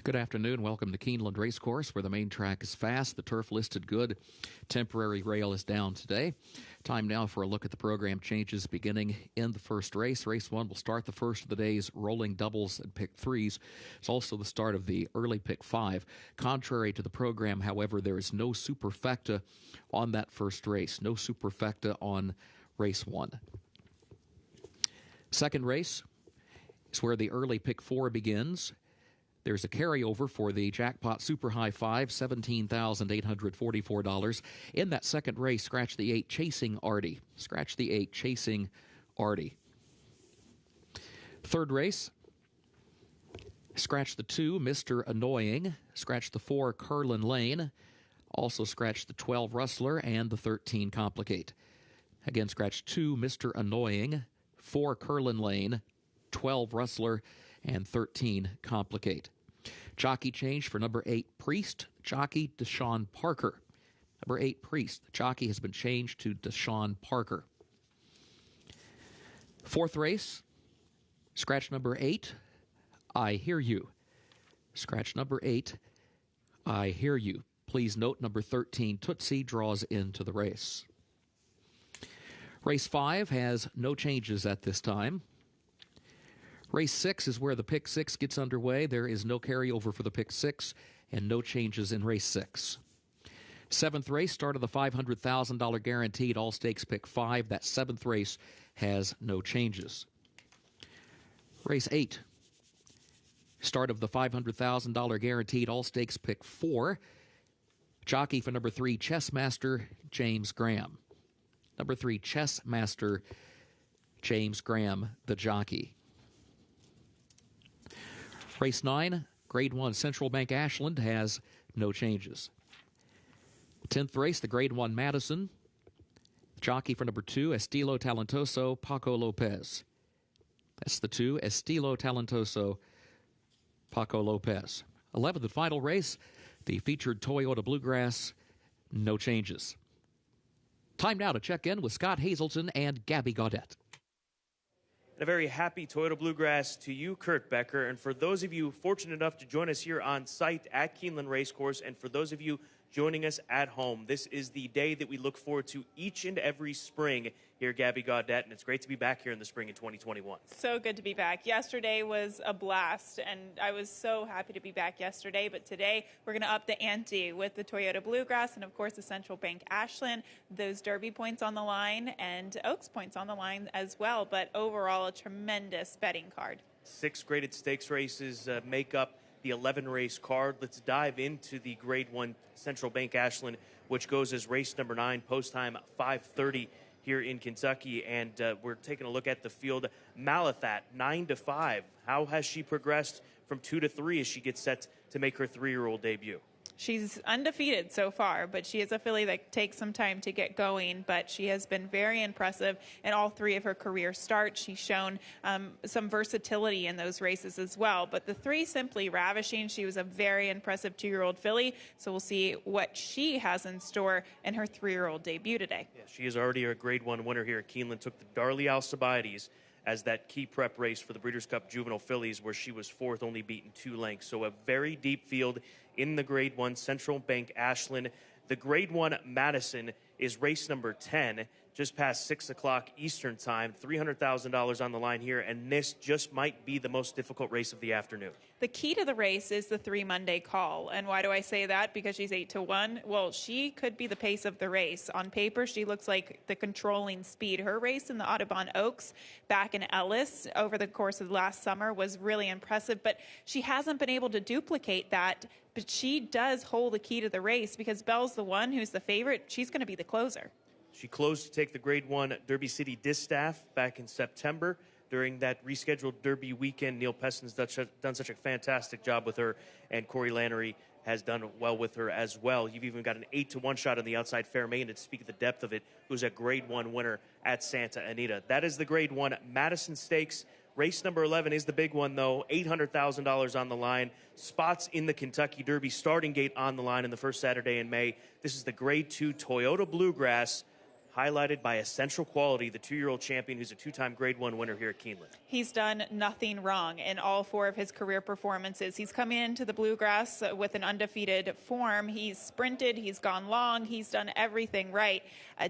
Good afternoon. Welcome to Keeneland Racecourse, where the main track is fast. The turf listed good. Temporary rail is down today. Time now for a look at the program changes beginning in the first race. Race 1 will start the first of the day's rolling doubles and pick threes. It's also the start of the early pick 5. Contrary to the program, however, there is no superfecta on that first race. No superfecta on race 1. Second race is where the early pick 4 begins. There's a carryover for the Jackpot Super High 5, $17,844. In that second race, scratch the 8, Chasing Artie. Scratch the 8, Chasing Artie. Third race, scratch the 2, Mr. Annoying. Scratch the 4, Curlin Lane. Also scratch the 12, Rustler, and the 13, Complicate. Again, scratch 2, Mr. Annoying, 4, Curlin Lane, 12, Rustler, and 13, Complicate. Jockey change for number 8, Priest. Jockey, Deshaun Parker. Number 8, Priest. The jockey has been changed to Deshaun Parker. Fourth race, scratch number 8, I Hear You. Scratch number 8, I Hear You. Please note number 13, Tootsie, draws into the race. Race 5 has no changes at this time. Race 6 is where the pick 6 gets underway. There is no carryover for the pick 6 and no changes in race 6. Seventh race, start of the $500,000 guaranteed all stakes pick 5. That seventh race has no changes. Race 8, start of the $500,000 guaranteed all stakes pick 4. Jockey for number 3, Chessmaster James Graham. Number 3, Chessmaster James Graham, the jockey. Race 9, Grade 1, Central Bank Ashland has no changes. 10th race, the Grade 1 Madison. Jockey for number 2, Estilo Talentoso, Paco Lopez. That's the 2, Estilo Talentoso, Paco Lopez. 11th and final race, the featured Toyota Bluegrass, no changes. Time now to check in with Scott Hazelton and Gabby Gaudette. A very happy Toyota Bluegrass to you, Kurt Becker. And for those of you fortunate enough to join us here on site at Keeneland Racecourse, and for those of you joining us at home, this is the day that we look forward to each and every spring here, Gabby Gaudette, and it's great to be back here in the spring in 2021. So good to be back. Yesterday was a blast, and I was so happy to be back yesterday, but today we're going to up the ante with the Toyota Bluegrass and, of course, the Central Bank Ashland, those Derby points on the line and Oaks points on the line as well, but overall a tremendous betting card. 6 graded stakes races make up the 11-race card. Let's dive into the Grade 1 Central Bank Ashland, which goes as race number 9, post time 5:30 here in Kentucky. And we're taking a look at the field. Malathat, 9-5. How has she progressed from 2 to 3 as she gets set to make her 3-year-old debut? She's undefeated so far, but she is a filly that takes some time to get going, but she has been very impressive in all 3 of her career starts. She's shown some versatility in those races as well, but the 3 Simply Ravishing, she was a very impressive 2-year-old filly, so we'll see what she has in store in her 3-year-old debut today. Yeah, she is already a Grade 1 winner here at Keeneland, took the Darley Alcibiades as that key prep race for the Breeders' Cup Juvenile Fillies, where she was 4th, only beaten 2 lengths. So a very deep field in the Grade 1 Central Bank Ashland. The Grade 1 Madison is race number 10, just past 6 o'clock Eastern time. $300,000 on the line here, and this just might be the most difficult race of the afternoon. The key to the race is the 3 Monday call. And why do I say that? Because she's 8-1. Well, she could be the pace of the race. On paper, she looks like the controlling speed. Her race in the Audubon Oaks back in Ellis over the course of last summer was really impressive, but she hasn't been able to duplicate that. But she does hold the key to the race because Belle's the one who's the favorite. She's going to be the closer. She closed to take the Grade 1 Derby City Distaff back in September. During that rescheduled Derby weekend, Neil Peston's done such a fantastic job with her, and Corey Lannery has done well with her as well. You've even got an 8-1 shot on the outside Fairmain, to speak of the depth of it, who's a Grade 1 winner at Santa Anita. That is the Grade 1 Madison Stakes. Race number 11 is the big one, though. $800,000 on the line. Spots in the Kentucky Derby. Starting gate on the line in the first Saturday in May. This is the Grade 2 Toyota Bluegrass. highlighted by Essential Quality, the 2-year-old champion who's a 2-time Grade 1 winner here at Keeneland. He's done nothing wrong in all 4 of his career performances. He's come into the Bluegrass with an undefeated form. He's sprinted, he's gone long, he's done everything right.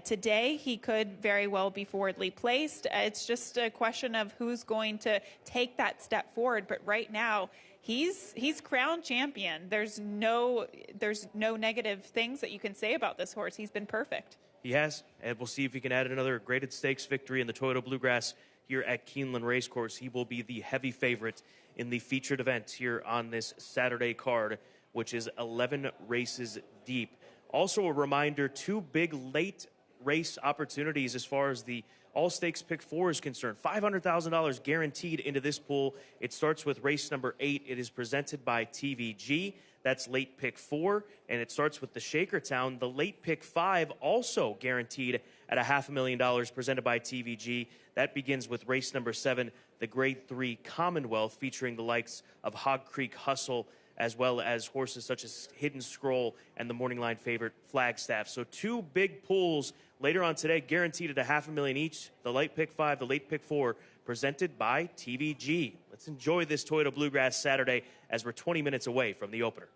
Today, he could very well be forwardly placed. It's just a question of who's going to take that step forward. But right now, he's crowned champion. There's no negative things that you can say about this horse. He's been perfect. He has, and we'll see if he can add another graded stakes victory in the Toyota Bluegrass here at Keeneland Racecourse. He will be the heavy favorite in the featured event here on this Saturday card, which is 11 races deep. Also a reminder, 2 big late race opportunities as far as the all-stakes pick 4 is concerned. $500,000 guaranteed into this pool. It starts with race number 8. It is presented by TVG. That's late pick 4, and it starts with the Shakertown. The late pick 5 also guaranteed at $500,000 presented by TVG. That begins with race number 7, the Grade 3 Commonwealth, featuring the likes of Hog Creek Hustle, as well as horses such as Hidden Scroll and the morning line favorite Flagstaff. So 2 big pools later on today, guaranteed at $500,000 each. The late pick 5, the late pick 4, presented by TVG. Let's enjoy this Toyota Bluegrass Saturday as we're 20 minutes away from the opener.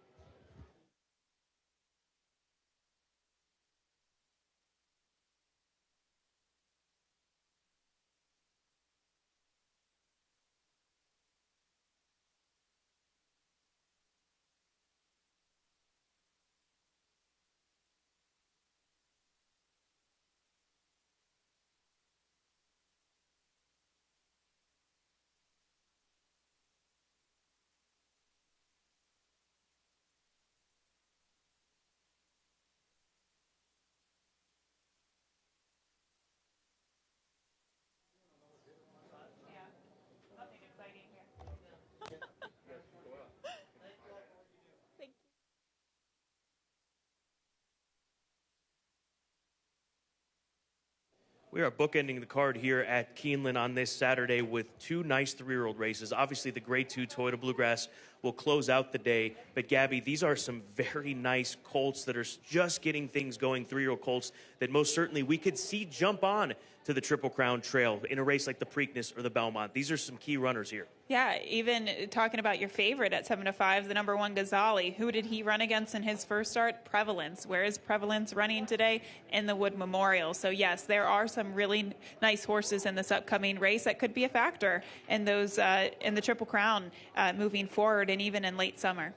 We are bookending the card here at Keeneland on this Saturday with 2 nice 3-year-old races. Obviously, the Grade 2 Toyota Bluegrass will close out the day. But, Gabby, these are some very nice colts that are just getting things going, 3-year-old colts that most certainly we could see jump on to the Triple Crown Trail in a race like the Preakness or the Belmont. These are some key runners here. Yeah, even talking about your favorite at 7-5, the number 1 Ghazali. Who did he run against in his first start? Prevalence. Where is Prevalence running today? In the Wood Memorial. So yes, there are some really nice horses in this upcoming race that could be a factor in those in the Triple Crown moving forward and even in late summer.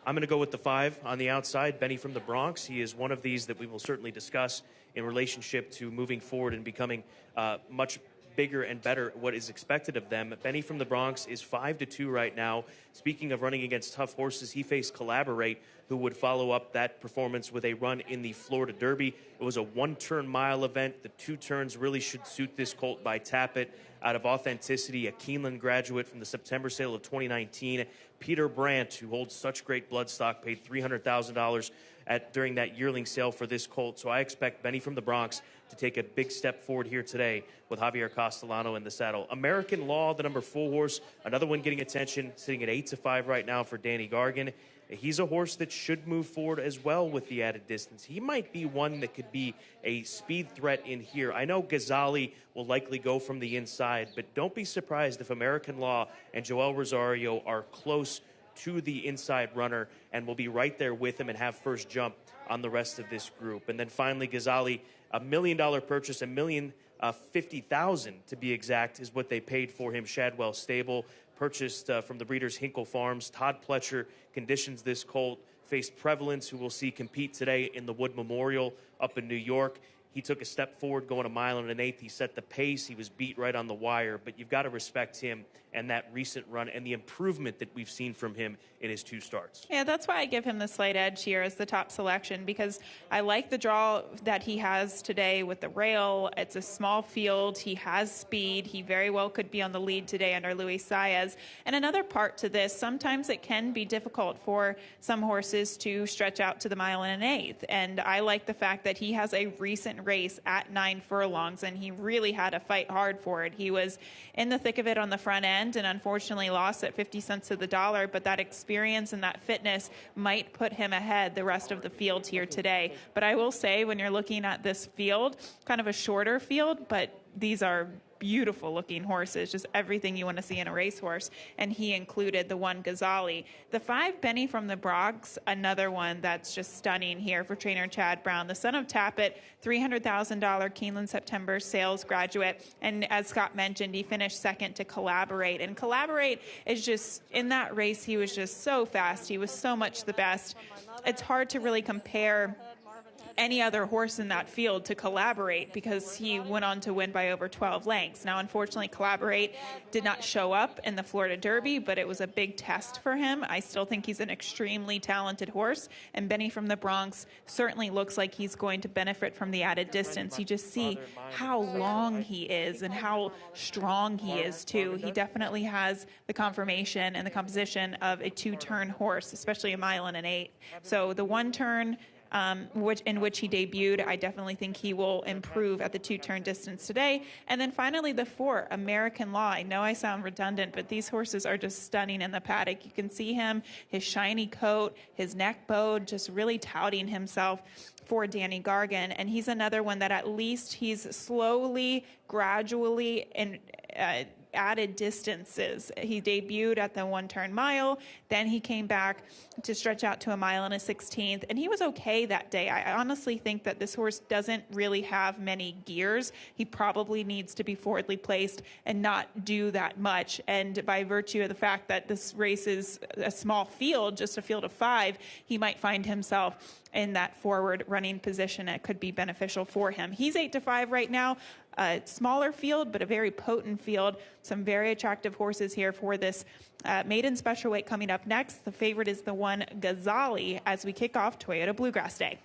I'm going to go with the 5 on the outside, Benny from the Bronx. He is one of these that we will certainly discuss in relationship to moving forward and becoming much bigger and better what is expected of them. Benny from the Bronx is 5-2 right now. Speaking of running against tough horses, he faced Collaborate, who would follow up that performance with a run in the Florida Derby. It was a 1-turn mile event. The 2 turns really should suit this colt by Tappet. Out of Authenticity, a Keeneland graduate from the September sale of 2019. Peter Brandt, who holds such great bloodstock, paid $300,000 during that yearling sale for this colt. So I expect Benny from the Bronx to take a big step forward here today with Javier Castellano in the saddle. American Law, the number 4 horse, another one getting attention, sitting at 8-5 right now for Danny Gargan. He's a horse that should move forward as well with the added distance. He might be one that could be a speed threat in here. I know Ghazali will likely go from the inside, but don't be surprised if American Law and Joel Rosario are close to the inside runner and will be right there with him and have first jump on the rest of this group. And then finally, Ghazali, $1 million purchase, $1,050,000 to be exact, is what they paid for him. Shadwell Stable purchased from the breeders Hinkle Farms. Todd Pletcher conditions this colt. Faced Prevalence, who we'll see compete today in the Wood Memorial up in New York. He took a step forward going 1 1/8. He set the pace. He was beat right on the wire. But you've got to respect him and that recent run and the improvement that we've seen from him in his 2 starts. Yeah, that's why I give him the slight edge here as the top selection, because I like the draw that he has today with the rail. It's a small field. He has speed. He very well could be on the lead today under Luis Saez. And another part to this, sometimes it can be difficult for some horses to stretch out to the 1 1/8. And I like the fact that he has a recent race at 9 furlongs, and he really had to fight hard for it. He was in the thick of it on the front end and unfortunately lost at 50 cents to the dollar, but that experience and that fitness might put him ahead the rest of the field here today. But I will say, when you're looking at this field, kind of a shorter field, but these are beautiful looking horses, just everything you want to see in a racehorse, and he included the 1 Ghazali. The 5 Benny from the Bronx, another one that's just stunning here for trainer Chad Brown. The son of Tappet, $300,000 Keeneland September sales graduate, and as Scott mentioned, he finished second to Collaborate, and Collaborate is just, in that race, he was just so fast. He was so much the best. It's hard to really compare any other horse in that field to Collaborate because he went on to win by over 12 lengths. Now, unfortunately, Collaborate did not show up in the Florida Derby, but it was a big test for him. I still think he's an extremely talented horse, and Benny from the Bronx certainly looks like he's going to benefit from the added distance. You just see how long he is and how strong he is, too. He definitely has the conformation and the composition of a 2-turn horse, especially a 1.8 miles. So the 1-turn in which he debuted, I definitely think he will improve at the 2-turn distance today. And then finally, the 4, American Law. I know I sound redundant, but these horses are just stunning in the paddock. You can see him, his shiny coat, his neck bowed, just really touting himself for Danny Gargan. And he's another one that at least he's slowly, gradually, and added distances. He debuted at the 1-turn mile, then he came back to stretch out to a 1.16 miles, and he was okay that day. I honestly think that this horse doesn't really have many gears. He probably needs to be forwardly placed and not do that much, and by virtue of the fact that this race is a small field, just a field of 5, he might find himself in that forward running position. It could be beneficial for him. He's 8-5 right now. A smaller field, but a very potent field. Some very attractive horses here for this maiden special weight coming up next. The favorite is the 1 Ghazali as we kick off Toyota Bluegrass Day.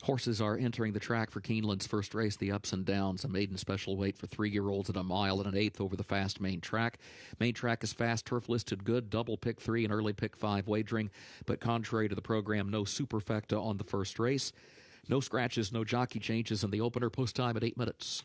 Horses are entering the track for Keeneland's first race, the Ups and Downs, a maiden special weight for 3-year-olds at 1 mile and 1/8 over the fast main track. Main track is fast, turf listed good, double pick 3 and early pick 5 wagering, but contrary to the program, no superfecta on the first race. No scratches, no jockey changes in the opener. Post time at 8 minutes.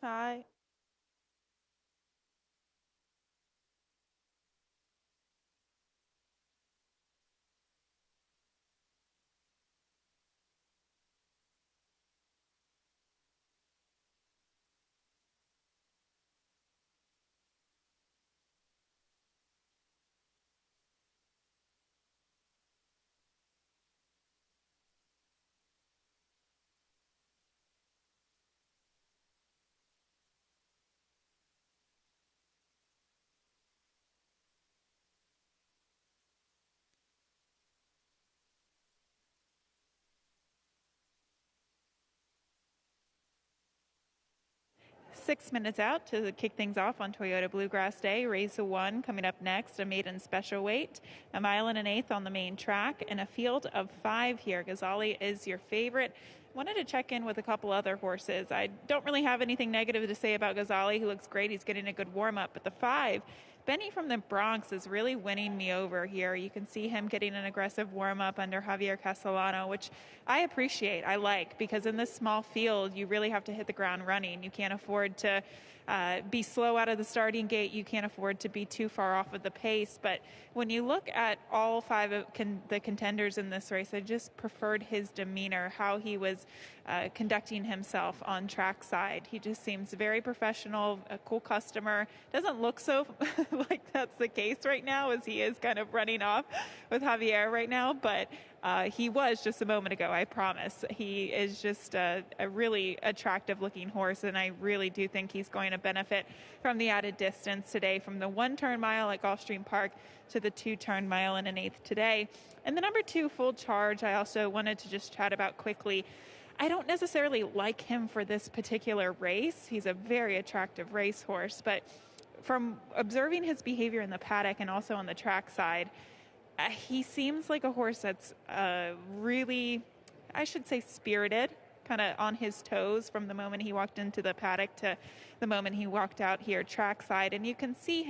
Hi. 6 minutes out to kick things off on Toyota Bluegrass Day. Race 1 coming up next, a maiden special weight, 1 mile and 1/8 on the main track, and a field of 5 here. Ghazali is your favorite. Wanted to check in with a couple other horses. I don't really have anything negative to say about Ghazali. He looks great. He's getting a good warm-up. But the 5, Benny from the Bronx, is really winning me over here. You can see him getting an aggressive warm-up under Javier Castellano, which I appreciate, I like, because in this small field, you really have to hit the ground running. You can't afford to be slow out of the starting gate. You can't afford to be too far off of the pace. But when you look at all 5 of the contenders in this race, I just preferred his demeanor, how he was conducting himself on trackside. He just seems very professional, a cool customer. Doesn't look so like that's the case right now, as he is kind of running off with Javier right now. But he was just a moment ago, I promise. He is just a really attractive-looking horse, and I really do think he's going to benefit from the added distance today, from the 1-turn mile at Gulfstream Park to the 2-turn mile and 1/8 today. And the number 2, Full Charge, I also wanted to just chat about quickly. I don't necessarily like him for this particular race. He's a very attractive racehorse, but from observing his behavior in the paddock and also on the track side, he seems like a horse that's really, I should say, spirited, kind of on his toes from the moment he walked into the paddock to the moment he walked out here trackside. And you can see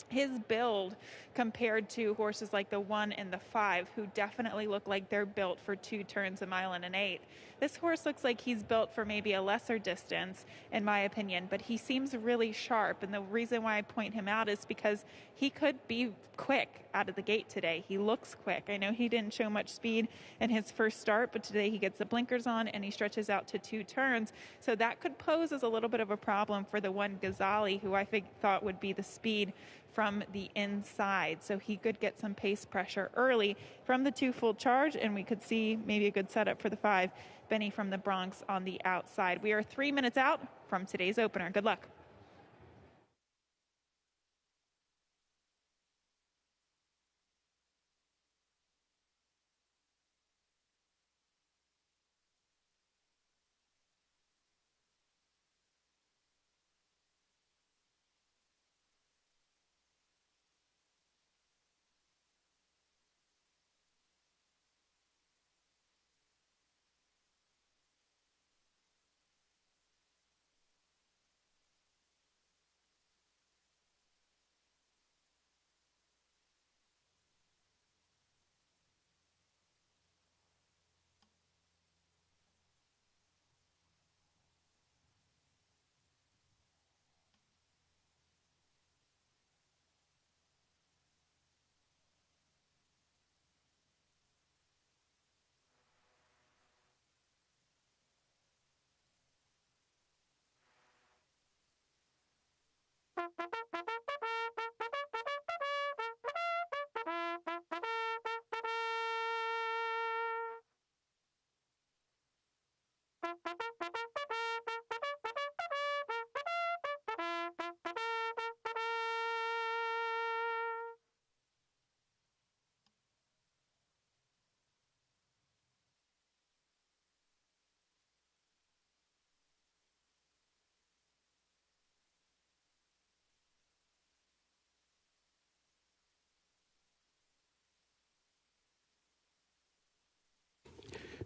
his build compared to horses like the 1 and the 5, who definitely look like they're built for 2 turns, 1 mile and 1/8. This horse looks like he's built for maybe a lesser distance, in my opinion, but he seems really sharp. And the reason why I point him out is because he could be quick. out of the gate today. He looks quick. I know he didn't show much speed in his first start, but today he gets the blinkers on and he stretches out to 2 turns. So that could pose as a little bit of a problem for the one Ghazali, who I thought would be the speed from the inside. So he could get some pace pressure early from the 2 full charge, and we could see maybe a good setup for the 5, Benny from the Bronx on the outside. We are 3 minutes out from today's opener. Good luck.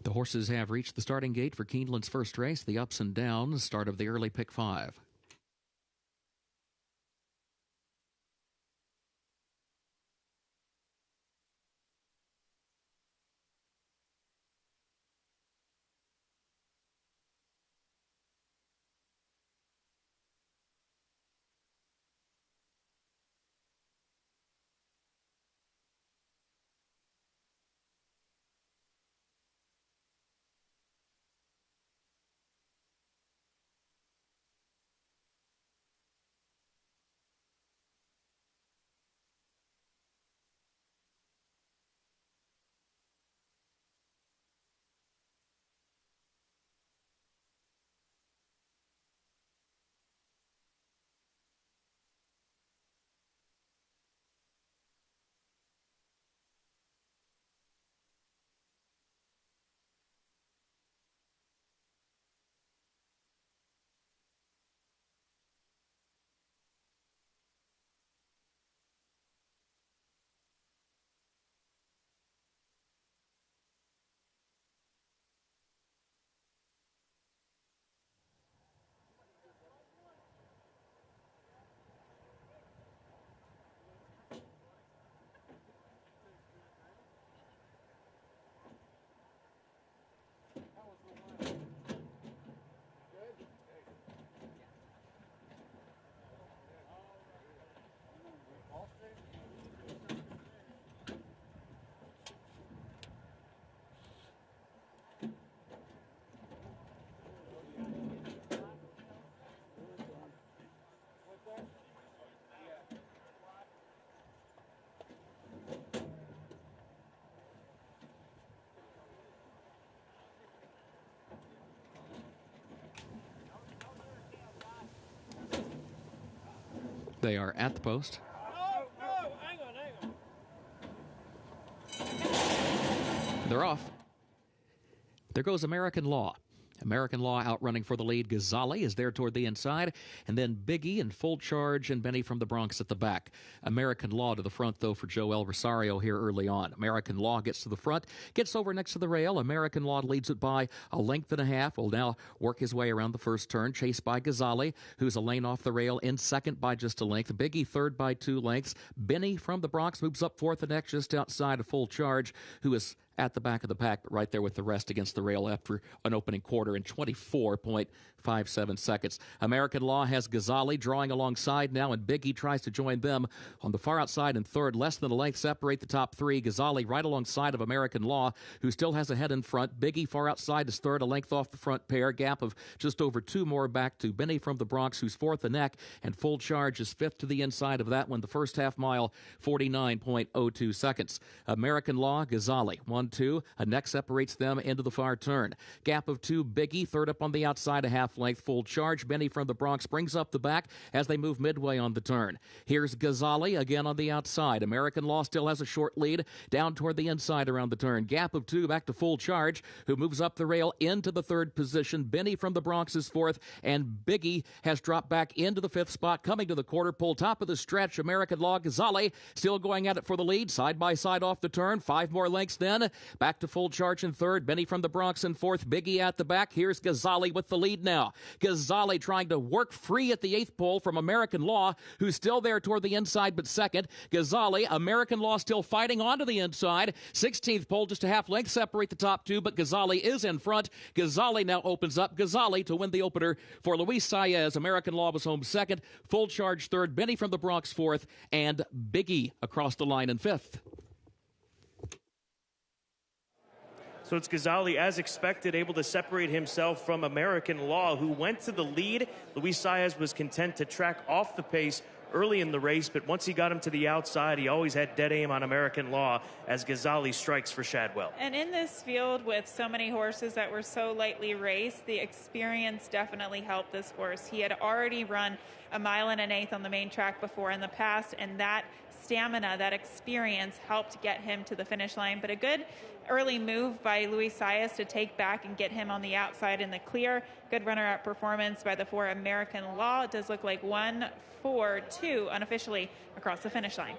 The horses have reached the starting gate for Keeneland's first race, the ups and downs, start of the early pick 5. They are at the post. They're off. There goes American Law. American Law outrunning for the lead. Ghazali is there toward the inside. And then Biggie in full charge and Benny from the Bronx at the back. American Law to the front, though, for Joel Rosario here early on. American Law gets to the front, gets over next to the rail. American Law leads it by a length and a half. Will now work his way around the first turn, chased by Ghazali, who's a lane off the rail, in second by just a length. Biggie third by 2 lengths. Benny from the Bronx moves up fourth and next just outside of full charge, who is at the back of the pack, but right there with the rest against the rail after an opening quarter in 24.57 seconds. American Law has Ghazali drawing alongside now, and Biggie tries to join them on the far outside in third. Less than a length separate the top three. Ghazali right alongside of American Law, who still has a head in front. Biggie far outside is third, a length off the front pair. Gap of just over two more back to Benny from the Bronx, who's fourth the neck, and Full Charge is fifth to the inside of that one. The first half mile, 49.02 seconds. American Law, Ghazali, 1-2. A neck separates them into the far turn. Gap of two, Biggie, third up on the outside, a half length. Full Charge. Benny from the Bronx brings up the back as they move midway on the turn. Here's Ghazali again on the outside. American Law still has a short lead down toward the inside around the turn. Gap of two back to Full Charge, who moves up the rail into the third position. Benny from the Bronx is fourth, and Biggie has dropped back into the fifth spot, coming to the quarter pole. Top of the stretch, American Law, Ghazali still going at it for the lead, side by side off the turn. 5 more lengths then. Back to Full Charge in third. Benny from the Bronx in fourth. Biggie at the back. Here's Ghazali with the lead now. Ghazali trying to work free at the eighth pole from American Law, who's still there toward the inside but second. Ghazali, American Law still fighting onto the inside. 16th pole, just a half length separate the top two, but Ghazali is in front. Ghazali now opens up. Ghazali to win the opener for Luis Saez. American Law was home second. Full Charge third. Benny from the Bronx fourth, and Biggie across the line in fifth. So it's Ghazali, as expected, able to separate himself from American Law, who went to the lead. Luis Saez was content to track off the pace early in the race, but once he got him to the outside, he always had dead aim on American Law as Ghazali strikes for Shadwell. And in this field with so many horses that were so lightly raced, the experience definitely helped this horse. He had already run 1 1/8 on the main track before in the past, and that stamina, that experience helped get him to the finish line. But a good early move by Luis Saez to take back and get him on the outside in the clear. Good runner-up performance by the 4 American Law. It does look like 1-4-2 unofficially across the finish line.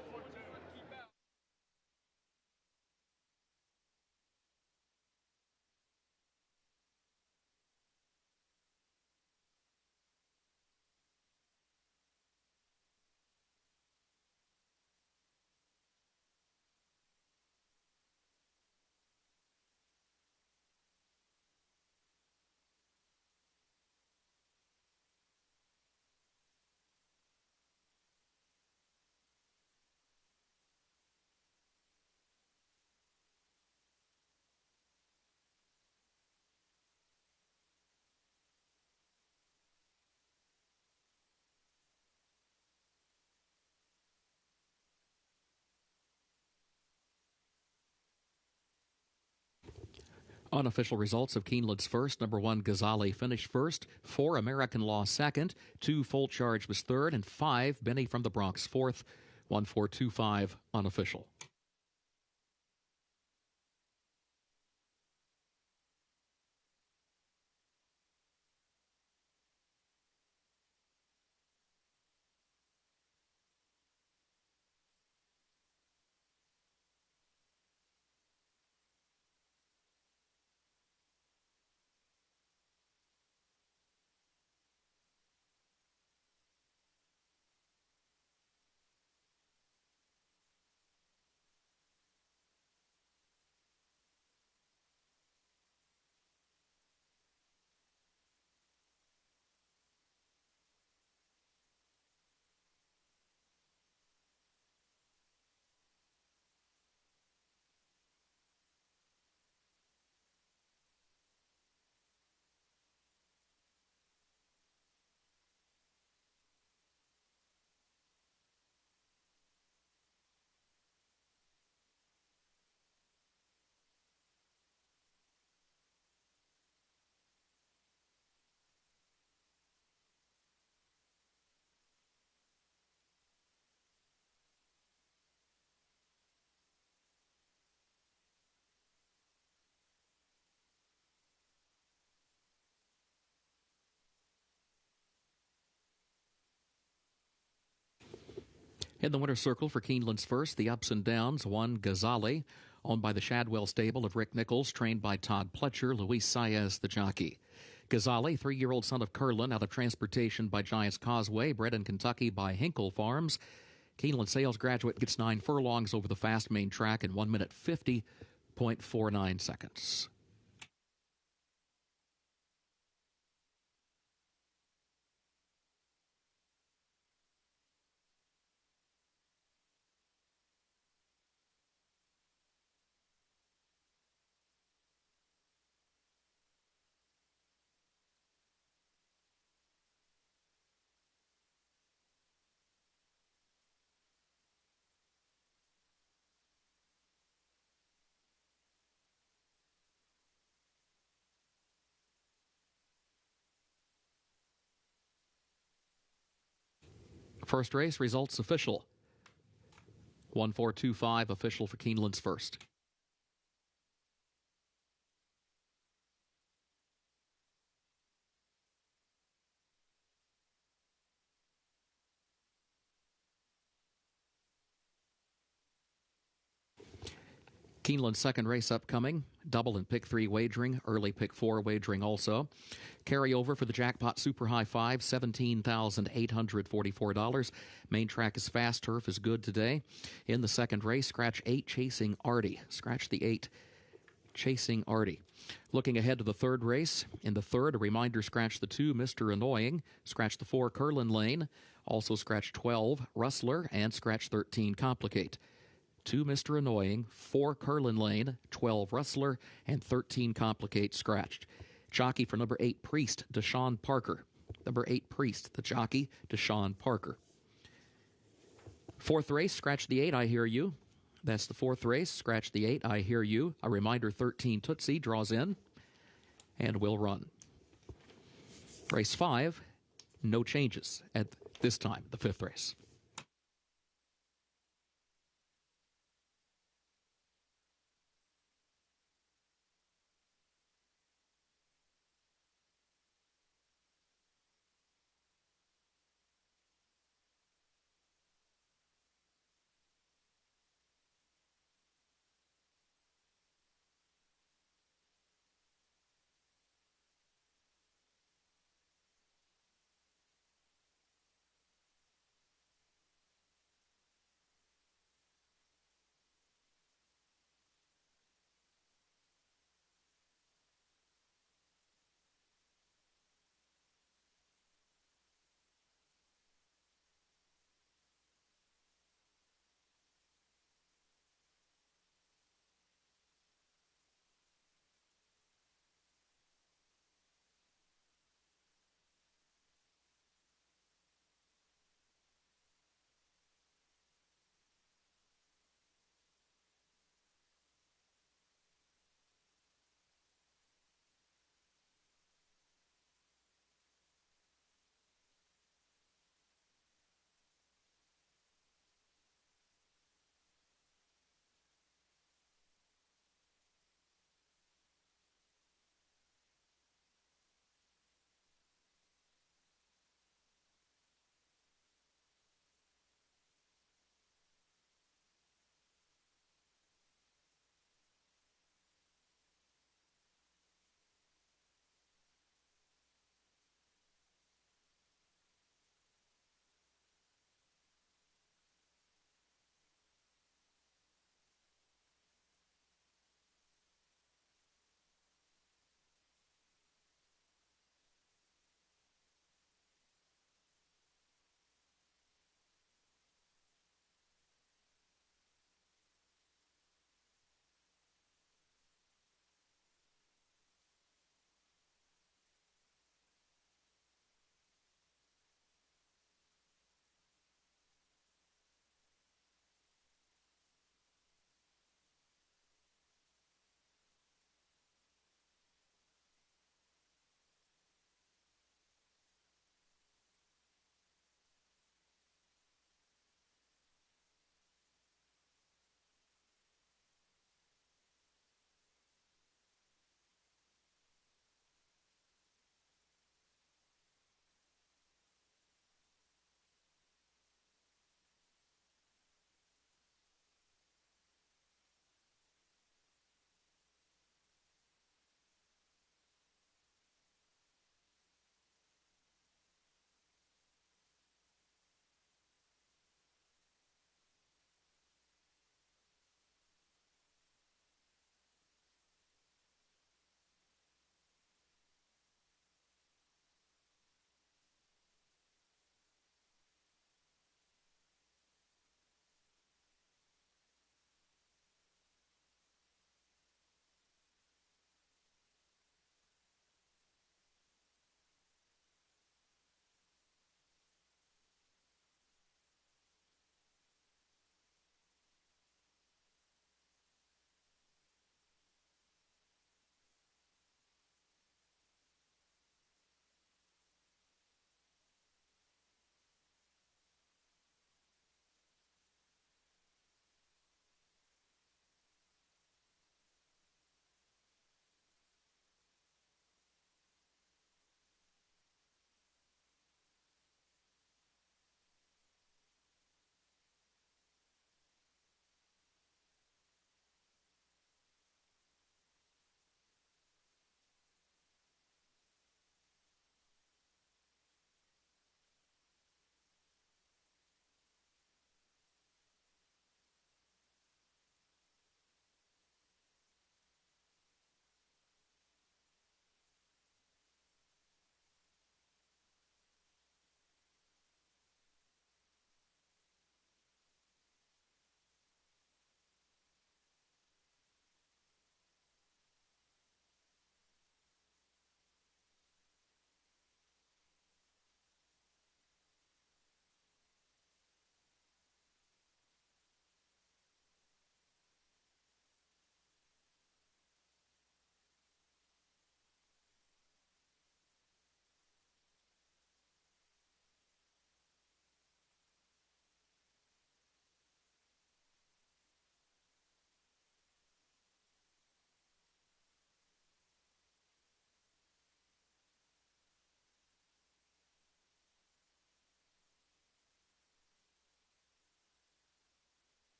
Unofficial results of Keeneland's first. Number 1, Ghazali finished first. 4, American Law second. 2, Full Charge was third. And 5, Benny from the Bronx fourth. 1-4-2-5 unofficial. In the winner's circle for Keeneland's first, the ups and downs. 1, Ghazali, owned by the Shadwell stable of Rick Nichols, trained by Todd Pletcher. Luis Saez, the jockey. Ghazali, 3-year-old son of Curlin, out of transportation by Giants Causeway, bred in Kentucky by Hinkle Farms. Keeneland sales graduate gets 9 furlongs over the fast main track in 1 minute 50.5 4.49 seconds. First race results official. 1-4-2-5 official for Keeneland's first. Keeneland's second race upcoming. Double and pick 3 wagering. Early pick 4 wagering also. Carryover for the Jackpot Super High 5, $17,844. Main track is fast. Turf is good today. In the second race, scratch 8, Chasing Artie. Scratch the 8, Chasing Artie. Looking ahead to the third race. In the third, a reminder, scratch the 2, Mr. Annoying. Scratch the 4, Curlin Lane. Also scratch 12, Rustler. And scratch 13, Complicate. 2, Mr. Annoying, 4, Curlin Lane, 12, Rustler, and 13, Complicate scratched. Jockey for number 8, Priest, Deshaun Parker. Number 8, Priest, the jockey, Deshaun Parker. Fourth race, scratch the 8, I Hear You. That's the fourth race, scratch the 8, I Hear You. A reminder, 13, Tootsie, draws in and will run. Race 5, no changes at this time, the fifth race.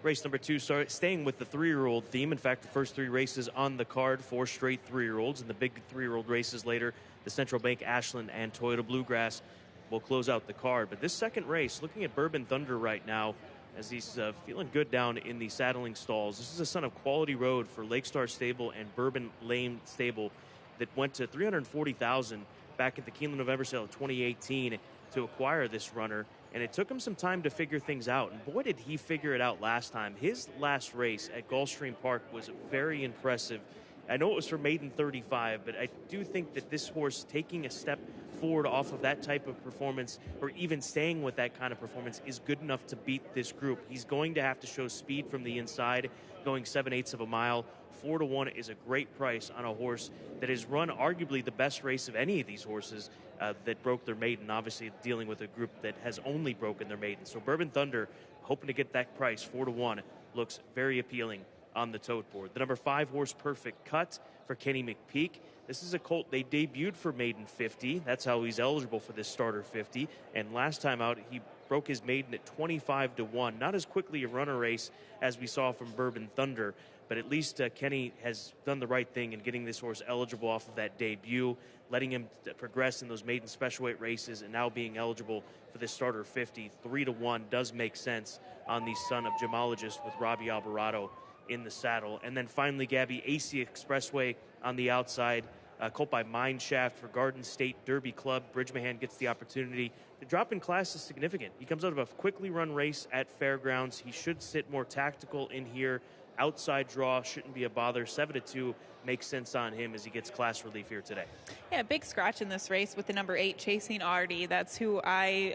Race number 2, staying with the 3-year-old theme. In fact, the first 3 races on the card, 4 straight 3-year-olds, and the big 3-year-old races later, the Central Bank Ashland and Toyota Bluegrass will close out the card. But this second race, looking at Bourbon Thunder right now, as he's feeling good down in the saddling stalls. This is a son of Quality Road for Lake Star Stable and Bourbon Lane Stable that went to $340,000 back at the Keeneland November sale of 2018 to acquire this runner. And it took him some time to figure things out. And boy, did he figure it out last time. His last race at Gulfstream Park was very impressive. I know it was for maiden 35, but I do think that this horse taking a step forward off of that type of performance, or even staying with that kind of performance, is good enough to beat this group. He's going to have to show speed from the inside, going 7/8 of a mile. 4-1 is a great price on a horse that has run arguably the best race of any of these horses that broke their maiden, obviously dealing with a group that has only broken their maiden. So Bourbon Thunder, hoping to get that price, 4-1, looks very appealing on the tote board. The number 5 horse, Perfect Cut, for Kenny McPeak. This is a colt they debuted for maiden 50. That's how he's eligible for this starter 50. And last time out, he broke his maiden at 25-1. Not as quickly a runner race as we saw from Bourbon Thunder, but at least Kenny has done the right thing in getting this horse eligible off of that debut, letting him progress in those maiden special weight races, and now being eligible for this starter 50. 3-1 does make sense on the son of Gemologist with Robbie Alvarado in the saddle. And then finally, Gabby, AC Expressway on the outside, colt by Mineshaft for Garden State Derby Club. Bridgemahan gets the opportunity. The drop in class is significant. He comes out of a quickly run race at Fairgrounds. He should sit more tactical in here. Outside draw shouldn't be a bother. 7-2 makes sense on him as he gets class relief here today. Yeah, big scratch in this race with the number 8, Chasing Artie. That's who I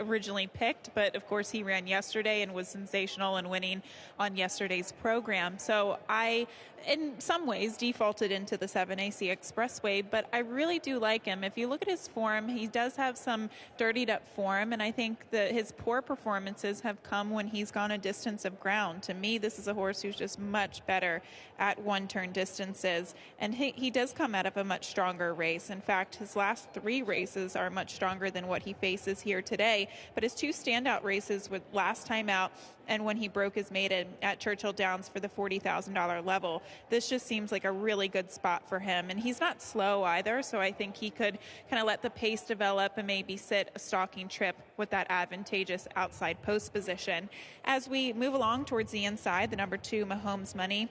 originally picked, but of course he ran yesterday and was sensational and winning on yesterday's program. So I, in some ways, defaulted into the 7AC Expressway, but I really do like him. If you look at his form, he does have some dirtied up form, and I think that his poor performances have come when he's gone a distance of ground. To me, this is a horse who's just much better at one-turn distances, and he does come out of a much stronger race. In fact, his last 3 races are much stronger than what he faces here today, but his 2 standout races with last time out and when he broke his maiden at Churchill Downs for the $40,000 level. This just seems like a really good spot for him, and he's not slow either, so I think he could kind of let the pace develop and maybe sit a stalking trip with that advantageous outside post position. As we move along towards the inside, the number 2, Mahomes Money,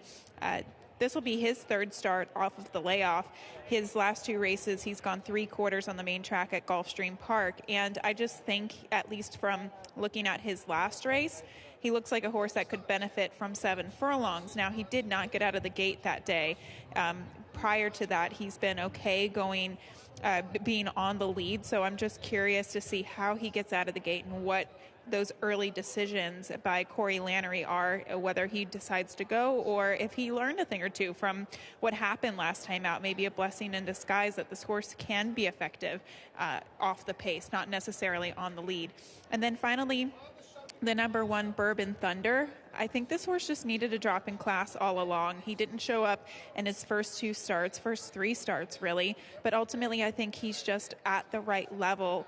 this will be his 3rd start off of the layoff. His last 2 races, he's gone 3/4 on the main track at Gulfstream Park. And I just think, at least from looking at his last race, he looks like a horse that could benefit from 7 furlongs. Now, he did not get out of the gate that day. Prior to that, he's been okay going, being on the lead. So I'm just curious to see how he gets out of the gate and what those early decisions by Corey Lannery are, whether he decides to go or if he learned a thing or two from what happened last time out. Maybe a blessing in disguise that this horse can be effective off the pace, not necessarily on the lead. And then finally, the number 1, Bourbon Thunder. I think this horse just needed a drop in class all along. He didn't show up in his first 3 starts really, but ultimately I think he's just at the right level,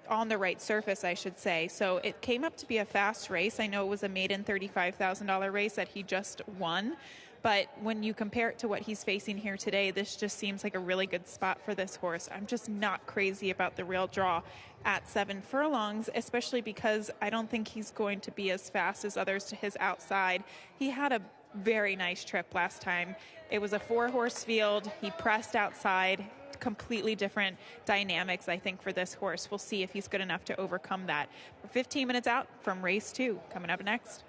on the right surface, I should say. So it came up to be a fast race. I know it was a maiden $35,000 race that he just won, but when you compare it to what he's facing here today, this just seems like a really good spot for this horse. I'm just not crazy about the real draw at 7 furlongs, especially because I don't think he's going to be as fast as others to his outside. He had a very nice trip last time. It was a 4-horse field. He pressed outside. Completely different dynamics, I think, for this horse. We'll see if he's good enough to overcome that. We're 15 minutes out from race 2. Coming up next.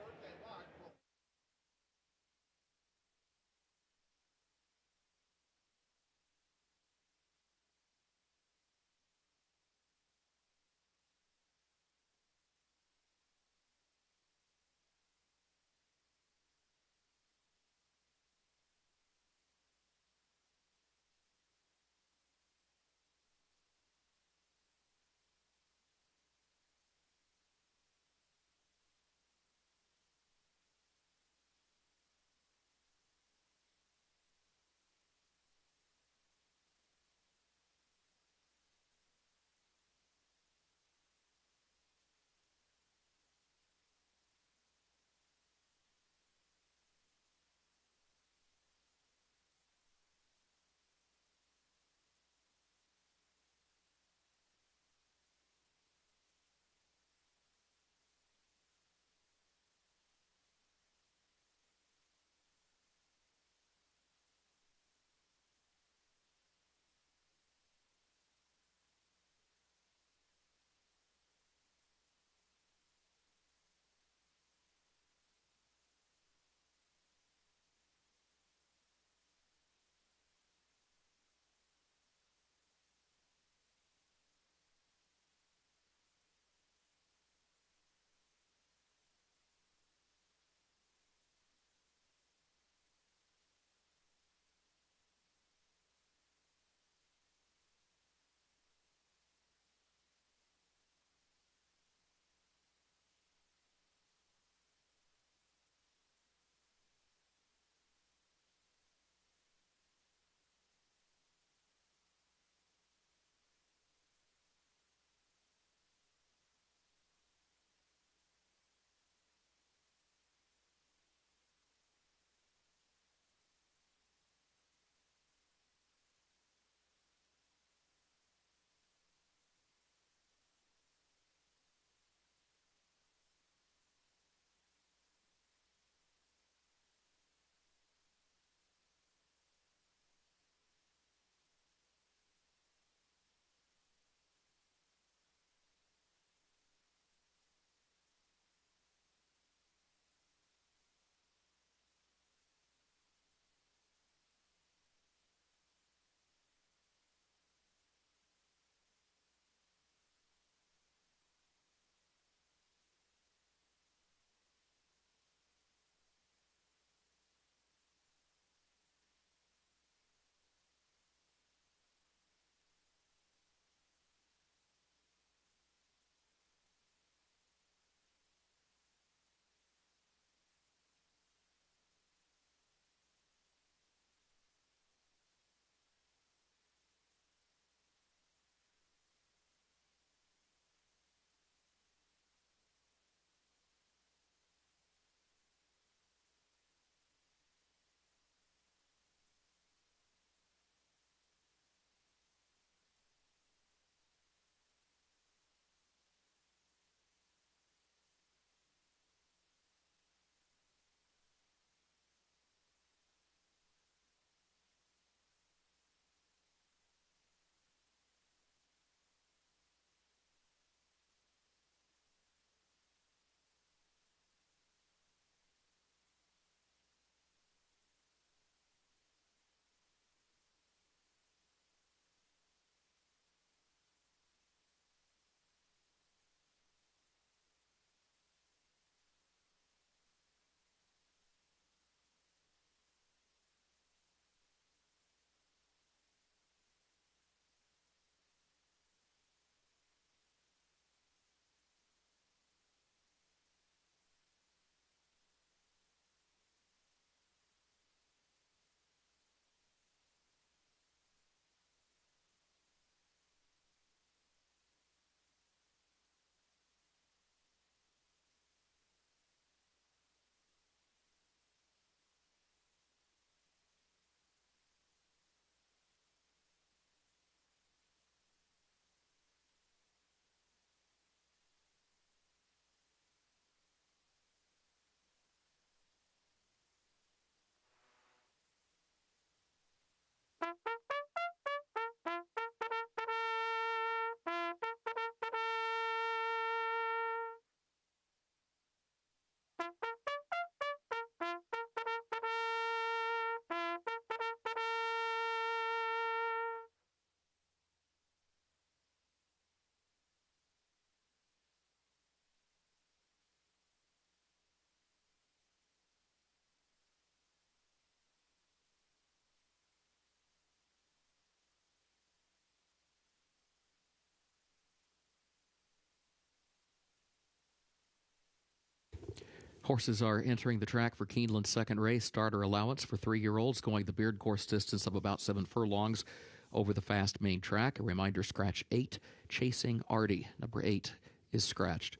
Horses are entering the track for Keeneland's second race. Starter allowance for 3-year-olds going the Beard Course distance of about 7 furlongs over the fast main track. A reminder, scratch 8, Chasing Artie. Number 8 is scratched.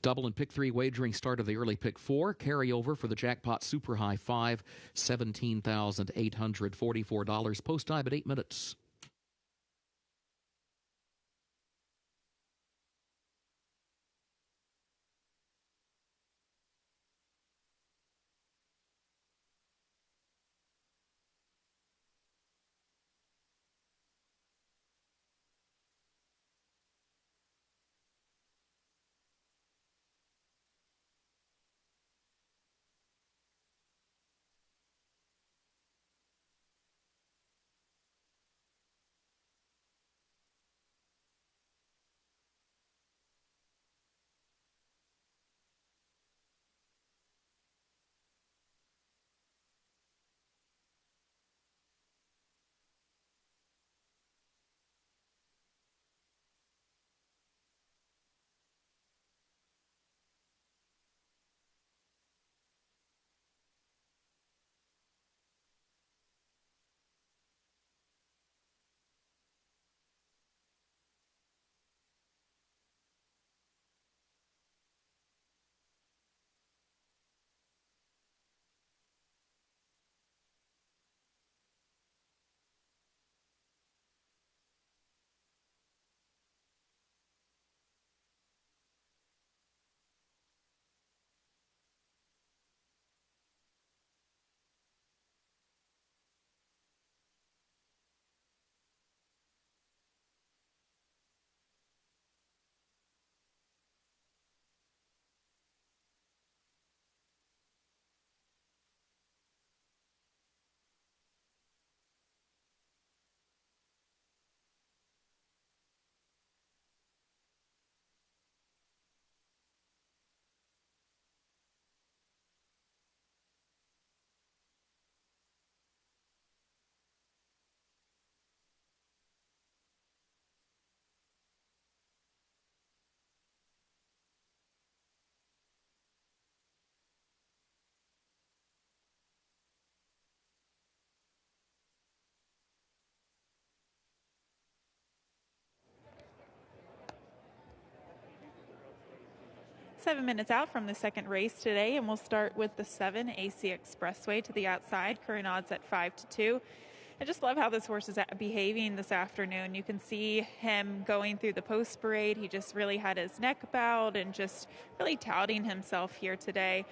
Double and pick 3 wagering start of the early pick 4. Carryover for the jackpot super high 5, $17,844. Post time at 8 minutes. Seven minutes out from the second race today, and we'll start with the 7 AC Expressway to the outside. Current odds at 5-2. I just love how this horse is behaving this afternoon. You can see him going through the post parade. He just really had his neck bowed and just really touting himself here today.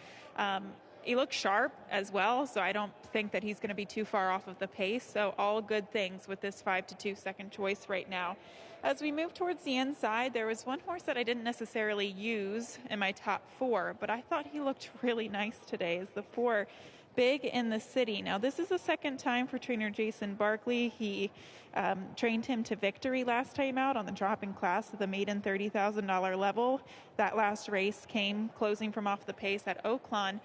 He looks sharp as well, so I don't think that he's going to be too far off of the pace. So all good things with this 5-2 second choice right now. As we move towards the inside, there was one horse that I didn't necessarily use in my top 4, but I thought he looked really nice today, is the 4 Big in the City. Now, this is the second time for trainer Jason Barkley. He trained him to victory last time out on the drop-in class at the maiden $30,000 level. That last race came closing from off the pace at Oaklawn.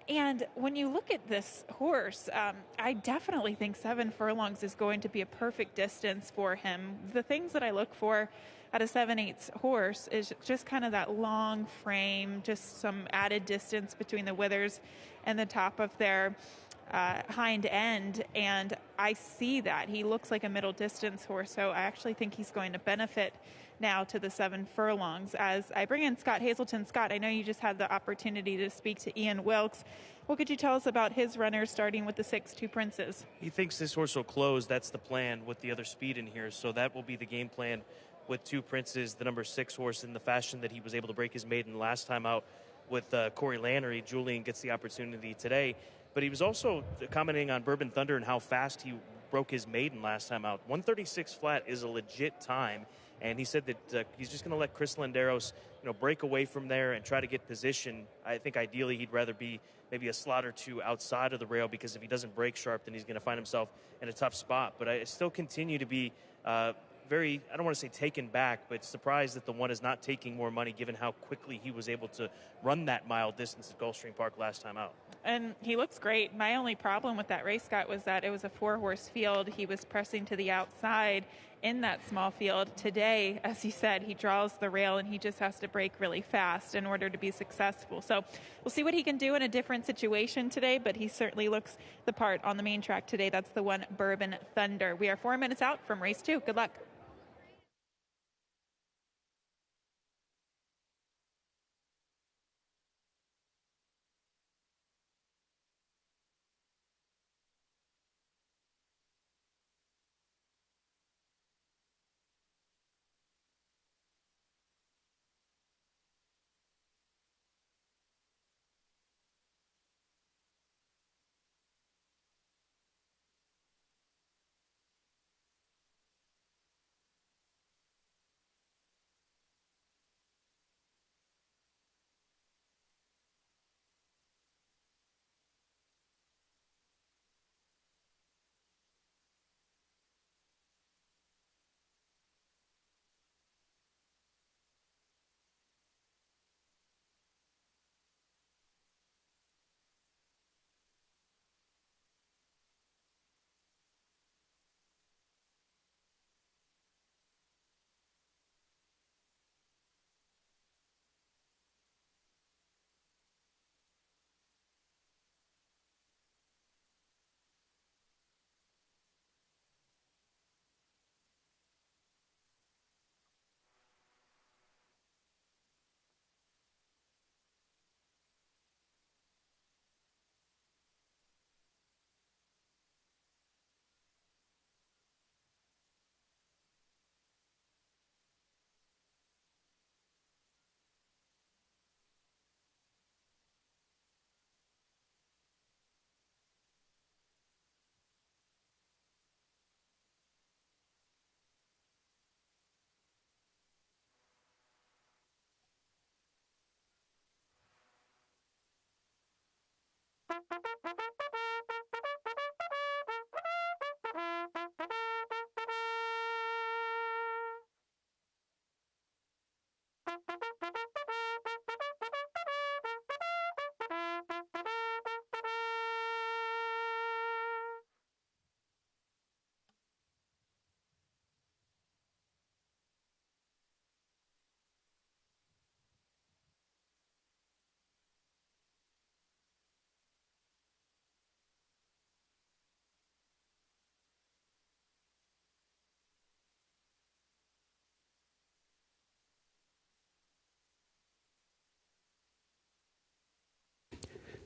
And when you look at this horse, I definitely think 7 furlongs is going to be a perfect distance for him. The things that I look for at a 7/8 horse is just kind of that long frame, just some added distance between the withers and the top of their hind end. And I see that. He looks like a middle distance horse, so I actually think he's going to benefit now to the 7 furlongs. As I bring in Scott Hazelton. Scott, I know you just had the opportunity to speak to Ian Wilkes. What could you tell us about his runners, starting with the 6 Two Princes? He thinks this horse will close. That's the plan with the other speed in here. So that will be the game plan with Two Princes, the number 6 horse, in the fashion that he was able to break his maiden last time out with Corey Lannery. Julian gets the opportunity today. But he was also commenting on Bourbon Thunder and how fast he broke his maiden last time out. 136 flat is a legit time. And he said that he's just going to let Chris Landeros, break away from there and try to get position. I think ideally he'd rather be maybe a slot or 2 outside of the rail, because if he doesn't break sharp, then he's going to find himself in a tough spot. But I still continue to be very, I don't want to say taken back, but surprised that the 1 is not taking more money given how quickly he was able to run that mile distance at Gulfstream Park last time out. And he looks great. My only problem with that race, Scott, was that it was a 4-horse field. He was pressing to the outside in that small field. Today, as you said, he draws the rail and he just has to break really fast in order to be successful. So we'll see what he can do in a different situation today, but he certainly looks the part on the main track today. That's the one Bourbon Thunder. We are 4 minutes out from race 2. Good luck.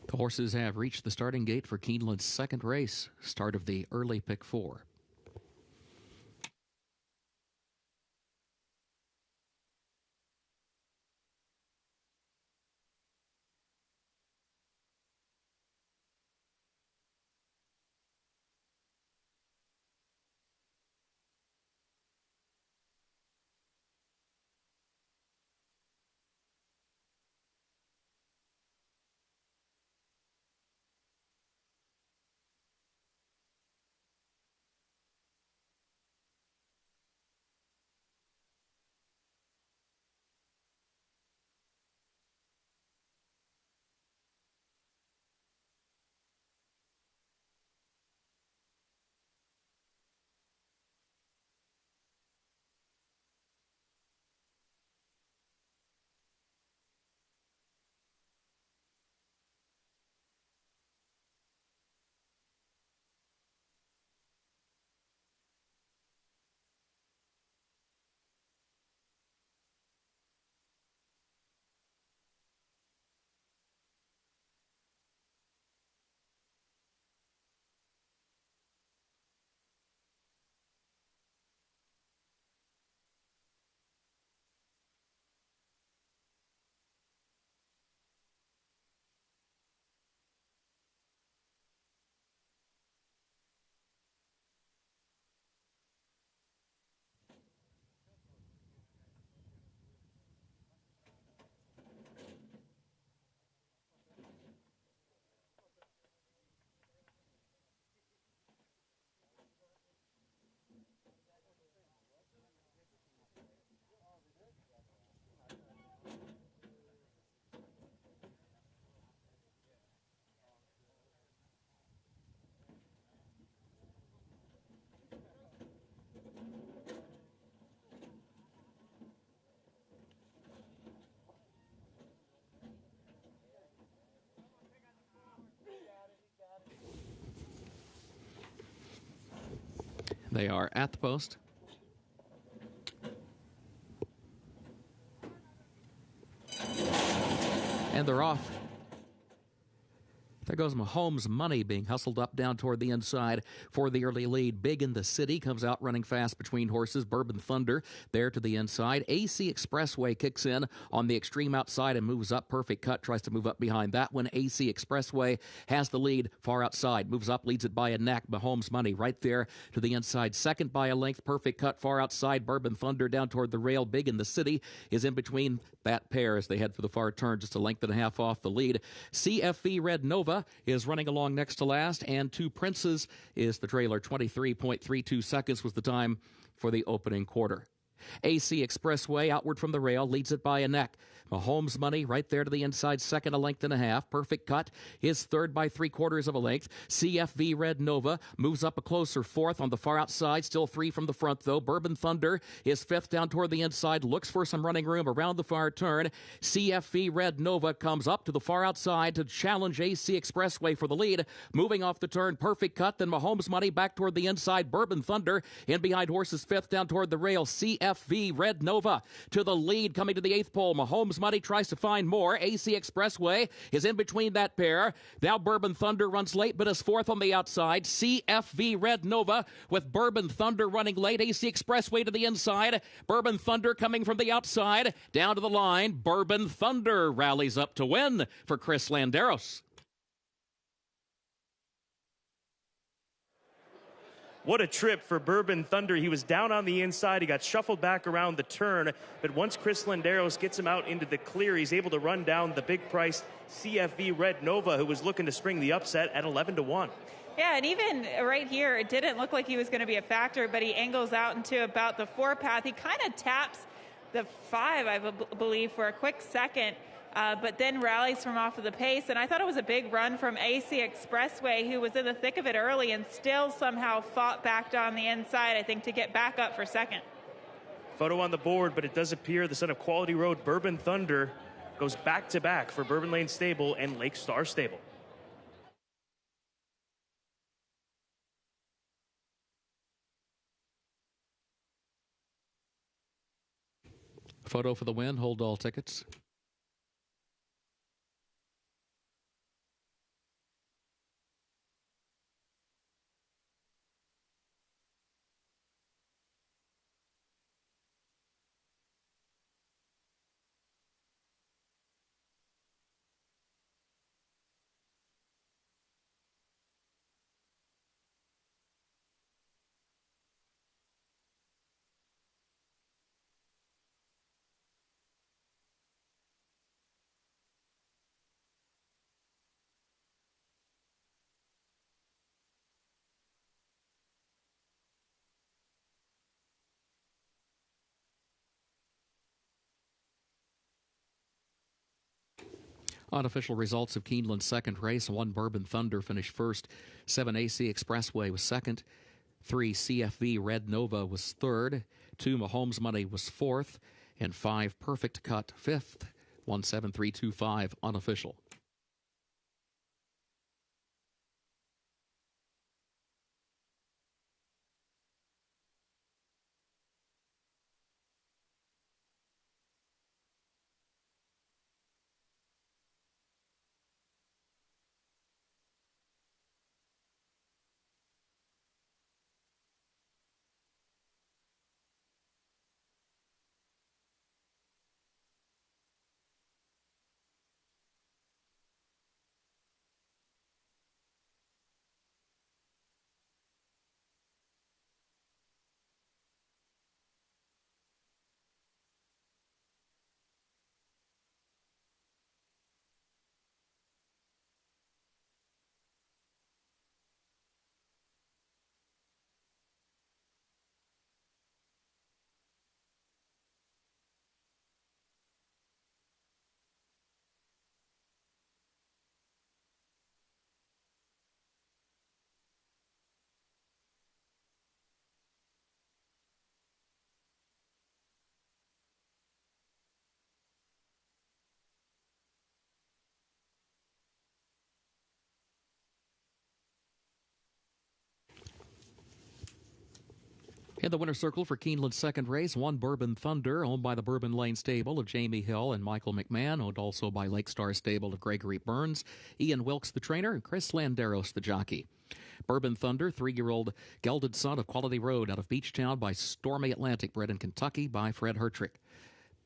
The horses have reached the starting gate for Keeneland's second race, start of the early pick 4. They are at the post. And they're off. There goes Mahomes' Money being hustled up down toward the inside for the early lead. Big in the City comes out running fast between horses. Bourbon Thunder there to the inside. AC Expressway kicks in on the extreme outside and moves up. Perfect Cut tries to move up behind that one. AC Expressway has the lead far outside. Moves up, leads it by a neck. Mahomes' Money right there to the inside. Second by a length. Perfect Cut far outside. Bourbon Thunder down toward the rail. Big in the City is in between that pair as they head for the far turn, just a length and a half off the lead. CFV Red Nova is running along next to last, and Two Princes is the trailer. 23.32 seconds was the time for the opening quarter. AC Expressway outward from the rail leads it by a neck. Mahomes' Money right there to the inside, second a length and a half. Perfect Cut is third by 3/4 of a length. CFV Red Nova moves up a closer fourth on the far outside, still three from the front though. Bourbon Thunder is fifth down toward the inside, looks for some running room around the far turn. CFV Red Nova comes up to the far outside to challenge AC Expressway for the lead. Moving off the turn, Perfect Cut, then Mahomes' Money back toward the inside. Bourbon Thunder in behind horses fifth down toward the rail. CFV Red Nova to the lead, coming to the eighth pole. Mahomes' Money tries to find more. AC Expressway is in between that pair. Now Bourbon Thunder runs late, but is fourth on the outside. CFV Red Nova with Bourbon Thunder running late. AC Expressway to the inside. Bourbon Thunder coming from the outside. Down to the line. Bourbon Thunder rallies up to win for Chris Landeros. What a trip for Bourbon Thunder. He was down on the inside. He got shuffled back around the turn. But once Chris Landeros gets him out into the clear, he's able to run down the big-priced CFV Red Nova, who was looking to spring the upset at 11-1. Yeah, and even right here, it didn't look like he was going to be a factor, but he angles out into about the 4 path. He kind of taps the 5, I believe, for a quick second. But then rallies from off of the pace. And I thought it was a big run from AC Expressway, who was in the thick of it early and still somehow fought back on the inside, I think, to get back up for second. Photo on the board, but it does appear the son of Quality Road, Bourbon Thunder, goes back-to-back for Bourbon Lane Stable and Lake Star Stable. Photo for the win. Hold all tickets. Unofficial results of Keeneland's second race. 1 Bourbon Thunder finished first. 7 AC Expressway was second. 3 CFV Red Nova was third. 2 Mahomes' Money was fourth. And 5 Perfect Cut fifth. 17325 unofficial. In the winner's circle for Keeneland's second race, one Bourbon Thunder, owned by the Bourbon Lane Stable of Jamie Hill and Michael McMahon, owned also by Lake Star Stable of Gregory Burns, Ian Wilkes the trainer, and Chris Landeros the jockey. Bourbon Thunder, 3-year-old gelded son of Quality Road out of Beachtown by Stormy Atlantic, bred in Kentucky by Fred Hertrick.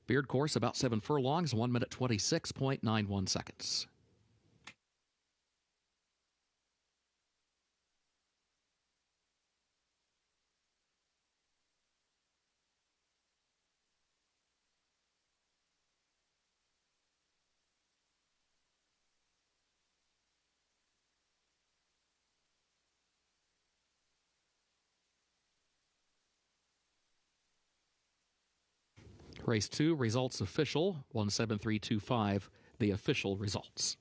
Beard course about 7 furlongs, 1 minute 26.91 seconds. Race 2, results official, 17325, the official results.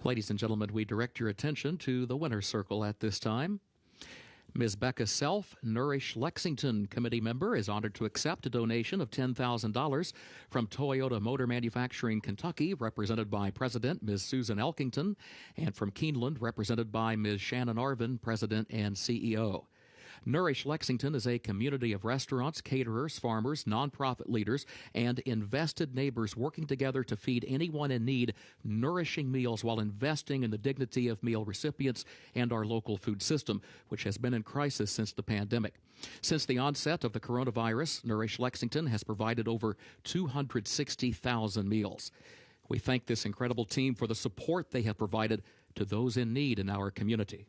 Ladies and gentlemen, we direct your attention to the winner's circle at this time. Ms. Becca Self, Nourish Lexington committee member, is honored to accept a donation of $10,000 from Toyota Motor Manufacturing Kentucky, represented by President Ms. Susan Elkington, and from Keeneland, represented by Ms. Shannon Arvin, President and CEO. Nourish Lexington is a community of restaurants, caterers, farmers, nonprofit leaders, and invested neighbors working together to feed anyone in need nourishing meals while investing in the dignity of meal recipients and our local food system, which has been in crisis since the pandemic. Since the onset of the coronavirus, Nourish Lexington has provided over 260,000 meals. We thank this incredible team for the support they have provided to those in need in our community.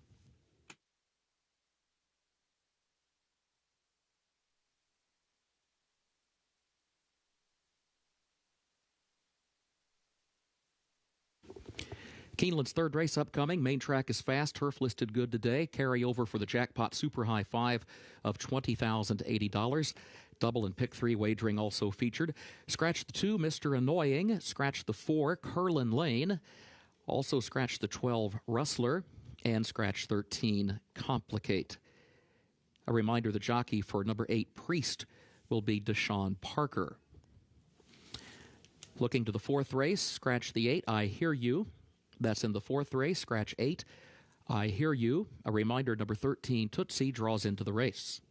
Keeneland's third race upcoming. Main track is fast. Turf listed good today. Carry over for the jackpot super high 5 of $20,080. Double and pick 3 wagering also featured. Scratch the 2, Mr. Annoying. Scratch the 4, Curlin Lane. Also scratch the 12, Rustler. And scratch 13, Complicate. A reminder, the jockey for number 8, Priest, will be Deshaun Parker. Looking to the fourth race, scratch the 8, I Hear You. That's in the fourth race. Scratch 8, I Hear You. A reminder, number 13, Tootsie, draws into the race.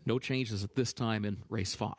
No changes at this time in race 5.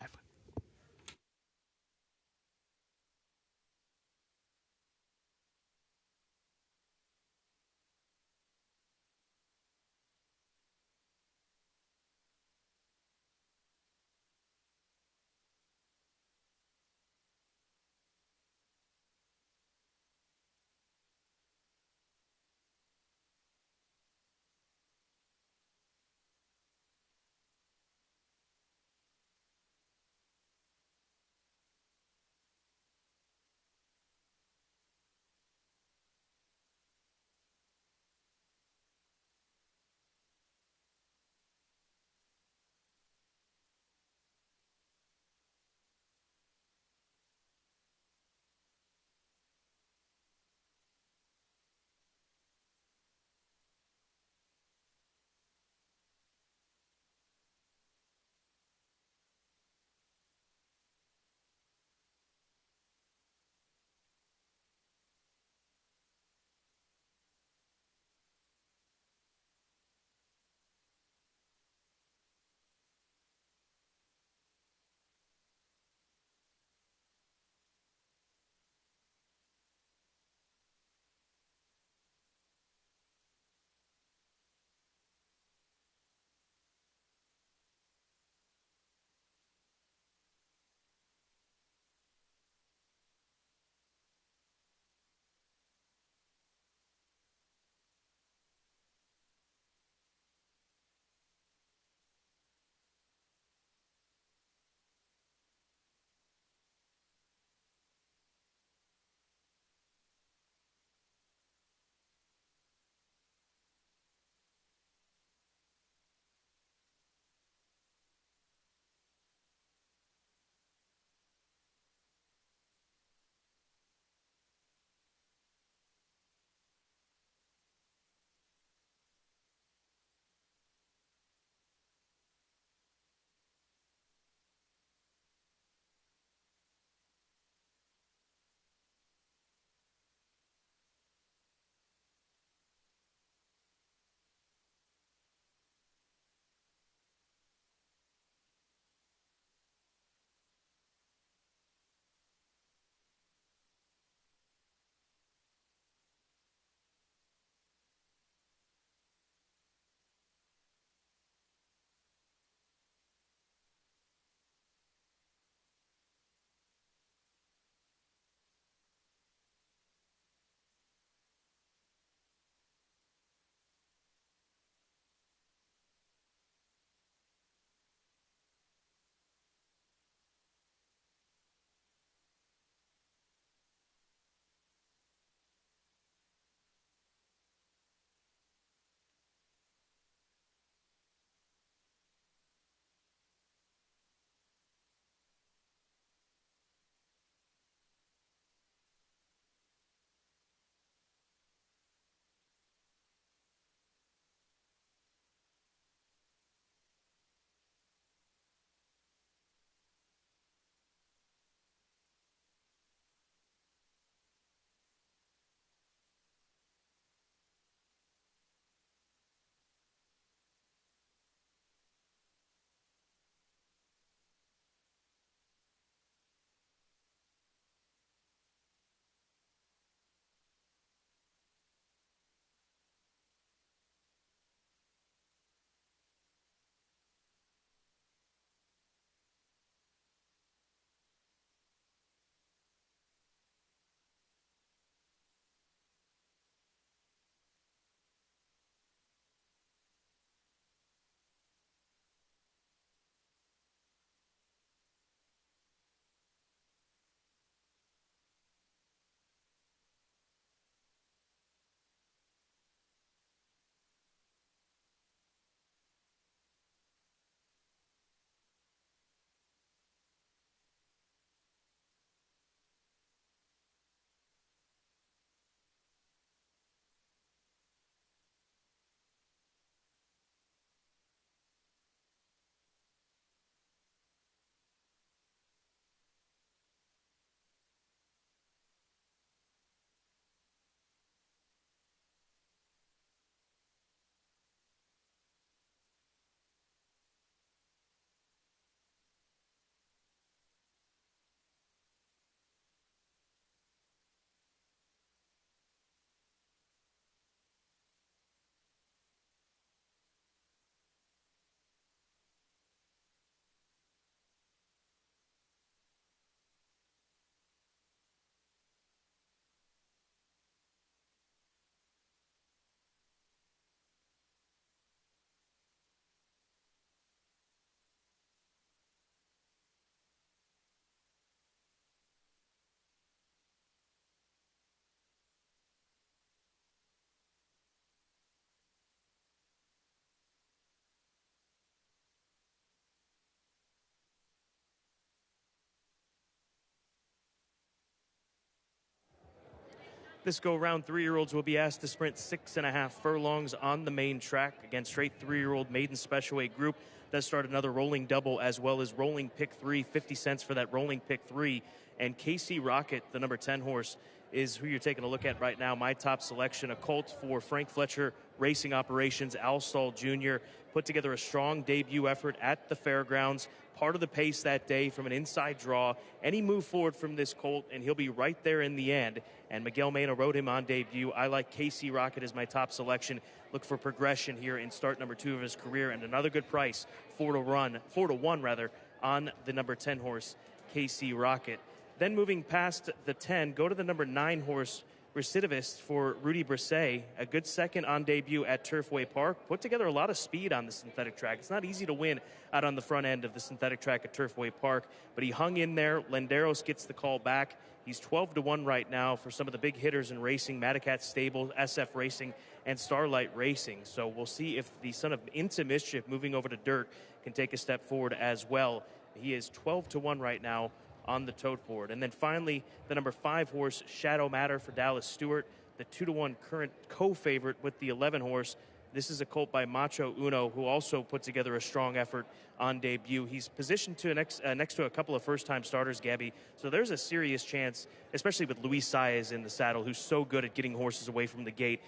This go-around, 3-year-olds will be asked to sprint 6.5 furlongs on the main track. Again, straight 3-year-old maiden special weight group. Does start another rolling double as well as rolling pick 3, 50 cents for that rolling pick 3. And KC Rocket, the number 10 horse, is who you're taking a look at right now. My top selection, a colt for Frank Fletcher Racing Operations. Al Stall Jr. put together a strong debut effort at the fairgrounds. Part of the pace that day from an inside draw. Any move forward from this colt, and he'll be right there in the end. And Miguel Mena rode him on debut. I like KC Rocket as my top selection. Look for progression here in start number 2 of his career, and another good price, 4 to 1 rather, on the number 10 horse, KC Rocket. Then moving past the 10, go to the number 9 horse, Recidivist for Rudy Brisset. A good second on debut at Turfway Park. Put together a lot of speed on the synthetic track. It's not easy to win out on the front end of the synthetic track at Turfway Park, but he hung in there. Lenderos gets the call back. He's 12 to 1 right now for some of the big hitters in racing, Madacat Stable, SF Racing, and Starlight Racing. So we'll see if the son of Into Mischief moving over to dirt can take a step forward as well. He is 12 to 1 right now on the tote board. And then finally, the number 5 horse, Shadow Matter for Dallas Stewart, the 2 to 1 current co-favorite with the 11 horse. This is a colt by Macho Uno, who also put together a strong effort on debut. He's positioned to next to a couple of first-time starters, Gabby. So there's a serious chance, especially with Luis Saez in the saddle, who's so good at getting horses away from the gate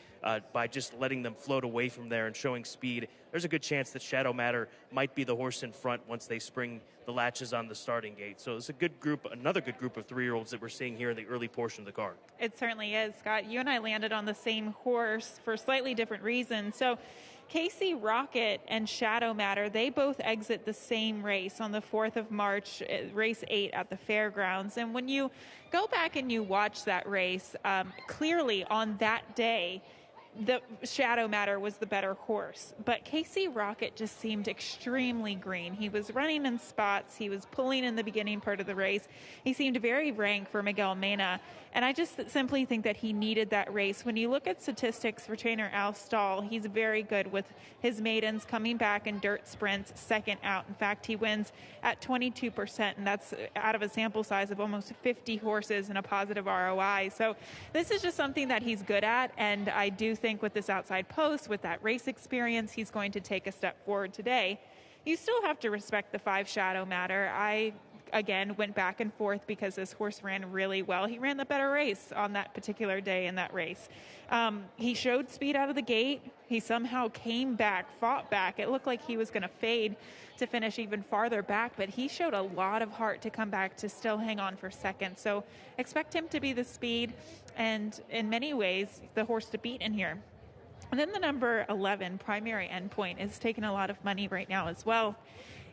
by just letting them float away from there and showing speed. There's a good chance that Shadow Matter might be the horse in front once they spring the latches on the starting gate. So it's a good group, another good group of 3-year-olds that we're seeing here in the early portion of the card. It certainly is, Scott. You and I landed on the same horse for slightly different reasons. So KC Rocket and Shadow Matter, they both exit the same race on the 4th of March, race 8 at the fairgrounds. And when you go back and you watch that race, clearly on that day, the Shadow Matter was the better horse, but KC Rocket just seemed extremely green. He was running in spots. He was pulling in the beginning part of the race. He seemed very rank for Miguel Mena, and I just simply think that he needed that race. When you look at statistics for trainer Al Stall, he's very good with his maidens coming back in dirt sprints, second out. In fact, he wins at 22%, and that's out of a sample size of almost 50 horses and a positive ROI. So this is just something that he's good at, and I do think with this outside post, with that race experience, he's going to take a step forward today. You still have to respect the 5 Shadow Matter. I, again, went back and forth because this horse ran really well. He ran the better race on that particular day in that race. He showed speed out of the gate. He somehow came back, fought back. It looked like he was going to fade to finish even farther back, but he showed a lot of heart to come back to still hang on for second. So expect him to be the speed and in many ways the horse to beat in here. And then the number 11 Primary Endpoint is taking a lot of money right now as well.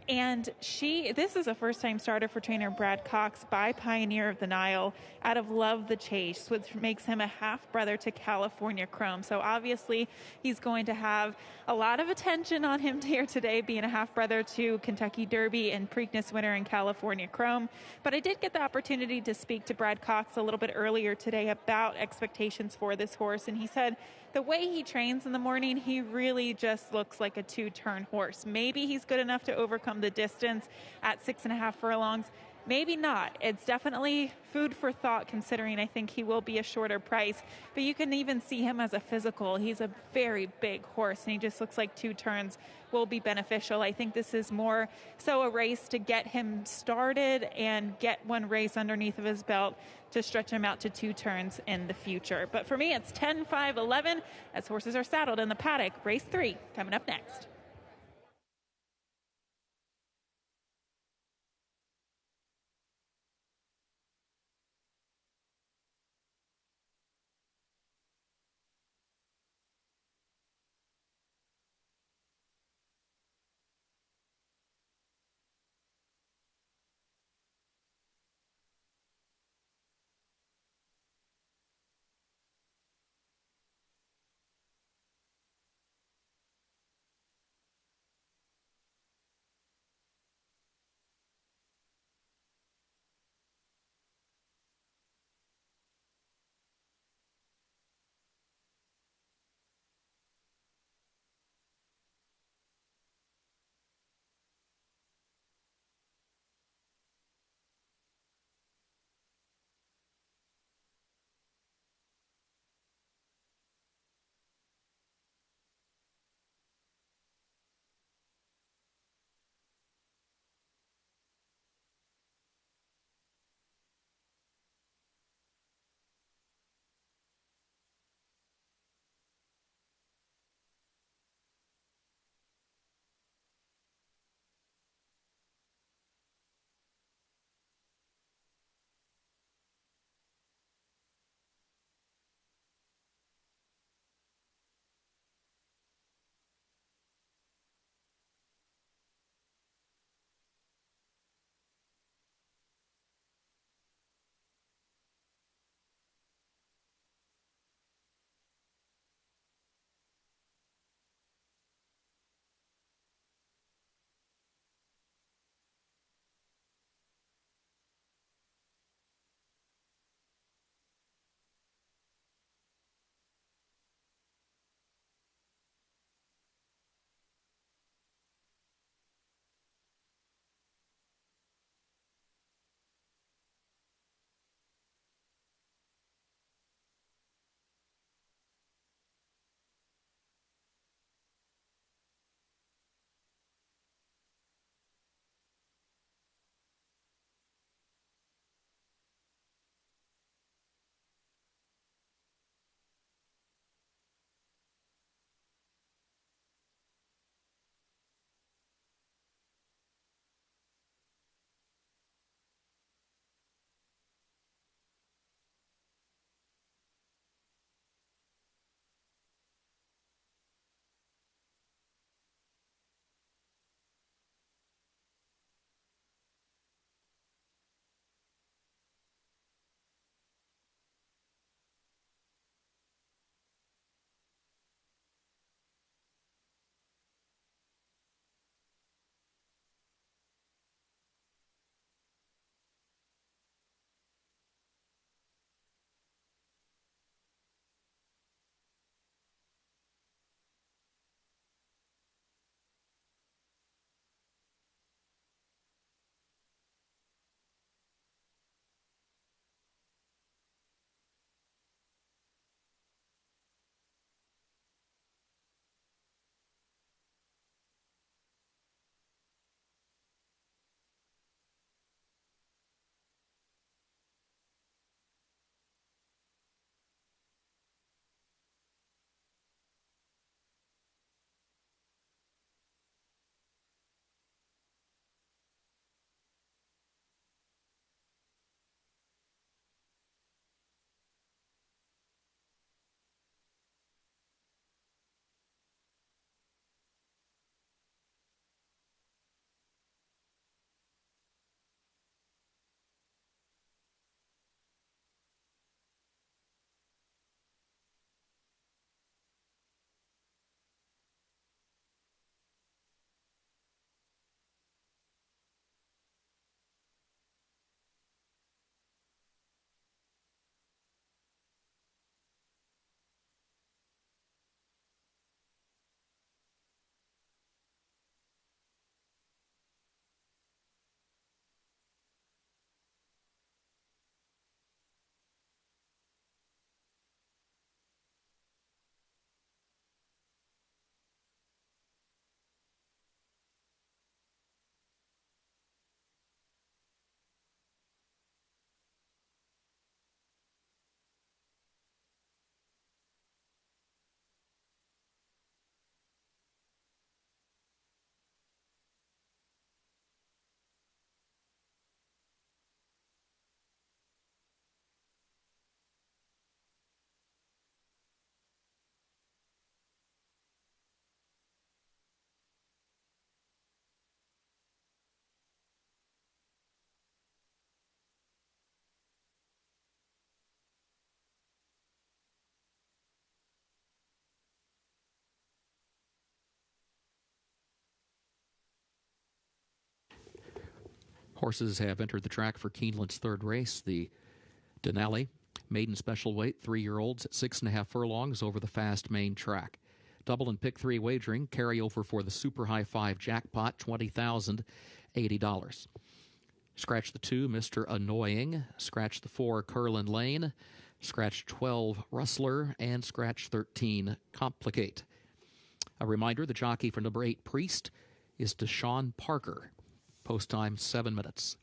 And this is a first-time starter for trainer Brad Cox by Pioneer of the Nile out of Love the Chase, which makes him a half-brother to California Chrome. So obviously he's going to have a lot of attention on him here today, being a half-brother to Kentucky Derby and Preakness winner in California Chrome. But I did get the opportunity to speak to Brad Cox a little bit earlier today about expectations for this horse, and he said the way he trains in the morning, he really just looks like a 2-turn horse. Maybe he's good enough to overcome the distance at 6.5 furlongs. Maybe not. It's definitely food for thought, considering I think he will be a shorter price. But you can even see him as a physical. He's a very big horse, and he just looks like 2 turns will be beneficial. I think this is more so a race to get him started and get one race underneath of his belt to stretch him out to 2 turns in the future. But for me, it's 10, 5, 11 as horses are saddled in the paddock. Race 3 coming up next. Horses have entered the track for Keeneland's third race, the Denali. Maiden special weight, 3-year-olds at 6.5 furlongs over the fast main track. Double and pick 3 wagering, carryover for the Super High 5 jackpot, $20,080. Scratch the 2, Mr. Annoying. Scratch the 4, Curlin Lane. Scratch 12, Rustler. And scratch 13, Complicate. A reminder, the jockey for number 8, Priest, is Deshaun Parker. Post time, 7 minutes.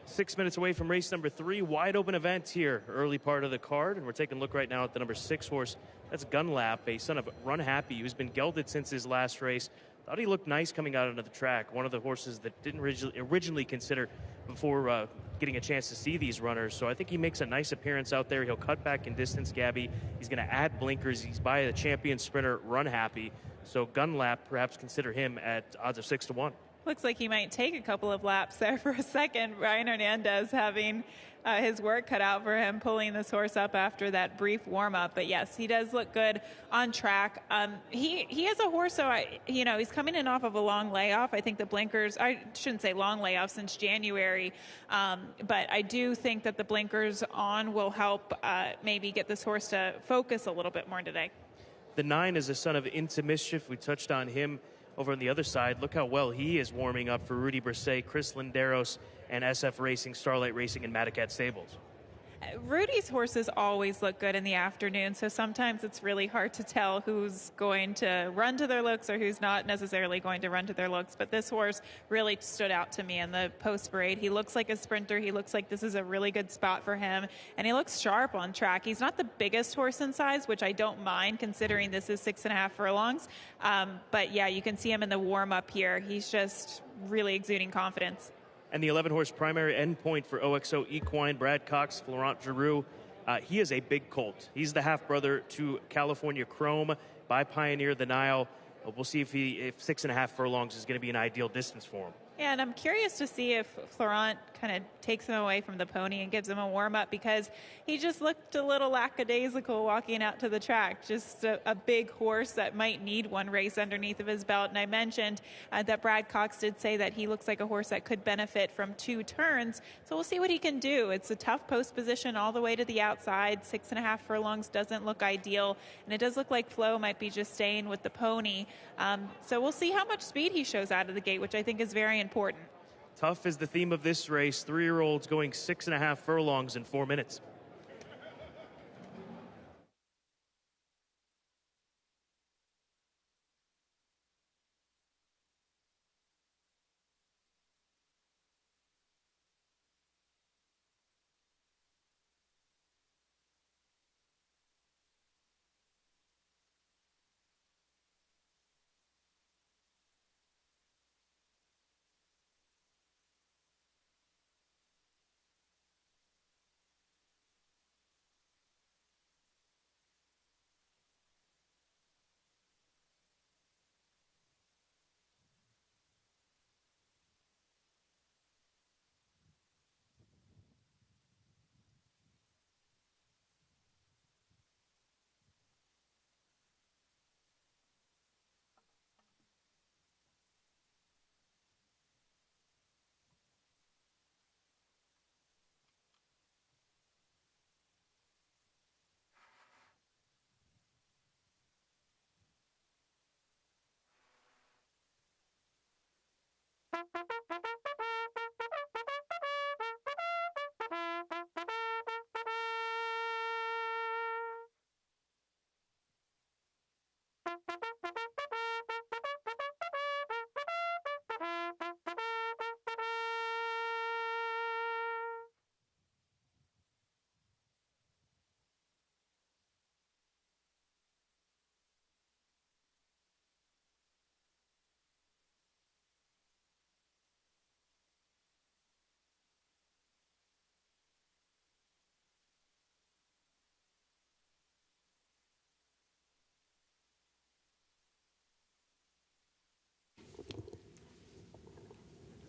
Six minutes away from race number 3. Wide open event here, early part of the card. And we're taking a look right now at the number 6 horse. That's Gunlap, a son of Run Happy, who's been gelded since his last race. Thought he looked nice coming out onto the track. One of the horses that didn't originally consider before getting a chance to see these runners. So I think he makes a nice appearance out there. He'll cut back in distance, Gabby. He's going to add blinkers. He's by the champion sprinter, Run Happy. So Gunlap, perhaps consider him at odds of 6-1. Looks like he might take a couple of laps there for a second. Ryan Hernandez having his work cut out for him, pulling this horse up after that brief warm-up. But yes, he does look good on track. He is a horse, so he's coming in off of a long layoff. I think the blinkers, I shouldn't say long layoff since January, but I do think that the blinkers on will help maybe get this horse to focus a little bit more today. The 9 is a son of Into Mischief. We touched on him over on the other side. Look how well he is warming up for Rudy Brisset, Chris Linderos, and SF Racing, Starlight Racing, and Madacat Stables. Rudy's horses always look good in the afternoon, so sometimes it's really hard to tell who's going to run to their looks or who's not necessarily going to run to their looks. But this horse really stood out to me in the post-parade. He looks like a sprinter. He looks like this is a really good spot for him, and he looks sharp on track. He's not the biggest horse in size, which I don't mind considering this is 6.5 furlongs. But yeah, you can see him in the warm-up here. He's just really exuding confidence. And the 11-horse primary endpoint for OXO Equine, Brad Cox, Florent Giroux. He is a big colt. He's the half-brother to California Chrome by Pioneer the Nile. We'll see if 6.5 furlongs is going to be an ideal distance for him. Yeah, and I'm curious to see if Florent kind of takes him away from the pony and gives him a warm-up, because he just looked a little lackadaisical walking out to the track. Just a big horse that might need one race underneath of his belt. And I mentioned that Brad Cox did say that he looks like a horse that could benefit from 2 turns. So we'll see what he can do. It's a tough post position all the way to the outside. 6.5 furlongs doesn't look ideal. And it does look like Flo might be just staying with the pony. So we'll see how much speed he shows out of the gate, which I think is very important. Tough is the theme of this race. 3-year-olds going 6.5 furlongs in 4 minutes.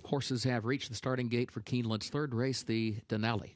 Horses have reached the starting gate for Keeneland's third race, the Denali.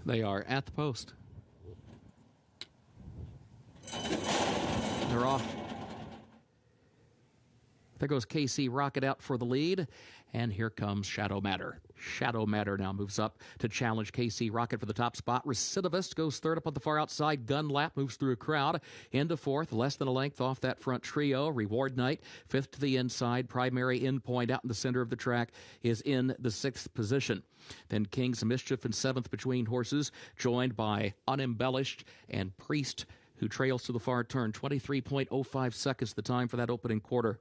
They are at the post. They're off. There goes KC Rocket out for the lead. And here comes Shadow Matter. Shadow Matter now moves up to challenge KC Rocket for the top spot. Recidivist goes third up on the far outside. Gun Lap moves through a crowd into fourth, less than a length off that front trio. Reward Night, fifth to the inside. Primary Endpoint out in the center of the track is in the sixth position. Then King's Mischief in seventh between horses, joined by Unembellished and Priest, who trails to the far turn. 23.05 seconds the time for that opening quarter.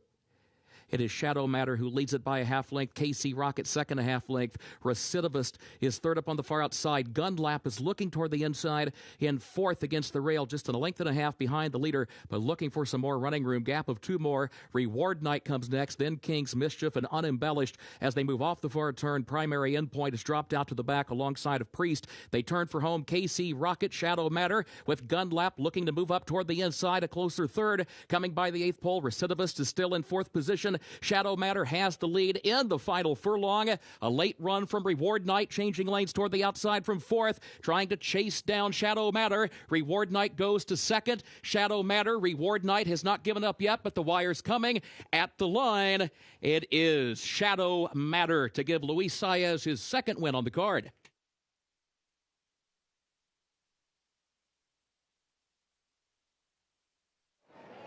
It is Shadow Matter who leads it by a half length. KC Rocket second a half length. Recidivist is third up on the far outside. Gun Lap is looking toward the inside in fourth against the rail, just a length and a half behind the leader, but looking for some more running room. Gap of two more. Reward Night comes next, then King's Mischief and Unembellished as they move off the far turn. Primary Endpoint is dropped out to the back alongside of Priest. They turn for home. KC Rocket, Shadow Matter with Gun Lap looking to move up toward the inside. A closer third coming by the eighth pole. Recidivist is still in fourth position. Shadow Matter has the lead in the final furlong. A late run from Reward Night, changing lanes toward the outside from fourth, trying to chase down Shadow Matter. Reward Night goes to second. Shadow Matter, Reward Night has not given up yet, but the wire's coming at the line. It is Shadow Matter to give Luis Saez his second win on the card.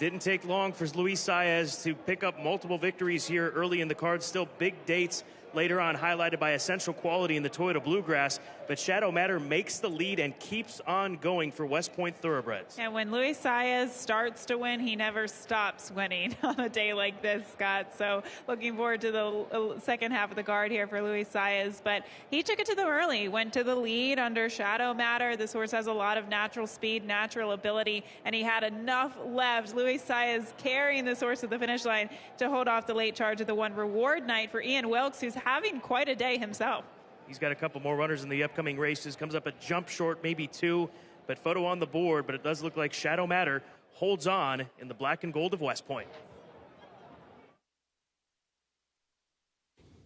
Didn't take long for Luis Saez to pick up multiple victories here early in the card. Still big dates later on, highlighted by Essential Quality in the Toyota Bluegrass. But Shadow Matter makes the lead and keeps on going for West Point Thoroughbreds. And when Luis Saez starts to win, he never stops winning on a day like this, Scott. So looking forward to the second half of the card here for Luis Saez. But he took it to them early, went to the lead under Shadow Matter. This horse has a lot of natural speed, natural ability, and he had enough left. Luis Saez carrying this horse to the finish line to hold off the late charge of the one Reward Night for Ian Wilkes, who's having quite a day himself. He's got a couple more runners in the upcoming races. Comes up a jump short, maybe two, but photo on the board. But it does look like Shadow Matter holds on in the black and gold of West Point.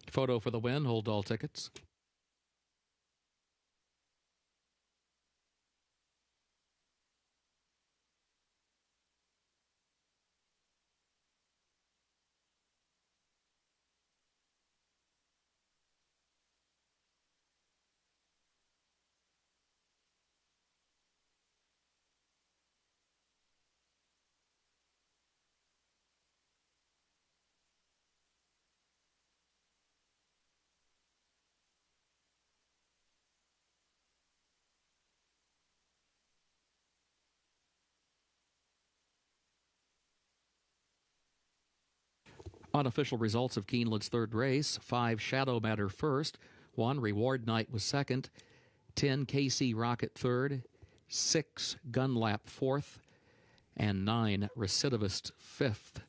Photo for the win. Hold all tickets. Unofficial results of Keeneland's third race: 5 Shadow Matter first, 1 Reward Night was second, 10 KC Rocket third, 6 Gunlap fourth, and 9 Recidivist fifth.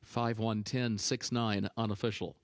5-1-10-6-9 unofficial.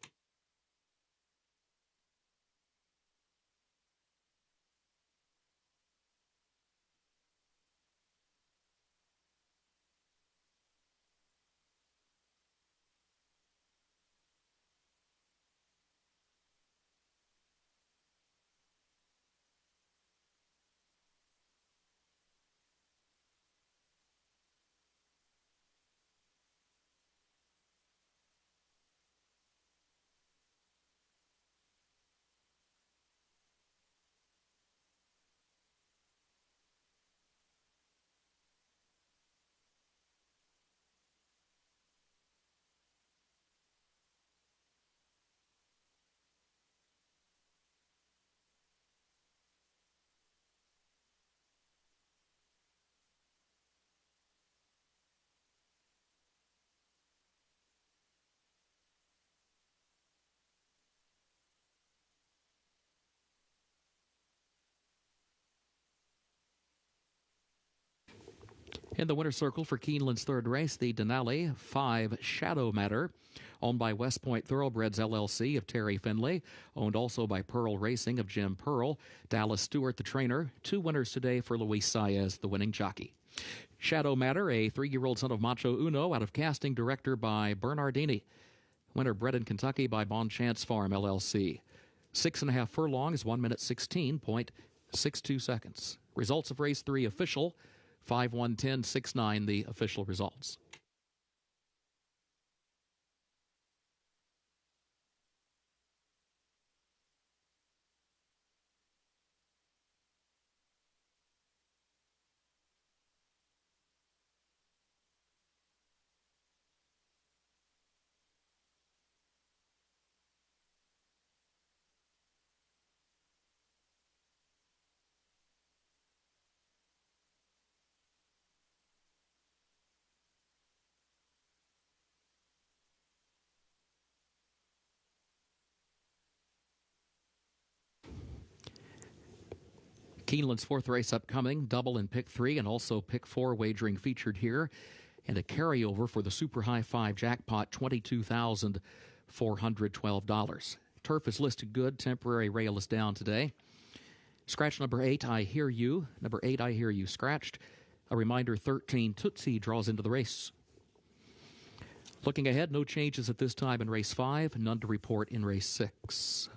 In the winner's circle for Keeneland's third race, the Denali 5 Shadow Matter, owned by West Point Thoroughbreds LLC of Terry Finley, owned also by Pearl Racing of Jim Pearl, Dallas Stewart the trainer. 2 winners today for Luis Saez, the winning jockey. Shadow Matter, a 3-year-old son of Macho Uno, out of casting director by Bernardini. Winner bred in Kentucky by Bon Chance Farm LLC. 6.5 furlongs, 1 minute 16.62 seconds. Results of race 3 official. 5-1-10-6-9, the official results. Keeneland's fourth race upcoming, double in pick 3 and also pick 4 wagering featured here, and a carryover for the Super High 5 jackpot, $22,412. Turf is listed good, temporary rail is down today. Scratch number 8, I Hear You. Number 8, I Hear You scratched. A reminder, 13, Tootsie draws into the race. Looking ahead, no changes at this time in race 5, none to report in race 6.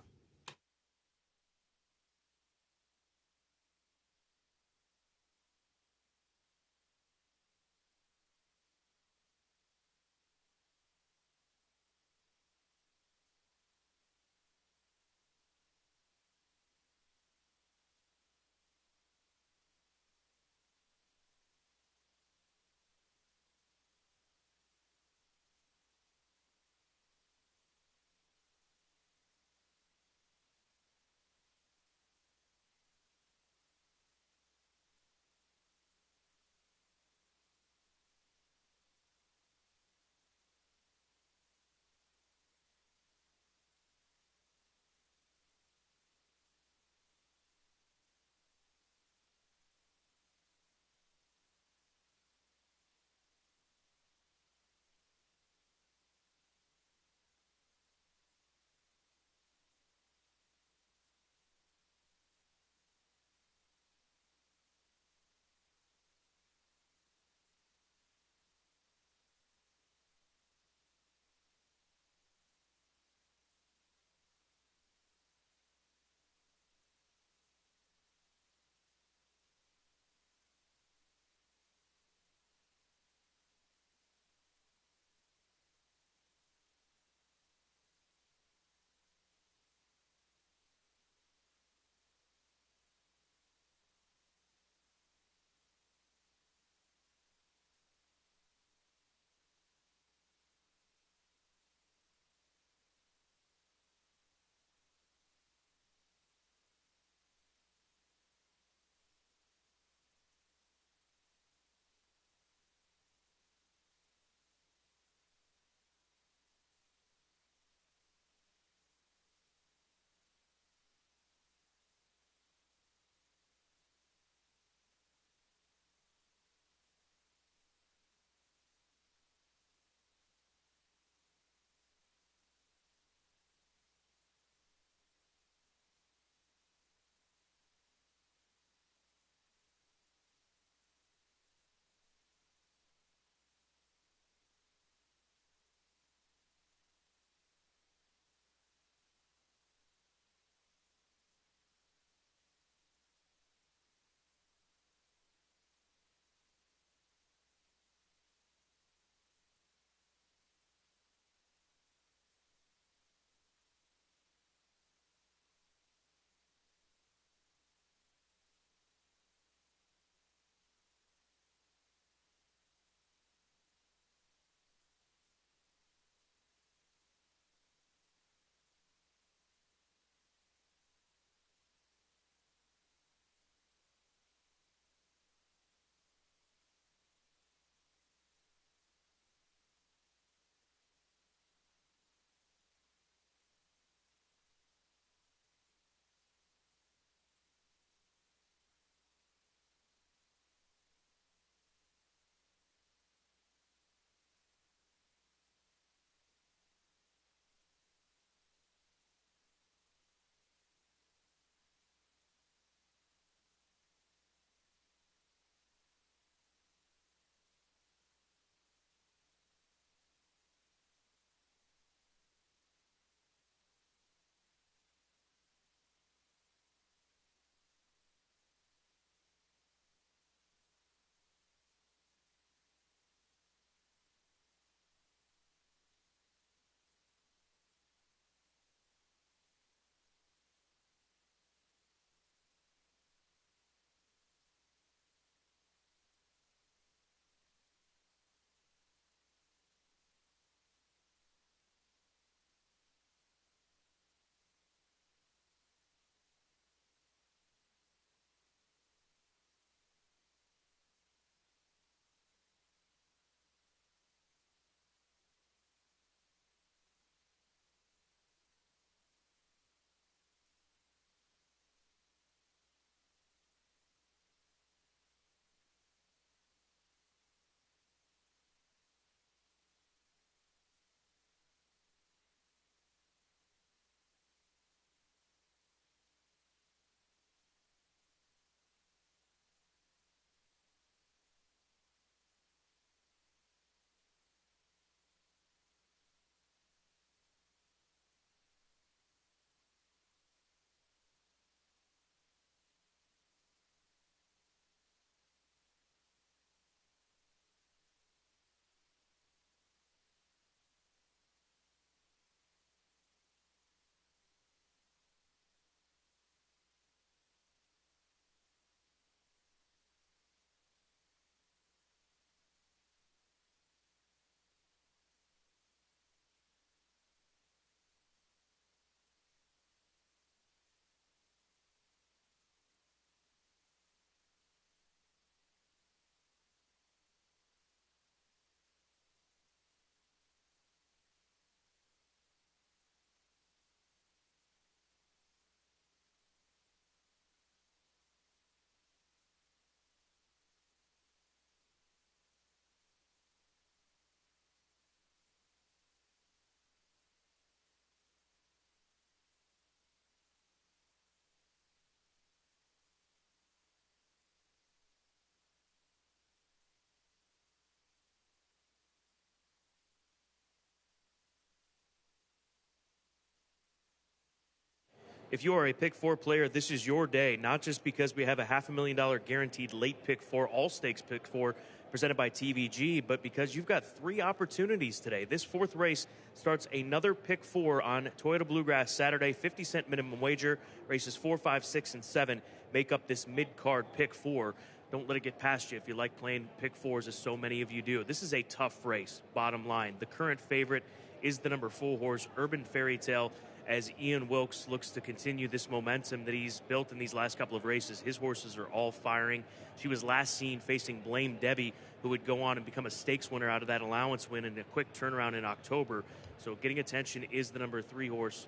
if you are a Pick 4 player, this is your day, not just because we have a $500,000 guaranteed late Pick 4, all stakes Pick 4 presented by TVG, but because you've got 3 opportunities today. This 4th race starts another Pick 4 on Toyota Bluegrass Saturday, 50-cent minimum wager. Races 4, 5, 6, and 7 make up this mid-card Pick 4. Don't let it get past you if you like playing Pick 4s, as so many of you do. This is a tough race, bottom line. The current favorite is the number 4 horse, Urban Fairy Tale, as Ian Wilkes looks to continue this momentum that he's built in these last couple of races. His horses are all firing. She was last seen facing Blame Debbie, who would go on and become a stakes winner out of that allowance win in a quick turnaround in October. So getting attention is the number 4 horse,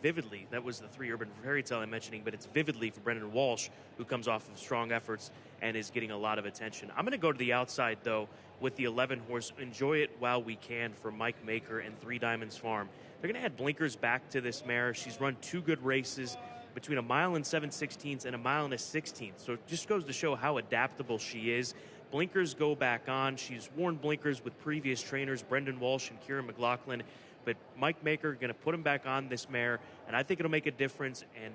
Vividly. That was the 3 Urban Fairy Tale I'm mentioning, but it's Vividly for Brendan Walsh, who comes off of strong efforts and is getting a lot of attention. I'm going to go to the outside, though, with the 11 horse, Enjoy It While We Can, for Mike Maker and 3 Diamonds Farm. They're going to add blinkers back to this mare. She's run 2 good races between a mile and 7/16 and a mile and a 16th. So it just goes to show how adaptable she is. Blinkers go back on. She's worn blinkers with previous trainers, Brendan Walsh and Kieran McLaughlin. But Mike Maker going to put them back on this mare, and I think it'll make a difference. And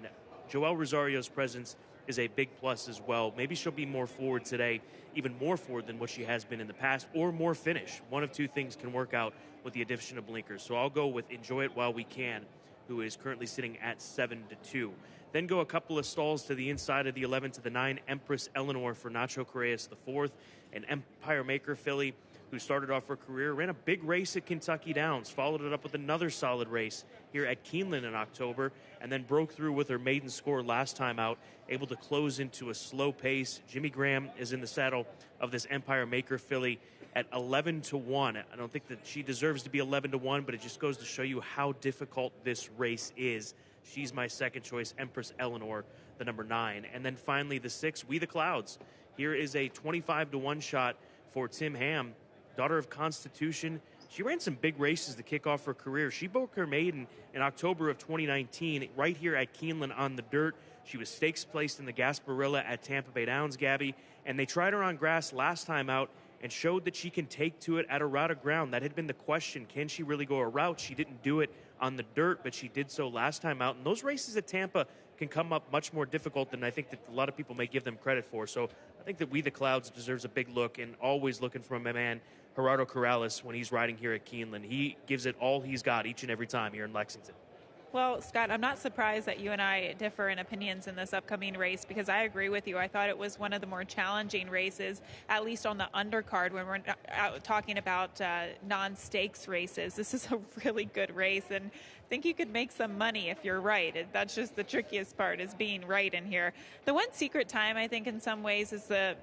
Joelle Rosario's presence is a big plus as well. Maybe she'll be more forward today, even more forward than what she has been in the past, or more finish. One of 2 things can work out with the addition of blinkers. So I'll go with Enjoy It While We Can, who is currently sitting at 7-2. Then go a couple of stalls to the inside of the 11 to the 9, Empress Eleanor for Nacho Correas IV, an Empire Maker filly who started off her career, ran a big race at Kentucky Downs, followed it up with another solid race here at Keeneland in October, and then broke through with her maiden score last time out, able to close into a slow pace. Jimmy Graham is in the saddle of this Empire Maker filly at 11-1. I don't think that she deserves to be 11-1, but it just goes to show you how difficult this race is. She's my second choice, Empress Eleanor, the number 9. And then finally the 6, We the Clouds. Here is a 25-1 shot for Tim Ham, daughter of Constitution. She ran some big races to kick off her career. She broke her maiden in October of 2019 right here at Keeneland on the dirt. She was stakes placed in the Gasparilla at Tampa Bay Downs, Gabby, and they tried her on grass last time out and showed that she can take to it at a route of ground. That had been the question. Can she really go a route? She didn't do it on the dirt, but she did so last time out. And those races at Tampa can come up much more difficult than I think that a lot of people may give them credit for. So I think that We the Clouds deserves a big look, and always looking for my man, Gerardo Corrales, when he's riding here at Keeneland. He gives it all he's got each and every time here in Lexington. Well, Scott, I'm not surprised that you and I differ in opinions in this upcoming race, because I agree with you. I thought it was one of the more challenging races, at least on the undercard, when we're talking about non-stakes races. This is a really good race, and I think you could make some money if you're right. That's just the trickiest part, is being right in here. The one secret time, I think, in some ways, is the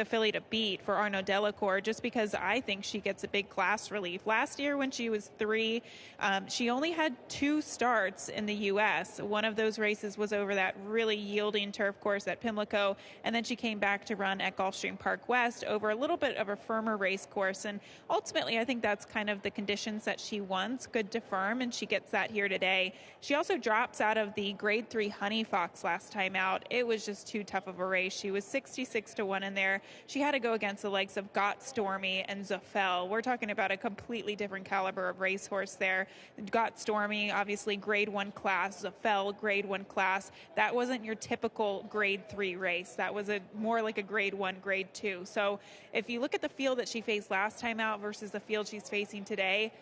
filly to beat for Arnaud Delacour, just because I think she gets a big class relief. Last year, when she was 3, she only had 2 starts in the U.S. One of those races was over that really yielding turf course at Pimlico, and then she came back to run at Gulfstream Park West over a little bit of a firmer race course. And ultimately, I think that's kind of the conditions that she wants, good to firm, and she gets that here today. She also drops out of the Grade 3 Honey Fox last time out. It was just too tough of a race. She was 66-1 in there. She had to go against the likes of Got Stormy and Zafel. We're talking about a completely different caliber of racehorse there. Got Stormy, obviously Grade 1 class, Zafel, Grade 1 class. That wasn't your typical Grade 3 race. That was more like a Grade 1, Grade 2. So if you look at the field that she faced last time out versus the field she's facing today,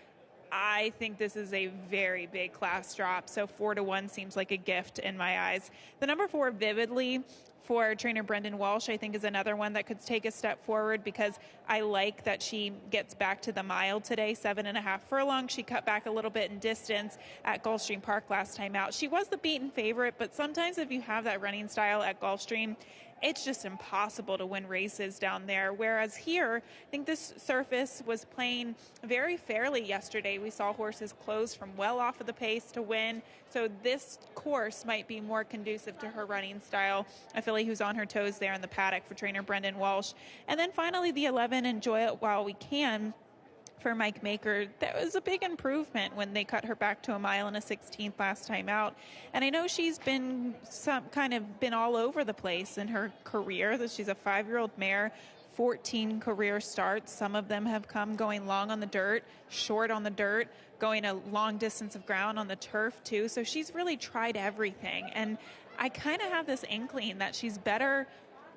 I think this is a very big class drop. So 4-1 seems like a gift in my eyes. The number 4, Vividly, for trainer Brendan Walsh, I think is another one that could take a step forward, because I like that she gets back to the mile today, 7.5 furlongs. She cut back a little bit in distance at Gulfstream Park last time out. She was the beaten favorite, but sometimes if you have that running style at Gulfstream, it's just impossible to win races down there. Whereas here, I think this surface was playing very fairly yesterday. We saw horses close from well off of the pace to win. So this course might be more conducive to her running style. A filly who's on her toes there in the paddock for trainer Brendan Walsh. And then finally, the 11, Enjoy It While We Can, for Mike Maker. That was a big improvement when they cut her back to a mile and a 16th last time out. And I know she's been been all over the place in her career. She's a 5-year-old mare, 14 career starts. Some of them have come going long on the dirt, short on the dirt, going a long distance of ground on the turf too. So she's really tried everything. And I kind of have this inkling that she's better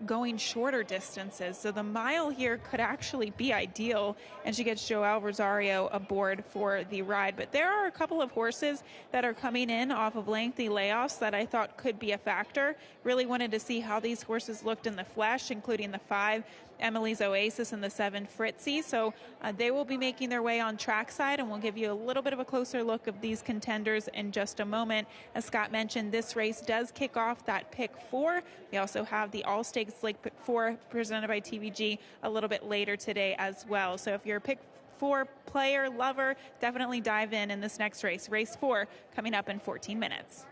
going shorter distances. So the mile here could actually be ideal, and she gets Joel Rosario aboard for the ride. But there are a couple of horses that are coming in off of lengthy layoffs that I thought could be a factor. Really wanted to see how these horses looked in the flesh, including the 5 Emily's Oasis and the 7 Fritzy. So they will be making their way on trackside, and we'll give you a little bit of a closer look of these contenders in just a moment. As Scott mentioned, this race does kick off that pick 4. We also have the All-Stakes Lake Pick 4 presented by TVG a little bit later today as well. So if you're a pick 4 player, lover, definitely dive in this next race. Race 4 coming up in 14 minutes.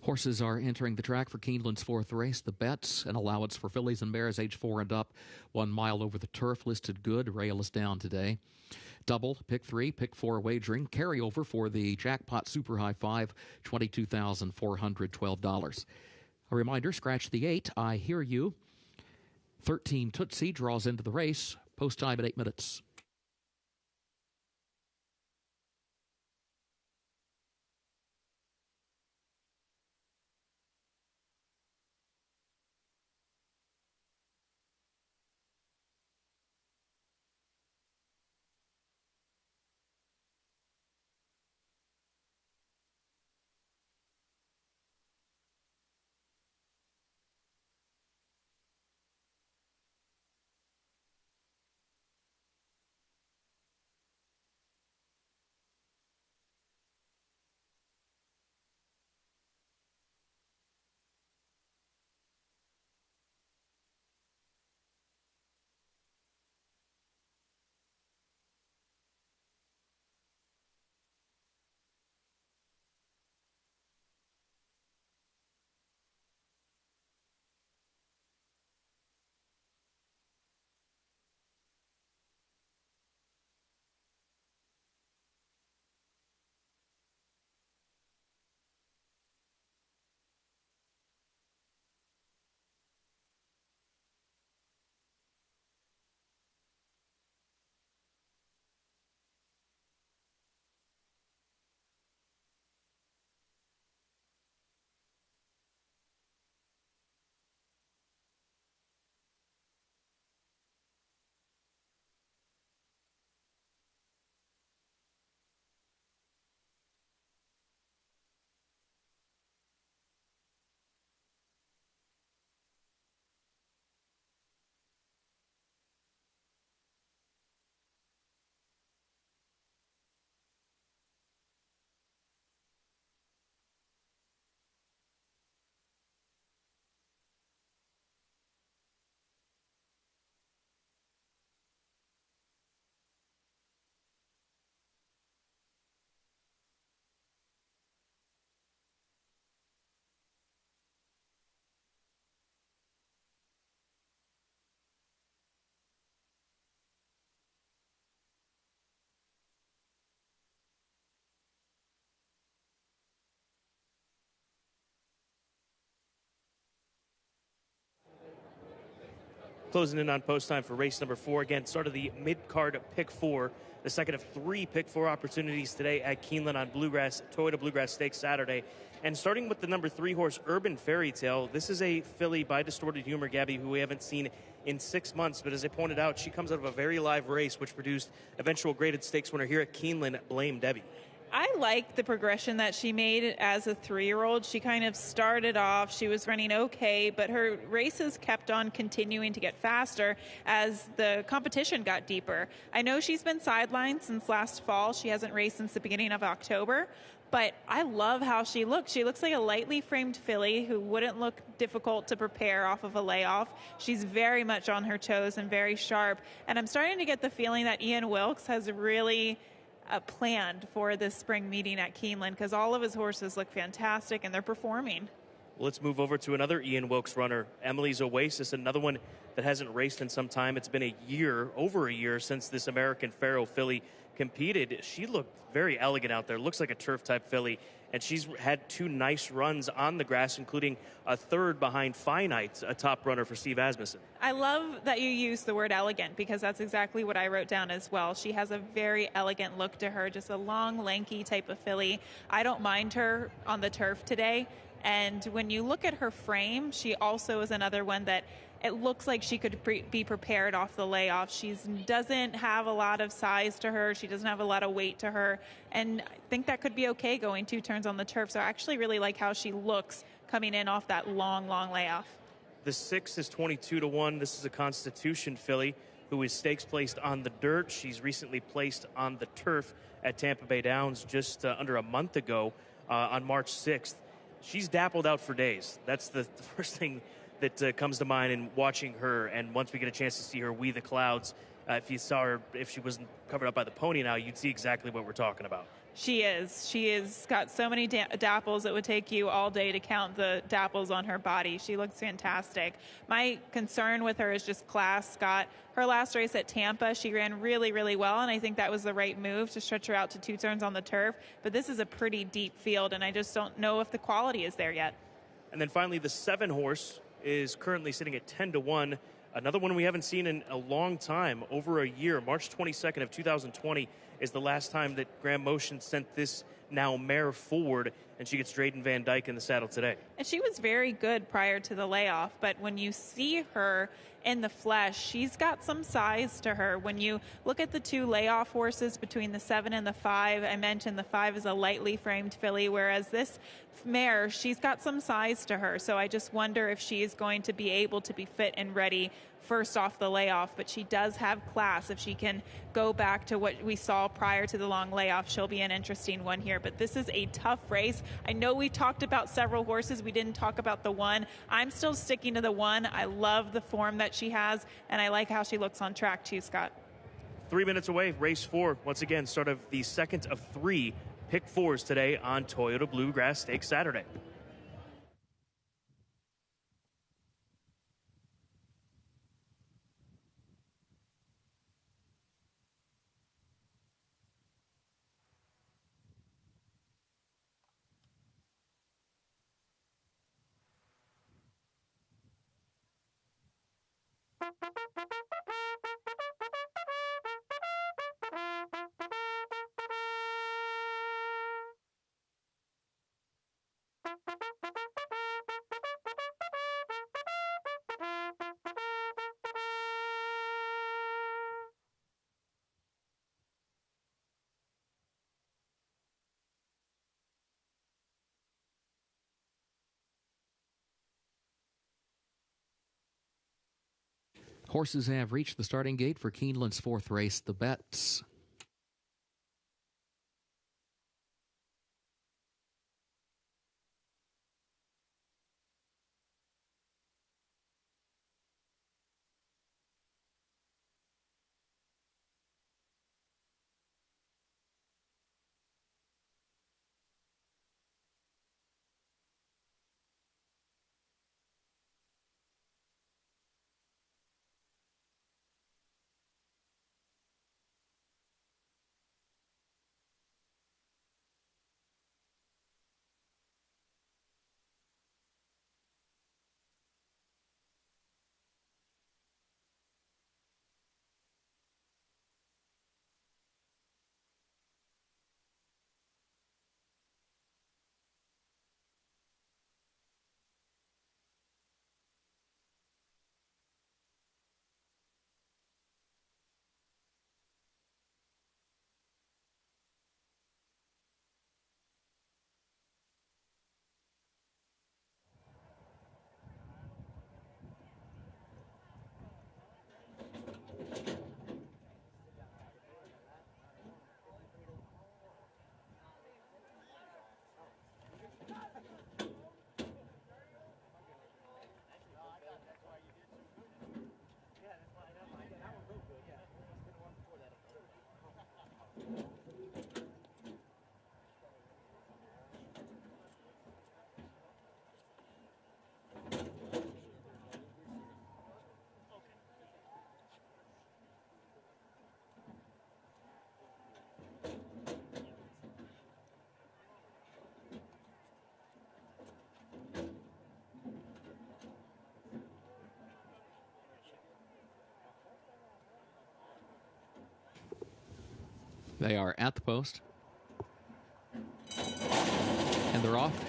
Horses are entering the track for Keeneland's fourth race. The bets, an allowance for fillies and mares age 4 and up. 1 mile over the turf, listed good. Rail is down today. Double, pick 3, pick 4 wagering. Carryover for the jackpot super high 5, $22,412. A reminder, scratch the 8, I Hear You. 13, Tootsie, draws into the race. Post time at 8 minutes. Closing in on post time for race number 4. Again, start of the mid-card pick 4, the second of 3 pick 4 opportunities today at Keeneland on Toyota Bluegrass Stakes Saturday. And starting with the number 3 horse, Urban Fairy Tale. This is a filly by Distorted Humor, Gabby, who we haven't seen in 6 months. But as I pointed out, she comes out of a very live race, which produced eventual graded stakes winner here at Keeneland, Blame Debbie. I like the progression that she made as a 3-year-old. She kind of started off, she was running okay, but her races kept on continuing to get faster as the competition got deeper. I know she's been sidelined since last fall. She hasn't raced since the beginning of October, but I love how she looks. She looks like a lightly framed filly who wouldn't look difficult to prepare off of a layoff. She's very much on her toes and very sharp, and I'm starting to get the feeling that Ian Wilkes has really planned for this spring meeting at Keeneland because all of his horses look fantastic and they're performing. Let's move over to another Ian Wilkes runner, Emily's Oasis, another one that hasn't raced in some time. It's been over a year since this American Pharaoh filly competed. She looked very elegant out there, looks like a turf-type filly, and she's had 2 nice runs on the grass, including a third behind Finite, a top runner for Steve Asmussen. I love that you use the word elegant because that's exactly what I wrote down as well. She has a very elegant look to her, just a long, lanky type of filly. I don't mind her on the turf today. And when you look at her frame, she also is another one that it looks like she could be prepared off the layoff. She doesn't have a lot of size to her. She doesn't have a lot of weight to her. And I think that could be okay going 2 turns on the turf. So I actually really like how she looks coming in off that long, long layoff. The 6 is 22-1. This is a Constitution filly who is stakes placed on the dirt. She's recently placed on the turf at Tampa Bay Downs just under a month ago on March 6th. She's dappled out for days. That's the first thing that comes to mind in watching her. And once we get a chance to see her We the Clouds, if you saw her, if she wasn't covered up by the pony now, you'd see exactly what we're talking about. She is. She has got so many dapples, it would take you all day to count the dapples on her body. She looks fantastic. My concern with her is just class, Scott. Her last race at Tampa, she ran really, really well, and I think that was the right move to stretch her out to 2 turns on the turf. But this is a pretty deep field, and I just don't know if the quality is there yet. And then finally, the 7 horse is currently sitting at 10-1. Another one we haven't seen in a long time, over a year. March 22nd of 2020 is the last time that Graham Motion sent this now mare forward, and she gets Drayden Van Dyke in the saddle today. And she was very good prior to the layoff, but when you see her in the flesh, she's got some size to her. When you look at the 2 layoff horses between the 7 and the 5, I mentioned the 5 is a lightly framed filly, whereas this mare, she's got some size to her. So I just wonder if she is going to be able to be fit and ready first off the layoff, but she does have class. If she can go back to what we saw prior to the long layoff, she'll be an interesting one here. But this is a tough race. I know we talked about several horses. We didn't talk about the 1. I'm still sticking to the 1. I love the form that she has, and I like how she looks on track too, Scott. 3 minutes away, race 4. Once again, start of the second of 3 pick 4s today on Toyota Bluegrass Stakes Saturday. Horses have reached the starting gate for Keeneland's 4th race, the Bets. They are at the post. And they're off.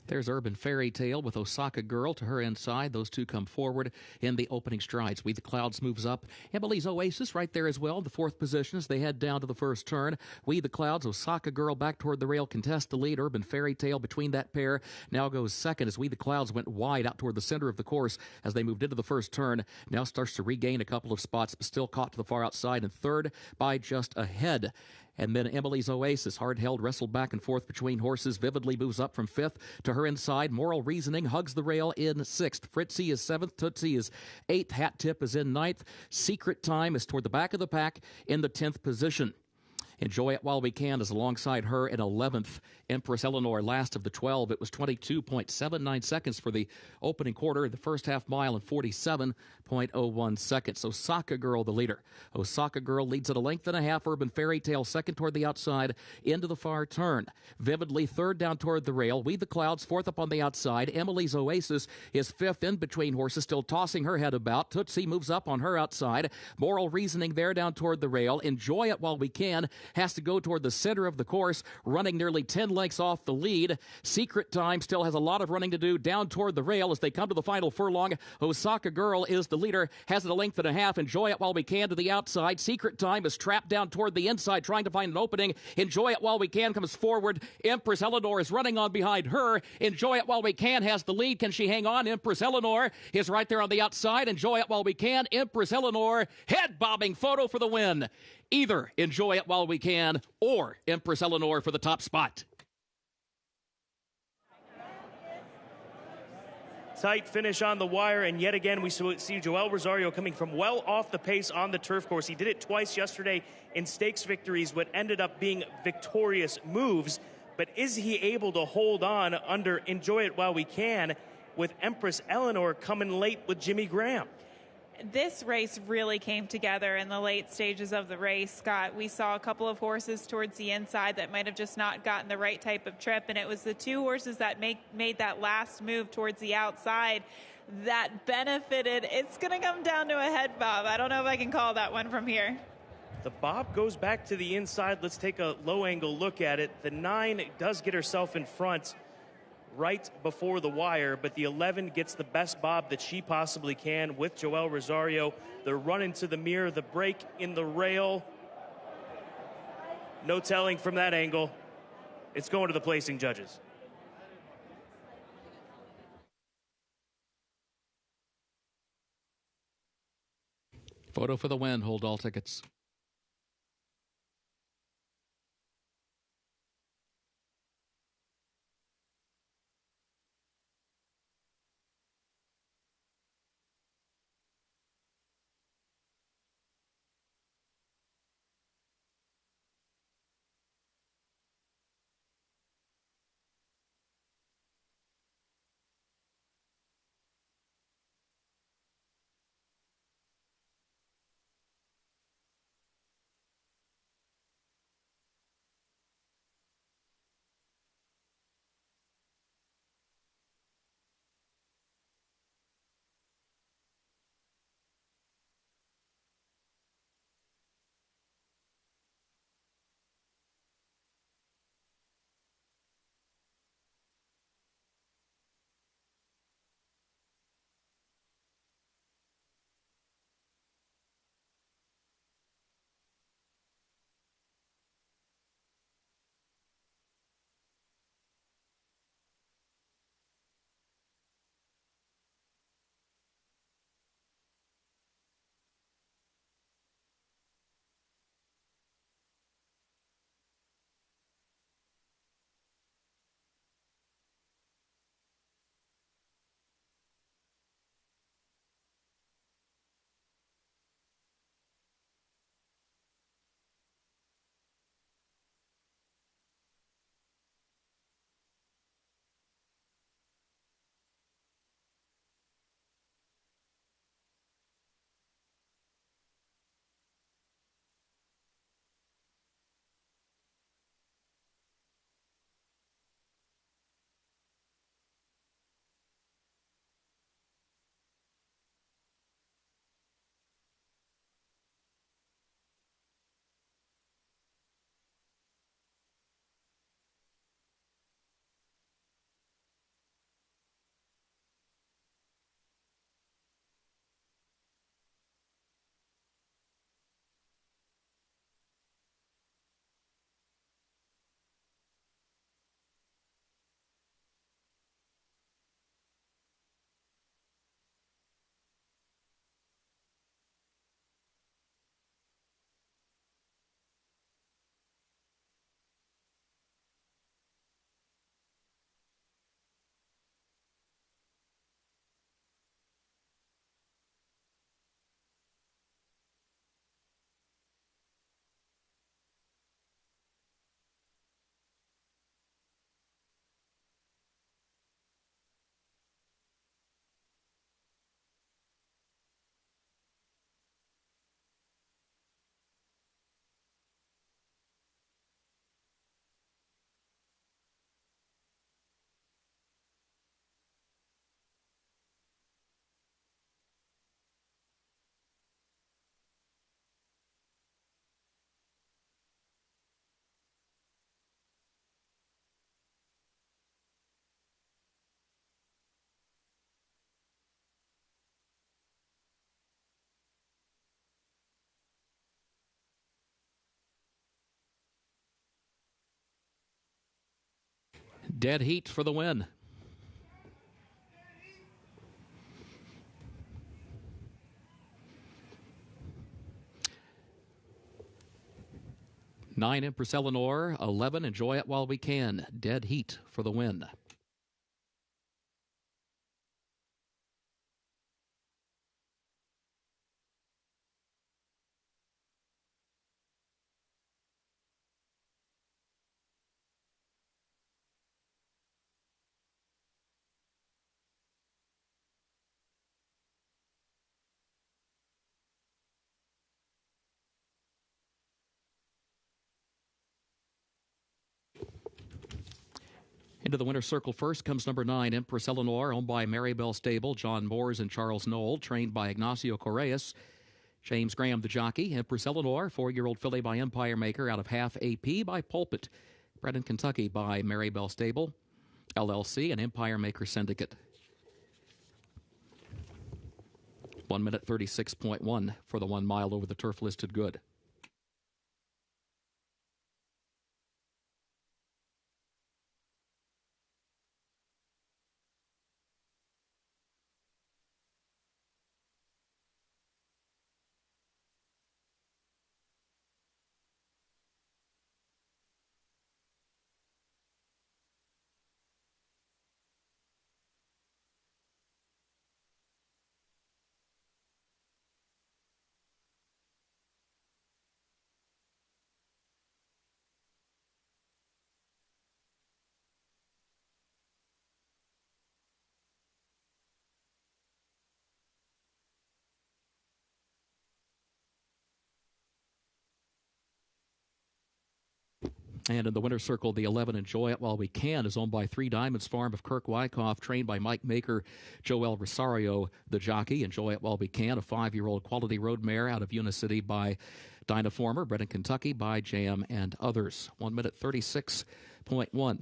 There's Urban Fairy Tale with Osaka Girl to her inside. Those two come forward in the opening strides. We the Clouds moves up. Emily's Oasis right there as well, the 4th position as they head down to the first turn. We the Clouds, Osaka Girl back toward the rail, contest the lead. Urban Fairy Tale between that pair now goes second as We the Clouds went wide out toward the center of the course as they moved into the first turn. Now starts to regain a couple of spots, but still caught to the far outside, and third by just a head. And then Emily's Oasis, hard-held, wrestled back and forth between horses. Vividly moves up from 5th to her inside. Moral Reasoning hugs the rail in 6th. Fritzy is 7th. Tootsie is 8th. Hat Tip is in 9th. Secret Time is toward the back of the pack in the 10th position. Enjoy It While We Can is alongside her in 11th. Empress Eleanor, last of the 12. It was 22.79 seconds for the opening quarter. The first half mile in 47.01 seconds. Osaka Girl, the leader. Osaka Girl leads at a length and a half. Urban Fairy Tale second toward the outside into the far turn. Vividly third down toward the rail. We the Clouds fourth up on the outside. Emily's Oasis is fifth in between horses, still tossing her head about. Tootsie moves up on her outside. Moral Reasoning there down toward the rail. Enjoy It While We Can has to go toward the center of the course, running nearly 10 lengths off the lead. Secret Time still has a lot of running to do down toward the rail as they come to the final furlong. Osaka Girl is the leader, has it a length and a half. Enjoy It While We Can to the outside. Secret Time is trapped down toward the inside, trying to find an opening. Enjoy It While We Can comes forward. Empress Eleanor is running on behind her. Enjoy It While We Can has the lead. Can she hang on? Empress Eleanor is right there on the outside. Enjoy It While We Can. Empress Eleanor, head-bobbing photo for the win. Either Enjoy It While We Can or Empress Eleanor for the top spot. Tight finish on the wire, and yet again we see Joel Rosario coming from well off the pace on the turf course. He did it twice yesterday in stakes victories, what ended up being victorious moves. But is he able to hold on under Enjoy It While We Can with Empress Eleanor coming late with Jimmy Graham? This race really came together in the late stages of the race, Scott. We saw a couple of horses towards the inside that might have just not gotten the right type of trip, and it was the two horses that made that last move towards the outside that benefited. It's going to come down to a head bob. I don't know if I can call that one from here. The bob goes back to the inside. Let's take a low-angle look at it. The 9 does get herself in front right before the wire, but the 11 gets the best bob that she possibly can with Joel Rosario. They're running to the mirror, the break in the rail. No telling from that angle. It's going to the placing judges. Photo for the win. Hold all tickets. Dead Heat for the win. Nine, Empress Eleanor. 11, Enjoy It While We Can. Dead Heat for the win. Into the winner's circle first comes number 9, Empress Eleanor, owned by Marybelle Stable, John Moores and Charles Knoll, trained by Ignacio Correas, James Graham, the jockey. Empress Eleanor, 4-year-old filly by Empire Maker out of Half AP by Pulpit. Bred in Kentucky by Marybelle Stable, LLC, and Empire Maker Syndicate. 1 minute 36.1 for the 1 mile over the turf listed good. And in the winner's circle, the 11, Enjoy It While We Can, is owned by Three Diamonds Farm of Kirk Wyckoff, trained by Mike Maker, Joel Rosario, the jockey. Enjoy It While We Can, a 5-year-old quality road mare out of Unicity by Dynaformer, bred in Kentucky by Jam and others. 1 minute 36.1.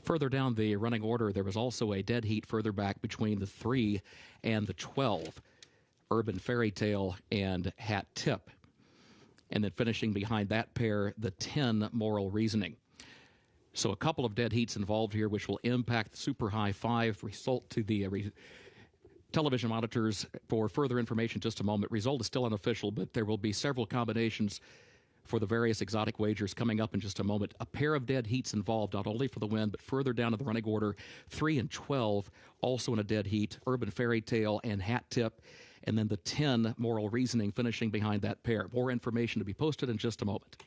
Further down the running order, there was also a dead heat further back between the 3 and the 12, Urban Fairy Tale and Hat Tip. And then finishing behind that pair, the 10, Moral Reasoning. So a couple of dead heats involved here, which will impact the Super High 5 result to the television monitors. For further information, just a moment. Result is still unofficial, but there will be several combinations for the various exotic wagers coming up in just a moment. A pair of dead heats involved, not only for the win, but further down in the running order, 3 and 12, also in a dead heat, Urban Fairy Tale and Hat Tip, and then the 10, Moral Reasoning, finishing behind that pair. More information to be posted in just a moment.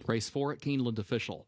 Race 4 at Keeneland official.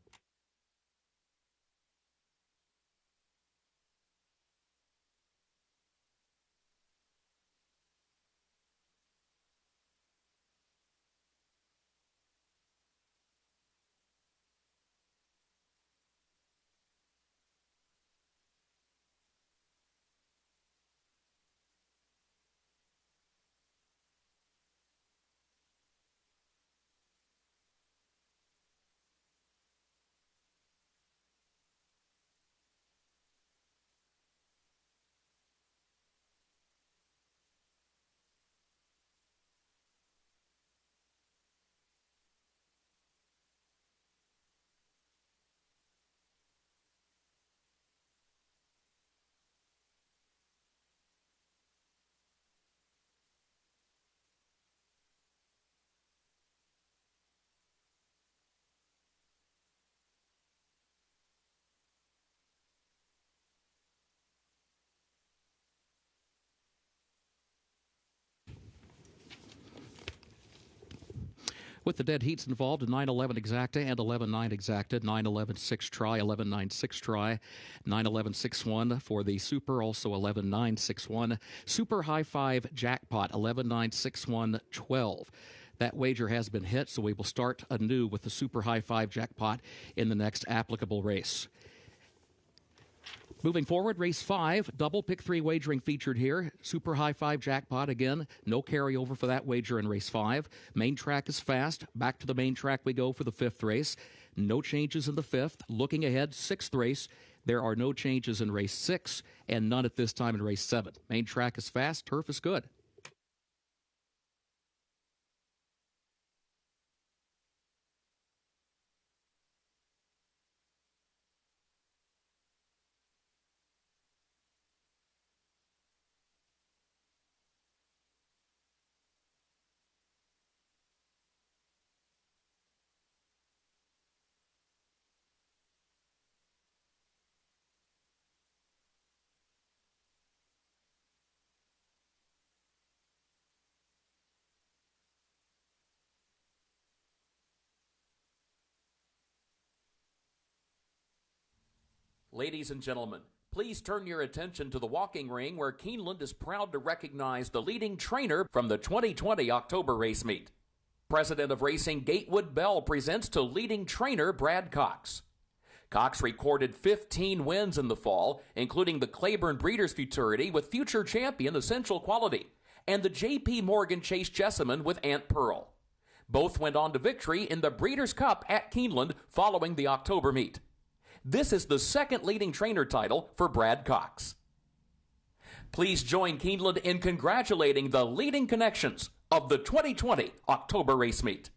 With the dead heats involved, 9-11 exacta and 11-9 exacta, 9-11 6 try, 11-9 6 try, 9-11 6-1 for the Super, also 11-9 6-1. Super High Five Jackpot, 11-9 6-1 12. That wager has been hit, so we will start anew with the Super High Five Jackpot in the next applicable race. Moving forward, race 5, double pick 3 wagering featured here. Super High Five Jackpot again. No carryover for that wager in race 5. Main track is fast. Back to the main track we go for the 5th race. No changes in the 5th. Looking ahead, 6th race. There are no changes in race 6 and none at this time in race 7. Main track is fast. Turf is good. Ladies and gentlemen, please turn your attention to the walking ring where Keeneland is proud to recognize the leading trainer from the 2020 October race meet. President of Racing Gatewood Bell presents to leading trainer Brad Cox. Cox recorded 15 wins in the fall, including the Claiborne Breeders' Futurity with future champion Essential Quality and the J.P. Morgan Chase Jessamine with Aunt Pearl. Both went on to victory in the Breeders' Cup at Keeneland following the October meet. This is the second leading trainer title for Brad Cox. Please join Keeneland in congratulating the leading connections of the 2020 October race meet.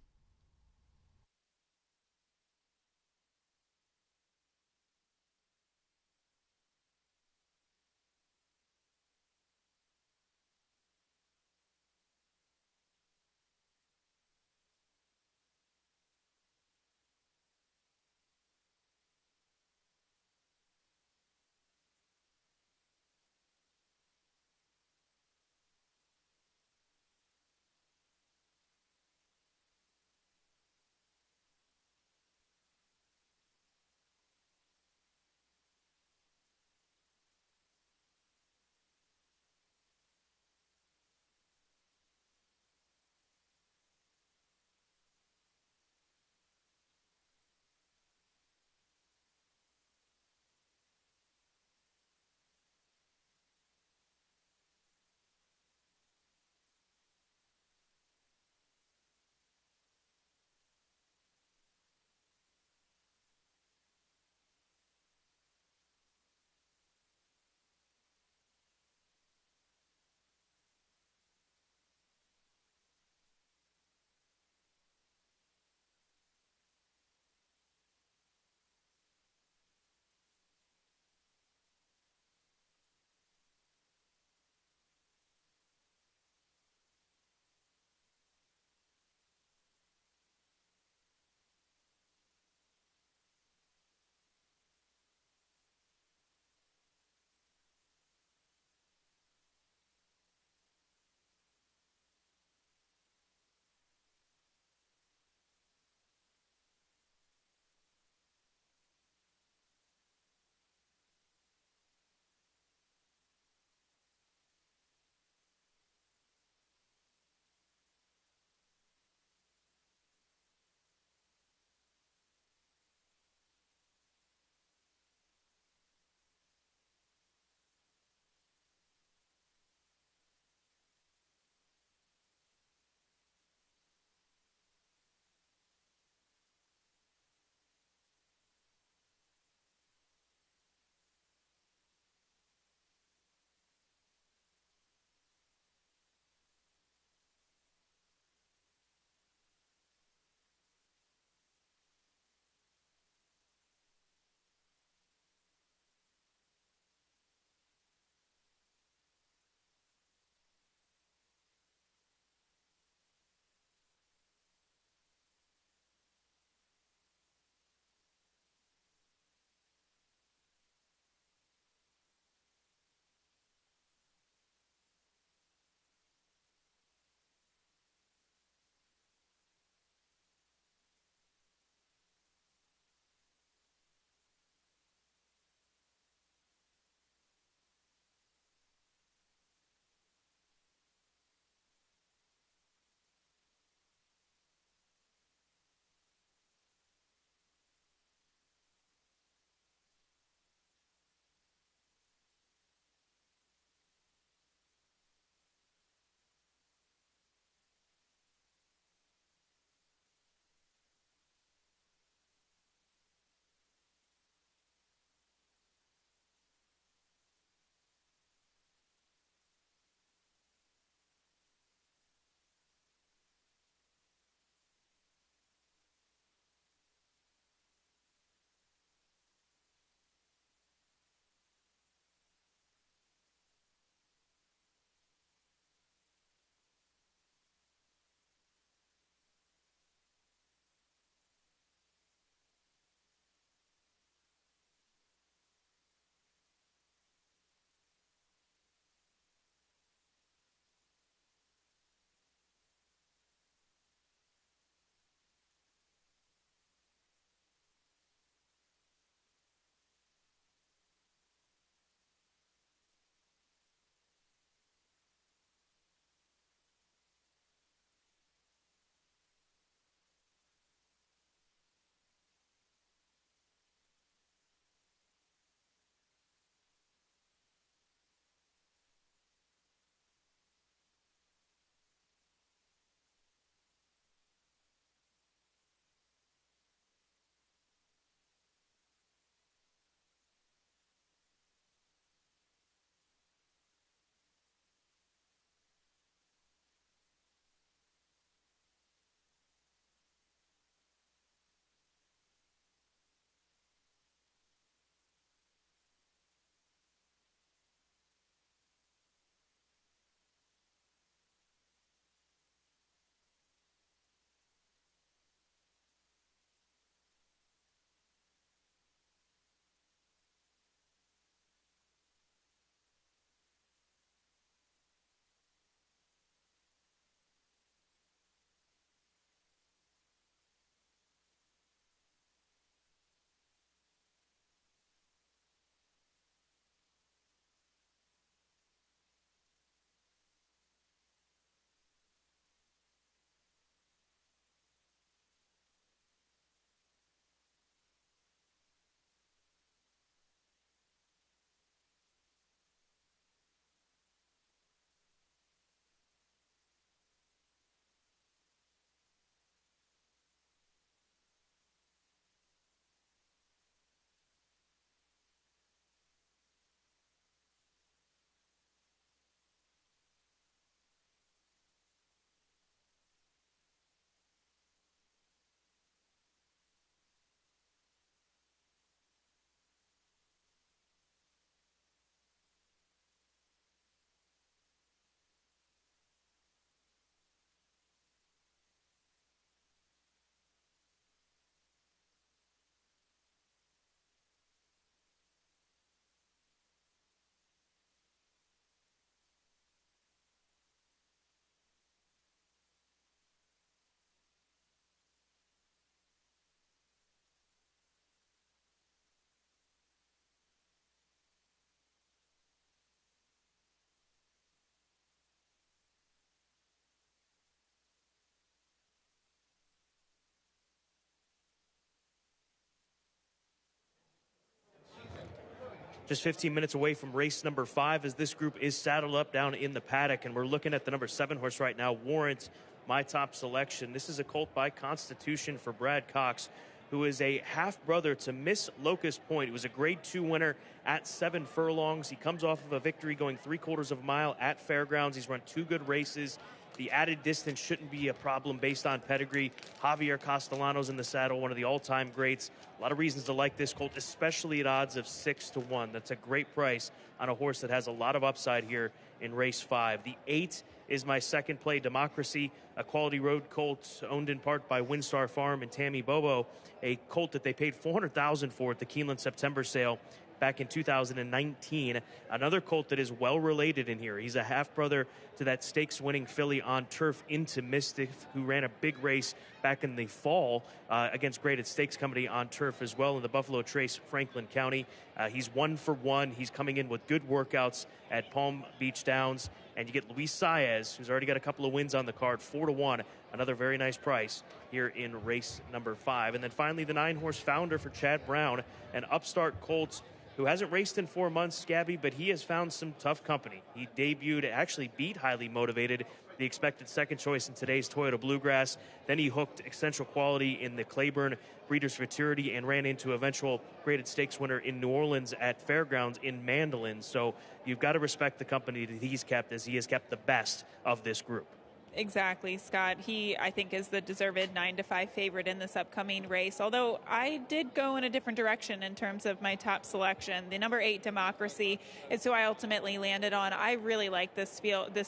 just 15 minutes away from race number 5 as this group is saddled up down in the paddock. And we're looking at the number 7 horse right now, Warrant, my top selection. This is a colt by Constitution for Brad Cox, who is a half-brother to Miss Locust Point. He was a Grade 2 winner at 7 furlongs. He comes off of a victory going 3/4 of a mile at Fairgrounds. He's run 2 good races. The added distance shouldn't be a problem based on pedigree. Javier Castellanos in the saddle, one of the all-time greats. A lot of reasons to like this colt, especially at odds of 6-1. That's a great price on a horse that has a lot of upside here in race 5. The 8 is my second play, Democracy, a quality road colt owned in part by Windstar Farm and Tammy Bobo, a colt that they paid $400,000 for at the Keeneland September sale back in 2019. Another colt that is well related in here. He's a half-brother to that stakes-winning filly On Turf, Into Mystic, who ran a big race back in the fall against Graded Stakes Company On Turf as well in the Buffalo Trace, Franklin County. He's 1 for 1. He's coming in with good workouts at Palm Beach Downs. And you get Luis Saez, who's already got a couple of wins on the card, 4-1. Another very nice price here in race number 5. And then finally, the 9-horse Founder for Chad Brown, an upstart colt who hasn't raced in 4 months, Scabby, but he has found some tough company. He debuted, actually beat Highly Motivated, the expected second choice in today's Toyota Bluegrass. Then he hooked Essential Quality in the Claiborne Breeders' Futurity and ran into eventual Graded Stakes winner in New Orleans at Fairgrounds in Mandolin. So you've got to respect the company that he's kept, as he has kept the best of this group. Exactly, Scott. He, I think, is the deserved 9-5 favorite in this upcoming race. Although I did go in a different direction in terms of my top selection. The number 8, Democracy, is who I ultimately landed on. I really like this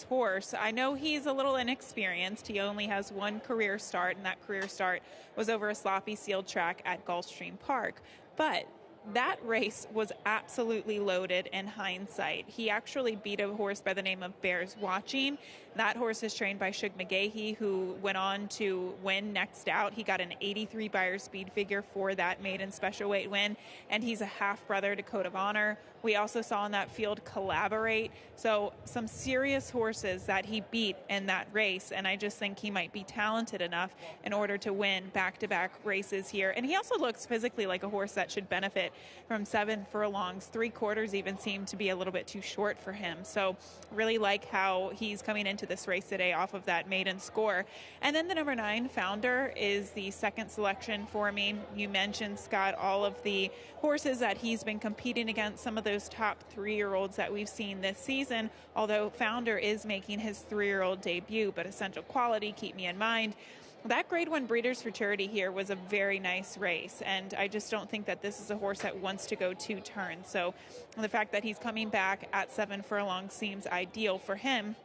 horse. I know he's a little inexperienced. He only has 1 career start, and that career start was over a sloppy sealed track at Gulfstream Park. But that race was absolutely loaded in hindsight. He actually beat a horse by the name of Bears Watching. That horse is trained by Shug McGahee, who went on to win Next Out. He got an 83 Beyer speed figure for that maiden special weight win, and he's a half-brother to Code of Honor. We also saw in that field Collaborate. So some serious horses that he beat in that race, and I just think he might be talented enough in order to win back-to-back races here. And he also looks physically like a horse that should benefit from 7 furlongs. 3/4 even seem to be a little bit too short for him. So really like how he's coming into this race today off of that maiden score. And then the number 9, Founder, is the second selection for me. You mentioned, Scott, all of the horses that he's been competing against, some of those top 3-year-olds that we've seen this season, although Founder is making his 3-year-old debut. But Essential Quality, keep me in mind. That Grade 1 Breeders' Futurity here was a very nice race, and I just don't think that this is a horse that wants to go 2 turns. So the fact that he's coming back at 7 furlongs seems ideal for him.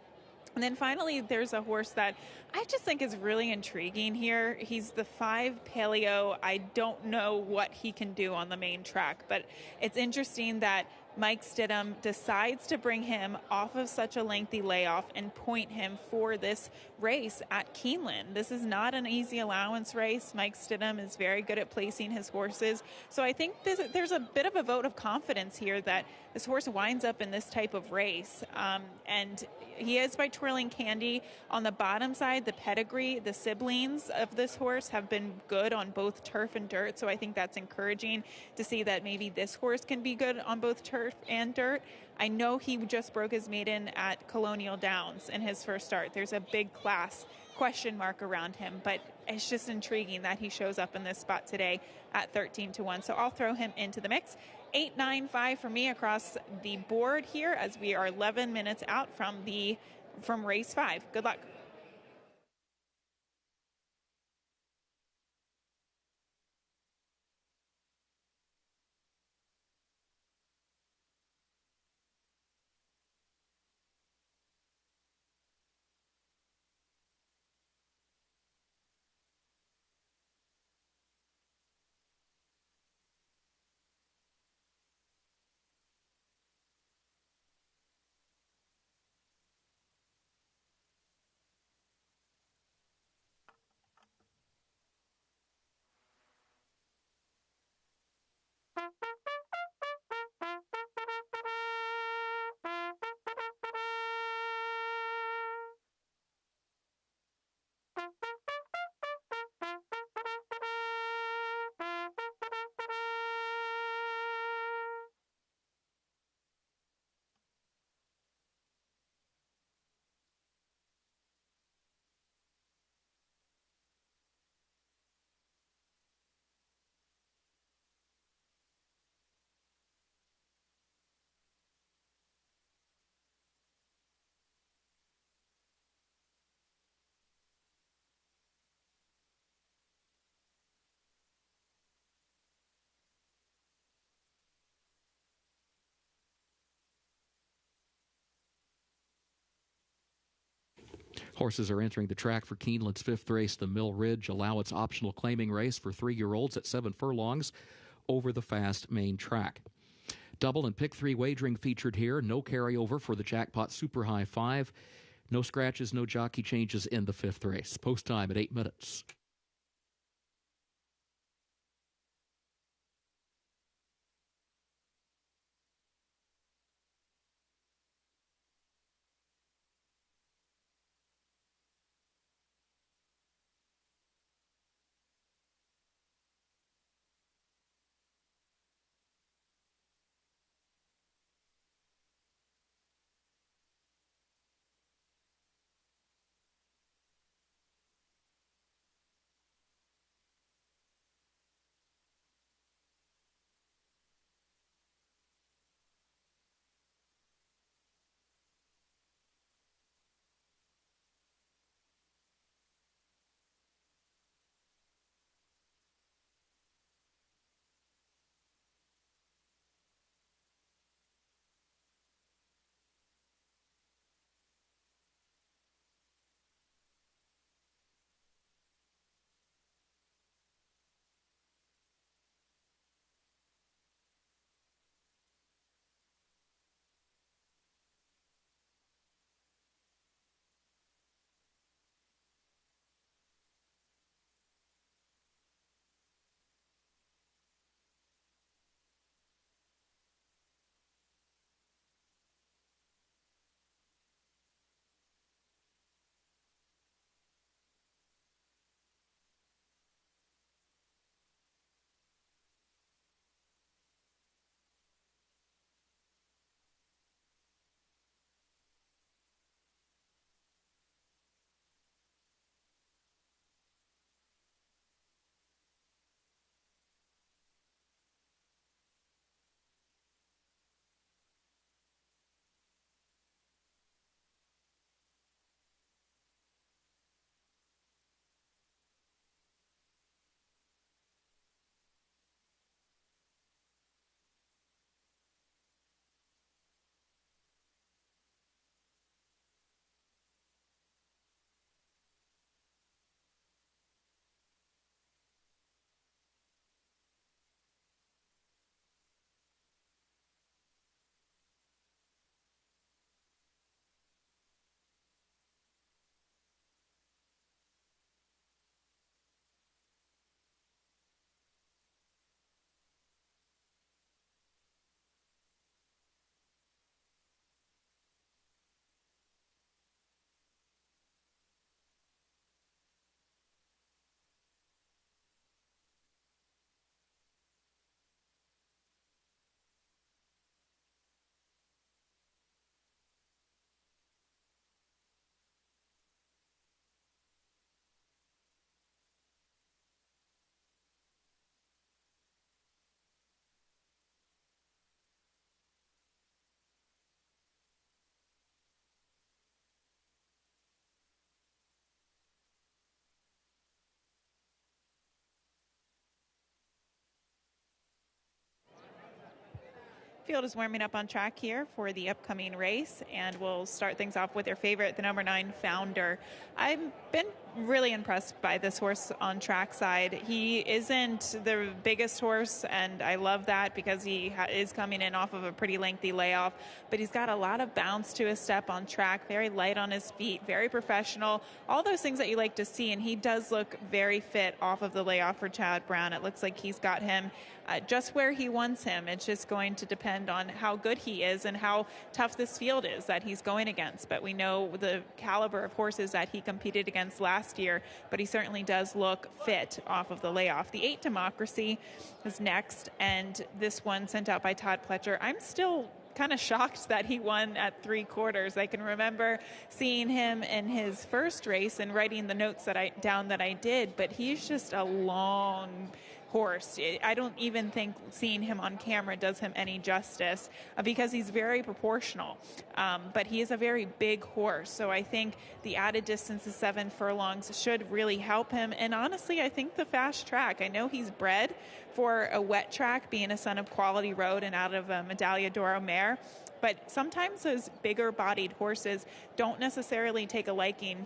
And then finally, there's a horse that I just think is really intriguing here. He's the 5 Paleo. I don't know what he can do on the main track, but it's interesting that Mike Stidham decides to bring him off of such a lengthy layoff and point him for this race at Keeneland. This is not an easy allowance race. Mike Stidham is very good at placing his horses. So I think there's a bit of a vote of confidence here that this horse winds up in this type of race. And he is by Twirling Candy. On the bottom side, the pedigree, the siblings of this horse have been good on both turf and dirt. So I think that's encouraging to see that maybe this horse can be good on both turf and dirt. I know he just broke his maiden at Colonial Downs in his first start. There's a big class question mark around him, but it's just intriguing that he shows up in this spot today at 13-1. So I'll throw him into the mix. 8, 9, 5 for me across the board here as we are 11 minutes out from race 5. Good luck. Horses are entering the track for Keeneland's 5th race, the Mill Ridge Allowance optional claiming race for 3-year-olds at 7 furlongs over the fast main track. Double and pick 3 wagering featured here. No carryover for the Jackpot Super High 5. No scratches, no jockey changes in the 5th race. Post time at 8 minutes. Field is warming up on track here for the upcoming race, and we'll start things off with their favorite, the number 9 Founder. I've been really impressed by this horse on trackside. He isn't the biggest horse, and I love that because he is coming in off of a pretty lengthy layoff, but he's got a lot of bounce to his step on track, very light on his feet, very professional, all those things that you like to see, and he does look very fit off of the layoff for Chad Brown. It looks like he's got him just where he wants him. It's just going to depend on how good he is and how tough this field is that he's going against. But we know the caliber of horses that he competed against last year, but he certainly does look fit off of the layoff. The 8 Democracy is next, and this one sent out by Todd Pletcher. I'm still kind of shocked that he won at 3/4. I can remember seeing him in his first race and writing the notes that I did, but he's just a long horse. I don't even think seeing him on camera does him any justice because he's very proportional, but he is a very big horse. So I think the added distance of 7 furlongs should really help him. And honestly, I think the fast track, I know he's bred for a wet track, being a son of Quality Road and out of a Medaglia d'Oro mare, but sometimes those bigger bodied horses don't necessarily take a liking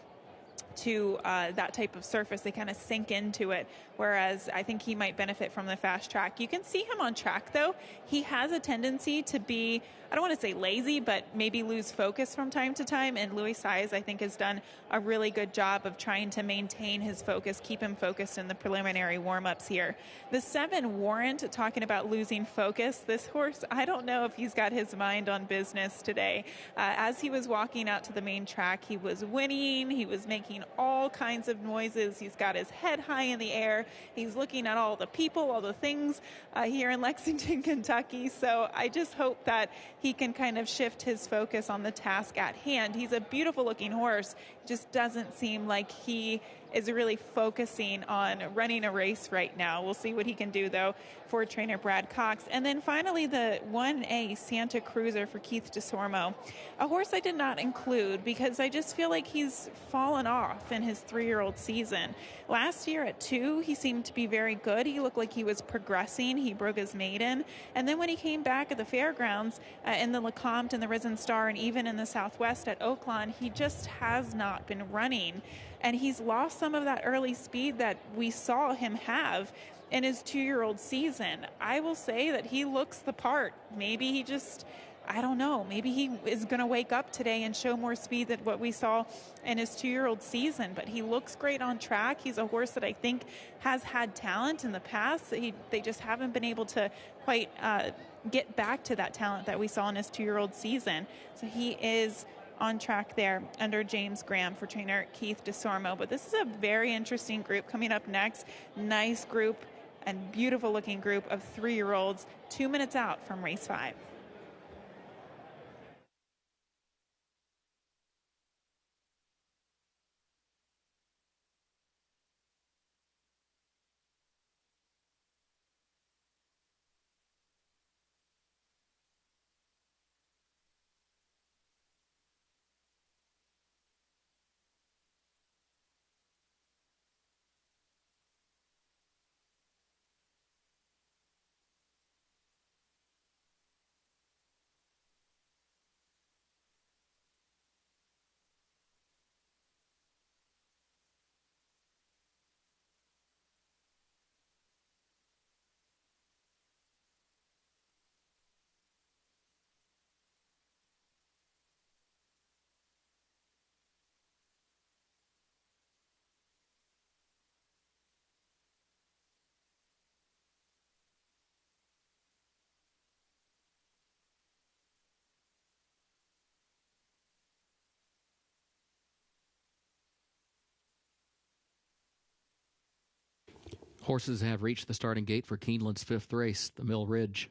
to that type of surface. They kind of sink into it, whereas I think he might benefit from the fast track. You can see him on track, though. He has a tendency to be, I don't want to say lazy, but maybe lose focus from time to time, and Louis Saez, I think, has done a really good job of trying to maintain his focus, keep him focused in the preliminary warm-ups here. The 7 Warrant, talking about losing focus, this horse, I don't know if he's got his mind on business today. As he was walking out to the main track, he was whinnying, he was making all kinds of noises. He's got his head high in the air. He's looking at all the people, all the things here in Lexington, Kentucky. So I just hope that he can kind of shift his focus on the task at hand. He's a beautiful looking horse. It just doesn't seem like he is really focusing on running a race right now. We'll see what he can do, though, for trainer Brad Cox. And then finally, the 1A Santa Cruiser for Keith DeSormo, a horse I did not include because I just feel like he's fallen off in his 3-year-old season. Last year at 2, he seemed to be very good. He looked like he was progressing. He broke his maiden. And then when he came back at the fairgrounds in the LeCompte and the Risen Star and even in the Southwest at Oaklawn, he just has not been running. And he's lost some of that early speed that we saw him have in his 2-year-old season. I will say that he looks the part. Maybe he just, I don't know, maybe he is going to wake up today and show more speed than what we saw in his 2-year-old season. But he looks great on track. He's a horse that I think has had talent in the past. They just haven't been able to quite get back to that talent that we saw in his 2-year-old season. So he is on track there under James Graham for trainer Keith DeSormo. But this is a very interesting group coming up next. Nice group and beautiful looking group of 3-year-olds 2 minutes out from race 5. Horses have reached the starting gate for Keeneland's 5th race, the Mill Ridge.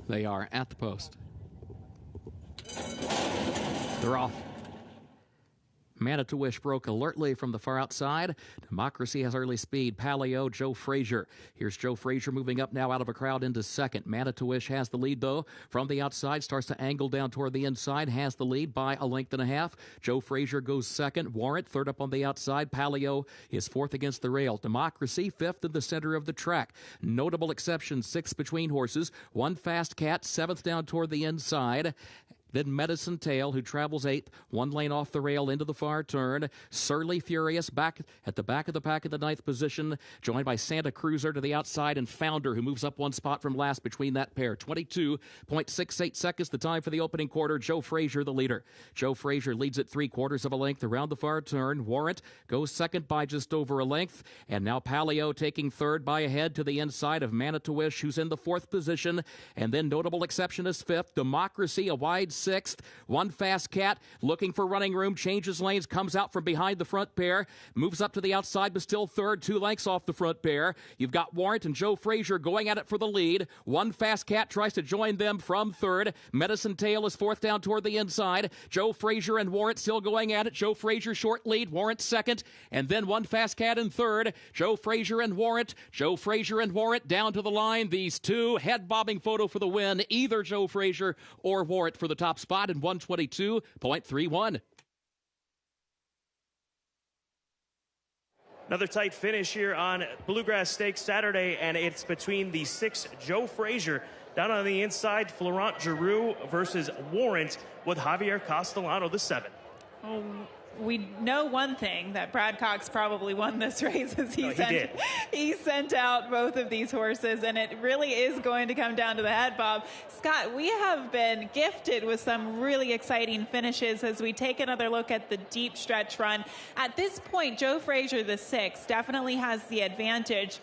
They are at the post. They're off. Manitowish broke alertly from the far outside. Democracy has early speed. Paleo, Joe Frazier. Here's Joe Frazier moving up now out of a crowd into second. Manitowish has the lead, though. From the outside, starts to angle down toward the inside. Has the lead by a length and a half. Joe Frazier goes second. Warrant, third up on the outside. Paleo is fourth against the rail. Democracy, fifth in the center of the track. Notable exception, sixth between horses. One Fast Cat, seventh down toward the inside. Then Medicine Tail, who travels eighth, one lane off the rail into the far turn. Surly Furious back at the back of the pack in the ninth position, joined by Santa Cruiser to the outside and Founder, who moves up one spot from last between that pair. 22.68 seconds, the time for the opening quarter. Joe Frazier, the leader. Joe Frazier leads at 3/4 of a length around the far turn. Warrant goes second by just over a length. And now Paleo taking third by a head to the inside of Manitowish, who's in the fourth position. And then Notable Exception is fifth. Democracy, a wide sixth. One Fast Cat looking for running room, changes lanes, comes out from behind the front pair, moves up to the outside, but still third, 2 lengths off the front pair. You've got Warrant and Joe Frazier going at it for the lead. One Fast Cat tries to join them from third. Medicine Tail is fourth down toward the inside. Joe Frazier and Warrant still going at it. Joe Frazier short lead, Warrant second, and then One Fast Cat in third. Joe Frazier and Warrant. Joe Frazier and Warrant down to the line. These two head-bobbing photo for the win. Either Joe Frazier or Warrant for the top spot in 122.31. Another tight finish here on Bluegrass Stakes Saturday, and it's between the 6 Joe Frazier down on the inside, Florent Giroux versus Warrant with Javier Castellano, the 7. Oh, we know one thing, that Brad Cox probably won this race as he sent out both of these horses, and it really is going to come down to the head, Bob. Scott, we have been gifted with some really exciting finishes as we take another look at the deep stretch run. At this point, Joe Frazier, the 6, definitely has the advantage.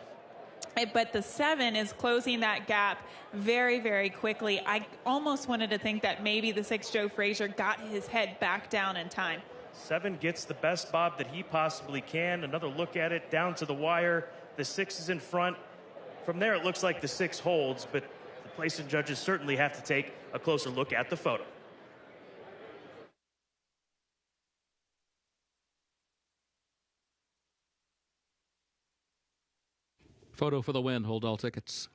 But the 7 is closing that gap very, very quickly. I almost wanted to think that maybe the 6 Joe Frazier got his head back down in time. 7 gets the best bob that he possibly can. Another look at it down to the wire. The 6 is in front. From there, it looks like the 6 holds, but the placing judges certainly have to take a closer look at the photo. Photo for the win. Hold all tickets.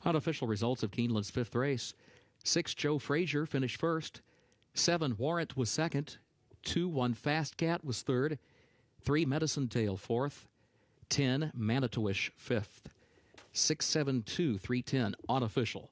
Unofficial results of Keeneland's 5th race. 6 Joe Frazier finished first. 7 Warrant was second. 2 One Fast Cat was third. 3 Medicine Tail fourth. 10 Manitowish fifth. 6, 7, 2, 310 unofficial.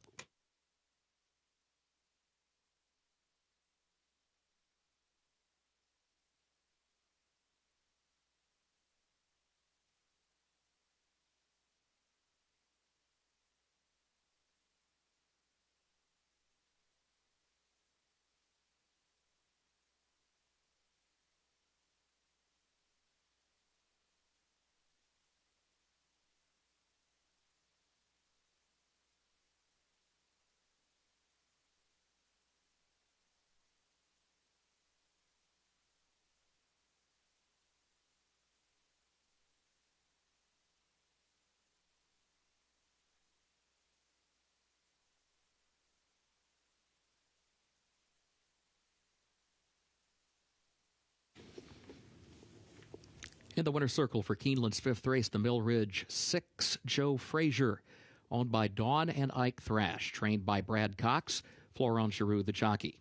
In the winner's circle for Keeneland's fifth race, the Mill Ridge 6, Joe Frazier, owned by Dawn and Ike Thrash, trained by Brad Cox, Florent Giroux, the jockey.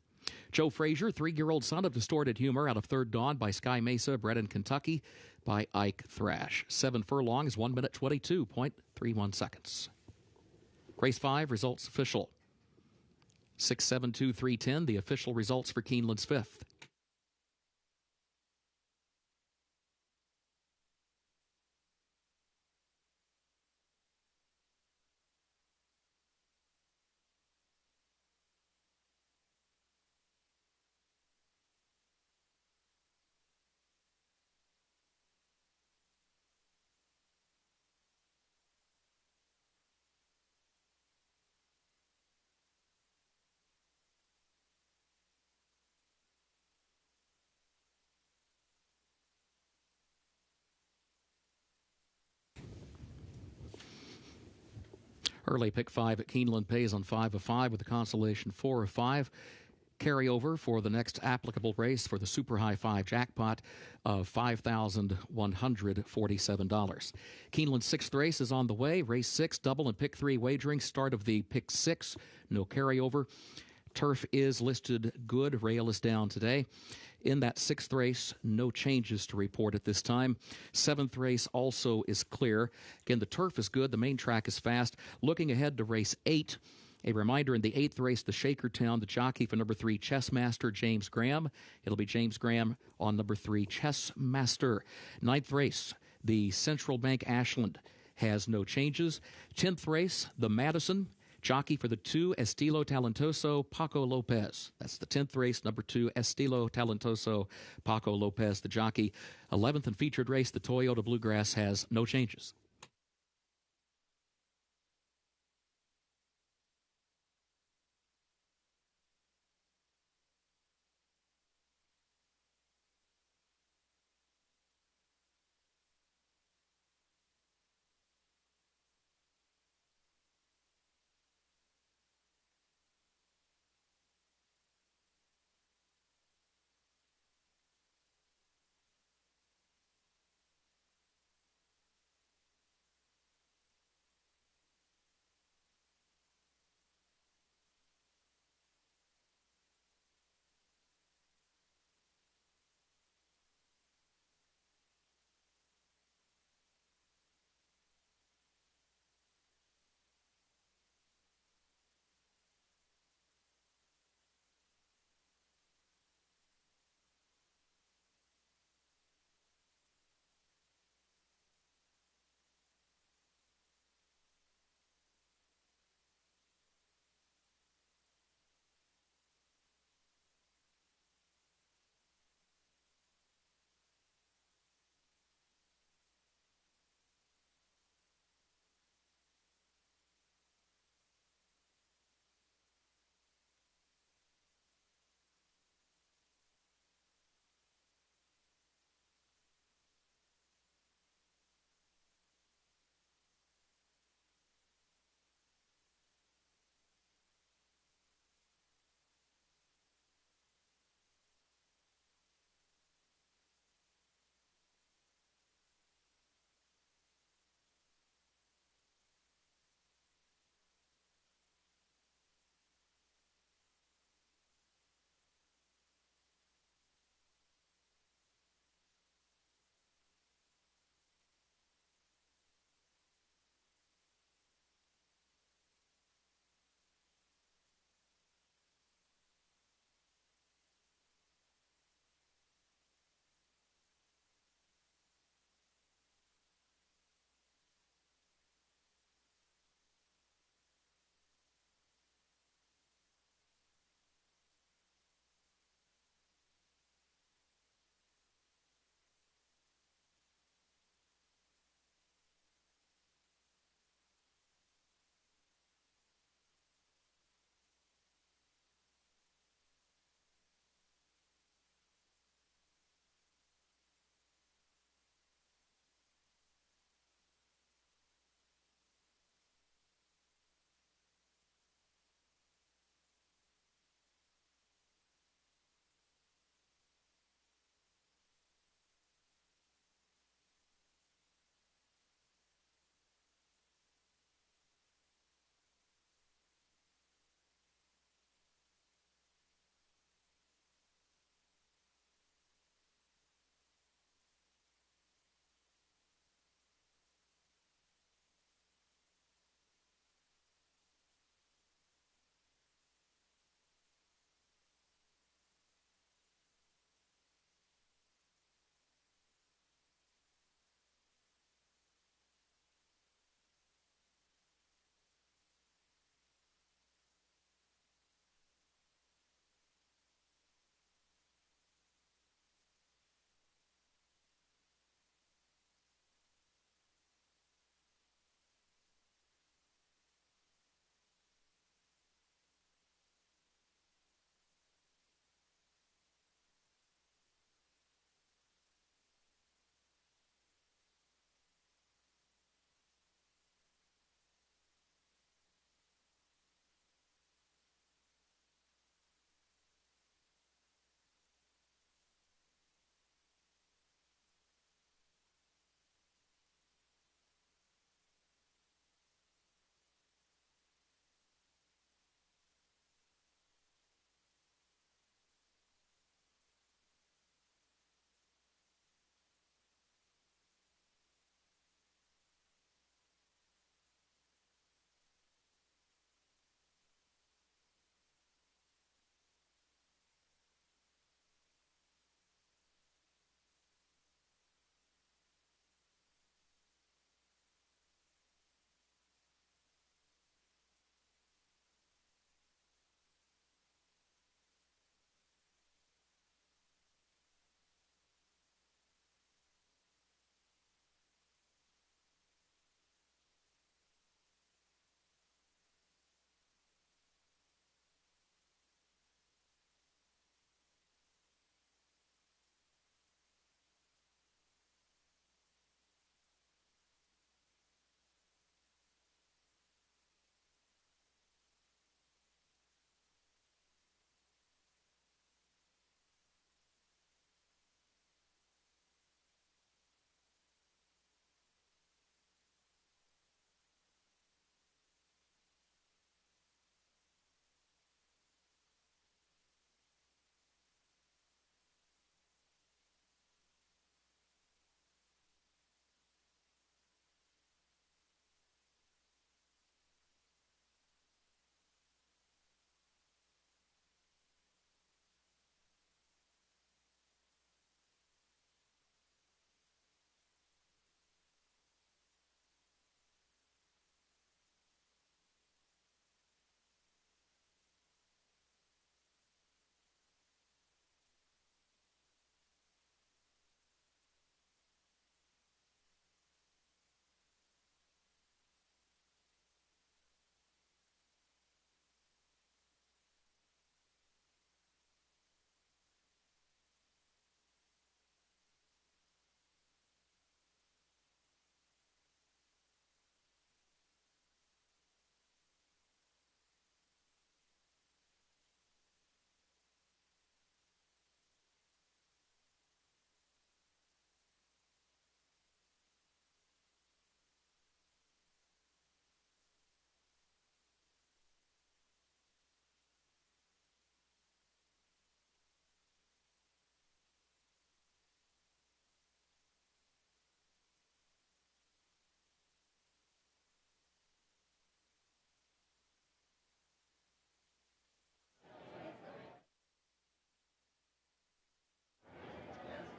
Joe Frazier, 3-year-old son of Distorted Humor, out of Third Dawn by Sky Mesa, bred in Kentucky by Ike Thrash. 7 furlongs, 1 minute 22.31 seconds. Race 5, results official. 6-7-2-3-10, the official results for Keeneland's fifth. Early pick 5 at Keeneland pays on 5 of 5 with a consolation 4 of 5. Carryover for the next applicable race for the Super High 5 jackpot of $5,147. Keeneland's sixth race is on the way. Race 6, double and pick 3 wagering. Start of the pick 6, no carryover. Turf is listed good. Rail is down today. In that sixth race, no changes to report at this time. Seventh race also is clear. Again, the turf is good. The main track is fast. Looking ahead to race 8, a reminder in the 8th race, the Shakertown, the jockey for number 3, Chessmaster James Graham. It'll be James Graham on number 3, Chessmaster. 9th race, the Central Bank Ashland has no changes. 10th race, the Madison. Jockey for the 2, Estilo Talentoso, Paco Lopez. That's the 10th race, number 2, Estilo Talentoso, Paco Lopez, the jockey. 11th and featured race, the Toyota Bluegrass has no changes.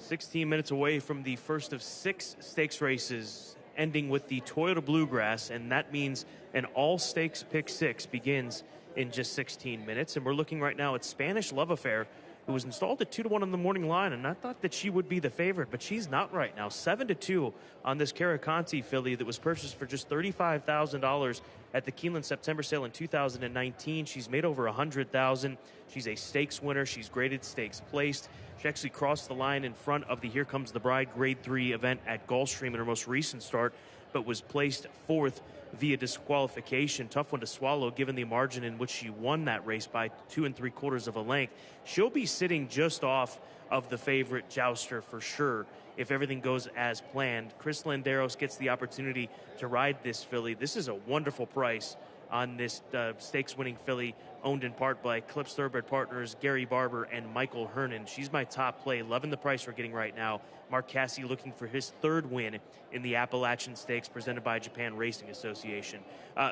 16 minutes away from the first of 6 stakes races, ending with the Toyota Bluegrass, and that means an all-stakes pick 6 begins in just 16 minutes. And we're looking right now at Spanish Love Affair, who was installed at 2-1 on the morning line, and I thought that she would be the favorite, but she's not right now. 7-2 on this Caraconte filly that was purchased for just $35,000 at the Keeneland September sale in 2019. She's made over $100,000. She's a stakes winner. She's graded stakes placed. She actually crossed the line in front of the Here Comes the Bride Grade 3 event at Gulfstream in her most recent start, but was placed 4th via disqualification. Tough one to swallow given the margin in which she won that race by 2 3/4 of a length. She'll be sitting just off of the favorite Jouster for sure if everything goes as planned. Chris Landeros gets the opportunity to ride this filly. This is a wonderful price on this stakes-winning filly, owned in part by Eclipse Thoroughbred Partners, Gary Barber, and Michael Hernan. She's my top play. Loving the price we're getting right now. Mark Casse looking for his 3rd win in the Appalachian Stakes presented by Japan Racing Association.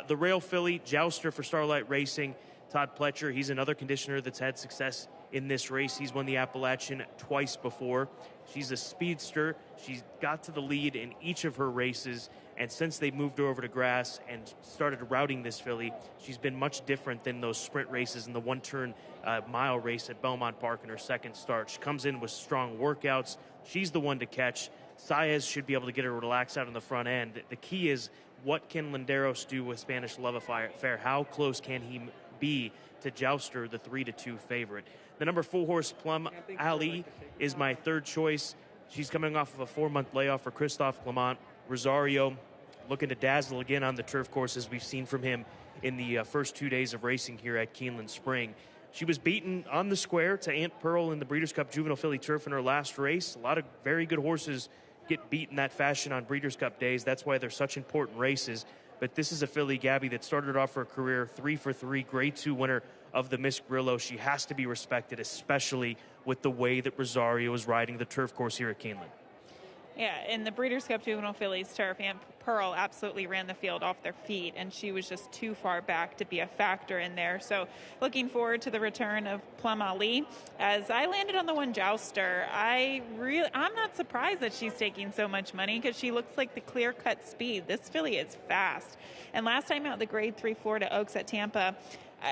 The rail filly, Jouster for Starlight Racing, Todd Pletcher. He's another conditioner that's had success in this race. He's won the Appalachian twice before. She's a speedster. She's got to the lead in each of her races. And since they moved her over to grass and started routing this filly, she's been much different than those sprint races and the one-turn mile race at Belmont Park in her second start. She comes in with strong workouts. She's the one to catch. Saez should be able to get her to relax out on the front end. The key is, what can Landeros do with Spanish Love Affair? How close can he be to Jouster, the 3-2 favorite? The number 4 horse, Plum Ali, is my 3rd choice. She's coming off of a 4-month layoff for Christophe Clement. Rosario looking to dazzle again on the turf course, as we've seen from him in the first 2 days of racing here at Keeneland Spring. She was beaten on the square to Aunt Pearl in the Breeders' Cup Juvenile Filly Turf in her last race. A lot of very good horses get beat in that fashion on Breeders' Cup days. That's why they're such important races. But this is a filly, Gabby, that started off her career 3 for 3, Grade 2 winner of the Miss Grillo. She has to be respected, especially with the way that Rosario is riding the turf course here at Keeneland. Yeah, in the Breeders' Cup Juvenile Fillies Turf, Aunt Pearl absolutely ran the field off their feet, and she was just too far back to be a factor in there. So looking forward to the return of Plum Ali. As I landed on the one Jouster, I'm not surprised that she's taking so much money, because she looks like the clear-cut speed. This filly is fast. And last time out, the Grade 3 Florida Oaks at Tampa,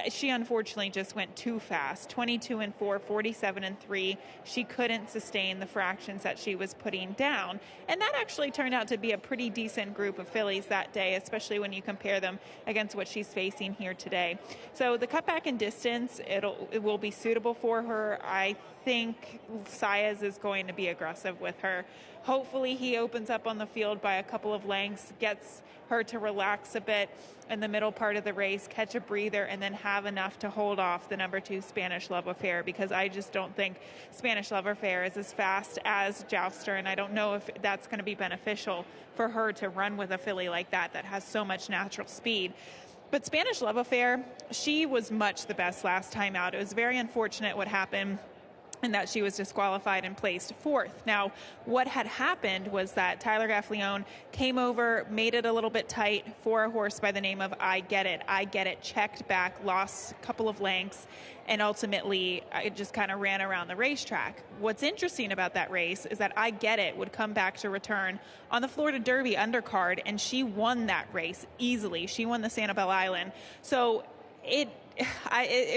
she unfortunately just went too fast. 22-4, 47-3. She couldn't sustain the fractions that she was putting down. And that actually turned out to be a pretty decent group of fillies that day, especially when you compare them against what she's facing here today. So the cutback in distance, it will be suitable for her. I think Saez is going to be aggressive with her. Hopefully he opens up on the field by a couple of lengths, gets her to relax a bit in the middle part of the race, catch a breather, and then have enough to hold off the number 2 Spanish Love Affair, because I just don't think Spanish Love Affair is as fast as Jouster, and I don't know if that's going to be beneficial for her to run with a filly like that has so much natural speed. But Spanish Love Affair, she was much the best last time out. It was very unfortunate what happened, and that she was disqualified and placed 4th. Now, what had happened was that Tyler Gaffleone came over, made it a little bit tight for a horse by the name of I Get It, checked back, lost a couple of lengths, and ultimately it just kind of ran around the racetrack. What's interesting about that race is that I Get It would come back to return on the Florida Derby undercard, and she won that race easily. She won the Sanibel Island. So it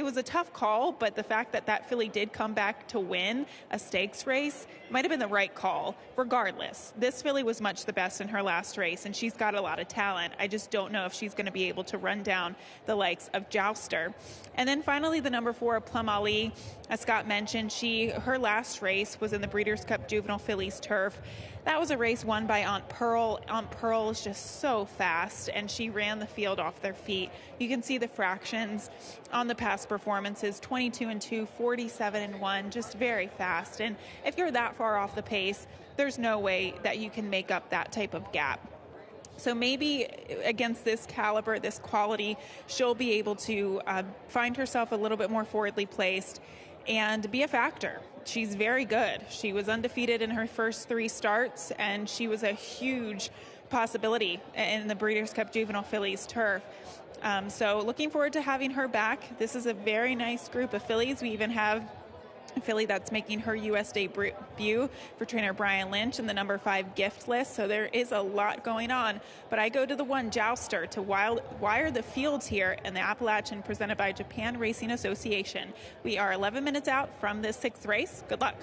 was a tough call, but the fact that filly did come back to win a stakes race might have been the right call. Regardless, this filly was much the best in her last race, and she's got a lot of talent. I just don't know if she's going to be able to run down the likes of Jouster. And then finally, the number 4, Plum Ali, as Scott mentioned, her last race was in the Breeders' Cup Juvenile Fillies Turf. That was a race won by Aunt Pearl. Aunt Pearl is just so fast, and she ran the field off their feet. You can see the fractions on the past performances, 22-2, 47-1, just very fast. And if you're that far off the pace, there's no way that you can make up that type of gap. So maybe against this caliber, this quality, she'll be able to find herself a little bit more forwardly placed and be a factor. She's very good. She was undefeated in her first 3 starts, and she was a huge possibility in the Breeders' Cup Juvenile Fillies Turf. So looking forward to having her back. This is a very nice group of fillies. We even have filly that's making her US debut for trainer Brian Lynch and the number 5 Gift List. So there is a lot going on. But I go to the 1 Jouster to wire the fields here in the Appalachian presented by Japan Racing Association. We are 11 minutes out from this 6th race. Good luck.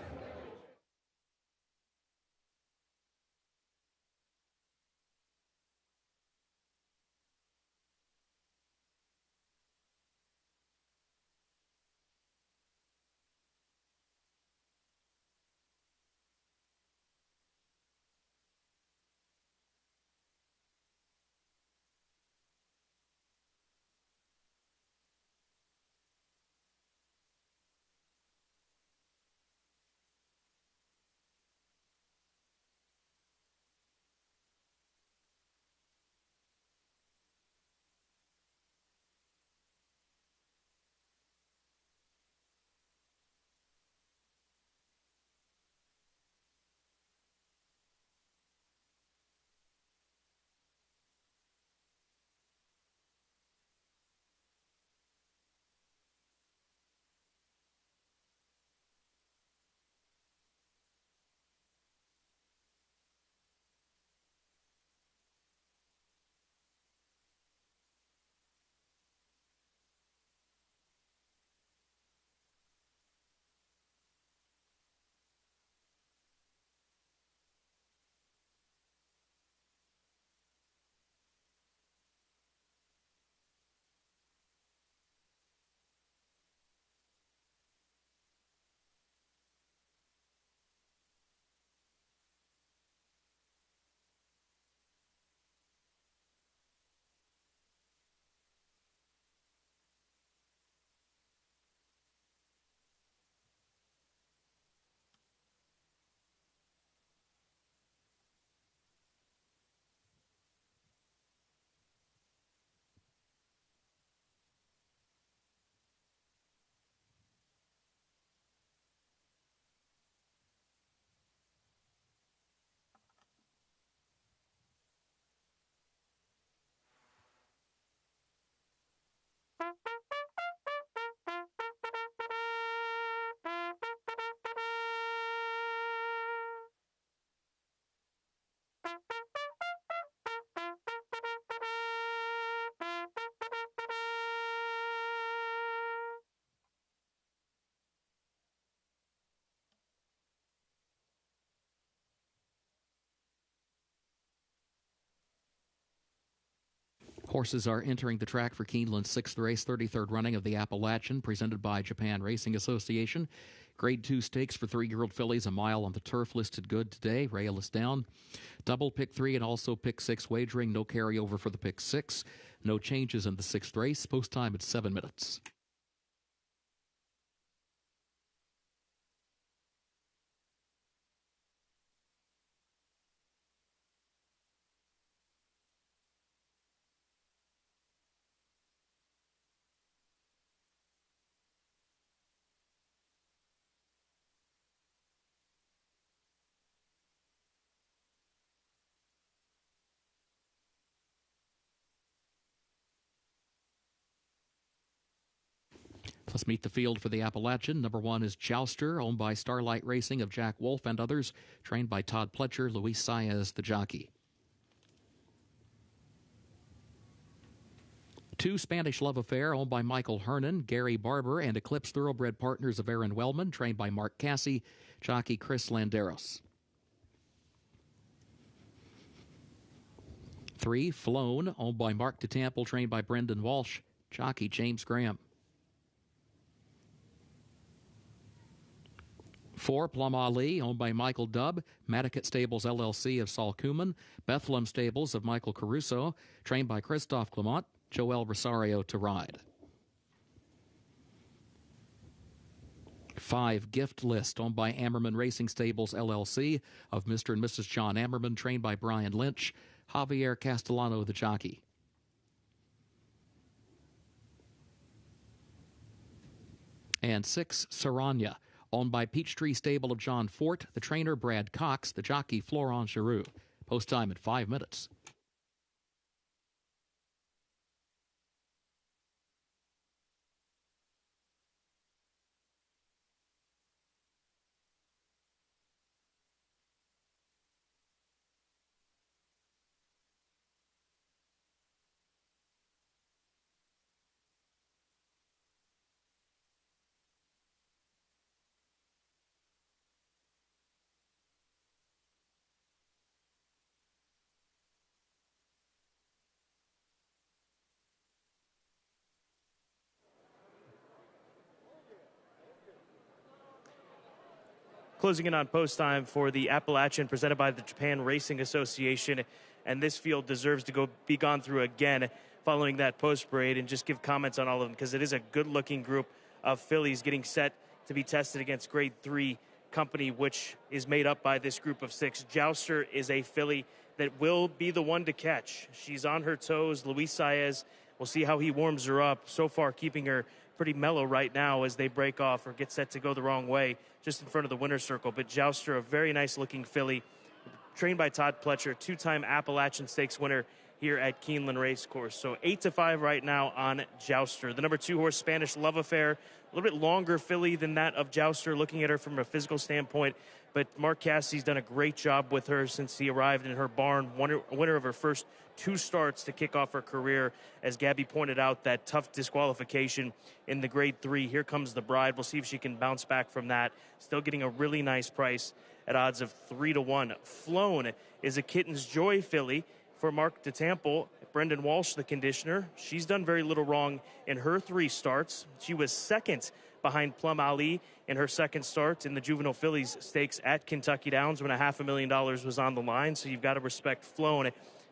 Horses are entering the track for Keeneland's 6th race, 33rd running of the Appalachian, presented by Japan Racing Association. Grade 2 stakes for 3-year-old fillies, a mile on the turf listed good today. Rail is down. Double pick 3 and also pick 6 wagering. No carryover for the pick 6. No changes in the 6th race. Post time at 7 minutes. Let's meet the field for the Appalachian. Number 1 is Jouster, owned by Starlight Racing of Jack Wolf and others, trained by Todd Pletcher, Luis Saez, the jockey. 2, Spanish Love Affair, owned by Michael Hernan, Gary Barber, and Eclipse Thoroughbred Partners of Aaron Wellman, trained by Mark Cassie, jockey Chris Landeros. 3, Flown, owned by Mark DeTample, trained by Brendan Walsh, jockey James Graham. 4, Plum Ali, owned by Michael Dubb, Madicat Stables LLC of Saul Kuman, Bethlehem Stables of Michael Caruso, trained by Christophe Clement, Joel Rosario to ride. 5, Gift List, owned by Ammerman Racing Stables LLC of Mr. and Mrs. John Ammerman, trained by Brian Lynch, Javier Castellano the jockey. And 6, Saranya, owned by Peachtree Stable of John Fort, the trainer Brad Cox, the jockey Florent Giroux. Post time at 5 minutes. closing in on post time for the Appalachian presented by the Japan Racing Association. And this field deserves to be gone through again following that post parade and just give comments on all of them, because it is a good looking group of fillies getting set to be tested against grade 3 company, which is made up by this group of 6. Jouster is a filly that will be the one to catch. She's on her toes. Luis Saez, we'll see how he warms her up. So far, keeping her pretty mellow right now as they break off or get set to go the wrong way just in front of the winner's circle. But Jouster, a very nice-looking filly, trained by Todd Pletcher, 2-time Appalachian Stakes winner here at Keeneland Racecourse. So 8-5 right now on Jouster. The number 2 horse, Spanish Love Affair, a little bit longer filly than that of Jouster, looking at her from a physical standpoint. But Mark Cassidy's done a great job with her since he arrived in her barn, winner of her first 2 starts to kick off her career. As Gabby pointed out, that tough disqualification in the grade 3. Here comes the bride. We'll see if she can bounce back from that. Still getting a really nice price at odds of 3-1. Flown is a Kitten's Joy filly for Mark DeTample. Brendan Walsh, the conditioner. She's done very little wrong in her 3 starts. She was second behind Plum Ali in her second start in the Juvenile Fillies Stakes at Kentucky Downs when $500,000 was on the line. So you've got to respect Flown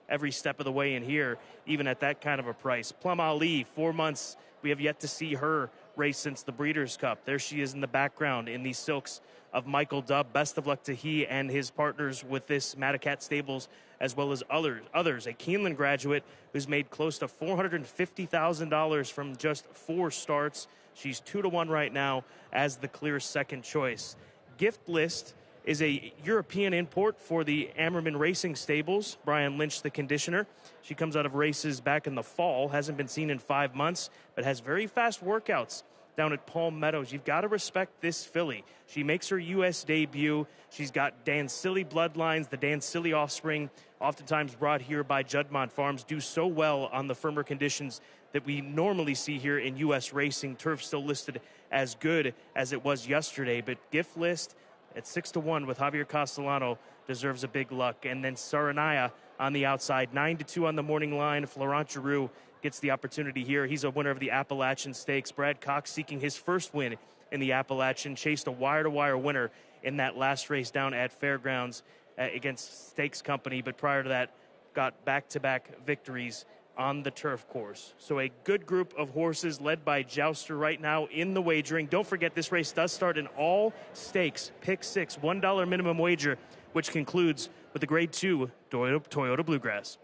every step of the way in here, even at that kind of a price. Plum Ali, 4 months. We have yet to see her race since the Breeders' Cup. There she is in the background in the silks of Michael Dubb. Best of luck to he and his partners with this Madacat Stables, as well as others. A Keeneland graduate who's made close to $450,000 from just 4 starts. She's 2-1 right now as the clear second choice. Gift List is a European import for the Ammerman Racing Stables. Brian Lynch, the conditioner. She comes out of races back in the fall, hasn't been seen in 5 months, but has very fast workouts down at Palm Meadows. You've got to respect this filly. She makes her U.S. debut. She's got Dancilli bloodlines. The Dancilli offspring, oftentimes brought here by Juddmonte Farms, do so well on the firmer conditions that we normally see here in U.S. racing. Turf still listed as good as it was yesterday, but Gift List at 6-1 with Javier Castellano deserves a big luck. And then Saranaya on the outside, 9-2 on the morning line. Florent Giroux gets the opportunity here. He's a winner of the Appalachian Stakes. Brad Cox seeking his first win in the Appalachian, chased a wire-to-wire winner in that last race down at Fairgrounds against Stakes Company, but prior to that got back-to-back victories on the turf course. So a good group of horses led by Jouster right now in the wagering. Don't forget, this race does start in all stakes, pick 6, $1 minimum wager, which concludes with the grade 2 Toyota Bluegrass.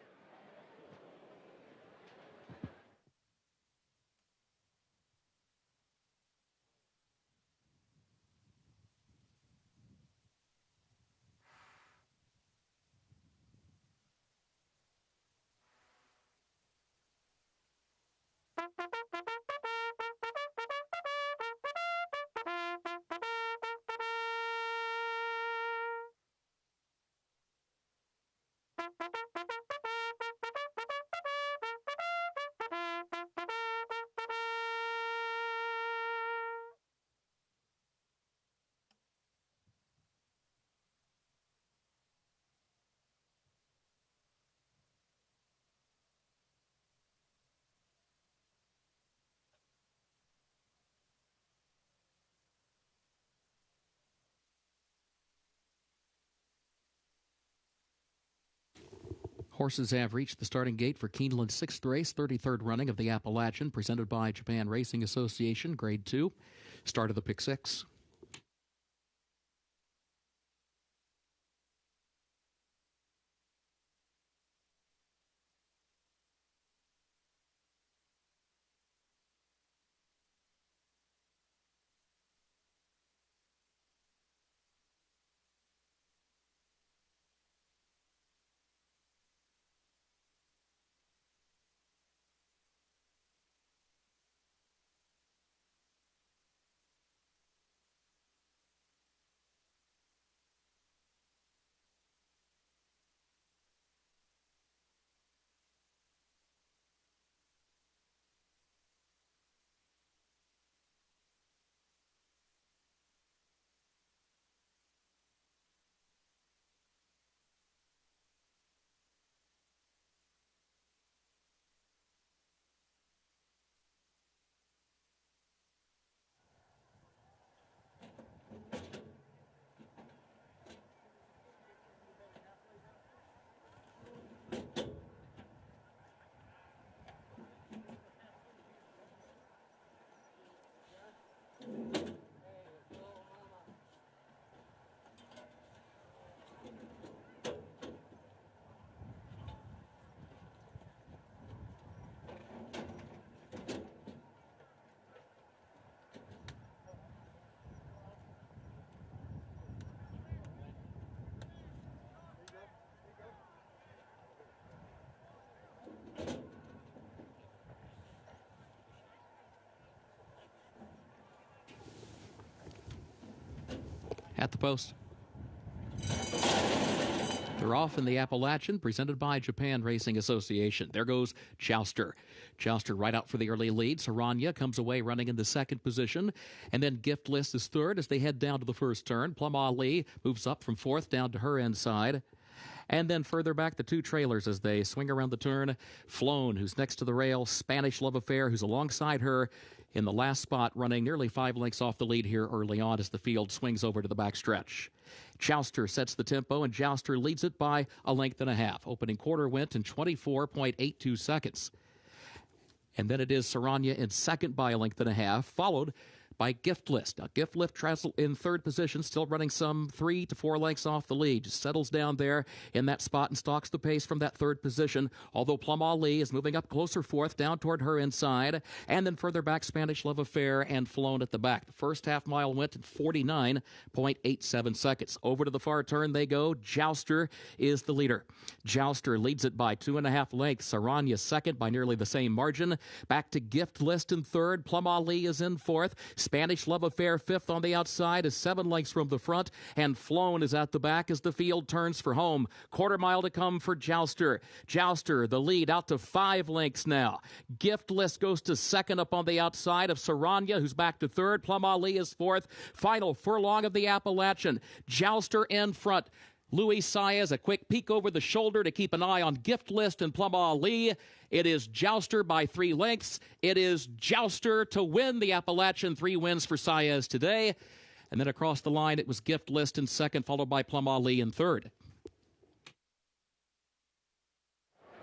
Horses have reached the starting gate for Keeneland's 6th race, 33rd running of the Appalachian, presented by Japan Racing Association, Grade 2. Start of the pick 6. at the post. They're off in the Appalachian, presented by Japan Racing Association. There goes Jouster. Jouster right out for the early lead. Saranya comes away running in the second position. And then Gift List is third as they head down to the first turn. Plum Ali moves up from fourth down to her inside. And then further back, the two trailers as they swing around the turn. Flown, who's next to the rail. Spanish Love Affair, who's alongside her in the last spot, running nearly 5 lengths off the lead here early on as the field swings over to the backstretch. Jouster sets the tempo, and Jouster leads it by a length and a half. Opening quarter went in 24.82 seconds. And then it is Saranya in second by a length and a half, followed by Gift List. Now, Gift List in third position, still running some 3 to 4 lengths off the lead. Just settles down there in that spot and stalks the pace from that third position, although Plum Ali is moving up closer fourth, down toward her inside. And then further back, Spanish Love Affair and Flown at the back. The first half mile went in 49.87 seconds. Over to the far turn they go. Jouster is the leader. Jouster leads it by 2.5 lengths. Saranya second by nearly the same margin. Back to Gift List in third. Plum Ali is in fourth. Spanish Love Affair fifth on the outside is 7 lengths from the front, and Flown is at the back as the field turns for home. Quarter mile to come for Jouster. Jouster, the lead, out to 5 lengths now. Gift List goes to second up on the outside of Saranya, who's back to third. Plum Ali is fourth. Final furlong of the Appalachian. Jouster in front. Luis Saez, a quick peek over the shoulder to keep an eye on Gift List and Plum Ali. It is Jouster by 3 lengths. It is Jouster to win the Appalachian. 3 wins for Saez today. And then across the line, it was Gift List in second, followed by Plum Ali in third.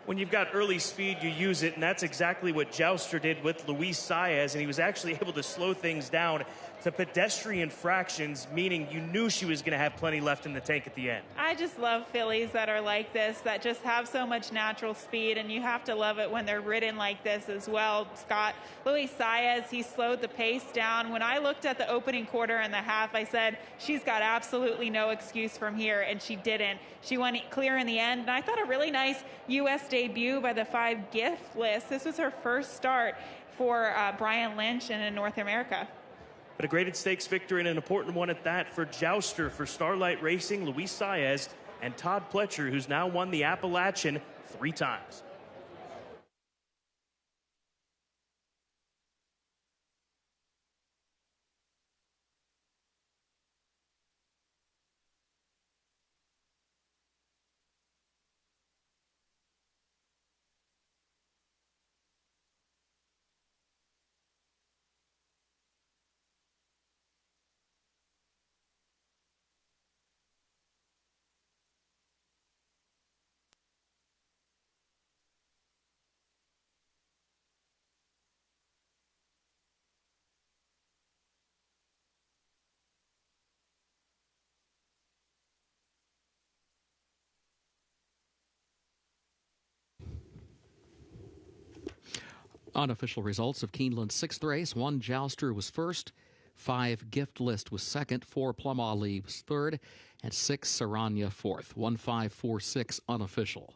When you've got early speed, you use it, and that's exactly what Jouster did with Luis Saez, and he was actually able to slow things down to pedestrian fractions, meaning you knew she was going to have plenty left in the tank at the end. I just love fillies that are like this, that just have so much natural speed, and you have to love it when they're ridden like this as well, Scott. Luis Saez, he slowed the pace down. When I looked at the opening quarter and the half, I said, she's got absolutely no excuse from here, and she didn't. She went clear in the end, and I thought a really nice U.S. debut by the 5 Gift List. This was her first start for Brian Lynch and in North America. But a graded stakes victory and an important one at that for Jouster, for Starlight Racing, Luis Saez, and Todd Pletcher, who's now won the Appalachian 3 times. Unofficial results of Keeneland's 6th race. 1 Jouster was first, 5 Gift List was second, 4 Plum Ali was third, and 6 Saranya fourth. 1-5-4-6 unofficial.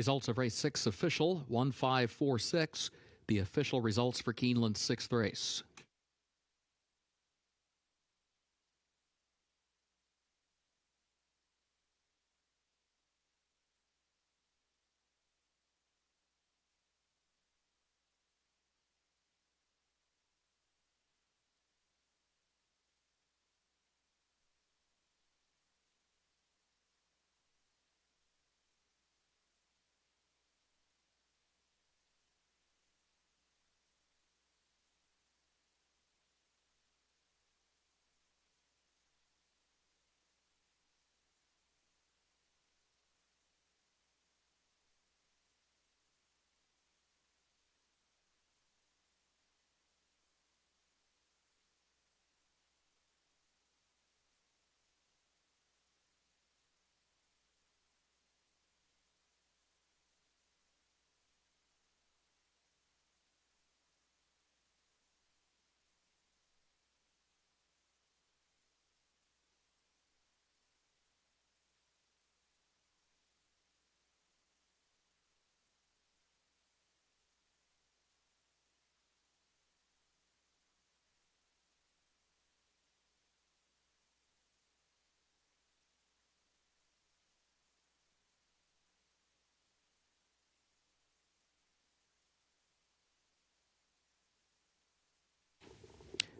Results of race 6 official, 1546. The official results for Keeneland's 6th race.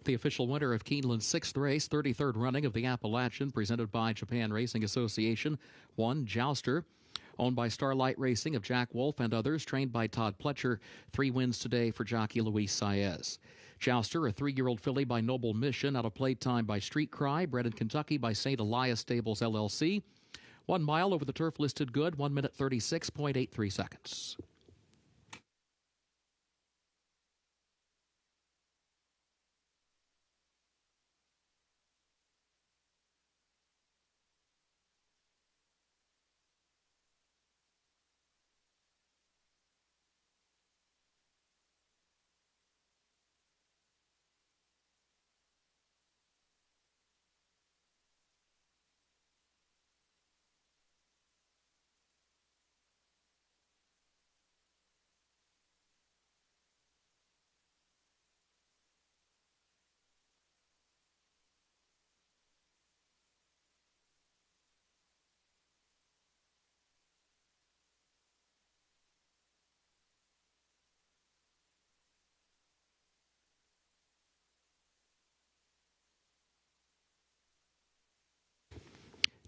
The official winner of Keeneland's 6th race, 33rd running of the Appalachian, presented by Japan Racing Association, won Jouster, owned by Starlight Racing of Jack Wolf and others, trained by Todd Pletcher. 3 wins today for jockey Luis Saez. Jouster, a 3-year-old filly by Noble Mission, out of playtime by Street Cry, bred in Kentucky by St. Elias Stables, LLC. 1 mile over the turf listed good, 1 minute 36.83 seconds.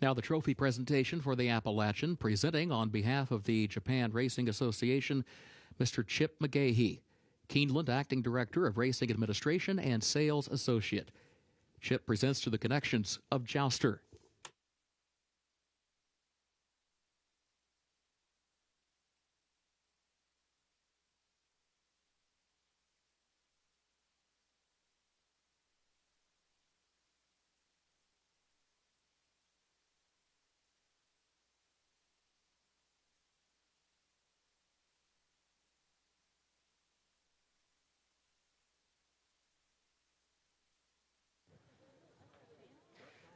Now the trophy presentation for the Appalachian, presenting on behalf of the Japan Racing Association, Mr. Chip McGahee, Keeneland Acting Director of Racing Administration and Sales Associate. Chip presents to the connections of Jouster.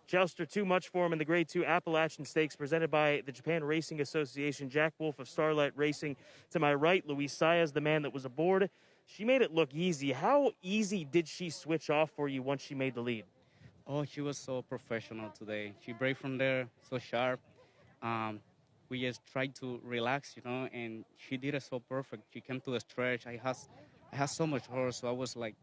Jouster, too much for him in the Grade 2 Appalachian Stakes presented by the Japan Racing Association. Jack Wolf of Starlight Racing. To my right, Luis Saez, the man that was aboard. She made it look easy. How easy did she switch off for you once she made the lead? Oh, she was so professional today. She braved from there, so sharp. We just tried to relax, and she did it so perfect. She came to the stretch. I had so much horse, so I was like,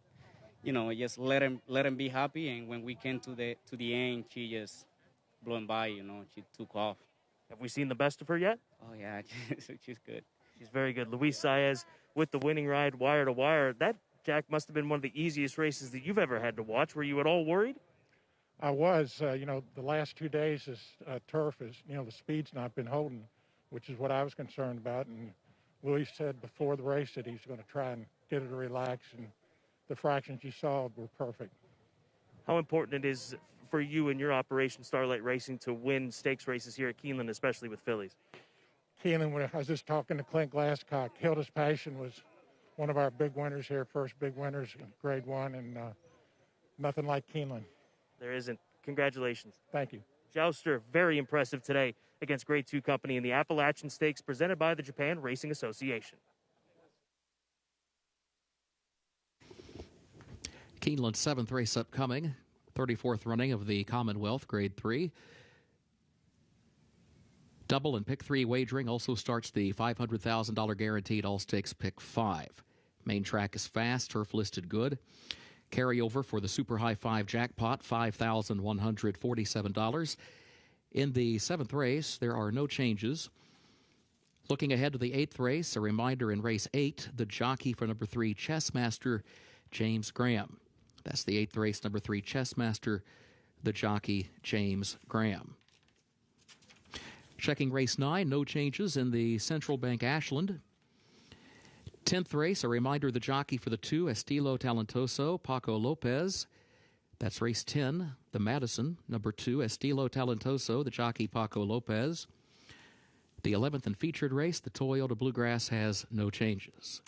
just let him be happy. And when we came to the end, she just blown by. She took off. Have we seen the best of her yet? Oh yeah, she's good. She's very good. Luis Saez with the winning ride, wire to wire. That, Jack, must have been one of the easiest races that you've ever had to watch. Were you at all worried? I was. The last 2 days is turf is, the speed's not been holding, which is what I was concerned about. And Luis said before the race that he's going to try and get her to relax, and the fractions you saw were perfect. How important it is for you and your operation, Starlight Racing, to win stakes races here at Keeneland, especially with fillies? Keeneland, when I was just talking to Clint Glasscock, Hilda's Passion was one of our big winners here, first big winners in Grade 1, and nothing like Keeneland. There isn't. Congratulations. Thank you. Jouster, very impressive today against Grade 2 Company in the Appalachian Stakes presented by the Japan Racing Association. Keeneland's 7th race upcoming, 34th running of the Commonwealth Grade 3. Double and pick 3 wagering also starts the $500,000 guaranteed all stakes pick 5. Main track is fast, turf listed good. Carryover for the Super High 5 jackpot, $5,147. In the 7th race, there are no changes. Looking ahead to the 8th race, a reminder in race 8, the jockey for number 3, Chessmaster, James Graham. That's the 8th race, number 3, Chessmaster, the jockey, James Graham. Checking race 9, no changes in the Central Bank Ashland. 10th race, a reminder, the jockey for the 2, Estilo Talentoso, Paco Lopez. That's race 10, the Madison, number 2, Estilo Talentoso, the jockey Paco Lopez. The 11th and featured race, the Toyota Bluegrass, has no changes.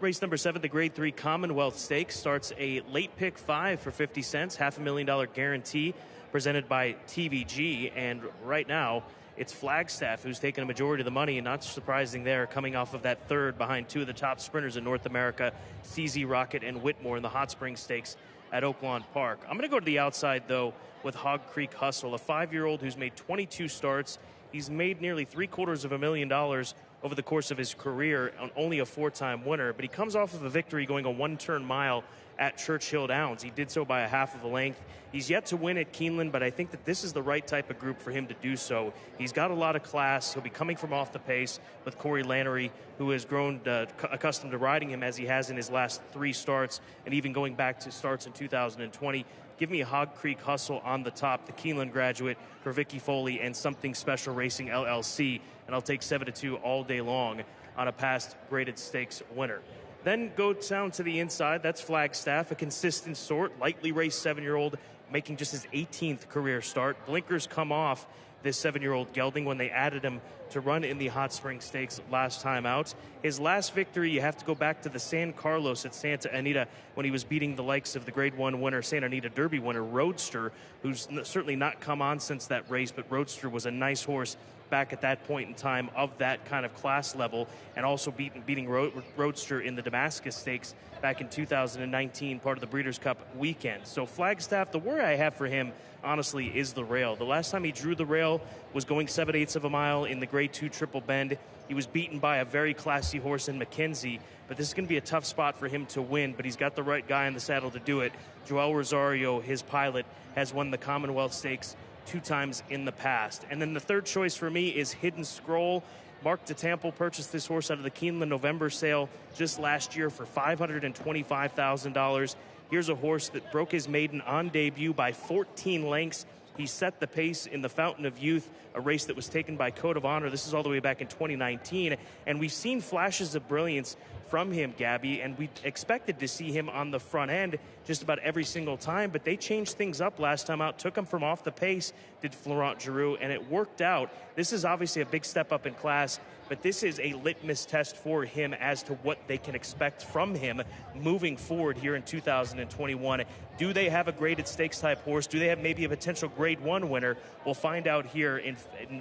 Race number 7, the Grade 3 Commonwealth Stakes, starts a late pick 5 for 50 cents, $500,000 guarantee presented by TVG. And right now, it's Flagstaff who's taking a majority of the money, and not surprising there, coming off of that third behind two of the top sprinters in North America, CZ Rocket and Whitmore in the Hot Springs Stakes at Oaklawn Park. I'm going to go to the outside, though, with Hog Creek Hustle, a 5-year-old who's made 22 starts. He's made nearly $750,000 over the course of his career, on only a 4-time winner, but he comes off of a victory going a 1-turn mile at Churchill Downs. He did so by a half of a length. He's yet to win at Keeneland, but I think that this is the right type of group for him to do so. He's got a lot of class. He'll be coming from off the pace with Corey Lannery, who has grown accustomed to riding him as he has in his last 3 starts, and even going back to starts in 2020. Give me Hog Creek Hustle on the top, the Keeneland graduate for Vicky Foley and Something Special Racing LLC, and I'll take 7-2 all day long on a past graded stakes winner. Then go down to the inside. That's Flagstaff, a consistent sort, lightly raced 7-year-old, making just his 18th career start. Blinkers come off this 7-year-old gelding when they added him to run in the Hot Springs Stakes last time out. His last victory, you have to go back to the San Carlos at Santa Anita when he was beating the likes of the Grade 1 winner, Santa Anita Derby winner, Roadster, who's certainly not come on since that race, but Roadster was a nice horse back at that point in time of that kind of class level, and also beating Roadster in the Damascus Stakes back in 2019, part of the Breeders' Cup weekend. So Flagstaff, the worry I have for him, honestly, is the rail. The last time he drew the rail was going 7/8 of a mile in the Grade 2 Triple Bend. He was beaten by a very classy horse in McKenzie, but this is going to be a tough spot for him to win, but he's got the right guy in the saddle to do it. Joel Rosario, his pilot, has won the Commonwealth Stakes 2 times in the past. And then the third choice for me is Hidden Scroll. Mark DeTample purchased this horse out of the Keeneland November sale just last year for $525,000. Here's a horse that broke his maiden on debut by 14 lengths. He set the pace in the Fountain of Youth, a race that was taken by Code of Honor. This is all the way back in 2019. And we've seen flashes of brilliance from him, Gabby, and we expected to see him on the front end just about every single time, but they changed things up last time out, took him from off the pace, did Florent Giroux, and it worked out. This is obviously a big step up in class, but this is a litmus test for him as to what they can expect from him moving forward here in 2021. Do they have a graded stakes type horse? Do they have maybe a potential Grade 1 winner? We'll find out here in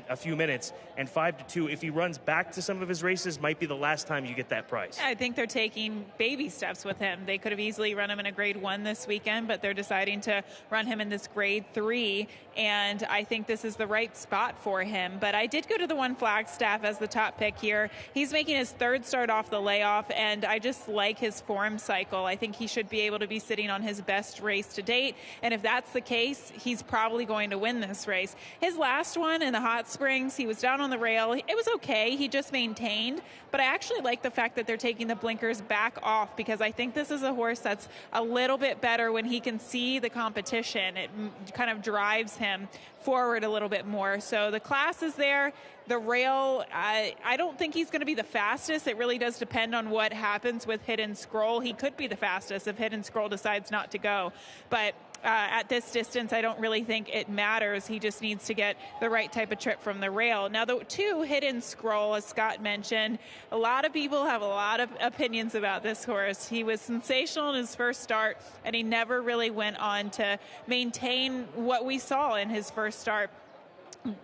a few minutes. And 5-2, if he runs back to some of his races, might be the last time you get that price. I think they're taking baby steps with him. They could have easily run him in a Grade 1 this weekend, but they're deciding to run him in this Grade 3, and I think this is the right spot for him. But I did go to the one Flagstaff as the top pick here. He's making his 3rd start off the layoff, and I just like his form cycle. I think he should be able to be sitting on his best race to date, and if that's the case, he's probably going to win this race. His last one in the Hot Springs, he was down on the rail. It was okay. He just maintained, but I actually like the fact that they're taking the blinkers back off, because I think this is a horse that's a little bit better when he can see the competition. It kind of drives him forward a little bit more. So the class is there. The rail, I don't think he's going to be the fastest. It really does depend on what happens with Hidden Scroll. He could be the fastest if Hidden Scroll decides not to go. But at this distance, I don't really think it matters. He just needs to get the right type of trip from the rail. Now, the 2 Hidden Scroll, as Scott mentioned, a lot of people have a lot of opinions about this horse. He was sensational in his first start, and he never really went on to maintain what we saw in his first start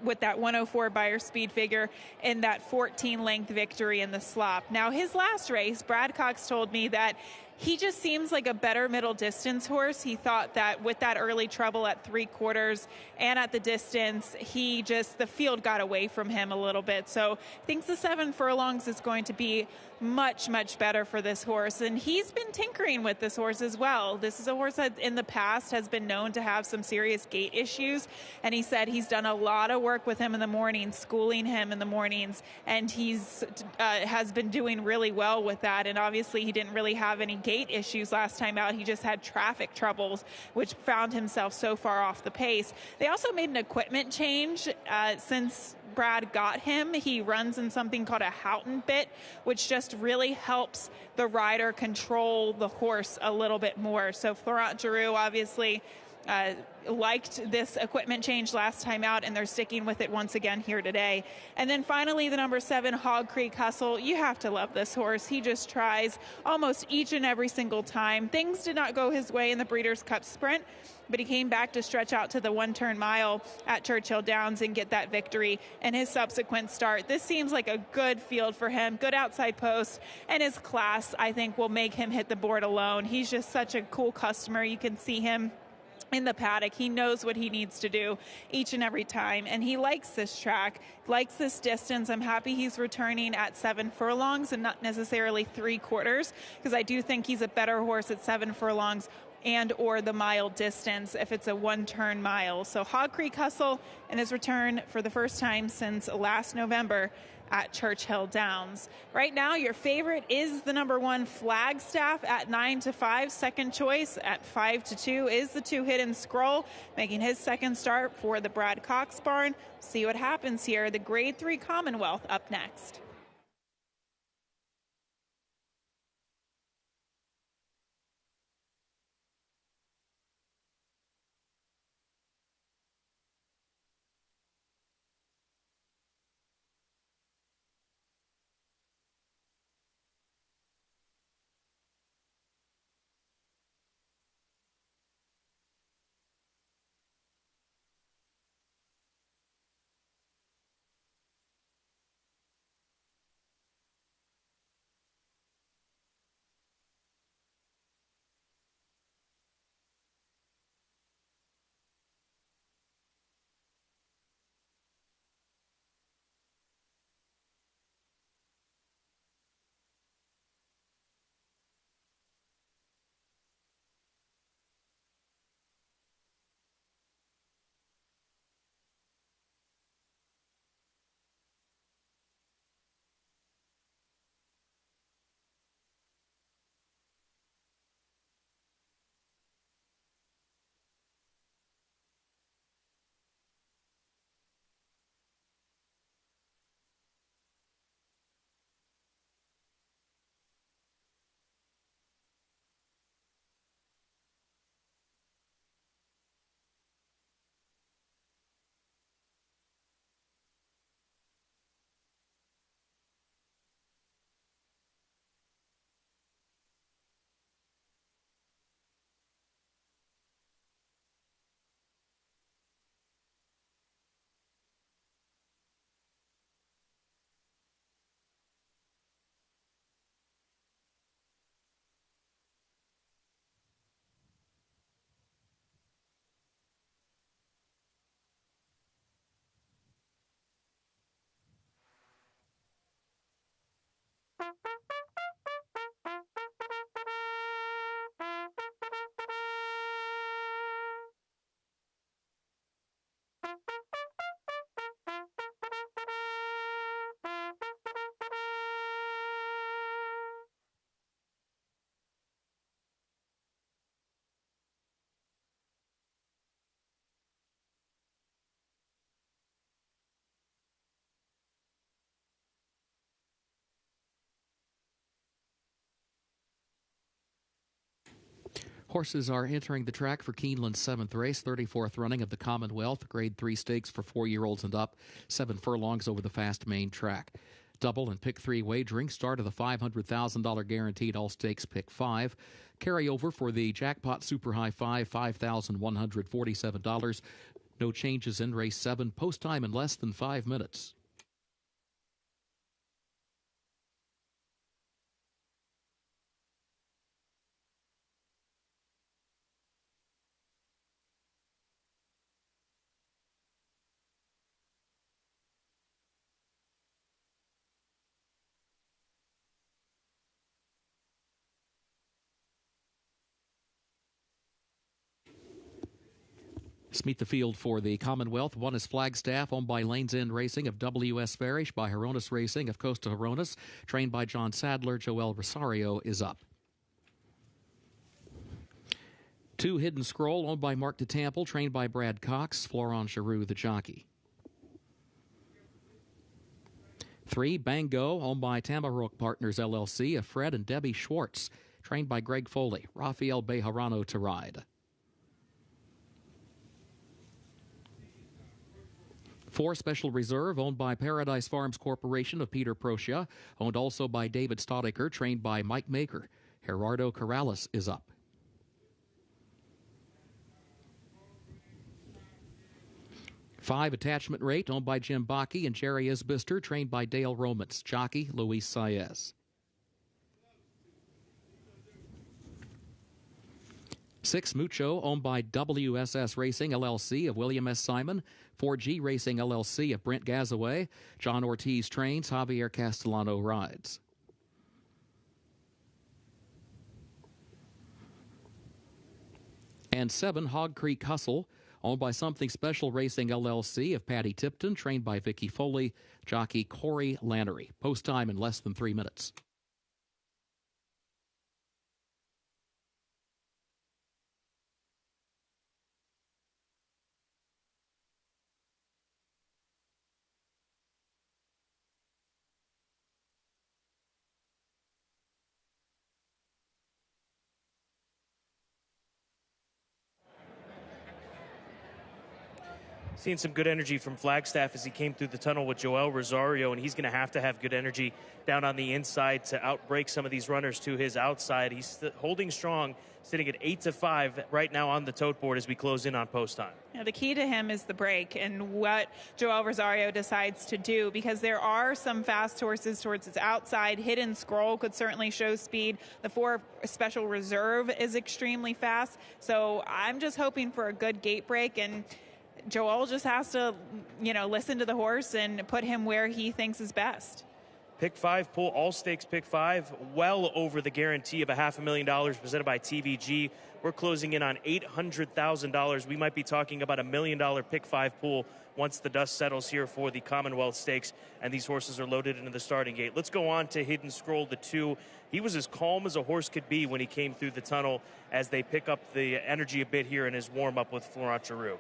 with that 104 Beyer speed figure and that 14-length victory in the slop. Now, his last race, Brad Cox told me that he just seems like a better middle distance horse. He thought that with that early trouble at 3/4 and at the distance, the field got away from him a little bit. So I think the 7 furlongs is going to be much, much better for this horse. And he's been tinkering with this horse as well. This is a horse that in the past has been known to have some serious gait issues. And he said he's done a lot of work with him in the mornings, schooling him in the mornings. And he's has been doing really well with that. And obviously he didn't really have any gait issues last time out. He just had traffic troubles, which found himself so far off the pace. They also made an equipment change since Brad got him. He runs in something called a Houghton bit, which just really helps the rider control the horse a little bit more. So Florent Giroux, obviously, liked this equipment change last time out, and they're sticking with it once again here today. And then finally, the number 7, Hog Creek Hustle. You have to love this horse. He just tries almost each and every single time. Things did not go his way in the Breeders' Cup Sprint, but he came back to stretch out to the one-turn mile at Churchill Downs and get that victory in his subsequent start. This seems like a good field for him, good outside post, and his class, I think, will make him hit the board alone. He's just such a cool customer. You can see him in the paddock. He knows what he needs to do each and every time, and he likes this track, likes this distance. I'm happy he's returning at 7 furlongs and not necessarily 3/4, because I do think he's a better horse at 7 furlongs and or the mile distance if it's a one-turn mile. So Hog Creek Hustle and his return for the first time since last November at Churchill Downs. Right now, your favorite is the number 1 Flagstaff at 9-5. Second choice at 5-2 is the 2 Hidden Scroll, making his second start for the Brad Cox barn. See what happens here. The Grade 3 Commonwealth up next. Horses are entering the track for Keeneland's 7th race, 34th running of the Commonwealth, Grade 3 stakes for 4-year-olds and up, 7 furlongs over the fast main track. Double and pick 3 wagering, start of the $500,000 guaranteed all stakes pick 5. Carryover for the jackpot super high 5, $5,147. No changes in race 7, post time in less than 5 minutes. Let's meet the field for the Commonwealth. 1 is Flagstaff, owned by Lanes End Racing of W.S. Farish, by Hronis Racing of Costa Hronis, trained by John Sadler. Joel Rosario is up. 2 Hidden Scroll, owned by Mark DeTample, trained by Brad Cox, Florent Giroux, the jockey. 3 Bango, owned by Tamarok Partners LLC of Fred and Debbie Schwartz, trained by Greg Foley, Rafael Bejarano to ride. 4 Special Reserve, owned by Paradise Farms Corporation of Peter Procia, owned also by David Stodiker, trained by Mike Maker. Gerardo Corrales is up. 5 Attachment Rate, owned by Jim Bakke and Jerry Isbister, trained by Dale Romans. Jockey Luis Saez. 6 Mucho, owned by WSS Racing LLC of William S. Simon. 4G Racing LLC of Brent Gazaway. John Ortiz trains, Javier Castellano rides. And 7 Hog Creek Hustle, owned by Something Special Racing LLC of Patty Tipton, trained by Vicky Foley, jockey Corey Lannery. Post time in less than 3 minutes. Seeing some good energy from Flagstaff as he came through the tunnel with Joel Rosario, and he's going to have good energy down on the inside to outbreak some of these runners to his outside. He's holding strong, sitting at 8-5 right now on the tote board as we close in on post time. Yeah, the key to him is the break and what Joel Rosario decides to do, because there are some fast horses towards his outside. Hidden Scroll could certainly show speed. The 4 Special Reserve is extremely fast. So I'm just hoping for a good gate break, and Joel just has to, listen to the horse and put him where he thinks is best. Pick 5 pull, all stakes pick 5, well over the guarantee of $500,000 presented by TVG. We're closing in on $800,000. We might be talking about $1 million pick 5 pool once the dust settles here for the Commonwealth Stakes and these horses are loaded into the starting gate. Let's go on to Hidden Scroll, the 2. He was as calm as a horse could be when he came through the tunnel as they pick up the energy a bit here in his warm-up with Florent Giroux.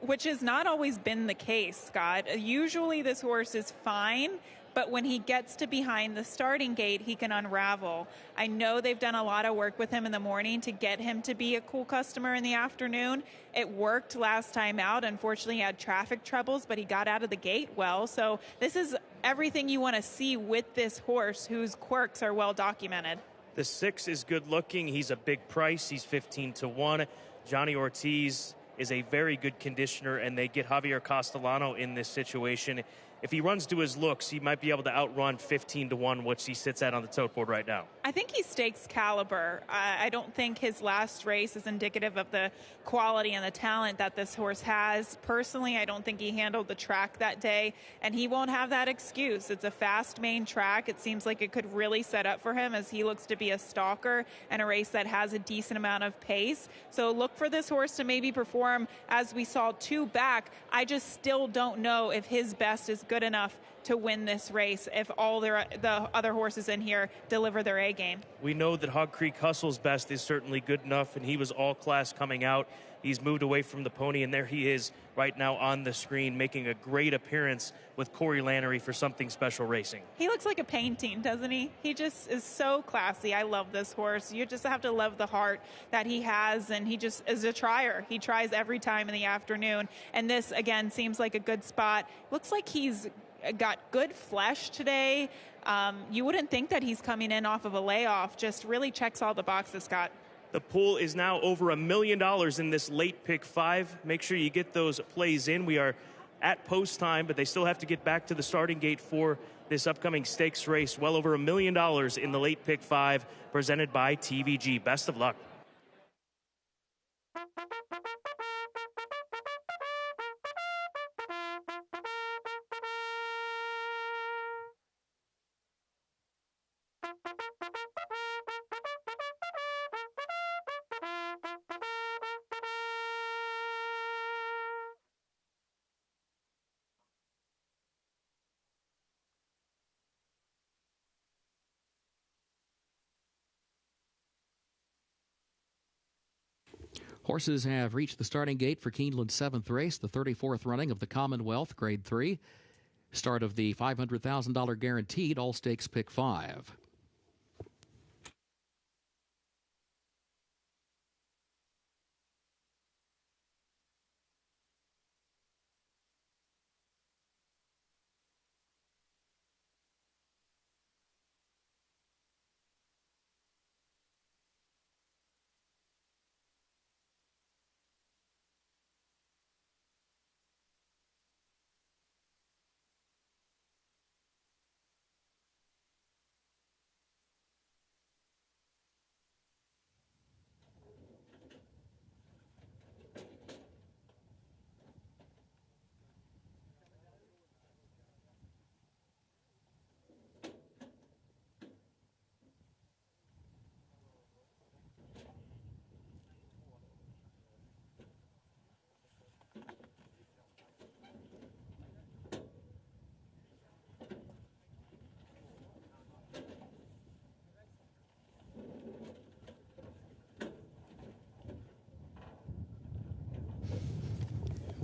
Which has not always been the case, Scott. Usually this horse is fine, but when he gets to behind the starting gate, he can unravel. I know they've done a lot of work with him in the morning to get him to be a cool customer in the afternoon. It worked last time out. Unfortunately, he had traffic troubles, but he got out of the gate well. So this is everything you want to see with this horse whose quirks are well documented. The 6 is good looking. He's a big price. He's 15-1. Johnny Ortiz is a very good conditioner, and they get Javier Castellano in this situation. If he runs to his looks, he might be able to outrun 15-1, which he sits at on the tote board right now. I think he's stakes caliber. I don't think his last race is indicative of the quality and the talent that this horse has. Personally, I don't think he handled the track that day, and he won't have that excuse. It's a fast main track. It seems like it could really set up for him as he looks to be a stalker and a race that has a decent amount of pace. So look for this horse to maybe perform as we saw 2 back. I just still don't know if his best is good enough to win this race if all the other horses in here deliver their A game. We know that Hog Creek Hustle's best is certainly good enough, and he was all class coming out. He's moved away from the pony, and there he is right now on the screen, making a great appearance with Corey Lannery for Something Special Racing. He looks like a painting, doesn't he? He just is so classy. I love this horse. You just have to love the heart that he has, and he just is a trier. He tries every time in the afternoon, and this, again, seems like a good spot. Looks like he's got good flesh today. You wouldn't think that he's coming in off of a layoff. Just really checks all the boxes, Scott. The pool is now over $1 million in this late pick 5. Make sure you get those plays in. We are at post time, but they still have to get back to the starting gate for this upcoming stakes race. Well over $1 million in the late pick 5 presented by TVG. Best of luck. Horses have reached the starting gate for Keeneland's 7th race, the 34th running of the Commonwealth Grade 3. Start of the $500,000 guaranteed all stakes pick 5.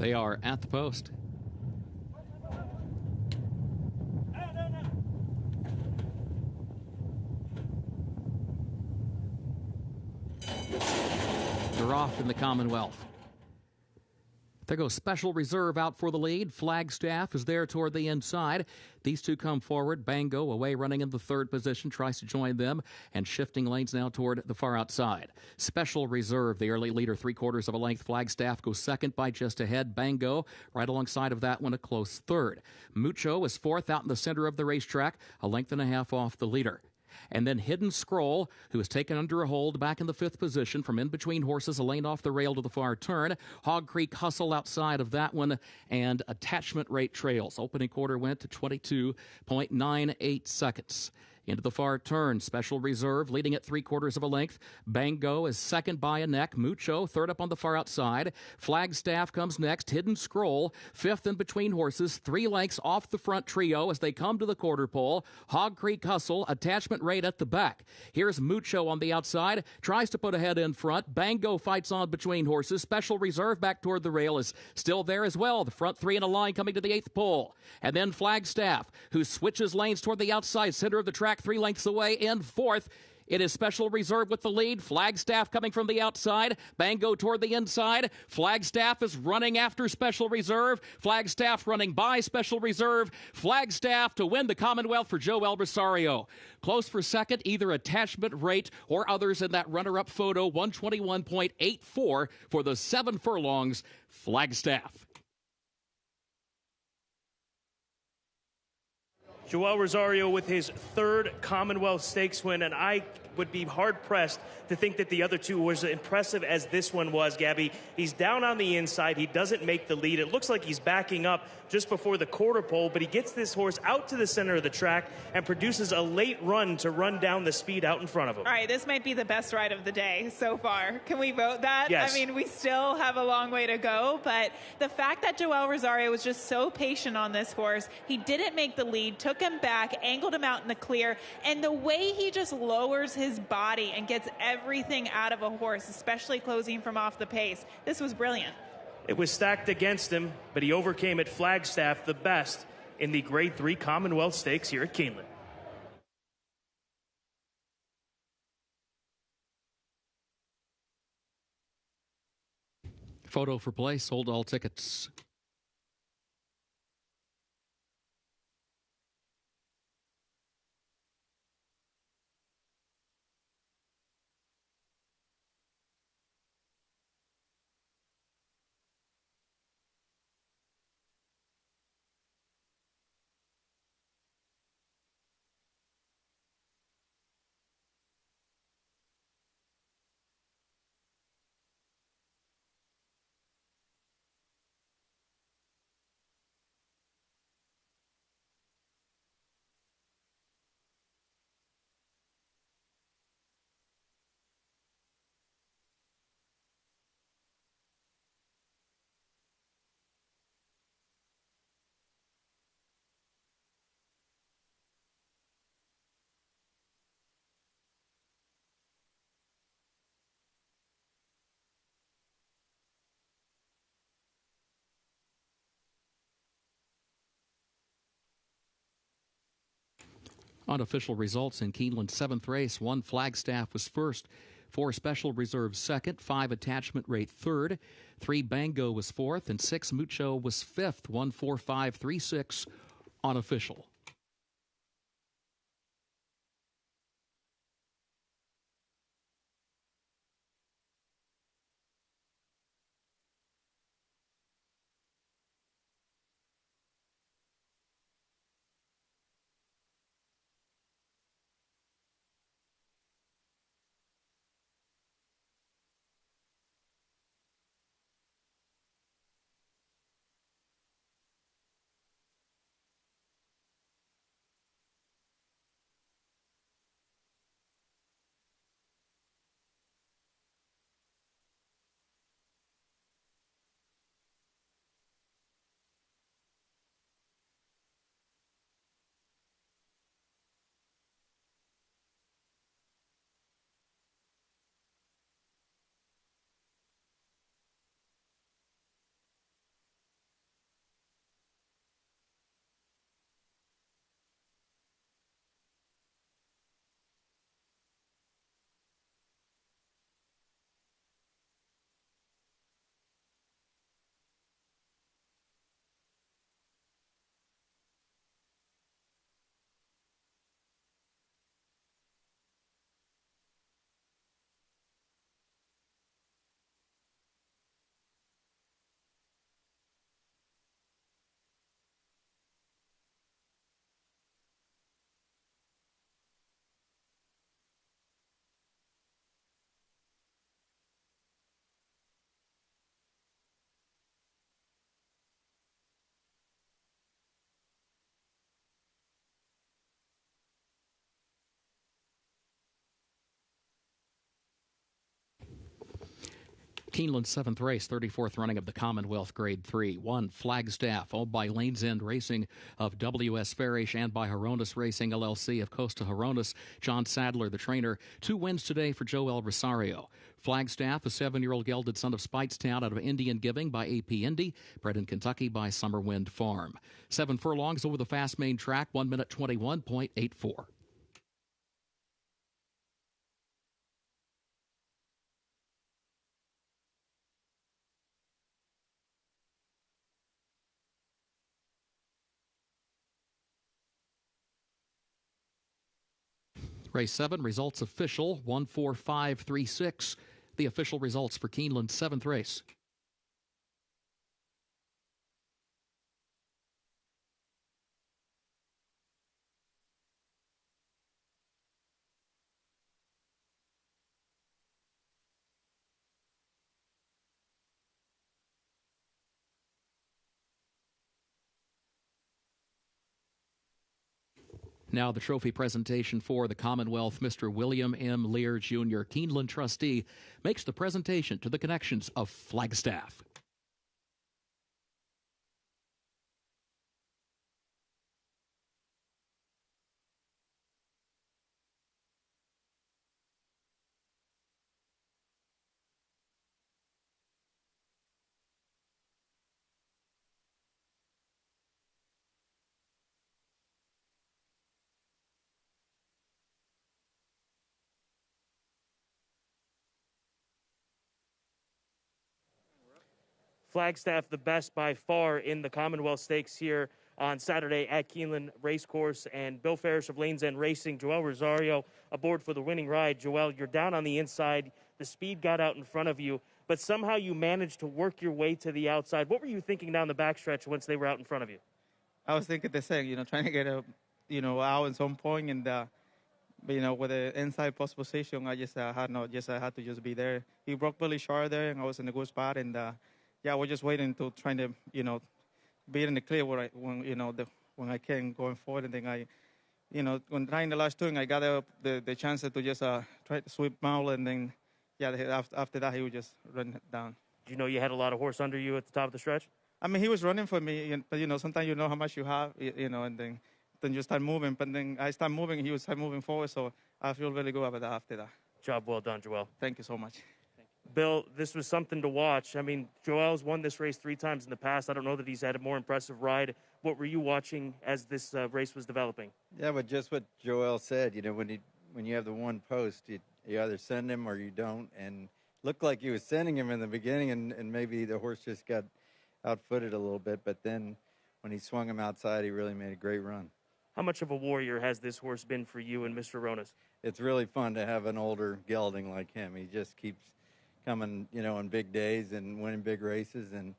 They are at the post. They're off in the Commonwealth. There goes Special Reserve out for the lead. Flagstaff is there toward the inside. These two come forward. Bango away running in the third position, tries to join them, and shifting lanes now toward the far outside. Special Reserve, the early leader, 3/4 of a length. Flagstaff goes second by just ahead. Bango right alongside of that one, a close third. Mucho is fourth out in the center of the racetrack, a length and a half off the leader. And then Hidden Scroll, who is taken under a hold back in the fifth position from in between horses, a lane off the rail to the far turn. Hog Creek Hustle outside of that one, and Attachment Rate trails. Opening quarter went to 22.98 seconds. Into the far turn, Special Reserve leading at 3/4 of a length. Bango is second by a neck. Mucho third up on the far outside. Flagstaff comes next. Hidden Scroll fifth in between horses, 3 lengths off the front trio as they come to the quarter pole. Hog Creek Hustle, Attachment Rate at the back. Here's Mucho on the outside, tries to put a head in front. Bango fights on between horses. Special Reserve back toward the rail is still there as well. The front three in a line coming to the 8th pole. And then Flagstaff, who switches lanes toward the outside center of the track, 3 lengths away in fourth. It is Special Reserve with the lead. Flagstaff coming from the outside. Bango toward the inside. Flagstaff is running after Special Reserve. Flagstaff running by Special Reserve. Flagstaff to win the Commonwealth for Joe El Rosario. Close for second, either Attachment Rate or others in that runner-up photo. 121.84 for the 7 furlongs. Flagstaff. Joel Rosario with his 3rd Commonwealth Stakes win, and I would be hard-pressed to think that the other two were as impressive as this one was, Gabby. He's down on the inside. He doesn't make the lead. It looks like he's backing up just before the quarter pole, but he gets this horse out to the center of the track and produces a late run to run down the speed out in front of him. All right, this might be the best ride of the day so far. Can we vote that? Yes. I mean, we still have a long way to go, but the fact that Joel Rosario was just so patient on this horse, he didn't make the lead, took him back, angled him out in the clear, and the way he just lowers his body and gets everything out of a horse, especially closing from off the pace, this was brilliant. It was stacked against him, but he overcame at Flagstaff, the best in the Grade 3 Commonwealth Stakes here at Keeneland. Photo for play, sold all tickets. Unofficial results in Keeneland's 7th race. 1 Flagstaff was first, 4 Special Reserve second, 5 Attachment Rate third, 3 Bango was fourth, and 6 Mucho was fifth. 1, 4, 5, 3, 6 unofficial. Keeneland's 7th race, 34th running of the Commonwealth Grade 3. 1 Flagstaff, owned by Lanes End Racing of W.S. Farish and by Horonis Racing LLC of Costa Horonis. John Sadler, the trainer. 2 wins today for Joel Rosario. Flagstaff, a 7-year-old gelded son of Speightstown out of Indian Giving by AP Indy, bred in Kentucky by Summerwind Farm. 7 furlongs over the fast main track, 1 minute 21.84. Race 7, results official, 14536. The official results for Keeneland's 7th race. Now the trophy presentation for the Commonwealth. Mr. William M. Lear, Jr., Keeneland trustee, makes the presentation to the connections of Flagstaff. Flagstaff, the best by far in the Commonwealth Stakes here on Saturday at Keeneland Racecourse. And Bill Farish of Lanes End Racing, Joel Rosario aboard for the winning ride. Joel, you're down on the inside. The speed got out in front of you, but somehow you managed to work your way to the outside. What were you thinking down the backstretch once they were out in front of you? I was thinking the same, trying to get out at some point, and with the inside post position, I just had to just be there. He broke really sharp there, and I was in a good spot, and we're just waiting to trying to be in the clear when I can going forward, and then when trying the last turn, I got the chance to just try to sweep Maul, and then after that he would just run down. Did you know you had a lot of horse under you at the top of the stretch? I mean, he was running for me, but sometimes you know how much you have, and then you start moving. But then I start moving, he would start moving forward, so I feel really good about that after that. Job well done, Joel. Thank you so much. Bill, this was something to watch. I mean, Joel's won this race 3 times in the past. I don't know that he's had a more impressive ride. What were you watching as this race was developing? Yeah, but just what Joel said, when you have the one post, you either send him or you don't. And looked like he was sending him in the beginning, and maybe the horse just got outfooted a little bit. But then when he swung him outside, he really made a great run. How much of a warrior has this horse been for you and Mr. Ronas? It's really fun to have an older gelding like him. He just keeps coming, on big days and winning big races, and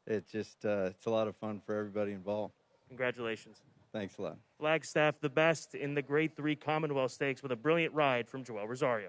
it's just it's a lot of fun for everybody involved. Congratulations. Thanks a lot. Flagstaff, the best in the Grade 3 Commonwealth Stakes with a brilliant ride from Joel Rosario.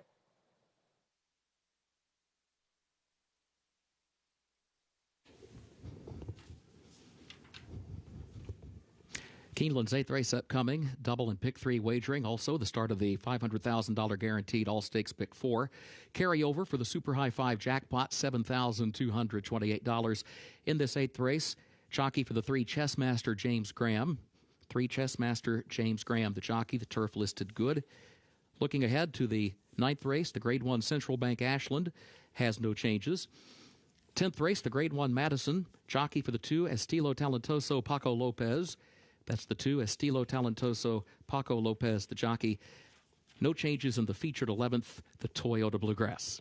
Keeneland's 8th race upcoming, double and pick 3 wagering. Also, the start of the $500,000 guaranteed all stakes pick 4. Carryover for the Super High 5 jackpot, $7,228. In this 8th race, jockey for the 3 Chessmaster James Graham. 3 Chessmaster James Graham, the jockey, the turf listed good. Looking ahead to the 9th race, the Grade 1 Central Bank Ashland has no changes. 10th race, the Grade 1 Madison, jockey for the 2 Estilo Talentoso Paco Lopez. That's the 2 Estilo Talentoso Paco Lopez, the jockey. No changes in the featured 11th, the Toyota Bluegrass.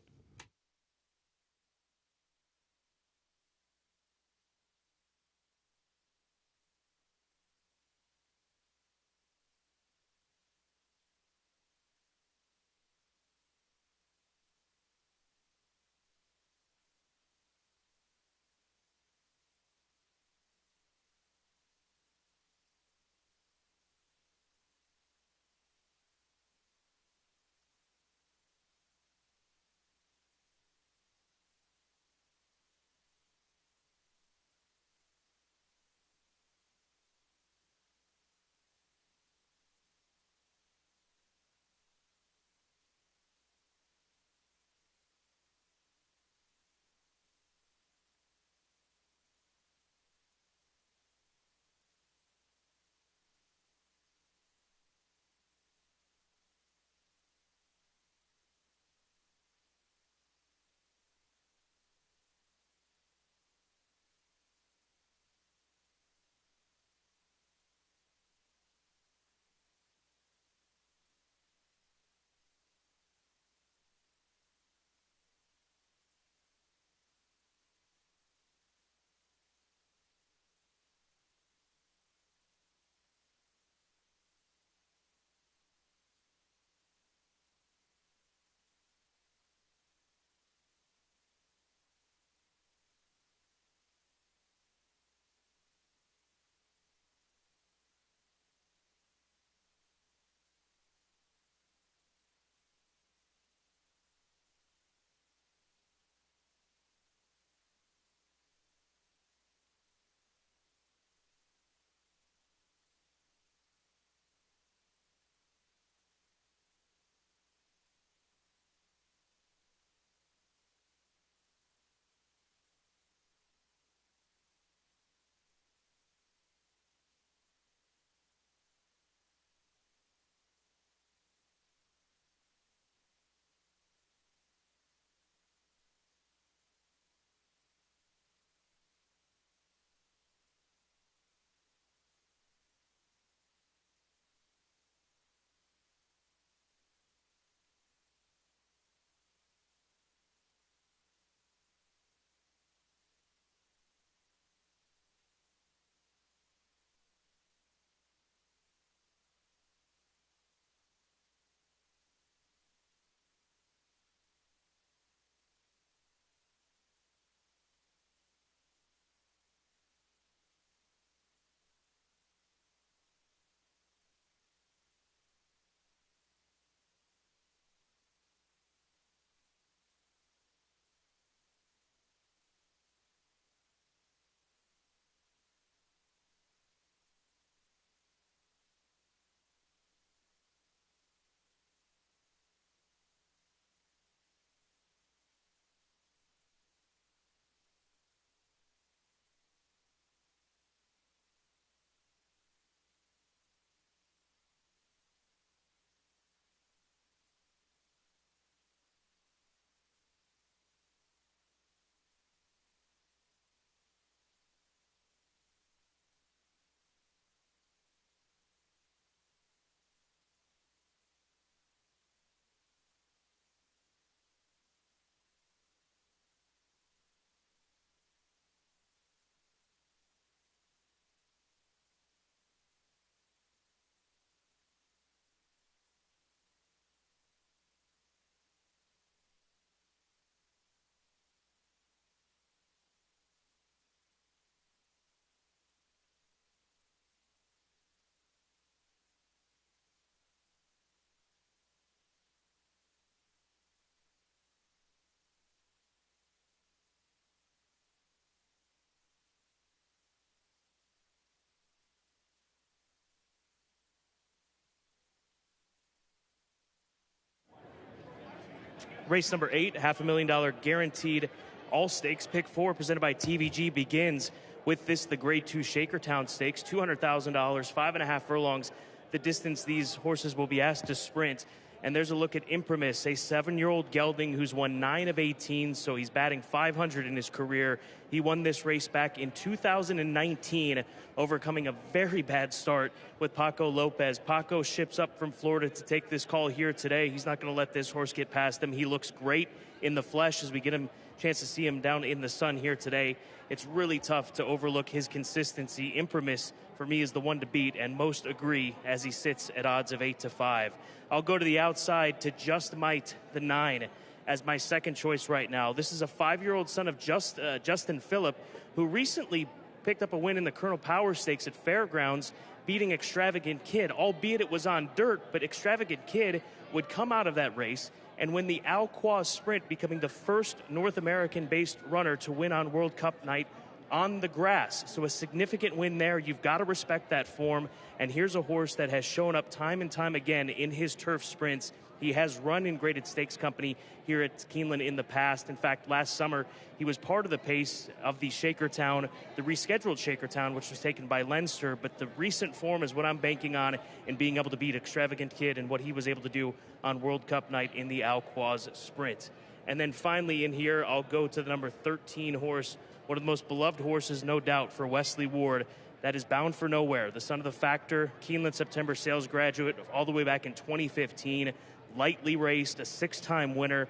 race number 8, $500,000 guaranteed all stakes. Pick 4 presented by TVG begins with this, the Grade 2 Shakertown Stakes, $200,000, 5.5 furlongs. The distance these horses will be asked to sprint. And there's a look at Imprimis, a 7-year-old gelding who's won 9 of 18, so he's batting 500 in his career. He won this race back in 2019, overcoming a very bad start with Paco Lopez. Paco ships up from Florida to take this call here today. He's not going to let this horse get past him. He looks great in the flesh as we get him a chance to see him down in the sun here today. It's really tough to overlook his consistency. Imprimis, for me, is the one to beat, and most agree as he sits at odds of 8-5. I'll go to the outside to Just Might, the 9, as my second choice right now. This is a 5-year-old son of Justin Phillip, who recently picked up a win in the Colonel Power Stakes at Fairgrounds, beating Extravagant Kid, albeit it was on dirt, but Extravagant Kid would come out of that race and win the Al Quoz Sprint, becoming the first North American-based runner to win on World Cup night on the grass. So a significant win there. You've got to respect that form. And here's a horse that has shown up time and time again in his turf sprints. He has run in graded stakes company here at Keeneland in the past. In fact, last summer, he was part of the pace of the Shakertown, the rescheduled Shakertown, which was taken by Leinster. But the recent form is what I'm banking on in being able to beat Extravagant Kid and what he was able to do on World Cup night in the Al Quoz Sprint. And then finally in here, I'll go to the number 13 horse, one of the most beloved horses, no doubt, for Wesley Ward. That is Bound for Nowhere, the son of the Factor, Keeneland September sales graduate all the way back in 2015. Lightly raced, a 6-time winner.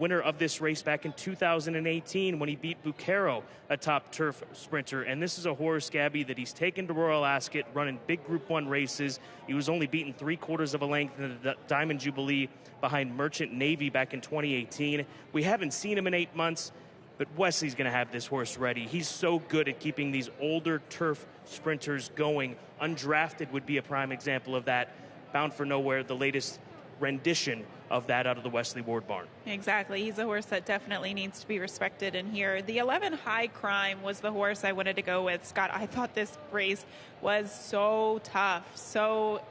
Winner of this race back in 2018 when he beat Bucaro, a top turf sprinter. And this is a horse, Gabby, that he's taken to Royal Ascot, running big Group 1 races. He was only beaten 3/4 of a length in the Diamond Jubilee behind Merchant Navy back in 2018. We haven't seen him in 8 months, but Wesley's going to have this horse ready. He's so good at keeping these older turf sprinters going. Undrafted would be a prime example of that. Bound for Nowhere, the latest rendition of that out of the Wesley Ward barn. Exactly. He's a horse that definitely needs to be respected in here. The 11 High Crime was the horse I wanted to go with. Scott, I thought this race was so tough, so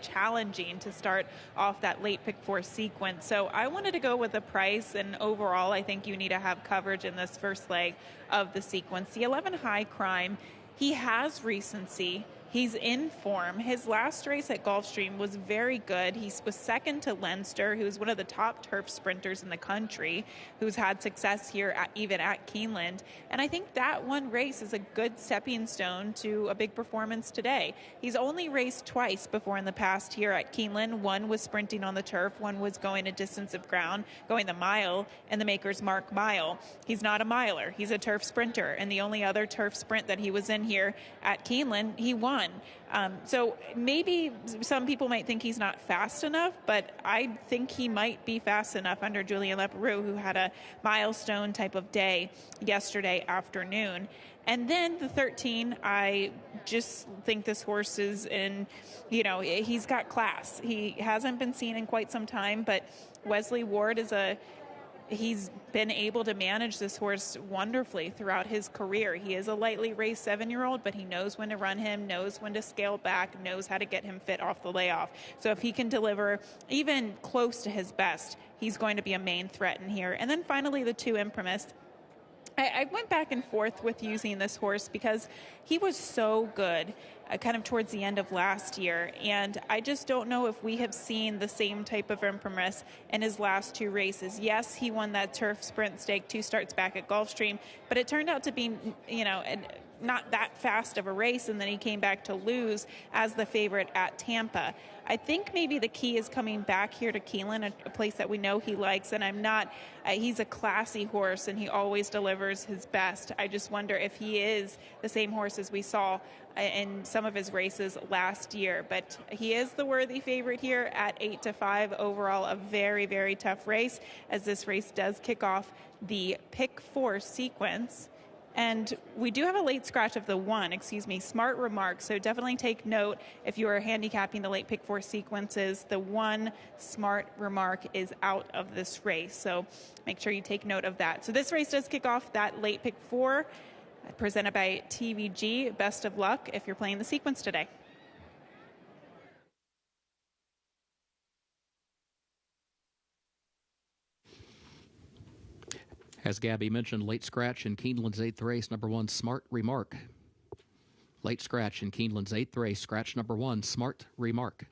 challenging to start off that late pick 4 sequence. So I wanted to go with a price, and overall I think you need to have coverage in this first leg of the sequence. The 11 High Crime, he has recency. He's in form. His last race at Gulfstream was very good. He was second to Leinster, who's one of the top turf sprinters in the country, who's had success here even at Keeneland. And I think that one race is a good stepping stone to a big performance today. He's only raced twice before in the past here at Keeneland. One was sprinting on the turf. One was going a distance of ground, going the mile, and the Maker's Mark mile. He's not a miler. He's a turf sprinter. And the only other turf sprint that he was in here at Keeneland, he won. So maybe some people might think he's not fast enough, but I think he might be fast enough under Julien Leparoux, who had a milestone type of day yesterday afternoon. And then the 13, I just think this horse is he's got class. He hasn't been seen in quite some time, but Wesley Ward he's been able to manage this horse wonderfully throughout his career. He is a lightly raced 7-year-old, but he knows when to run him, knows when to scale back, knows how to get him fit off the layoff. So if he can deliver even close to his best, he's going to be a main threat in here. And then finally, the 2 Imprimis. I went back and forth with using this horse because he was so good kind of towards the end of last year, and I just don't know if we have seen the same type of Imprimis in his last 2 races. Yes, he won that turf sprint stake 2 starts back at Gulfstream, but it turned out to be, not that fast of a race, and then he came back to lose as the favorite at Tampa. I think maybe the key is coming back here to Keeneland, a place that we know he likes, and he's a classy horse, and he always delivers his best. I just wonder if he is the same horse as we saw in some of his races last year. But he is the worthy favorite here at 8-5. Overall, a very, very tough race, as this race does kick off the pick 4 sequence. And we do have a late scratch of the 1, Smart Remark. So definitely take note if you are handicapping the late pick 4 sequences. The 1 Smart Remark is out of this race. So make sure you take note of that. So this race does kick off that late pick 4, presented by TVG. Best of luck if you're playing the sequence today. As Gabby mentioned, late scratch in Keeneland's 8th race, number 1, Smart Remark. Late scratch in Keeneland's 8th race, scratch number 1, Smart Remark.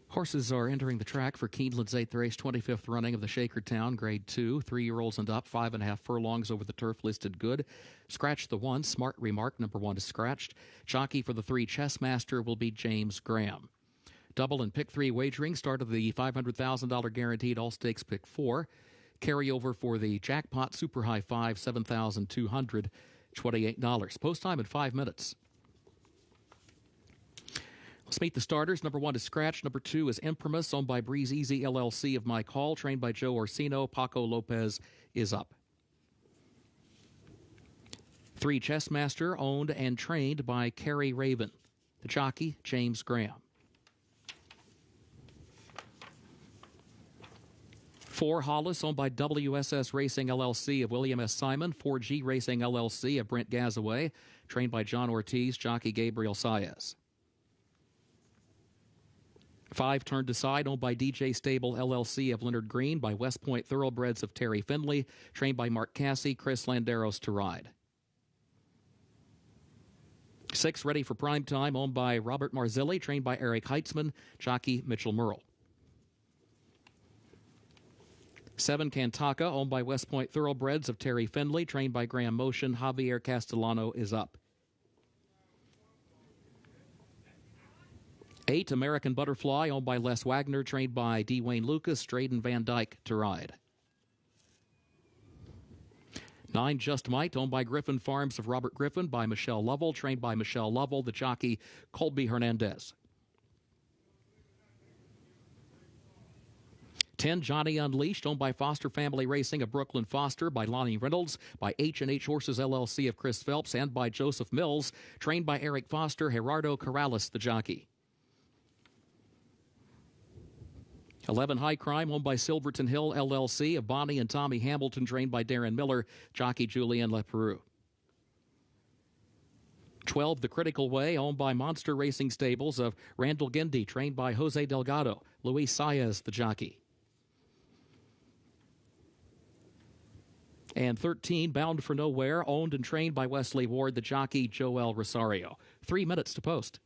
Horses are entering the track for Keeneland's 8th race, 25th running of the Shakertown Grade 2. 3-year-olds and up, 5.5 furlongs over the turf, listed good. Scratch the 1, Smart Remark, number 1 is scratched. Jockey for the 3, Chessmaster, will be James Graham. Double and pick 3 wagering, start of the $500,000 guaranteed all stakes pick 4. Carryover for the jackpot super high 5, $7,228. Post time in 5 minutes. Let's meet the starters. Number 1 is Scratch. Number 2 is Imprimis, owned by Breeze Easy LLC of Mike Hall, trained by Joe Orsino. Paco Lopez is up. 3, Chessmaster, owned and trained by Kerry Raven. The jockey, James Graham. 4, Hollis, owned by WSS Racing LLC of William S. Simon. 4G Racing LLC of Brent Gazaway, trained by John Ortiz, jockey Gabriel Saez. 5, Turned Aside, owned by DJ Stable LLC of Leonard Green, by West Point Thoroughbreds of Terry Finley, trained by Mark Cassie, Chris Landeros to ride. 6, Ready for Prime Time, owned by Robert Marzilli, trained by Eric Heitzman, jockey Mitchell Merle. 7, Cantaka, owned by West Point Thoroughbreds of Terry Finley, trained by Graham Motion, Javier Castellano is up. 8, American Butterfly, owned by Les Wagner, trained by D. Wayne Lucas, Drayden Van Dyke to ride. 9, Just Might, owned by Griffin Farms of Robert Griffin, by Michelle Lovell, trained by Michelle Lovell, the jockey Colby Hernandez. 10, Johnny Unleashed, owned by Foster Family Racing of Brooklyn Foster, by Lonnie Reynolds, by H&H Horses LLC of Chris Phelps, and by Joseph Mills, trained by Eric Foster, Gerardo Corrales, the jockey. 11, High Crime, owned by Silverton Hill LLC of Bonnie and Tommy Hamilton, trained by Darren Miller, jockey Julian Leperoux. 12, The Critical Way, owned by Monster Racing Stables of Randall Gindy, trained by Jose Delgado, Luis Saez, the jockey. And 13, Bound for Nowhere, owned and trained by Wesley Ward, the jockey Joel Rosario. 3 minutes to post.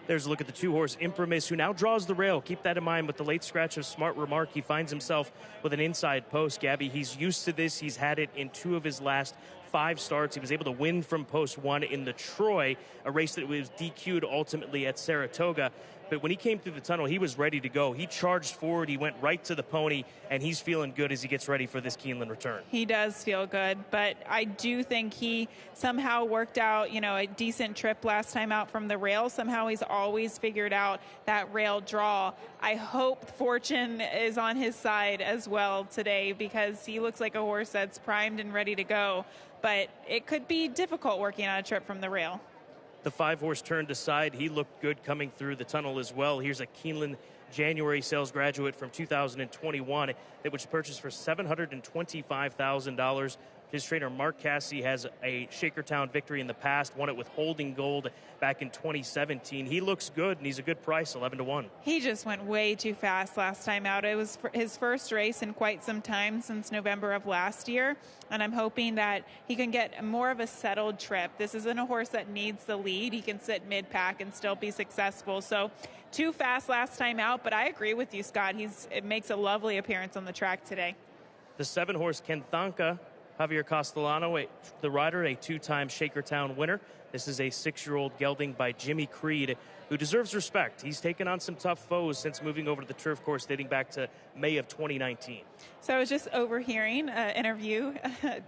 There's a look at the 2-horse Imprimis, who now draws the rail. Keep that in mind with the late scratch of Smart Remark. He finds himself with an inside post. Gabby, he's used to this. He's had it in 2 of his last 5 starts. He was able to win from post 1 in the Troy, a race that was DQ'd ultimately at Saratoga. But when he came through the tunnel, he was ready to go. He charged forward, he went right to the pony, and he's feeling good as he gets ready for this Keeneland return. He does feel good, but I do think he somehow worked out, a decent trip last time out from the rail. Somehow he's always figured out that rail draw. I hope fortune is on his side as well today, because he looks like a horse that's primed and ready to go. But it could be difficult working on a trip from the rail. The 5-horse Turned Aside, he looked good coming through the tunnel as well. Here's a Keeneland January sales graduate from 2021 that was purchased for $725,000. His trainer, Mark Cassie, has a Shakertown victory in the past, won it with Holding Gold back in 2017. He looks good, and he's a good price, 11-1. He just went way too fast last time out. It was his first race in quite some time, since November of last year, and I'm hoping that he can get more of a settled trip. This isn't a horse that needs the lead. He can sit mid-pack and still be successful. So too fast last time out, but I agree with you, Scott. It makes a lovely appearance on the track today. The 7-horse Kenthanka, Javier Castellano, the rider, a 2-time Shakertown winner. This is a 6-year-old gelding by Jimmy Creed, who deserves respect. He's taken on some tough foes since moving over to the turf course dating back to May of 2019. So I was just overhearing an interview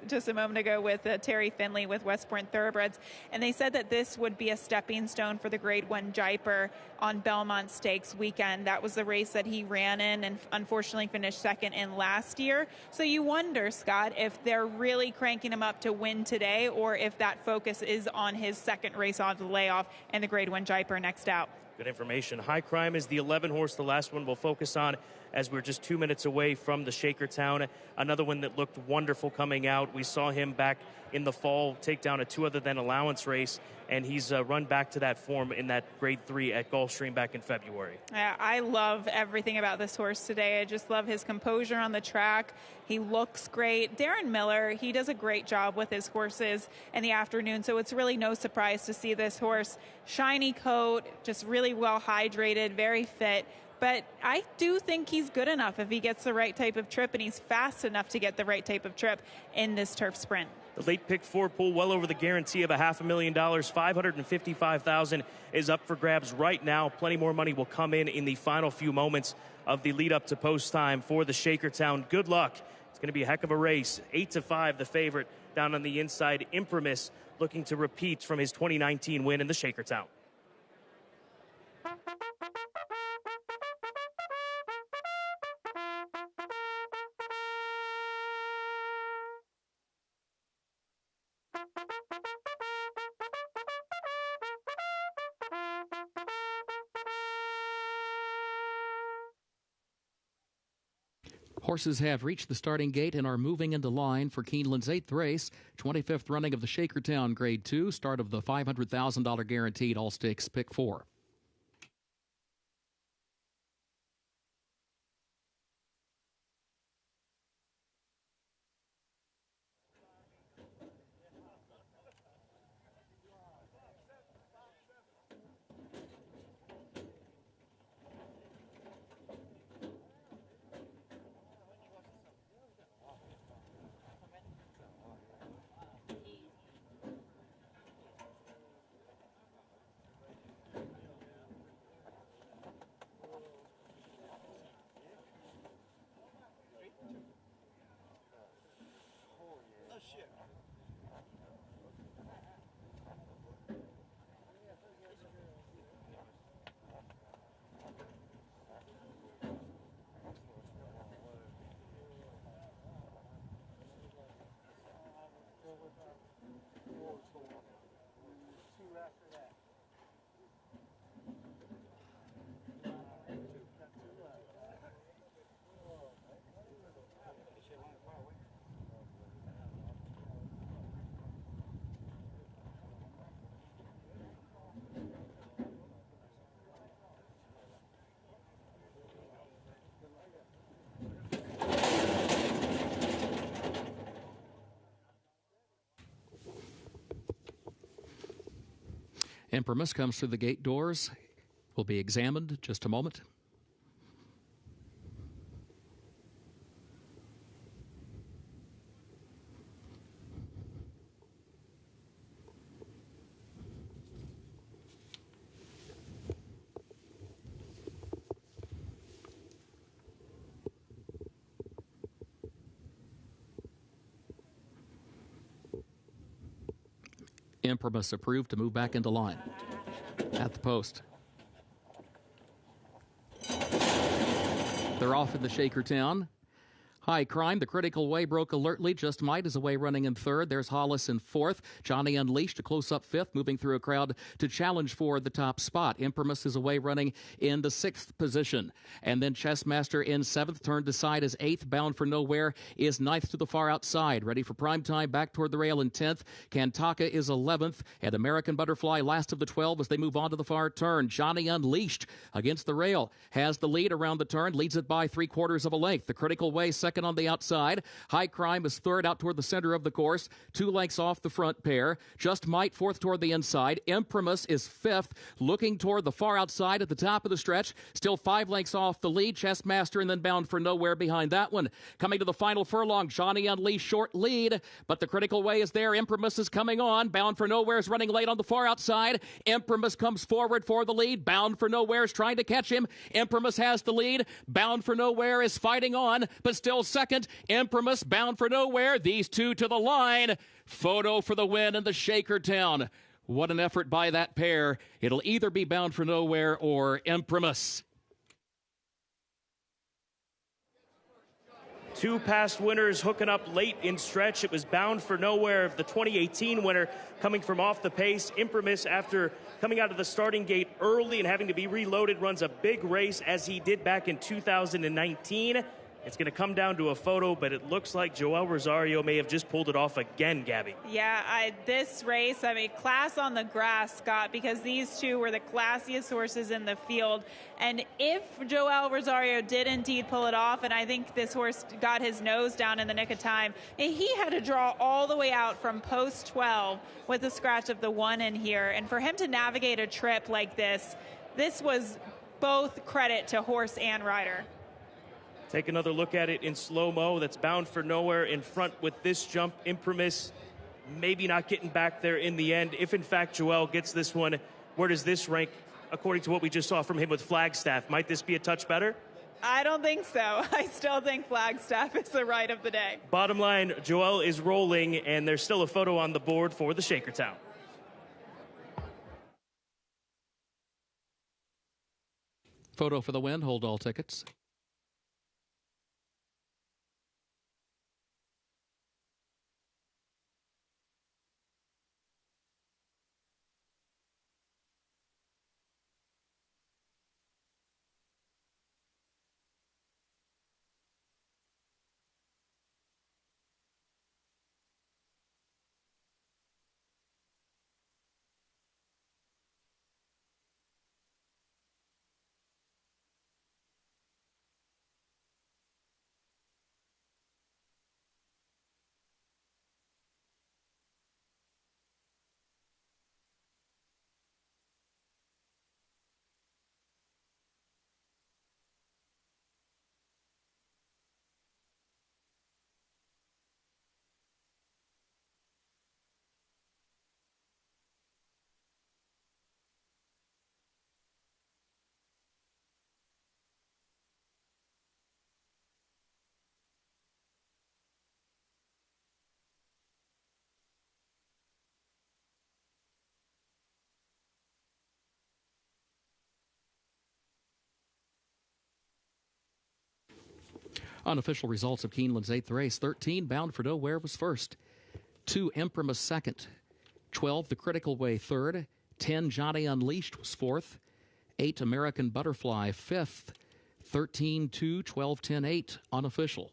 just a moment ago with Terry Finley with West Point Thoroughbreds, and they said that this would be a stepping stone for the Grade 1 Jaipur on Belmont Stakes weekend. That was the race that he ran in and unfortunately finished second in last year. So you wonder, Scott, if they're really cranking him up to win today, or if that focus is on his second race on the layoff and the Grade 1 Jaipur next out. Good information. High Crime is the 11-horse, the last one we'll focus on, as we're just 2 minutes away from the Shakertown. Another one that looked wonderful coming out. We saw him back in the fall take down a 2 other than allowance race, and he's run back to that form in that Grade 3 at Gulfstream back in February. Yeah, I love everything about this horse today. I just love his composure on the track. He looks great. Darren Miller, he does a great job with his horses in the afternoon, so it's really no surprise to see this horse. Shiny coat, just really well hydrated, very fit. but I do think he's good enough if he gets the right type of trip, and he's fast enough to get the right type of trip in this turf sprint. The late pick 4 pool well over the guarantee of $500,000. $555,000 is up for grabs right now. Plenty more money will come in the final few moments of the lead up to post time for the Shakertown. Good luck. It's going to be a heck of a race. 8-5, the favorite down on the inside. Imprimis looking to repeat from his 2019 win in the Shakertown. Horses have reached the starting gate and are moving into line for Keeneland's 8th race, 25th running of the Shakertown Grade 2, start of the $500,000 guaranteed all-stakes pick 4. Imprimis comes through the gate doors. Will be examined just a moment. Imprimis approved to move back into line at the post. They're off in the Shakertown. High Crime, the critical way, broke alertly. Just Might is away running in third. There's Hollis in fourth. Johnny Unleashed, a close-up fifth, moving through a crowd to challenge for the top spot. Imprimis is away running in the sixth position. And then Chessmaster in seventh, turned aside as eighth. Bound for Nowhere is ninth to the far outside. Ready for prime time, back toward the rail in 10th. Kantaka is 11th. And American Butterfly last of the 12 as they move on to the far turn. Johnny Unleashed against the rail has the lead around the turn, leads it by 3/4 of a length. The critical way second on the outside. High Crime is third out toward the center of the course, 2 lengths off the front pair. Just Might fourth toward the inside. Imprimis is fifth, looking toward the far outside at the top of the stretch, still 5 lengths off the lead. Chessmaster and then Bound for Nowhere behind that one. Coming to the final furlong, Johnny Unleashed short lead, but the critical way is there. Imprimis is coming on. Bound for Nowhere is running late on the far outside. Imprimis comes forward for the lead. Bound for Nowhere is trying to catch him. Imprimis has the lead. Bound for Nowhere is fighting on, but still second. Imprimis, Bound for Nowhere, these two to the line. Photo for the win in the Shakertown. What an effort by that pair. It'll either be Bound for Nowhere or Imprimis. 2 past winners hooking up late in stretch. It was Bound for Nowhere, the 2018 winner, coming from off the pace. Imprimis, after coming out of the starting gate early and having to be reloaded, runs a big race as he did back in 2019. It's going to come down to a photo, but it looks like Joel Rosario may have just pulled it off again, Gabby. Yeah, this race, class on the grass, Scott, because these two were the classiest horses in the field. And if Joel Rosario did indeed pull it off, and I think this horse got his nose down in the nick of time, he had to draw all the way out from post 12 with the scratch of the 1 in here. And for him to navigate a trip like this was both credit to horse and rider. Take another look at it in slow-mo. That's Bound for Nowhere in front with this jump. Imprimis maybe not getting back there in the end. If, in fact, Joel gets this one, where does this rank according to what we just saw from him with Flagstaff? Might this be a touch better? I don't think so. I still think Flagstaff is the ride of the day. Bottom line, Joel is rolling, and there's still a photo on the board for the Shakertown. Photo for the win. Hold all tickets. Unofficial results of Keeneland's 8th race. 13, Bound for Nowhere was first. 2, Imprimis second. 12, The Critical Way third. 10, Johnny Unleashed was fourth. 8, American Butterfly fifth. 13, 2, 12, 10, 8, unofficial.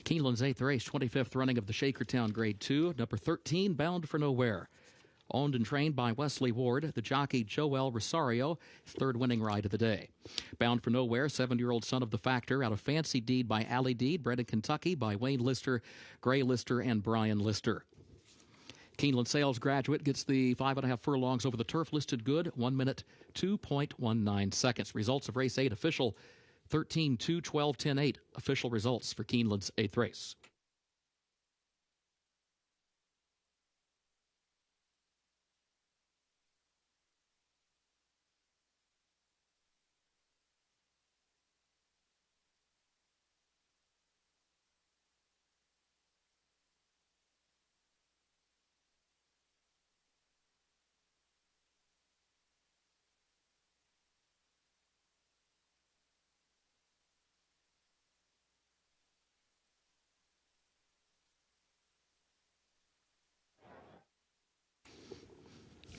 Keeneland's 8th race, 25th running of the Shakertown Grade 2. Number 13, Bound for Nowhere. Owned and trained by Wesley Ward, the jockey Joel Rosario, his third winning ride of the day. Bound for Nowhere, 7-year-old son of the Factor, out of Fancy Deed by Allie Deed, bred in Kentucky by Wayne Lister, Gray Lister, and Brian Lister. Keeneland sales graduate gets the 5.5 furlongs over the turf, listed good, 1 minute, 2.19 seconds. Results of race 8 official, 13, 2, 12, 10, 8. Official results for Keeneland's 8th race.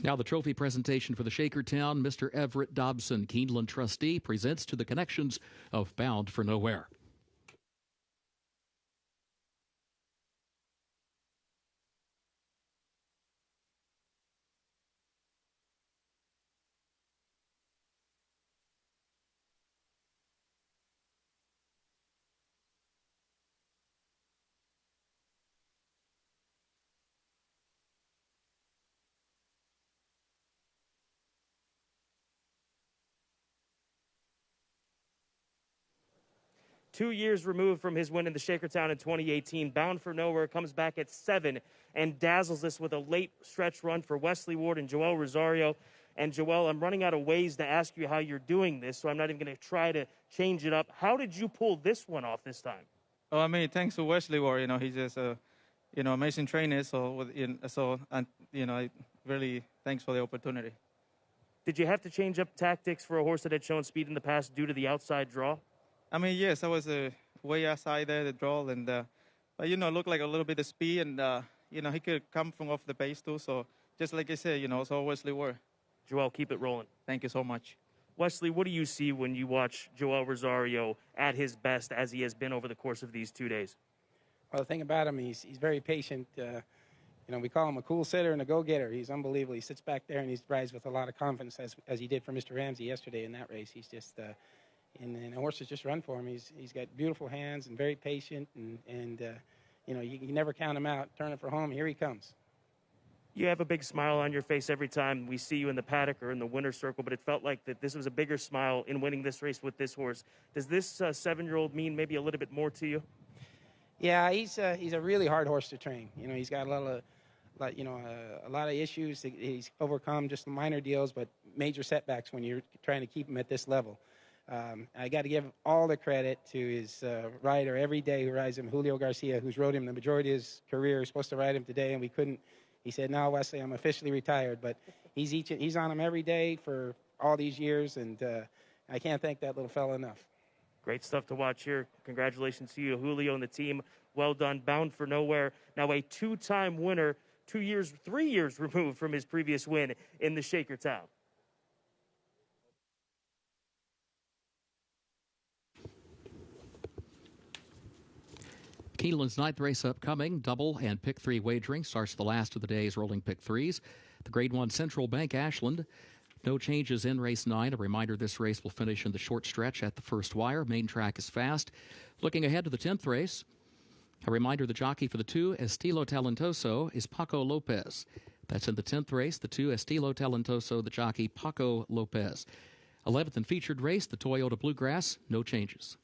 Now the trophy presentation for the Shakertown. Mr. Everett Dobson, Keeneland trustee, presents to the connections of Bound for Nowhere. 2 years removed from his win in the Shakertown in 2018. Bound for Nowhere comes back at 7 and dazzles us with a late stretch run for Wesley Ward and Joel Rosario. And Joel, I'm running out of ways to ask you how you're doing this, so I'm not even going to try to change it up. How did you pull this one off this time? Oh, I mean, thanks to Wesley Ward, he's just amazing trainer. I really thanks for the opportunity. Did you have to change up tactics for a horse that had shown speed in the past due to the outside draw? I mean, yes, I was way outside there, the draw, and but looked like a little bit of speed, and he could come from off the base too. So just like I said, so Wesley Ward. Joel, keep it rolling. Thank you so much. Wesley, what do you see when you watch Joel Rosario at his best as he has been over the course of these 2 days? Well, the thing about him, he's very patient. We call him a cool sitter and a go-getter. He's unbelievable. He sits back there and he rides with a lot of confidence, as he did for Mr. Ramsey yesterday in that race. He's just, and the horses just run for him. He's got beautiful hands and very patient, and you can never count him out. Turn it for home. Here he comes. You have a big smile on your face every time we see you in the paddock or in the winner's circle, but it felt like that this was a bigger smile in winning this race with this horse. Does this 7-year-old mean maybe a little bit more to you? Yeah, he's a really hard horse to train. He's got a lot of issues. He's overcome just minor deals, but major setbacks when you're trying to keep him at this level. I got to give all the credit to his rider every day who rides him, Julio Garcia, who's rode him the majority of his career. He's supposed to ride him today, and we couldn't. He said, "No, Wesley, I'm officially retired." But he's on him every day for all these years, and I can't thank that little fella enough. Great stuff to watch here. Congratulations to you, Julio, and the team. Well done. Bound for Nowhere. Now a 2-time winner, 3 years removed from his previous win in the Shakertown. Keeneland's 9th race upcoming. Double and pick 3 wagering starts the last of the day's rolling pick 3s. The Grade 1 Central Bank Ashland. No changes in race 9. A reminder, this race will finish in the short stretch at the first wire. Main track is fast. Looking ahead to the 10th race, a reminder, the jockey for the 2, Estilo Talentoso, is Paco Lopez. That's in the 10th race, the 2, Estilo Talentoso, the jockey Paco Lopez. 11th and featured race, the Toyota Bluegrass, no changes.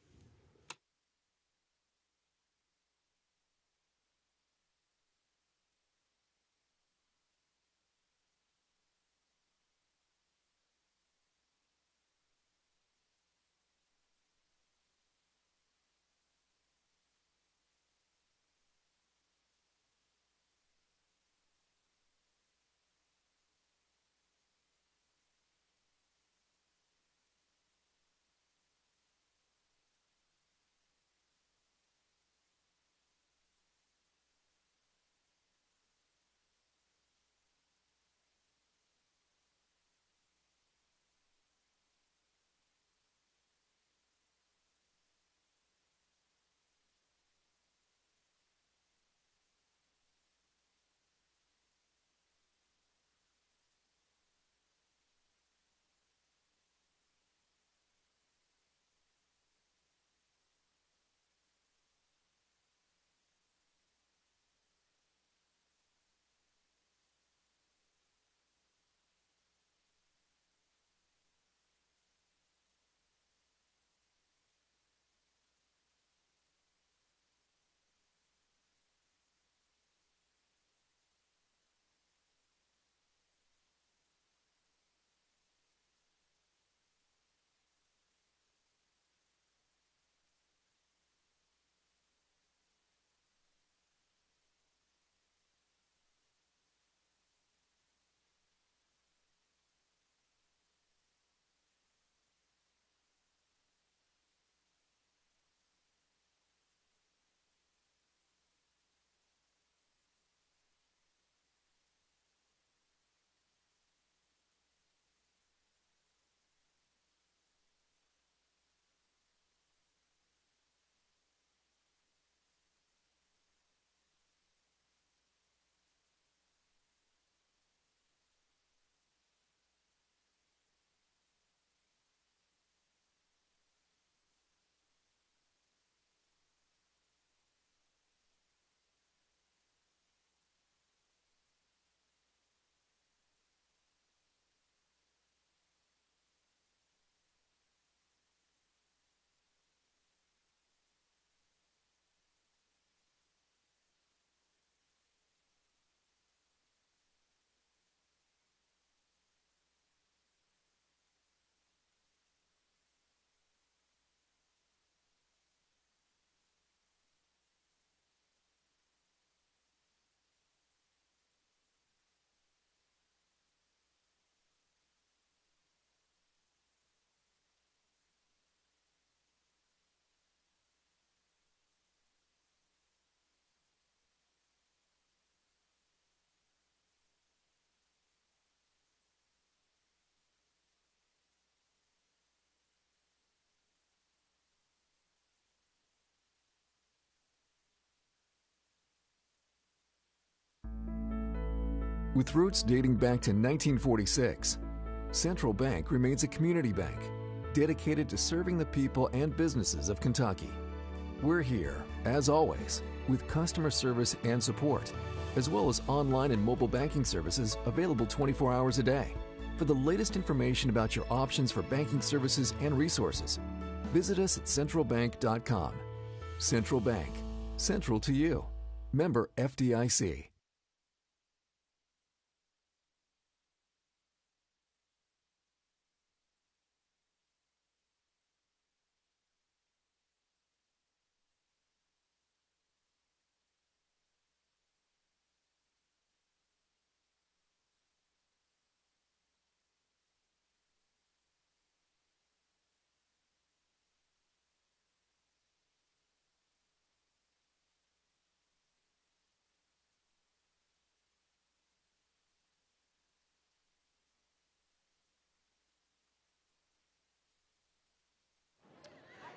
With roots dating back to 1946, Central Bank remains a community bank dedicated to serving the people and businesses of Kentucky. We're here, as always, with customer service and support, as well as online and mobile banking services available 24 hours a day. For the latest information about your options for banking services and resources, visit us at centralbank.com. Central Bank, central to you. Member FDIC.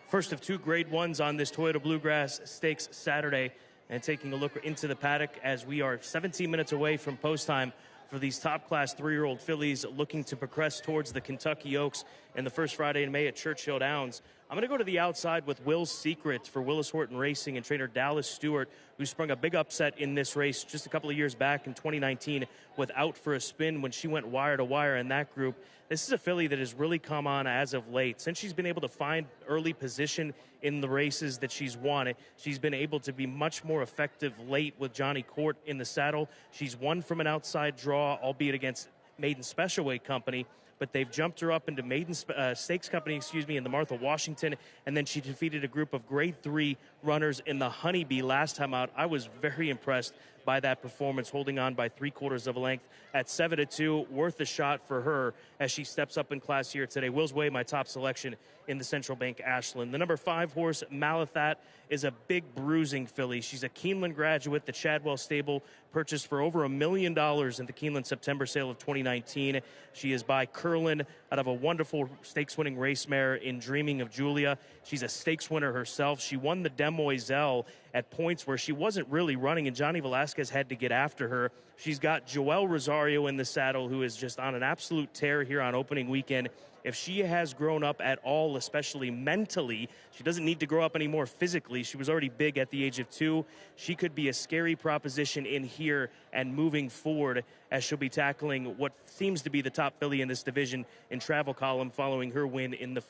First of two grade ones on this Toyota Bluegrass Stakes Saturday, and taking a look into the paddock as we are 17 minutes away from post time for these top-class 3-year-old fillies looking to progress towards the Kentucky Oaks in the first Friday in May at Churchill Downs. I'm going to go to the outside with Will's Secret for Willis Horton Racing and trainer Dallas Stewart, who sprung a big upset in this race just a couple of years back in 2019 with Out for a Spin when she went wire to wire in that group. This is a filly that has really come on as of late. Since she's been able to find early position in the races that she's won, she's been able to be much more effective late with Johnny Court in the saddle. She's won from an outside draw, albeit against Maiden Special Weight Company, but they've jumped her up into Maiden Stakes Company, in the Martha Washington, and then she defeated a group of Grade 3 runners in the Honeybee last time out. I was very impressed by that performance, holding on by 3/4 of a length at 7-2. Worth a shot for her as she steps up in class here today. Will's Way, my top selection in the Central Bank Ashland. The number 5 horse, Malathat, is a big bruising filly. She's a Keeneland graduate. The Chadwell stable purchased for over $1 million in the Keeneland September sale of 2019. She is by Curlin out of a wonderful stakes-winning race mare in Dreaming of Julia. She's a stakes winner herself. She won the Demoiselle at points where she wasn't really running, and Johnny Velasquez had to get after her. She's got Joel Rosario in the saddle, who is just on an absolute tear here on opening weekend. If she has grown up at all, especially mentally, she doesn't need to grow up anymore physically. She was already big at the age of 2. She could be a scary proposition in here and moving forward as she'll be tackling what seems to be the top filly in this division in Travel Column following her win in the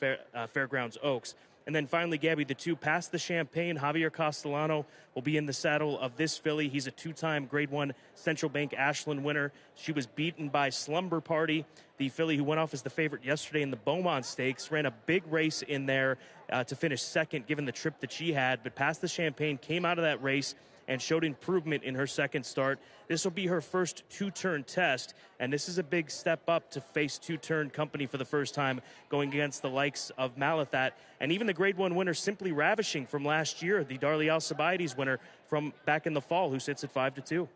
Fairgrounds Oaks. And then finally, Gabby, the 2 past the Champagne. Javier Castellano will be in the saddle of this filly. He's a 2-time Grade 1 Central Bank Ashland winner. She was beaten by Slumber Party, the filly who went off as the favorite yesterday in the Beaumont Stakes. Ran a big race in there to finish second, given the trip that she had. But past the Champagne came out of that race and showed improvement in her second start. This will be her first 2-turn test, and this is a big step up to face 2-turn company for the first time, going against the likes of Malathat, and even the Grade 1 winner, Simply Ravishing, from last year, the Darley Alcibiades winner from back in the fall, who sits at 5-2.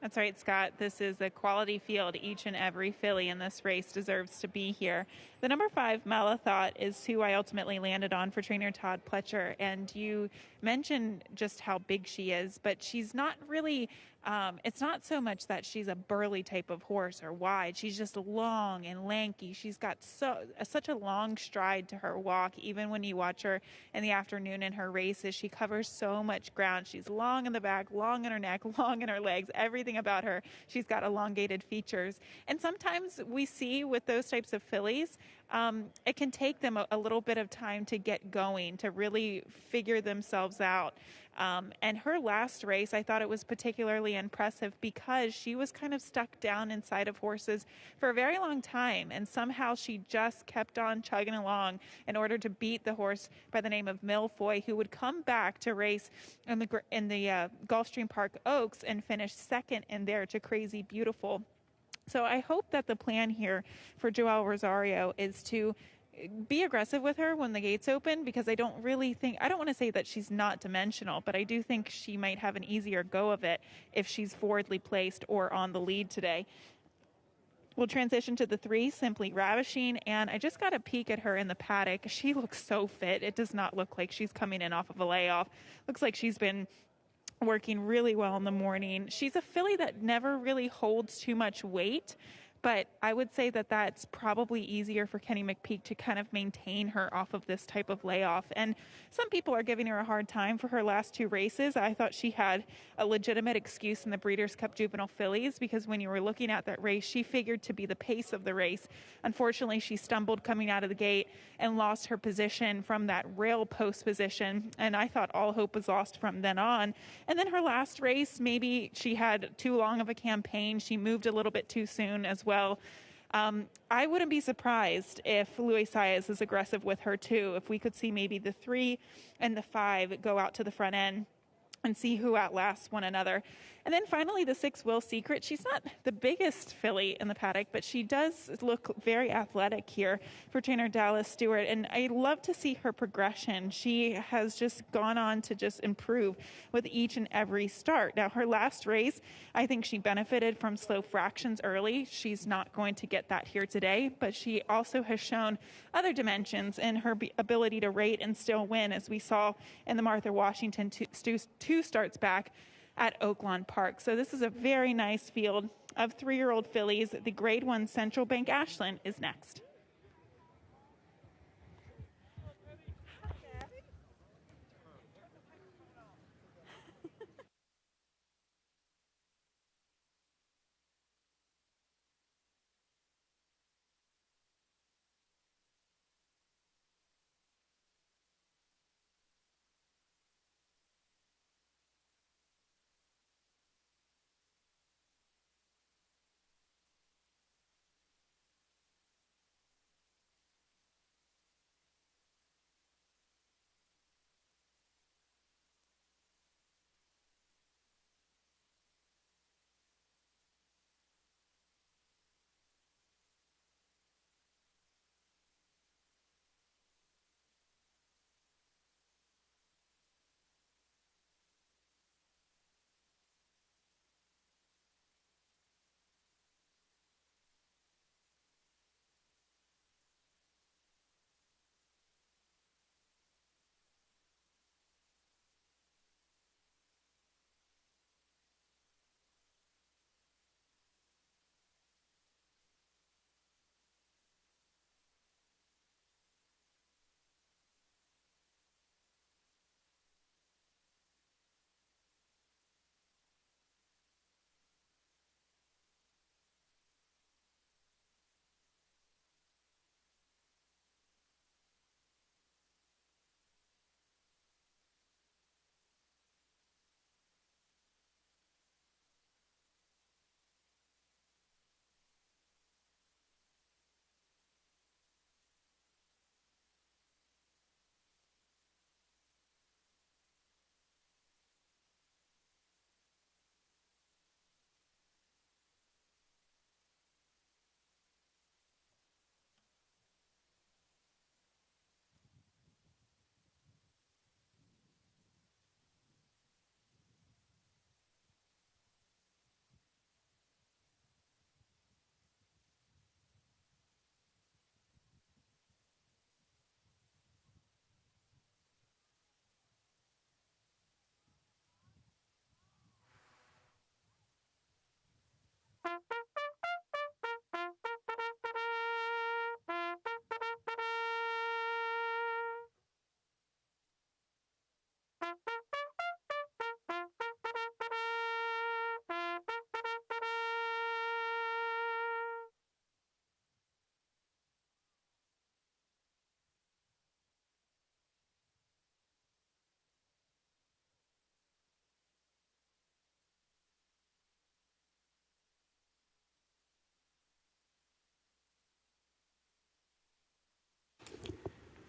That's right, Scott. This is a quality field. Each and every filly in this race deserves to be here. The number 5, Malathat, is who I ultimately landed on for trainer Todd Pletcher. And you mentioned just how big she is, but she's not really, it's not so much that she's a burly type of horse or wide. She's just long and lanky. She's got such a long stride to her walk. Even when you watch her in the afternoon in her races, she covers so much ground. She's long in the back, long in her neck, long in her legs, everything about her. She's got elongated features. And sometimes we see with those types of fillies, it can take them a little bit of time to get going, to really figure themselves out. And her last race, I thought it was particularly impressive because she was kind of stuck down inside of horses for a very long time. And somehow she just kept on chugging along in order to beat the horse by the name of Milfoy, who would come back to race in the Gulfstream Park Oaks and finish second in there to Crazy Beautiful. So I hope that the plan here for Joel Rosario is to be aggressive with her when the gates open, because I don't want to say that she's not dimensional, but I do think she might have an easier go of it if she's forwardly placed or on the lead today. We'll transition to the 3, Simply Ravishing, and I just got a peek at her in the paddock. She looks so fit. It does not look like she's coming in off of a layoff. Looks like she's been working really well in the morning. She's a filly that never really holds too much weight, but I would say that that's probably easier for Kenny McPeak to kind of maintain her off of this type of layoff. And some people are giving her a hard time for her last 2 races. I thought she had a legitimate excuse in the Breeders' Cup Juvenile Fillies, because when you were looking at that race, she figured to be the pace of the race. Unfortunately, she stumbled coming out of the gate and lost her position from that rail post position, and I thought all hope was lost from then on. And then her last race, maybe she had too long of a campaign. She moved a little bit too soon as well. I wouldn't be surprised if Luis Saez is aggressive with her too. If we could see maybe the 3 and the 5 go out to the front end and see who outlasts one another. And then finally, the 6, Will Secret. She's not the biggest filly in the paddock, but she does look very athletic here for trainer Dallas Stewart. And I love to see her progression. She has just gone on to just improve with each and every start. Now, her last race, I think she benefited from slow fractions early. She's not going to get that here today, but she also has shown other dimensions in her ability to rate and still win, as we saw in the Martha Washington 2 starts back at Oaklawn Park. So this is a very nice field of 3-year-old fillies. The Grade 1 Central Bank Ashland is next.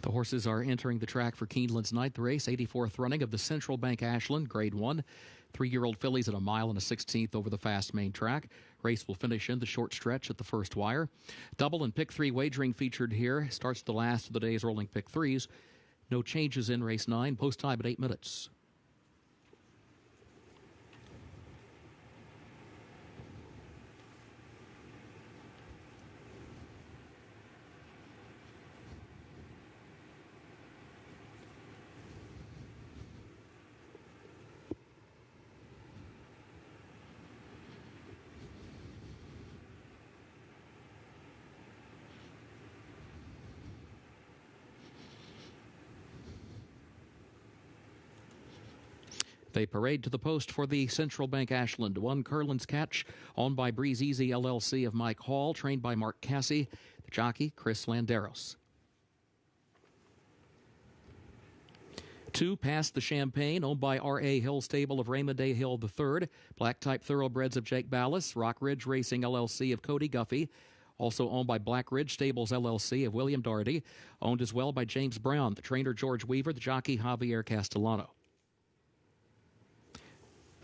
The horses are entering the track for Keeneland's ninth race, 84th running of the Central Bank Ashland, Grade 1. 3-year-old fillies at 1 mile and a 16th over the fast main track. Race will finish in the short stretch at the first wire. Double and pick 3 wagering featured here. Starts the last of the day's rolling pick 3s. No changes in race 9. Post time at 8 minutes. They parade to the post for the Central Bank Ashland. 1 Curlin's Catch, owned by Breeze Easy LLC of Mike Hall, trained by Mark Cassie. The jockey, Chris Landeros. 2 Past the Champagne, owned by R.A. Hill Stable of Raymond A. Hill III. Black-type thoroughbreds of Jake Ballas. Rock Ridge Racing LLC of Cody Guffey. Also owned by Black Ridge Stables LLC of William Doherty. Owned as well by James Brown, the trainer George Weaver, the jockey Javier Castellano.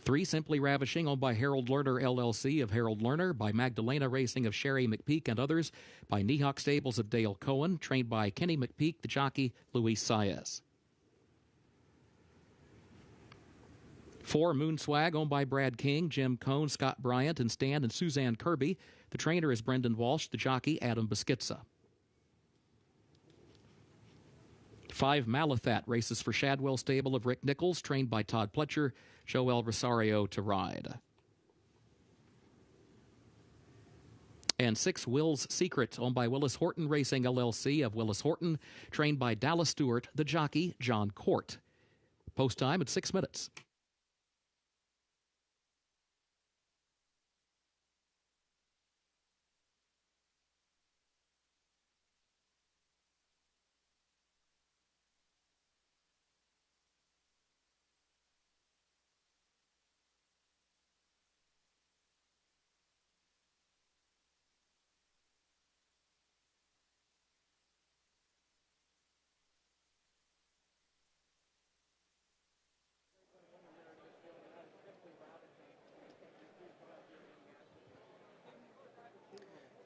3 Simply Ravishing, owned by Harold Lerner LLC of Harold Lerner, by Magdalena Racing of Sherry McPeak and others, by Neehawk Stables of Dale Cohen, trained by Kenny McPeak, the jockey Luis Saez. 4 Moonswag, owned by Brad King, Jim Cohn, Scott Bryant, and Stan and Suzanne Kirby. The trainer is Brendan Walsh, the jockey Adam Beschitza. 5 Malathat races for Shadwell Stable of Rick Nichols, trained by Todd Pletcher, Joel Rosario to ride. And 6 Will's Secret, owned by Willis Horton Racing LLC of Willis Horton, trained by Dallas Stewart, the jockey John Court. Post time at 6 minutes.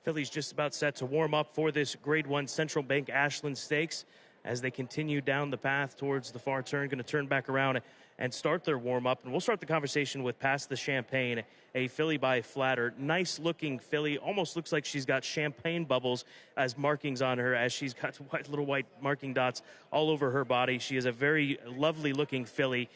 Filly's just about set to warm up for this Grade 1 Central Bank Ashland Stakes as they continue down the path towards the far turn. Going to turn back around and start their warm-up. And we'll start the conversation with Past the Champagne, a filly by Flatter. Nice-looking filly. Almost looks like she's got champagne bubbles as markings on her, as she's got little white marking dots all over her body. She is a very lovely-looking filly.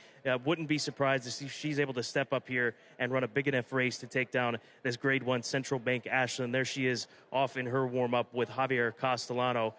Wouldn't be surprised to see if she's able to step up here and run a big enough race to take down this Grade 1 Central Bank Ashland. There she is off in her warm-up with Javier Castellano.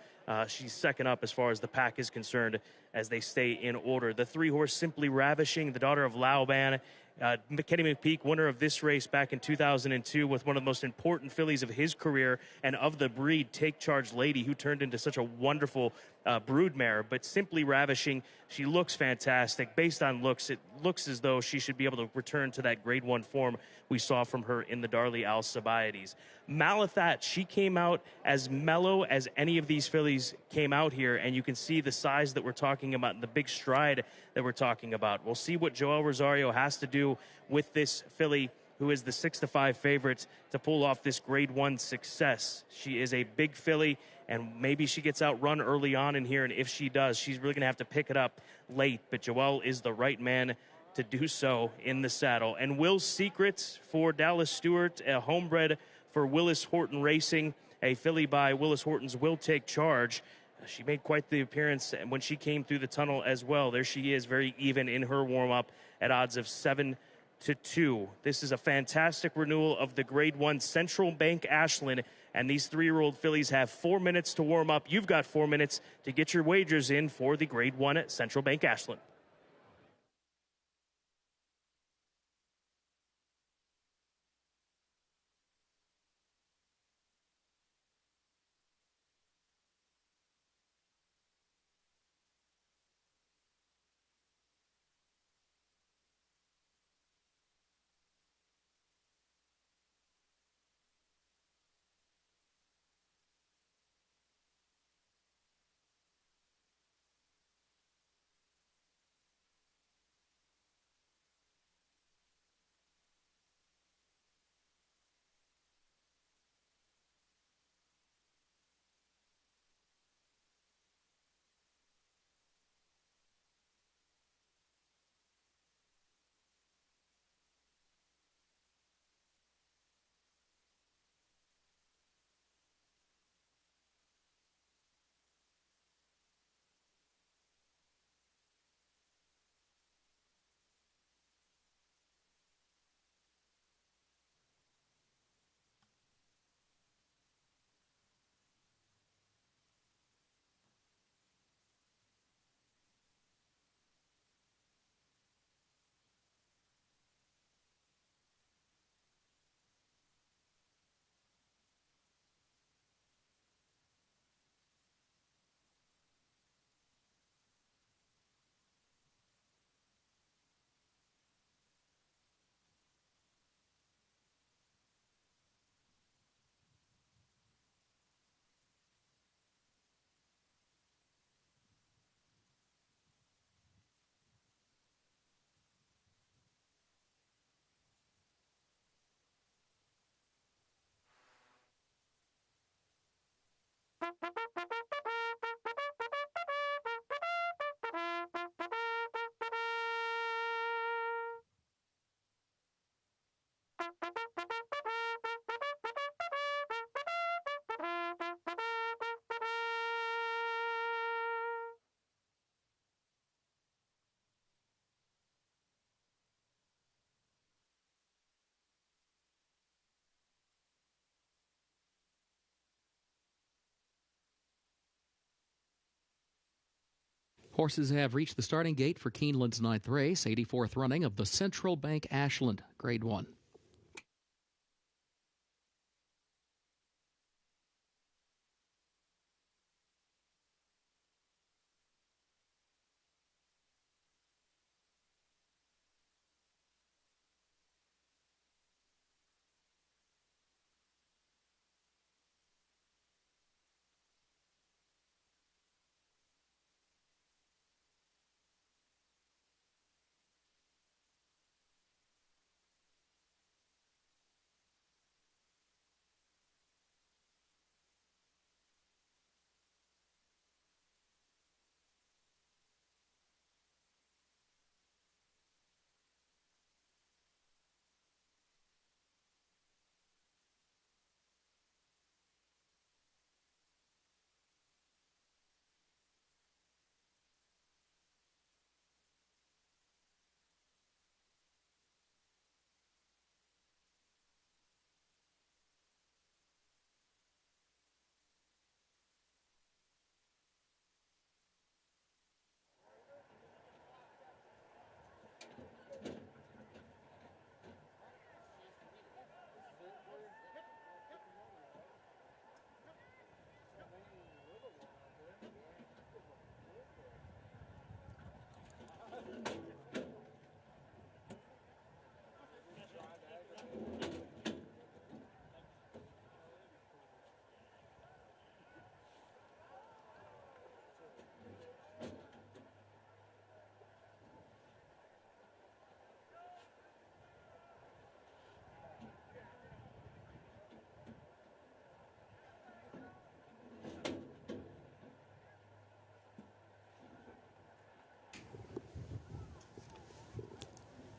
She's second up as far as the pack is concerned as they stay in order. The 3-horse Simply Ravishing, the daughter of Lauban. Kenny McPeak, winner of this race back in 2002 with one of the most important fillies of his career and of the breed, Take Charge Lady, who turned into such a wonderful broodmare. But Simply Ravishing, she looks fantastic. Based on looks, it looks as though she should be able to return to that Grade 1 form we saw from her in the Darley Alcibiades. Malathat, she came out as mellow as any of these fillies came out here, and you can see the size that we're talking about and the big stride that we're talking about. We'll see what Joel Rosario has to do with this filly, who is the 6-5 favorite to pull off this Grade 1 success. She is a big filly, and maybe she gets outrun early on in here, and if she does, she's really going to have to pick it up late. But Joel is the right man to do so in the saddle. And Will's Secret for Dallas Stewart, a homebred for Willis Horton Racing, a filly by Willis Horton's Will Take Charge. She made quite the appearance when she came through the tunnel as well. There she is, very even in her warm-up at odds of 7-2. This is a fantastic renewal of the Grade 1 Central Bank Ashland, and these 3-year-old fillies have 4 minutes to warm up. You've got 4 minutes to get your wagers in for the Grade 1 Central Bank Ashland. Horses have reached the starting gate for Keeneland's 9th race, 84th running of the Central Bank Ashland, Grade 1.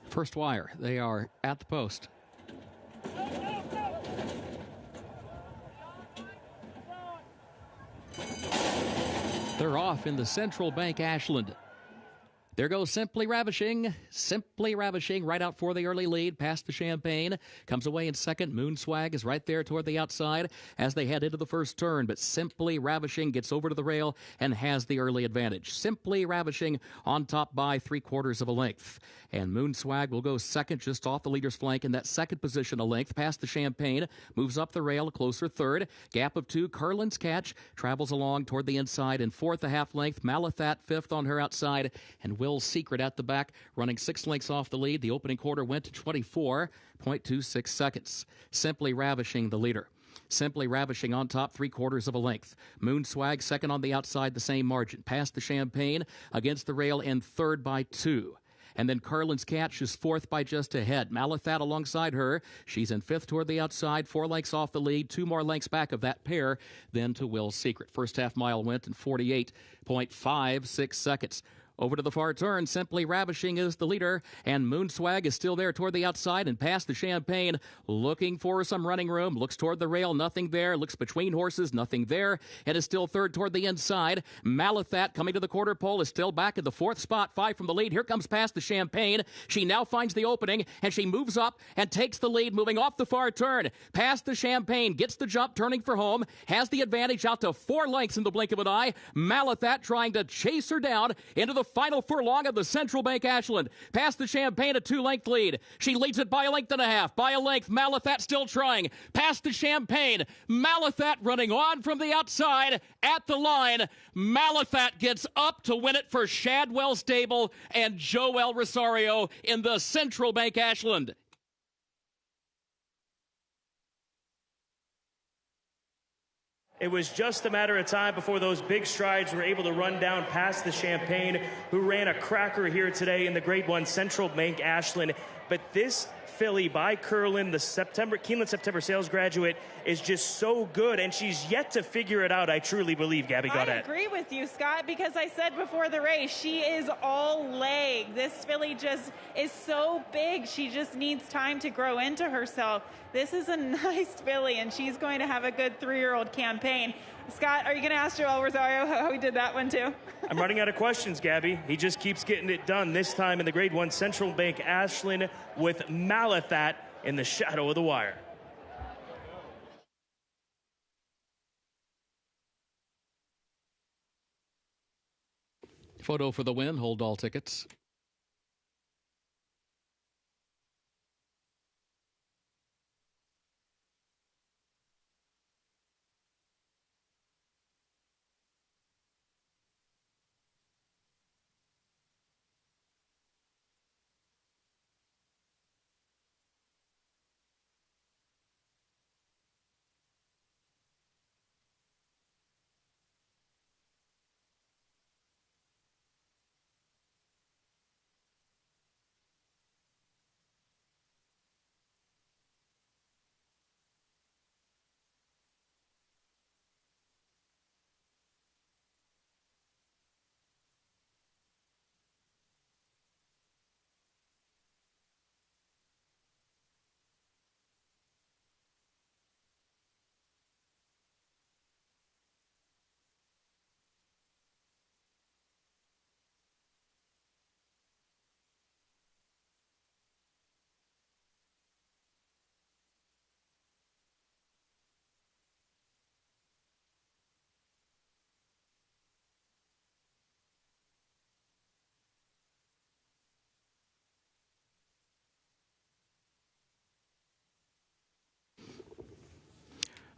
First wire. They are at the post. They're off in the Central Bank Ashland. There goes Simply Ravishing. Simply Ravishing right out for the early lead. Past the Champagne. Comes away in second. Moon Swag is right there toward the outside as they head into the first turn. But Simply Ravishing gets over to the rail and has the early advantage. Simply Ravishing on top by 3/4 of a length. And Moon Swag will go second just off the leader's flank in that second position a length. Past the Champagne. Moves up the rail, a closer third. Gap of 2. Carlin's Catch travels along toward the inside. And fourth a half length. Malathat fifth on her outside. And Will's Secret at the back, running 6 lengths off the lead. The opening quarter went to 24.26 seconds. Simply Ravishing the leader. Simply Ravishing on top, 3/4 of a length. Moon Swag second on the outside, the same margin. Past the Champagne, against the rail in third by 2. And then Carlin's Catch is fourth by just a head. Malathat alongside her. She's in fifth toward the outside, 4 lengths off the lead, 2 more lengths back of that pair, then to Will's Secret. First half mile went in 48.56 seconds. Over to the far turn, Simply Ravishing is the leader, and Moon Swag is still there toward the outside and past the Champagne, looking for some running room. Looks toward the rail, nothing there. Looks between horses, nothing there. It is still third toward the inside. Malathat coming to the quarter pole is still back in the 4th spot, 5 from the lead. Here comes past the Champagne. She now finds the opening, and she moves up and takes the lead, moving off the far turn. Past the Champagne, gets the jump, turning for home, has the advantage out to 4 lengths in the blink of an eye. Malathat trying to chase her down into the final furlong of the Central Bank Ashland. Past the Champagne, a 2-length lead. She leads it by a length and a half. By a length, Malathat still trying. Past the Champagne, Malathat running on from the outside at the line. Malathat gets up to win it for Shadwell Stable and Joel Rosario in the Central Bank Ashland. It was just a matter of time before those big strides were able to run down past the Champagne, who ran a cracker here today in the Grade 1 Central Bank Ashland. But this filly by Keeneland, the Keeneland September sales graduate, is just so good, and she's yet to figure it out, I truly believe, Gabby Gaudet. I agree with you, Scott, because I said before the race, she is all leg. This filly just is so big. She just needs time to grow into herself. This is a nice filly, and she's going to have a good 3-year-old campaign. Scott, are you going to ask Joel Rosario how he did that one too? I'm running out of questions, Gabby. He just keeps getting it done, this time in the Grade 1 Central Bank Ashland with Malathat in the shadow of the wire. Photo for the win. Hold all tickets.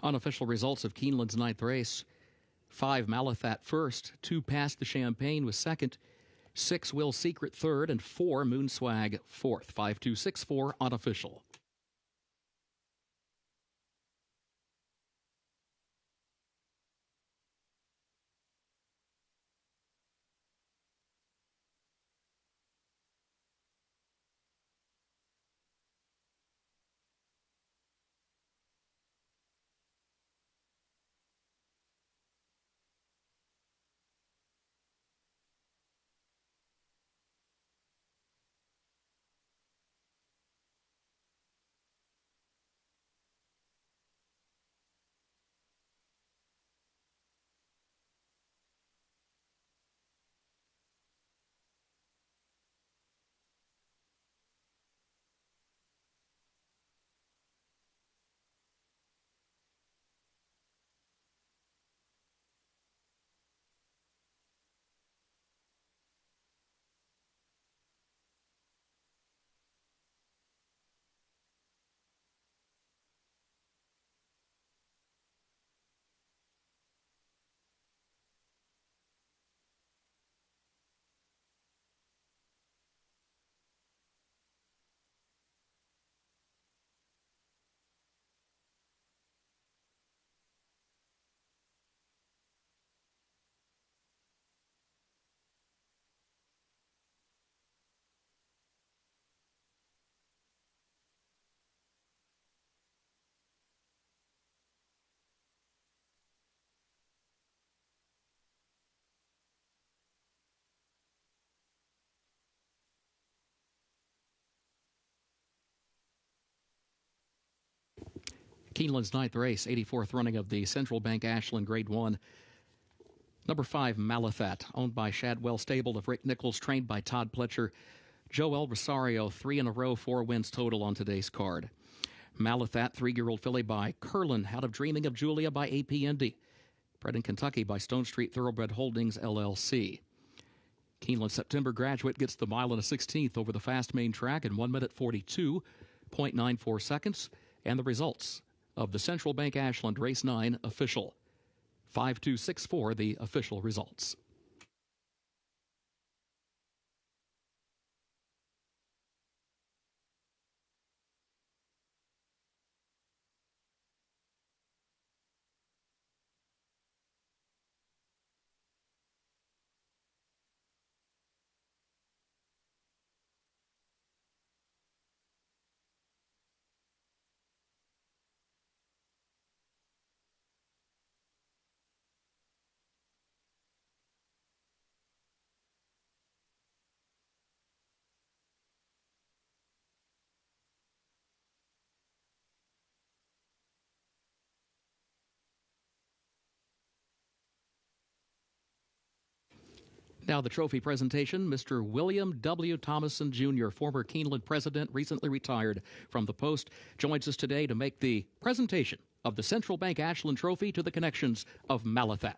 Unofficial results of Keeneland's ninth race. 5 Malathat first, 2 Past the Champagne was second, 6 Will Secret third, and 4 Moonswag fourth. 5-2-6-4 unofficial. Keeneland's ninth race, 84th running of the Central Bank Ashland Grade 1. Number 5, Malathat, owned by Shadwell Stable of Rick Nichols, trained by Todd Pletcher. Joel Rosario, 3 in a row, 4 wins total on today's card. Malathat, 3-year-old filly by Keeneland, out of Dreaming of Julia by AP Indy. Bred in Kentucky by Stone Street Thoroughbred Holdings, LLC. Keeneland September graduate gets the mile and a 16th over the fast main track in 1 minute 42.94 seconds. And the results of the Central Bank Ashland Race 9 official. 5-2-6-4, the official results. Now the trophy presentation, Mr. William W. Thomason Jr., former Keeneland president, recently retired from the post, joins us today to make the presentation of the Central Bank Ashland Trophy to the connections of Malathat.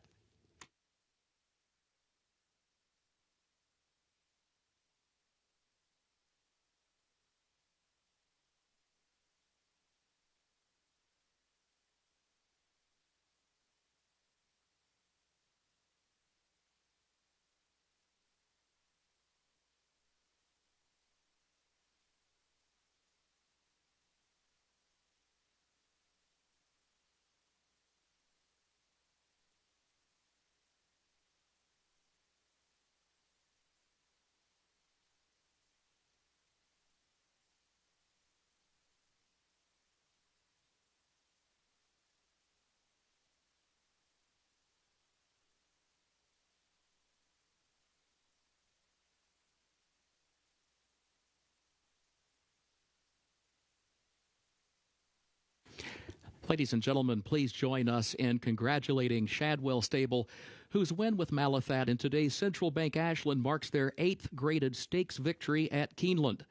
Ladies and gentlemen, please join us in congratulating Shadwell Stable, whose win with Malathat in today's Central Bank Ashland marks their 8th graded stakes victory at Keeneland.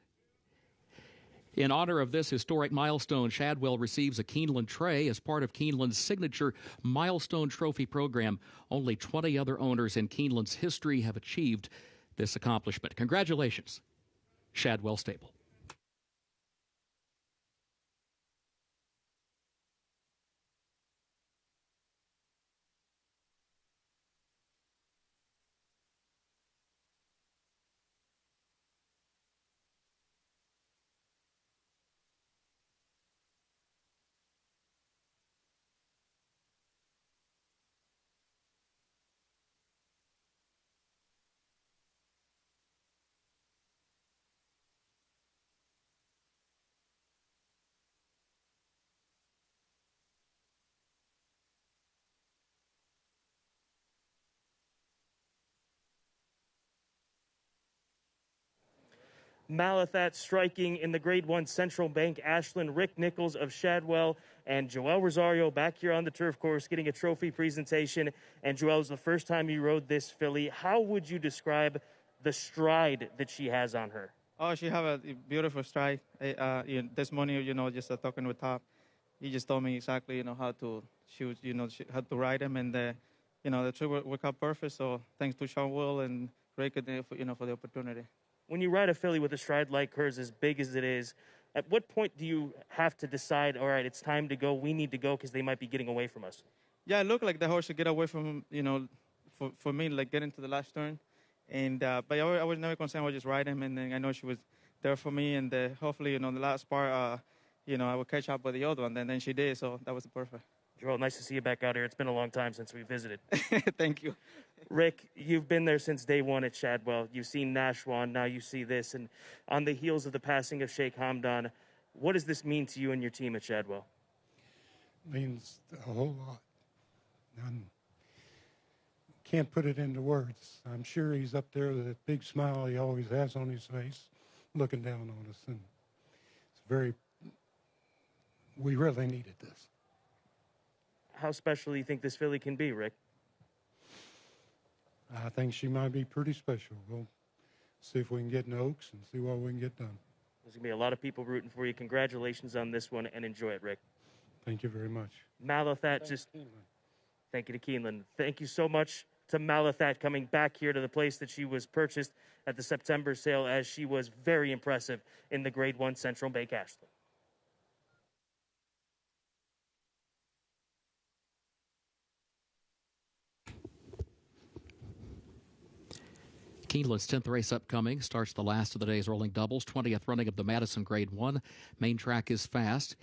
In honor of this historic milestone, Shadwell receives a Keeneland tray as part of Keeneland's signature Milestone Trophy program. Only 20 other owners in Keeneland's history have achieved this accomplishment. Congratulations, Shadwell Stable. Malathat striking in the Grade 1 Central Bank Ashland, Rick Nichols of Shadwell, and Joel Rosario back here on the turf course getting a trophy presentation. And Joel, it's the first time you rode this filly. How would you describe the stride that she has on her? Oh, she have a beautiful stride. This morning, just talking with Top, he just told me exactly, how to shoot, how to ride him, and the trip worked out perfect. So thanks to Sean Will and Rick, for the opportunity. When you ride a filly with a stride like hers, as big as it is, at what point do you have to decide, all right, it's time to go, we need to go because they might be getting away from us? Yeah, it looked like the horse should get away from, for me, like getting to the last turn. And but I was never concerned. I was just riding him, and then I know she was there for me. And hopefully, the last part, I would catch up with the other one. And then she did, so that was perfect. Joel, nice to see you back out here. It's been a long time since we visited. Thank you. Rick, you've been there since day one at Shadwell. You've seen Nashwan, now you see this. And on the heels of the passing of Sheikh Hamdan, what does this mean to you and your team at Shadwell? Means a whole lot. I can't put it into words. I'm sure he's up there with that big smile he always has on his face, looking down on us. And we really needed this. How special do you think this filly can be, Rick? I think she might be pretty special. We'll see if we can get in the Oaks and see what we can get done. There's going to be a lot of people rooting for you. Congratulations on this one, and enjoy it, Rick. Thank you very much. Malathat Thank you to Keeneland. Thank you so much to Malathat coming back here to the place that she was purchased at the September sale, as she was very impressive in the Grade 1 Central Bank Ashland. Keeneland's 10th race upcoming starts the last of the day's rolling doubles, 20th running of the Madison Grade 1. Main track is fast.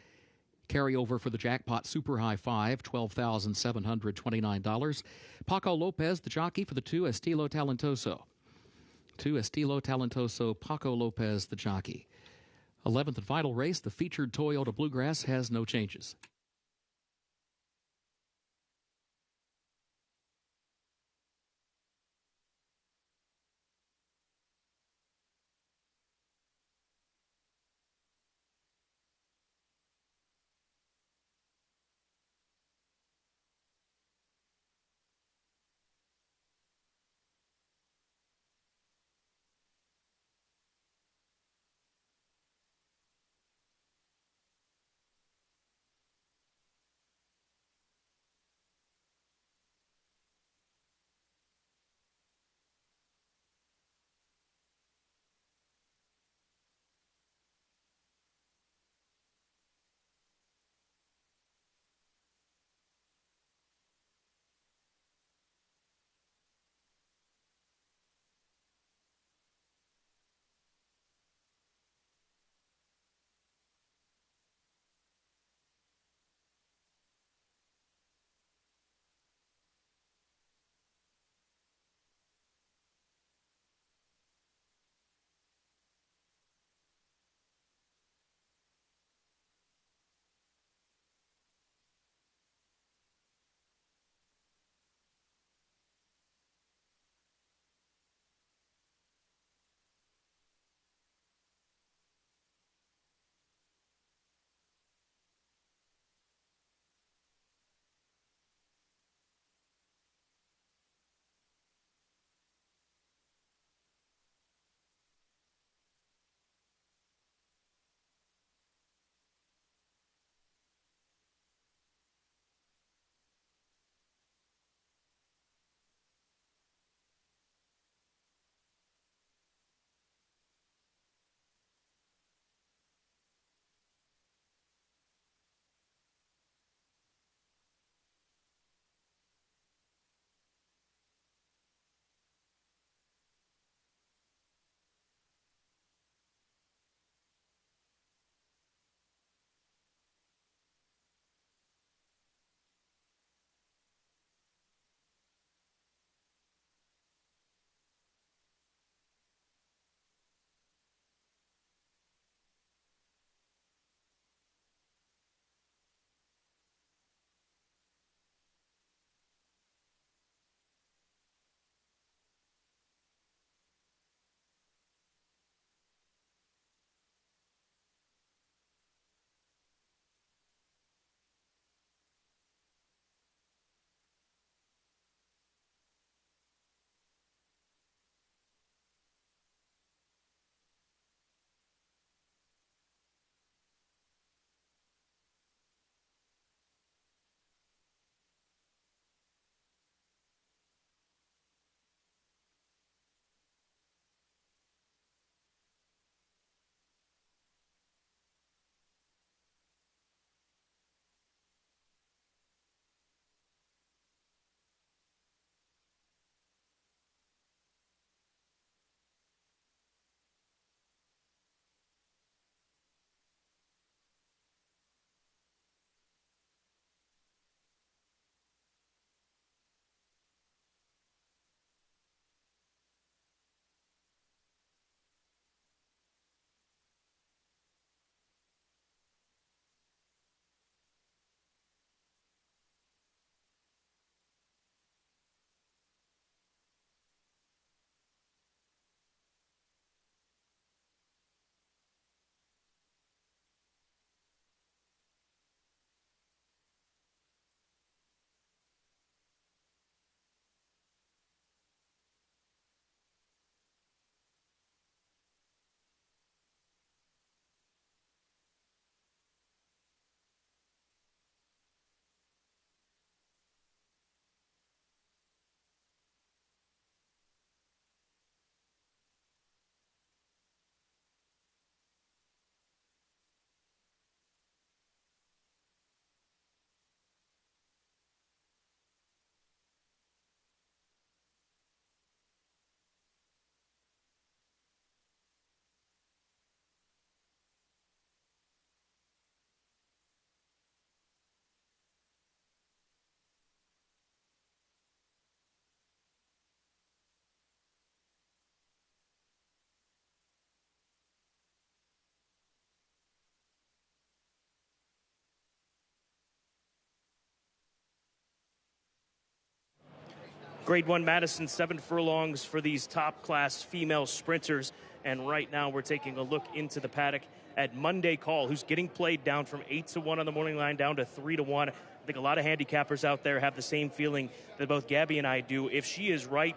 Carryover for the jackpot Super High 5, $12,729. Paco Lopez, the jockey for the 2, Estilo Talentoso. 2, Estilo Talentoso, Paco Lopez, the jockey. 11th and final race, the featured Toyota Bluegrass has no changes. Grade 1 Madison, 7 furlongs for these top-class female sprinters. And right now we're taking a look into the paddock at Monday Call, who's getting played down from 8-1 on the morning line down to 3-1. I think a lot of handicappers out there have the same feeling that both Gabby and I do. If she is right,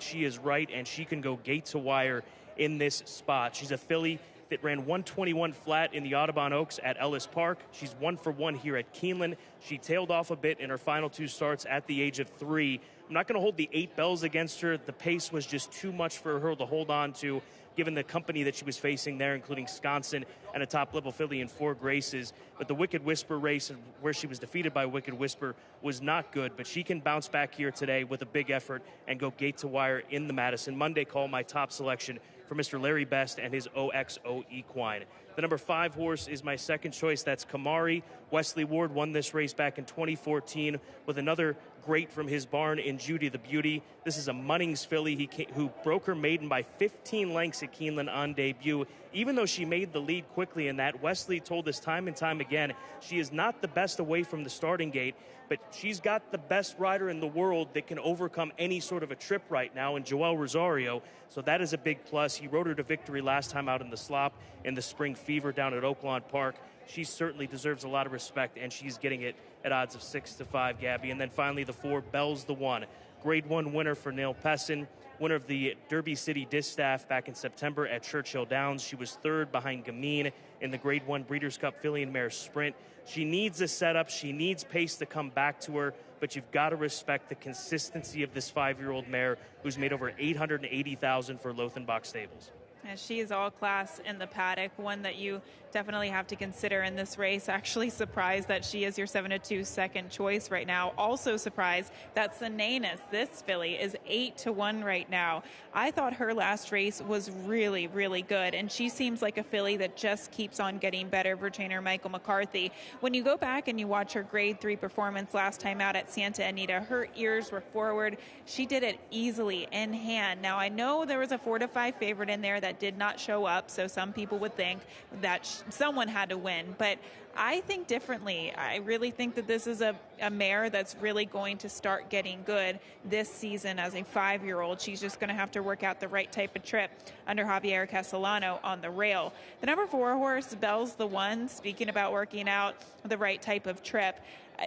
and she can go gate to wire in this spot. She's a filly that ran 121 flat in the Audubon Oaks at Ellis Park. She's 1 for 1 here at Keeneland. She tailed off a bit in her final 2 starts at the age of 3. I'm not going to hold the 8 bells against her. The pace was just too much for her to hold on to, given the company that she was facing there, including Sconson and a top-level filly in 4 Graces. But the Wicked Whisper race, where she was defeated by Wicked Whisper, was not good. But she can bounce back here today with a big effort and go gate to wire in the Madison. Monday Call, my top selection for Mr. Larry Best and his OXO Equine. The number 5 horse is my second choice. That's Kamari. Wesley Ward won this race back in 2014 with another great from his barn in Judy the Beauty. This is a Munnings filly who broke her maiden by 15 lengths at Keeneland on debut. Even though she made the lead quickly in that, Wesley told us time and time again, she is not the best away from the starting gate, but she's got the best rider in the world that can overcome any sort of a trip right now in Joel Rosario. So that is a big plus. He rode her to victory last time out in the slop in the Spring Fever down at Oaklawn Park. She certainly deserves a lot of respect, and she's getting it at odds of 6-5, Gabby. And then finally, the 4, Bell's the One. Grade 1 winner for Neil Pessin, winner of the Derby City Distaff back in September at Churchill Downs. She was 3rd behind Gamine in the Grade 1 Breeders' Cup Filly and Mare Sprint. She needs a setup. She needs pace to come back to her, but you've got to respect the consistency of this 5-year-old mare who's made over $880,000 for Lothenbach Stables. And she is all class in the paddock, one that you definitely have to consider in this race. Actually surprised that she is your 7-2 second choice right now. Also surprised that Sinanis, this filly, is 8-1 right now. I thought her last race was really, really good, and she seems like a filly that just keeps on getting better for trainer Michael McCarthy. When you go back and you watch her Grade 3 performance last time out at Santa Anita, her ears were forward. She did it easily in hand. Now, I know there was a 4-5 favorite in there that did not show up, so some people would think that someone had to win, but I think differently. I really think that this is a mare that's really going to start getting good this season as a 5-year-old. She's just going to have to work out the right type of trip under Javier Castellano on the rail. The number 4 horse, Bell's the One, speaking about working out the right type of trip,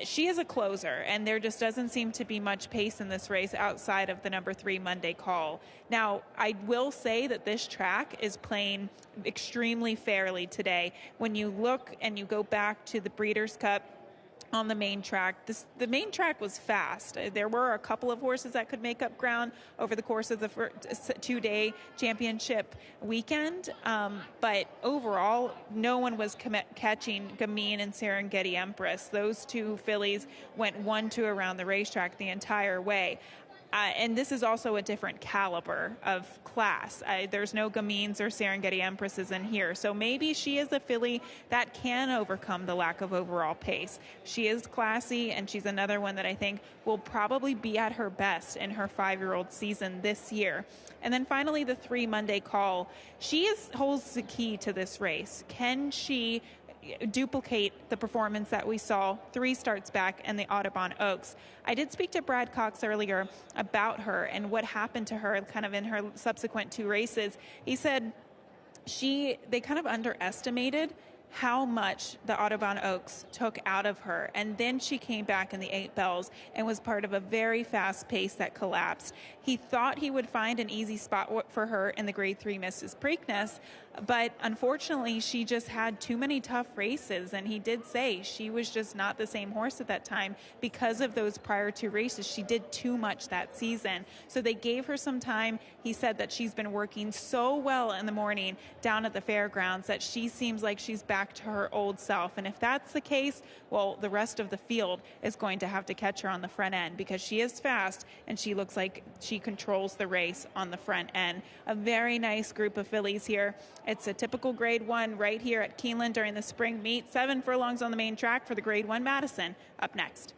she is a closer, and there just doesn't seem to be much pace in this race outside of the number 3 Monday Call. Now, I will say that this track is playing extremely fairly today. When you look and you go back to the Breeders' Cup on the main track, the main track was fast. There were a couple of horses that could make up ground over the course of the 2-day championship weekend, but overall, no one was catching Gamine and Serengeti Empress. Those 2 fillies went 1-2 around the racetrack the entire way. And this is also a different caliber of class. There's no Gamines or Serengeti Empresses in here. So maybe she is a filly that can overcome the lack of overall pace. She is classy, and she's another one that I think will probably be at her best in her 5-year-old season this year. And then finally, the 3 Monday Call. She holds the key to this race. Can she duplicate the performance that we saw 3 starts back in the Audubon Oaks? I did speak to Brad Cox earlier about her and what happened to her kind of in her subsequent 2 races. He said they kind of underestimated how much the Audubon Oaks took out of her. And then she came back in the 8 bells and was part of a very fast pace that collapsed. He thought he would find an easy spot for her in the Grade 3 Mrs. Preakness, but unfortunately she just had too many tough races, and he did say she was just not the same horse at that time because of those prior 2 races. She did too much that season. So they gave her some time. He said that she's been working so well in the morning down at the fairgrounds that she seems like she's back to her old self. And if that's the case, well, the rest of the field is going to have to catch her on the front end because she is fast and she looks like she controls the race on the front end. A very nice group of fillies here. It's a typical Grade 1 right here at Keeneland during the spring meet. 7 furlongs on the main track for the Grade 1 Madison. Up next.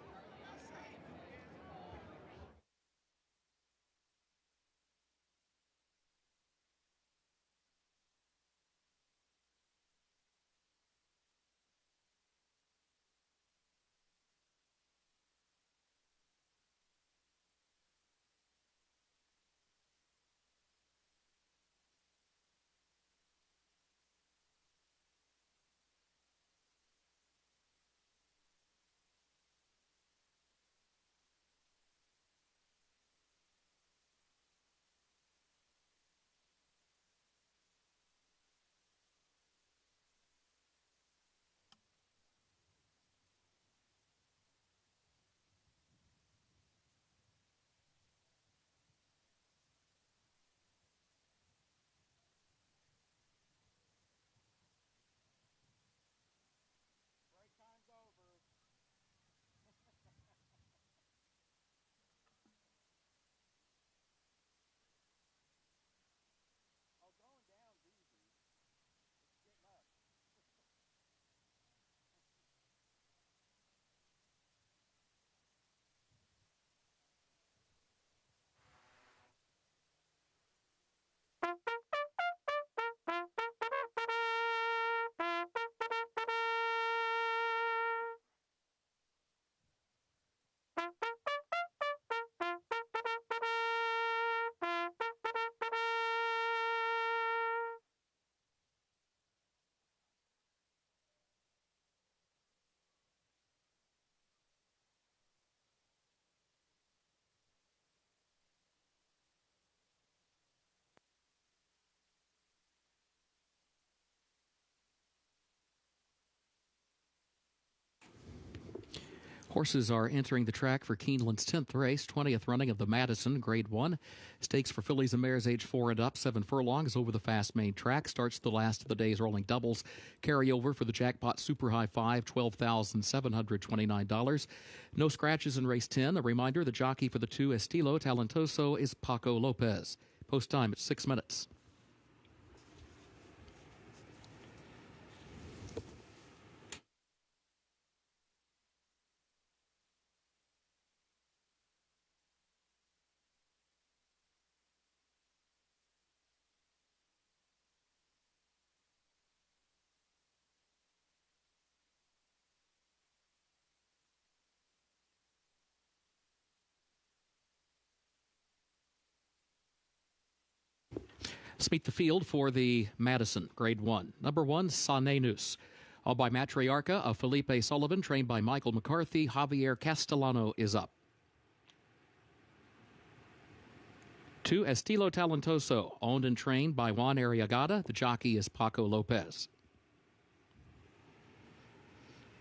Horses are entering the track for Keeneland's 10th race, 20th running of the Madison Grade 1. Stakes for fillies and mares age 4 and up, 7 furlongs over the fast main track. Starts the last of the day's rolling doubles. Carryover for the Jackpot Super High 5, $12,729. No scratches in race 10. A reminder, the jockey for the 2 Estilo Talentoso is Paco Lopez. Post time at 6 minutes. Let's meet the field for the Madison Grade 1. Number 1, Sanenus. All by Matriarca of Felipe Sullivan, trained by Michael McCarthy. Javier Castellano is up. 2, Estilo Talentoso, owned and trained by Juan Arriagada. The jockey is Paco Lopez.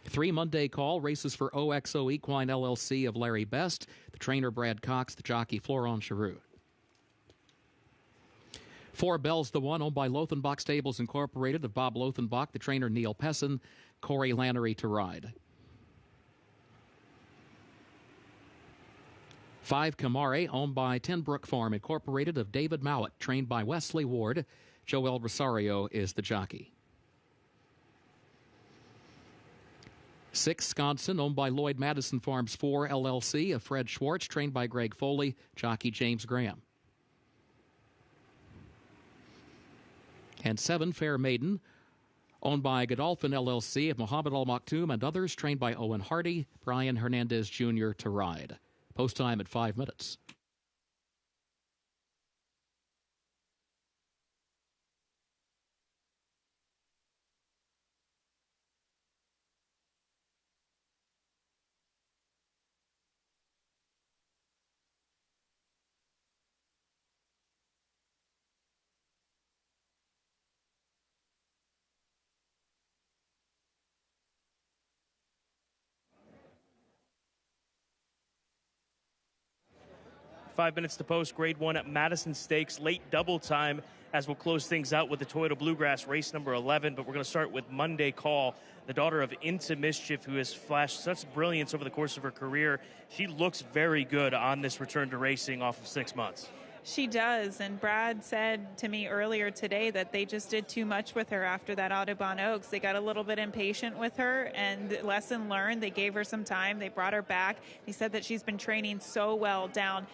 3, Monday Call, races for OXO Equine LLC of Larry Best. The trainer, Brad Cox. The jockey, Florent Giroux. 4, Bell's the One, owned by Lothenbach Stables Incorporated of Bob Lothenbach. The trainer, Neil Pessin. Corey Lannery to ride. 5, Camare, owned by Tenbrook Farm Incorporated of David Mowat, trained by Wesley Ward. Joel Rosario is the jockey. 6, Sconson, owned by Lloyd Madison Farms 4 LLC of Fred Schwartz, trained by Greg Foley. Jockey James Graham. And 7, Fair Maiden, owned by Godolphin LLC of Mohammed Al Maktoum and others, trained by Owen Hardy. Brian Hernandez Jr. to ride. Post time at 5 minutes. Five minutes to post, Grade 1 at Madison Stakes, late double time, as we'll close things out with the Toyota Bluegrass race number 11. But we're going to start with Monday Call, the daughter of Into Mischief, who has flashed such brilliance over the course of her career. She looks very good on this return to racing off of 6 months. She does, and Brad said to me earlier today that they just did too much with her after that Audubon Oaks. They got a little bit impatient with her, and lesson learned. They gave her some time. They brought her back. He said that she's been training so well down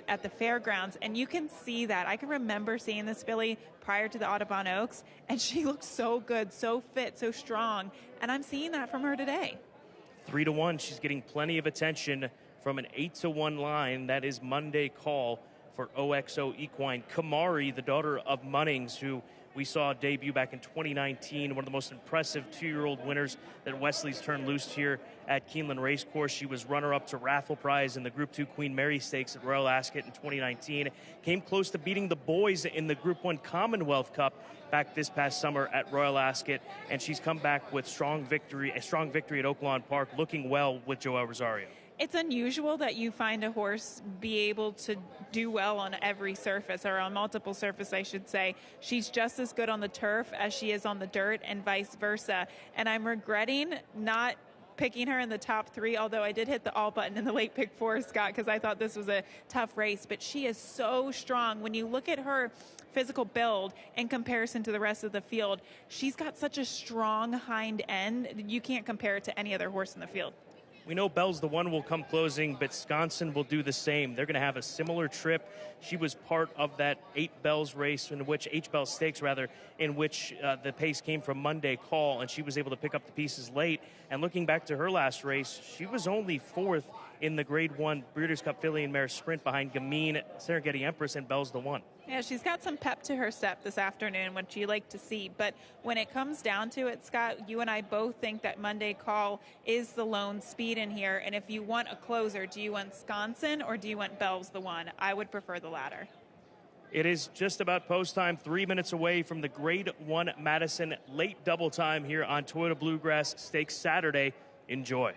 at the fairgrounds, and you can see that. I can remember seeing this filly prior to the Audubon Oaks, and she looked so good, so fit, so strong, and I'm seeing that from her today. 3-1. She's getting plenty of attention from an 8-1 line. That is Monday Call for OXO Equine. Kamari, the daughter of Munnings, who we saw debut back in 2019, one of the most impressive 2-year-old winners that Wesley's turned loose here at Keeneland Racecourse. She was runner-up to Raffle Prize in the Group 2 Queen Mary Stakes at Royal Ascot in 2019. Came close to beating the boys in the Group 1 Commonwealth Cup back this past summer at Royal Ascot, and she's come back with a strong victory at Oaklawn Park, looking well with Joel Rosario. It's unusual that you find a horse be able to do well on every surface, or on multiple surfaces, I should say. She's just as good on the turf as she is on the dirt, and vice versa. And I'm regretting not picking her in the top 3, although I did hit the all button in the late pick 4, Scott, because I thought this was a tough race. But she is so strong. When you look at her physical build in comparison to the rest of the field, she's got such a strong hind end. You can't compare it to any other horse in the field. We know Bell's the One will come closing, but Sconson will do the same. They're going to have a similar trip. She was part of that 8 Bells race, in which 8 Bells Stakes, rather, in which the pace came from Monday Call, and she was able to pick up the pieces late. And looking back to her last race, she was only 4th in the Grade 1 Breeders' Cup Filly and Mare Sprint behind Gamine, Serengeti Empress, and Bell's the One. Yeah, she's got some pep to her step this afternoon, which you like to see. But when it comes down to it, Scott, you and I both think that Monday Call is the lone speed in here. And if you want a closer, do you want Sconson or do you want Bell's the One? I would prefer the latter. It is just about post time, 3 minutes away from the Grade 1 Madison late double time here on Toyota Bluegrass Stakes Saturday. Enjoy.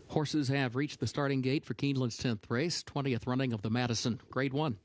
Horses have reached the starting gate for Keeneland's 10th race, 20th running of the Madison, Grade 1.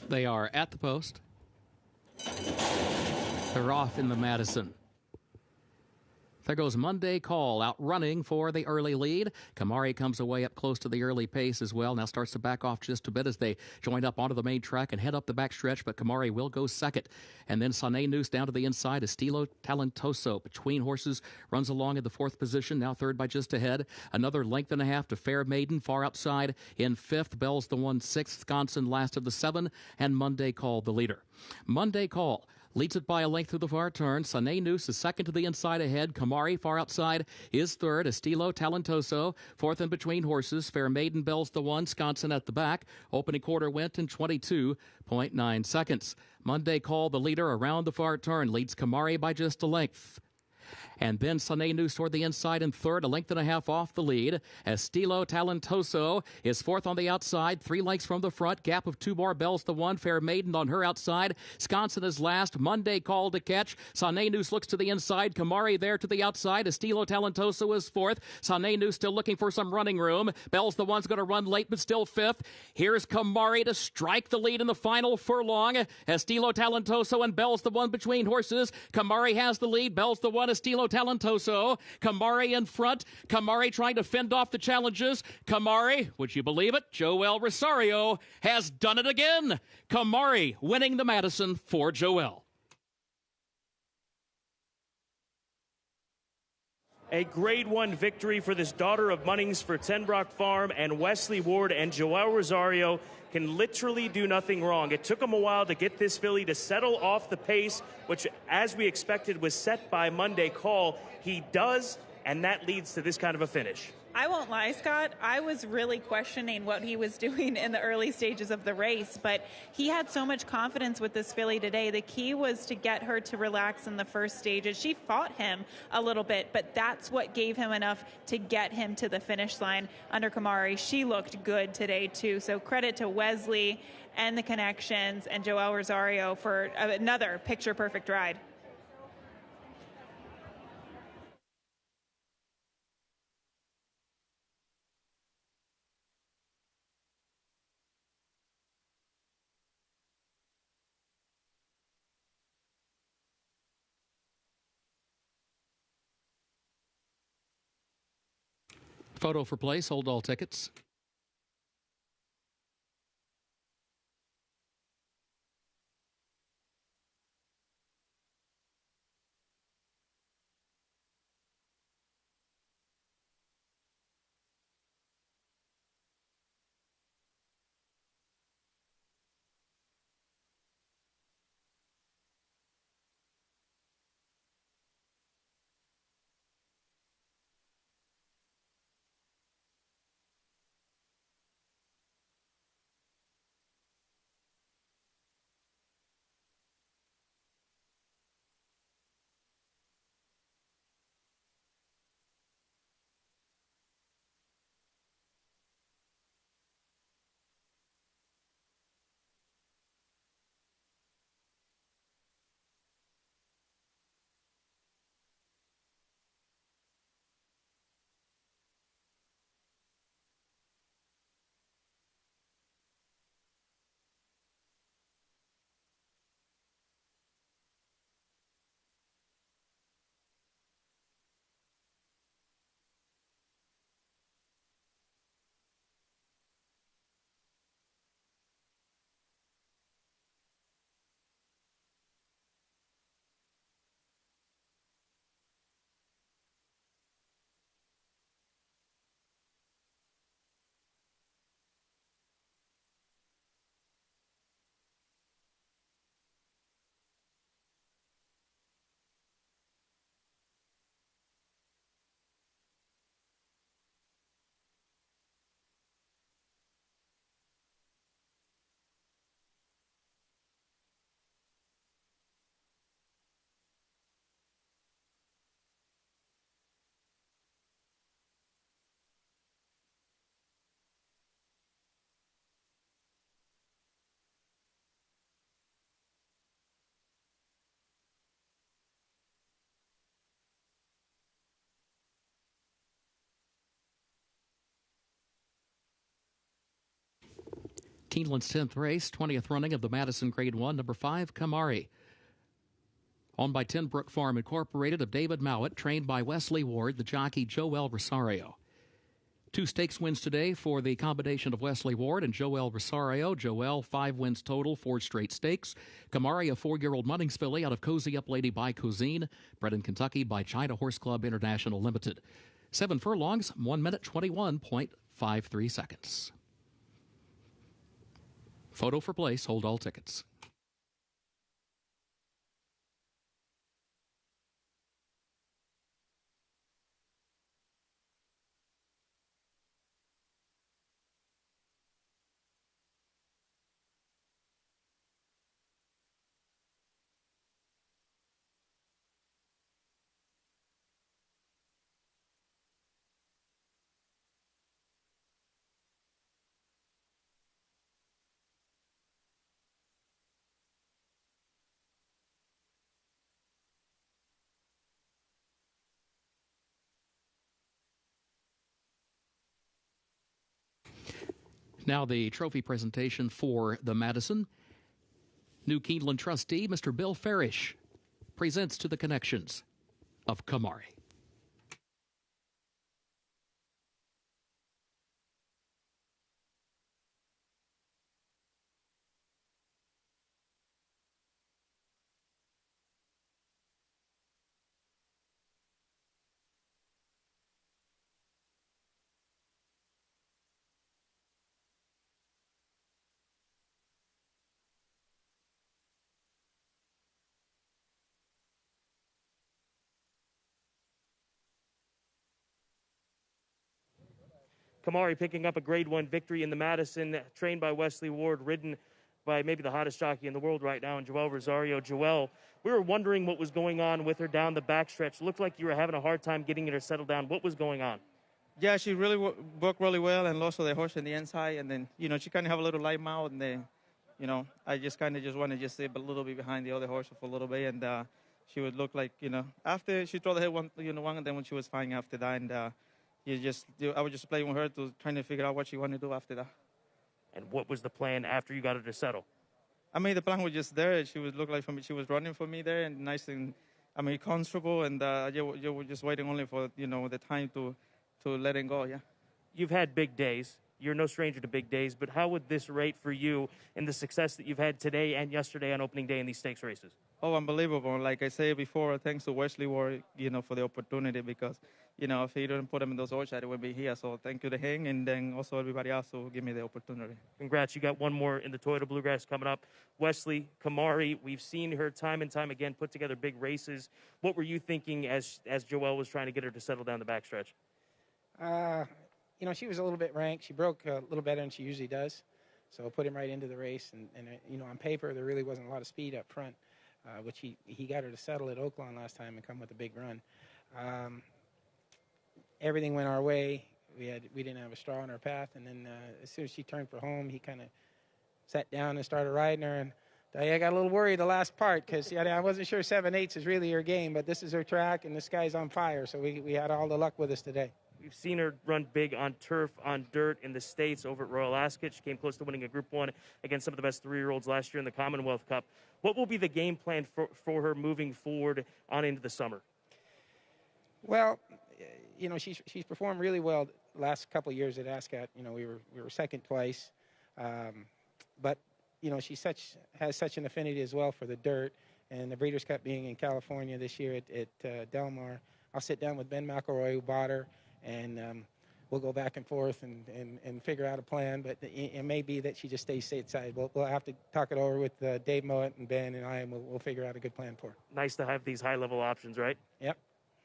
They are at the post. They're off in the Madison. There goes Monday Call out running for the early lead. Kamari comes away up close to the early pace as well. Now starts to back off just a bit as they join up onto the main track and head up the backstretch, but Kamari will go second. And then Sane Noose down to the inside. Estilo Talentoso between horses runs along in the fourth position, now third by just ahead. Another length and a half to Fair Maiden, far outside in fifth. Bell's the 1/6, Wisconsin last of the seven, and Monday Call the leader. Monday Call leads it by a length through the far turn. Sane Noose is second to the inside ahead. Kamari far outside is third. Estilo Talentoso fourth in between horses. Fair Maiden, Bell's the 1, Wisconsin at the back. Opening quarter went in 22.9 seconds. Monday Call, the leader around the far turn, leads Kamari by just a length. And then Sane Noose toward the inside in third, a length and a half off the lead. Estilo Talentoso is fourth on the outside, 3 lengths from the front. Gap of 2 more. Bell's the 1. Fair Maiden on her outside. Wisconsin is last. Monday Call to catch. Sane Noose looks to the inside. Kamari there to the outside. Estilo Talentoso is fourth. Sane Noose still looking for some running room. Bell's the 1's going to run late, but still fifth. Here's Kamari to strike the lead in the final furlong. Estilo Talentoso and Bell's the 1 between horses. Kamari has the lead. Bell's the 1. Estilo Talentoso. Kamari in front. Kamari trying to fend off the challenges. Kamari, would you believe it? Joel Rosario has done it again. Kamari winning the Madison for Joel. A Grade 1 victory for this daughter of Munnings for Tenbrock Farm, and Wesley Ward and Joel Rosario can literally do nothing wrong. It took them a while to get this filly to settle off the pace, which, as we expected, was set by Monday Call. He does, and that leads to this kind of a finish. I won't lie, Scott. I was really questioning what he was doing in the early stages of the race, but he had so much confidence with this filly today. The key was to get her to relax in the first stages. She fought him a little bit, but that's what gave him enough to get him to the finish line under Kamari. She looked good today, too. So credit to Wesley and the connections and Joel Rosario for another picture-perfect ride. Photo for place. Hold all tickets. Keeneland's 10th race, 20th running of the Madison Grade 1, number 5, Kamari. Owned by Tenbrook Farm Incorporated of David Mowat, trained by Wesley Ward, the jockey Joel Rosario. 2 stakes wins today for the combination of Wesley Ward and Joel Rosario. Joel, 5 wins total, 4 straight stakes. Kamari, a 4-year-old Munnings filly out of Cozy Up Lady by Cozine, bred in Kentucky by China Horse Club International Limited. 7 furlongs, 1 minute, 21.53 seconds. Photo for place. Hold all tickets. Now the trophy presentation for the Madison. New Keeneland trustee, Mr. Bill Farish, presents to the connections of Kamari. Kamari picking up a Grade 1 victory in the Madison, trained by Wesley Ward, ridden by maybe the hottest jockey in the world right now, and Joel Rosario. Joel, we were wondering what was going on with her down the backstretch. Looked like you were having a hard time getting her settled down. What was going on? Yeah, she really worked really well, and also the horse in the inside, and then, she kind of have a little light mouth, and then, I just kind of just want to just sit a little bit behind the other horse for a little bit, and she would look like, after she threw the head one, and then when she was fine after that, and I would just play with her to trying to figure out what she wanted to do after that. And what was the plan after you got her to settle? I mean, the plan was just there. She would look like for me, she was running for me there, and nice and, comfortable, and you were just waiting only for, the time to let it go, yeah. You've had big days. You're no stranger to big days, but how would this rate for you in the success that you've had today and yesterday on opening day in these stakes races? Oh, unbelievable. Like I said before, thanks to Wesley Ward, for the opportunity, because, if he didn't put him in those horses, I wouldn't be here. So thank you to him, and then also everybody else who give me the opportunity. Congrats. You got one more in the Toyota Bluegrass coming up. Wesley, Kamari, we've seen her time and time again put together big races. What were you thinking as Joel was trying to get her to settle down the backstretch? She was a little bit ranked. She broke a little better than she usually does. So I put him right into the race. And on paper, there really wasn't a lot of speed up front, which he got her to settle at Oaklawn last time and come with a big run. Everything went our way. We didn't have a straw in our path. And then as soon as she turned for home, he kind of sat down and started riding her. And I got a little worried the last part because I wasn't sure 7/8 is really her game, but this is her track, and this guy's on fire. So we had all the luck with us today. We've seen her run big on turf, on dirt in the States over at Royal Ascot. She came close to winning a Group 1 against some of the best 3-year-olds last year in the Commonwealth Cup. What will be the game plan for her moving forward on into the summer? Well, she's performed really well the last couple of years at Ascot. We were second twice. But, she has such an affinity as well for the dirt. And the Breeders' Cup being in California this year at Del Mar, I'll sit down with Ben McElroy, who bought her, and we'll go back and forth and figure out a plan. But it may be that she just stays stateside. We'll have to talk it over with Dave Mowat and Ben and I, and we'll figure out a good plan for her. Nice to have these high-level options, right? Yep.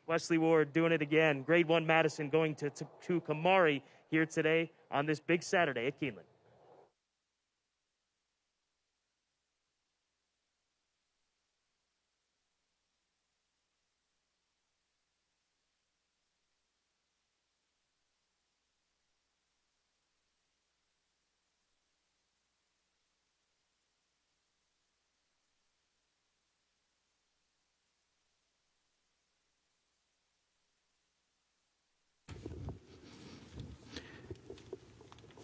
Wesley Ward doing it again. Grade 1 Madison going to Kamari here today on this big Saturday at Keeneland.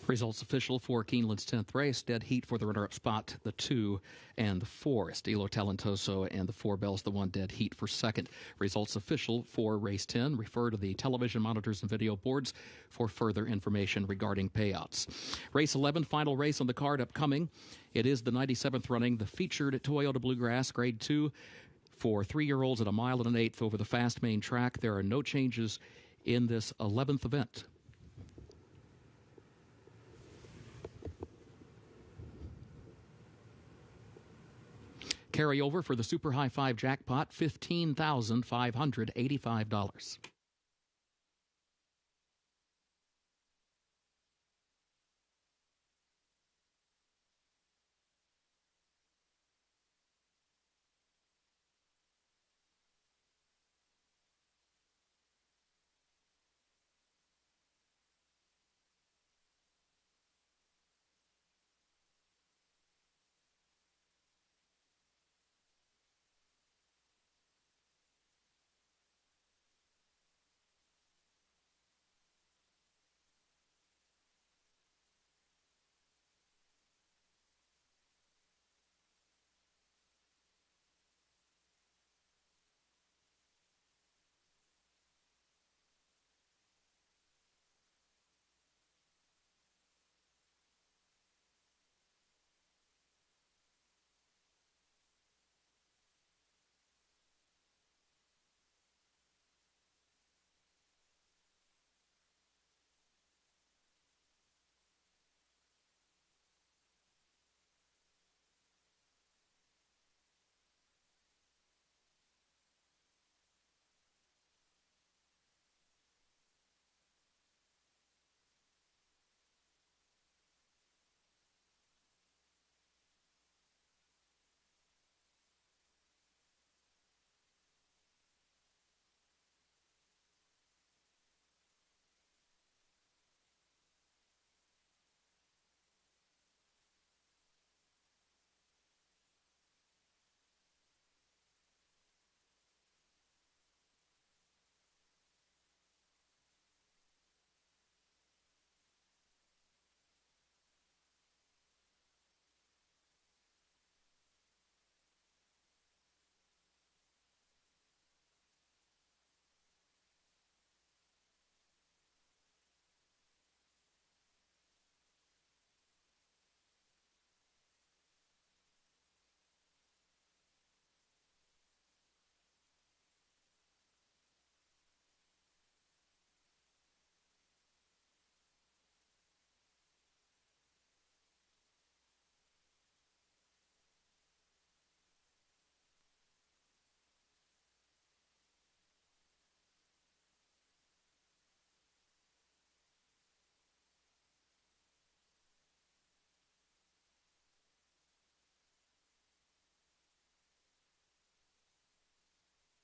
Results official for Keeneland's 10th race. Dead heat for the runner-up spot, the 2 and the 4. Estilo Talentoso and the 4 Bells, the 1 dead heat for second. Results official for race 10. Refer to the television monitors and video boards for further information regarding payouts. Race 11, final race on the card upcoming. It is the 97th running, the featured Toyota Bluegrass, Grade 2 for 3-year-olds at 1 1/8 over the fast main track. There are no changes in this 11th event. Carryover for the Super High 5 jackpot, $15,585.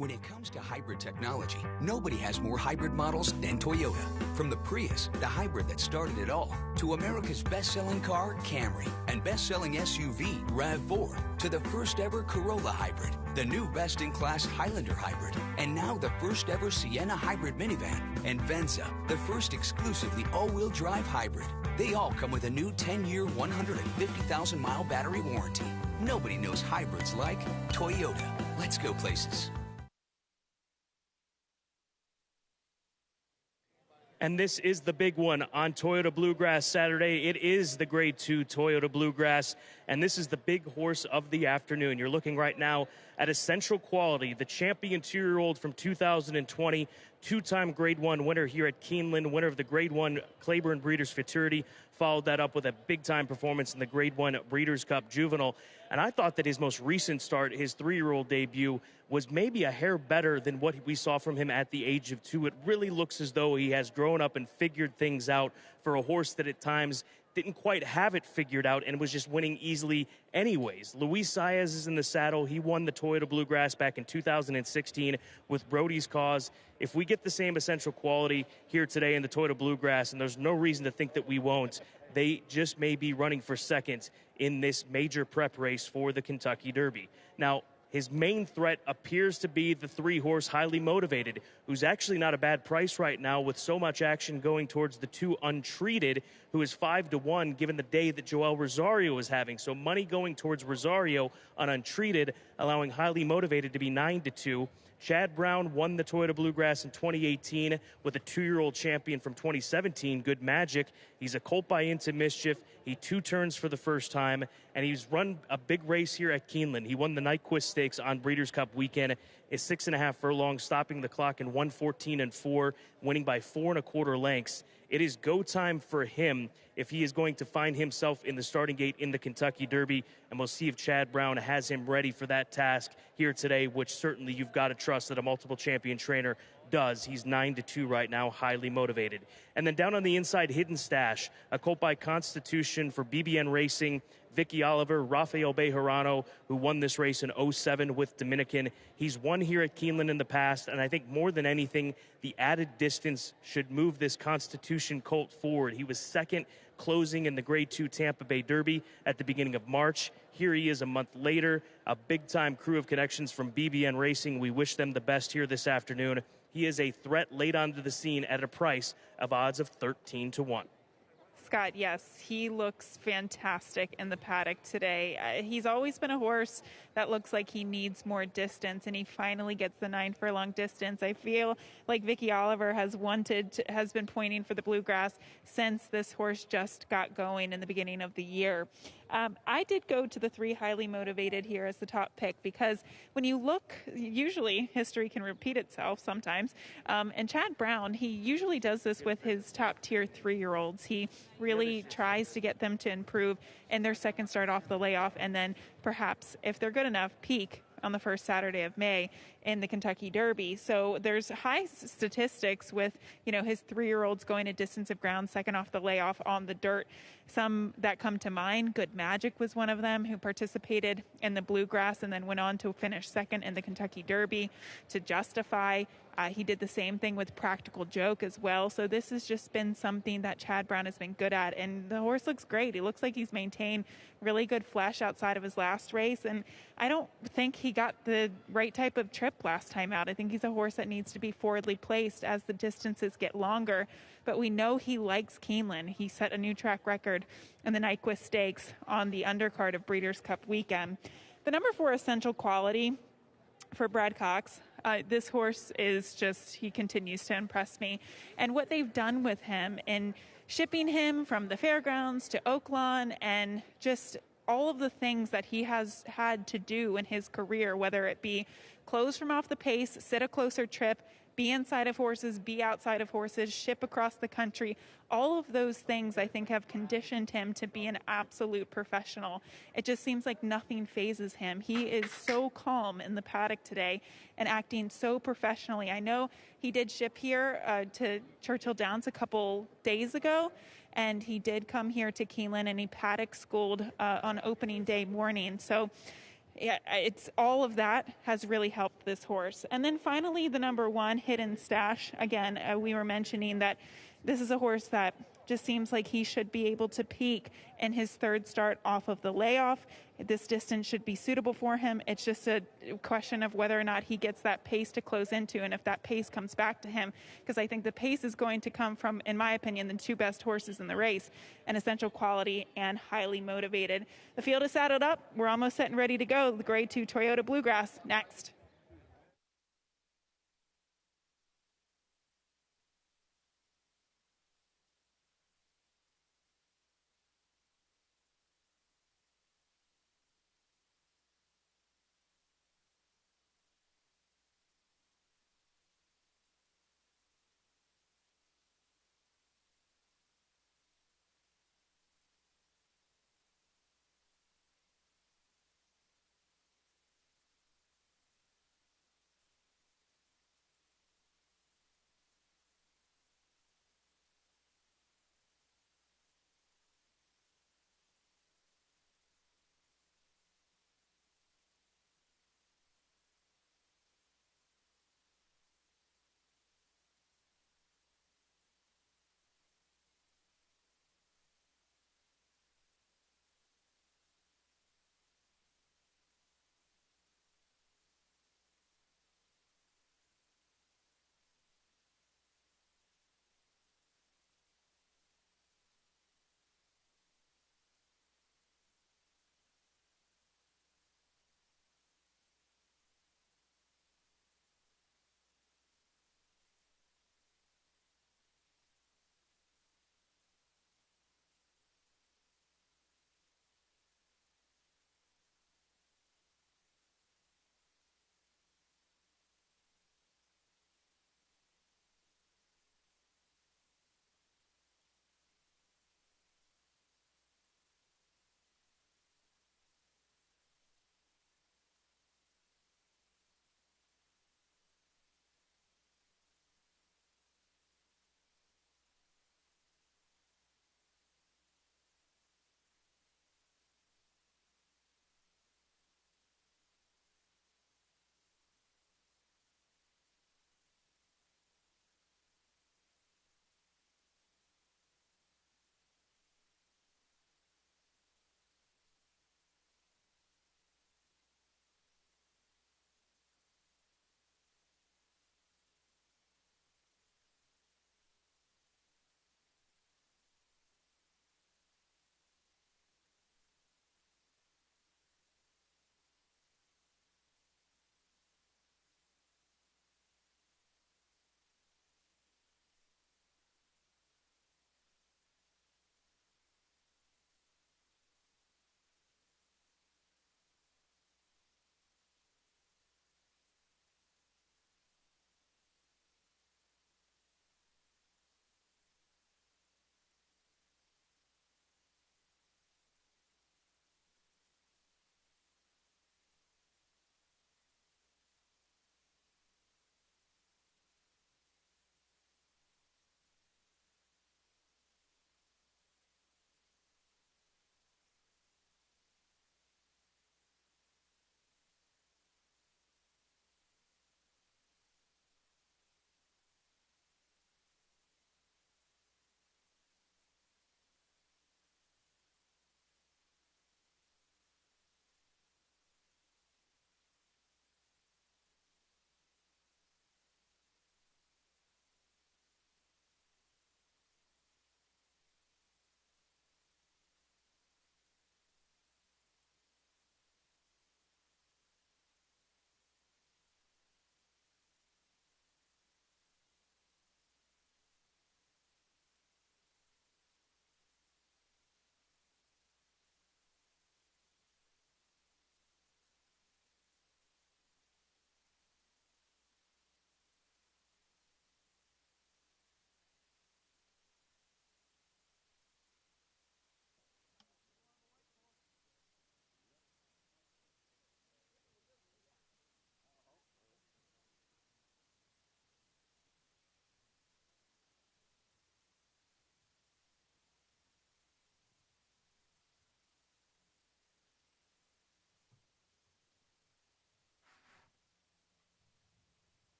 When it comes to hybrid technology, nobody has more hybrid models than Toyota. From the Prius, the hybrid that started it all, to America's best-selling car, Camry, and best-selling SUV, RAV4, to the first-ever Corolla hybrid, the new best-in-class Highlander hybrid, and now the first-ever Sienna hybrid minivan, and Venza, the first exclusively all-wheel drive hybrid. They all come with a new 10-year, 150,000-mile battery warranty. Nobody knows hybrids like Toyota. Let's go places. And this is the big one on Toyota Bluegrass Saturday. It is the Grade 2 Toyota Bluegrass, and this is the big horse of the afternoon. You're looking right now at Essential Quality, the champion 2-year-old from 2020, two-time Grade 1 winner here at Keeneland, winner of the Grade 1 Claiborne Breeders' Futurity, followed that up with a big-time performance in the Grade 1 Breeders' Cup Juvenile. And I thought that his most recent start, his 3-year-old debut, was maybe a hair better than what we saw from him at the age of 2. It really looks as though he has grown up and figured things out for a horse that at times didn't quite have it figured out and was just winning easily anyways. Luis Saez is in the saddle. He won the Toyota Bluegrass back in 2016 with Brody's Cause. If we get the same Essential Quality here today in the Toyota Bluegrass, and there's no reason to think that we won't, they just may be running for second in this major prep race for the Kentucky Derby. Now, his main threat appears to be the 3-horse Highly Motivated, who's actually not a bad price right now with so much action going towards the 2 Untreated, who is 5-1 given the day that Joel Rosario is having. So money going towards Rosario on Untreated, allowing Highly Motivated to be 9-2. Chad Brown won the Toyota Bluegrass in 2018 with a 2-year-old champion from 2017, Good Magic. He's a colt by Into Mischief. He 2 turns for the first time, and he's run a big race here at Keeneland. He won the Nyquist Stakes on Breeders' Cup weekend, is 6.5 furlongs, stopping the clock in 1:14.4, winning by 4 1/4 lengths. It is go time for him if he is going to find himself in the starting gate in the Kentucky Derby, and we'll see if Chad Brown has him ready for that task here today, which certainly you've got to trust that a multiple champion trainer does. He's 9-2 right now, Highly Motivated. And then down on the inside, Hidden Stash, a colt by Constitution for BBN Racing, Vicky Oliver, Rafael Bejarano, who won this race in 07 with Dominican. He's won here at Keeneland in the past, and I think more than anything, the added distance should move this Constitution colt forward. He was second closing in the Grade 2 Tampa Bay Derby at the beginning of March. Here he is a month later, a big-time crew of connections from BBN Racing. We wish them the best here this afternoon. He is a threat late onto the scene at a price of odds of 13-1. Scott, yes, he looks fantastic in the paddock today. He's always been a horse that looks like he needs more distance, and he finally gets the 9 furlong distance. I feel like Vicky Oliver has been pointing for the Bluegrass since this horse just got going in the beginning of the year. I did go to the 3 Highly Motivated here as the top pick because when you look, usually history can repeat itself sometimes. And Chad Brown, he usually does this with his top tier 3-year-olds. He really tries to get them to improve in their second start off the layoff, and then perhaps, if they're good enough, peak on the first Saturday of May in the Kentucky Derby. So there's high statistics with, his 3-year-olds going a distance of ground, second off the layoff on the dirt. Some that come to mind, Good Magic was one of them who participated in the Bluegrass and then went on to finish second in the Kentucky Derby to Justify. He did the same thing with Practical Joke as well. So this has just been something that Chad Brown has been good at. And the horse looks great. He looks like he's maintained really good flesh outside of his last race. And I don't think he got the right type of trip last time out. I think he's a horse that needs to be forwardly placed as the distances get longer. But we know he likes Keeneland. He set a new track record in the Nyquist Stakes on the undercard of Breeders' Cup weekend. The number 4 Essential Quality for Brad Cox. This horse is just, he continues to impress me. And what they've done with him in shipping him from the fairgrounds to Oaklawn and just all of the things that he has had to do in his career, whether it be close from off the pace, sit a closer trip, be inside of horses, be outside of horses, ship across the country. All of those things, I think, have conditioned him to be an absolute professional. It just seems like nothing phases him. He is so calm in the paddock today and acting so professionally. I know he did ship here to Churchill Downs a couple days ago, and he did come here to Keeneland, and he paddock schooled on opening day morning. So Yeah, it's all of that has really helped this horse. And then finally, the number 1, Hidden Stash. Again, we were mentioning that this is a horse that just seems like he should be able to peak in his third start off of the layoff. This distance should be suitable for him. It's just a question of whether or not he gets that pace to close into, and if that pace comes back to him, because I think the pace is going to come from, in my opinion, the 2 best horses in the race, and Essential Quality and Highly Motivated. The field is saddled up. We're almost set and ready to go. The Grade 2 Toyota Bluegrass next.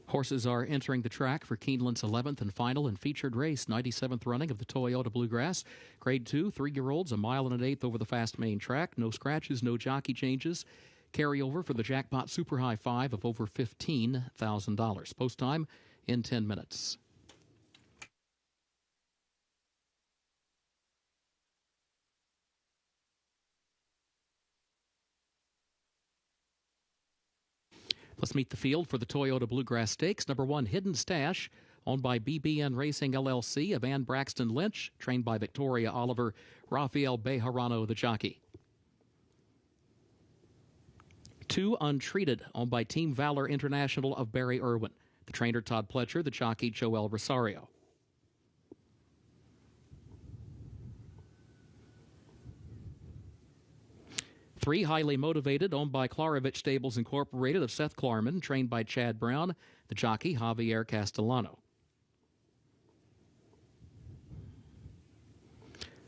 Horses are entering the track for Keeneland's 11th and final and featured race, 97th running of the Toyota Bluegrass. Grade 2, 3-year-olds, 1 1/8 over the fast main track. No scratches, no jockey changes. Carryover for the jackpot super high 5 of over $15,000. Post time in 10 minutes. Let's meet the field for the Toyota Bluegrass Stakes. Number 1, Hidden Stash, owned by BBN Racing LLC of Ann Braxton Lynch, trained by Victoria Oliver, Rafael Bejarano, the jockey. 2, Untreated, owned by Team Valor International of Barry Irwin. The trainer, Todd Pletcher, the jockey, Joel Rosario. 3, Highly Motivated, owned by Klarovich Stables Incorporated of Seth Klarman, trained by Chad Brown, the jockey, Javier Castellano.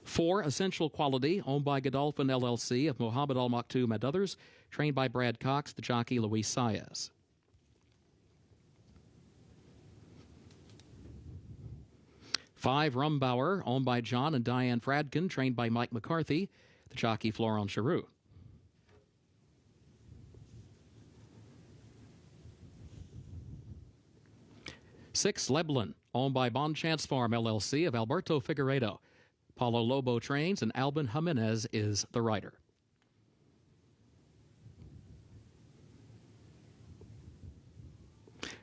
4, Essential Quality, owned by Godolphin LLC of Mohammed Al Maktoum and others, trained by Brad Cox, the jockey, Luis Saez. 5, Rumbauer, owned by John and Diane Fradkin, trained by Mike McCarthy, the jockey, Florent Giroux. 6, Leblin, owned by Bonchance Farm LLC of Alberto Figueredo. Paulo Lobo trains and Albin Jimenez is the rider.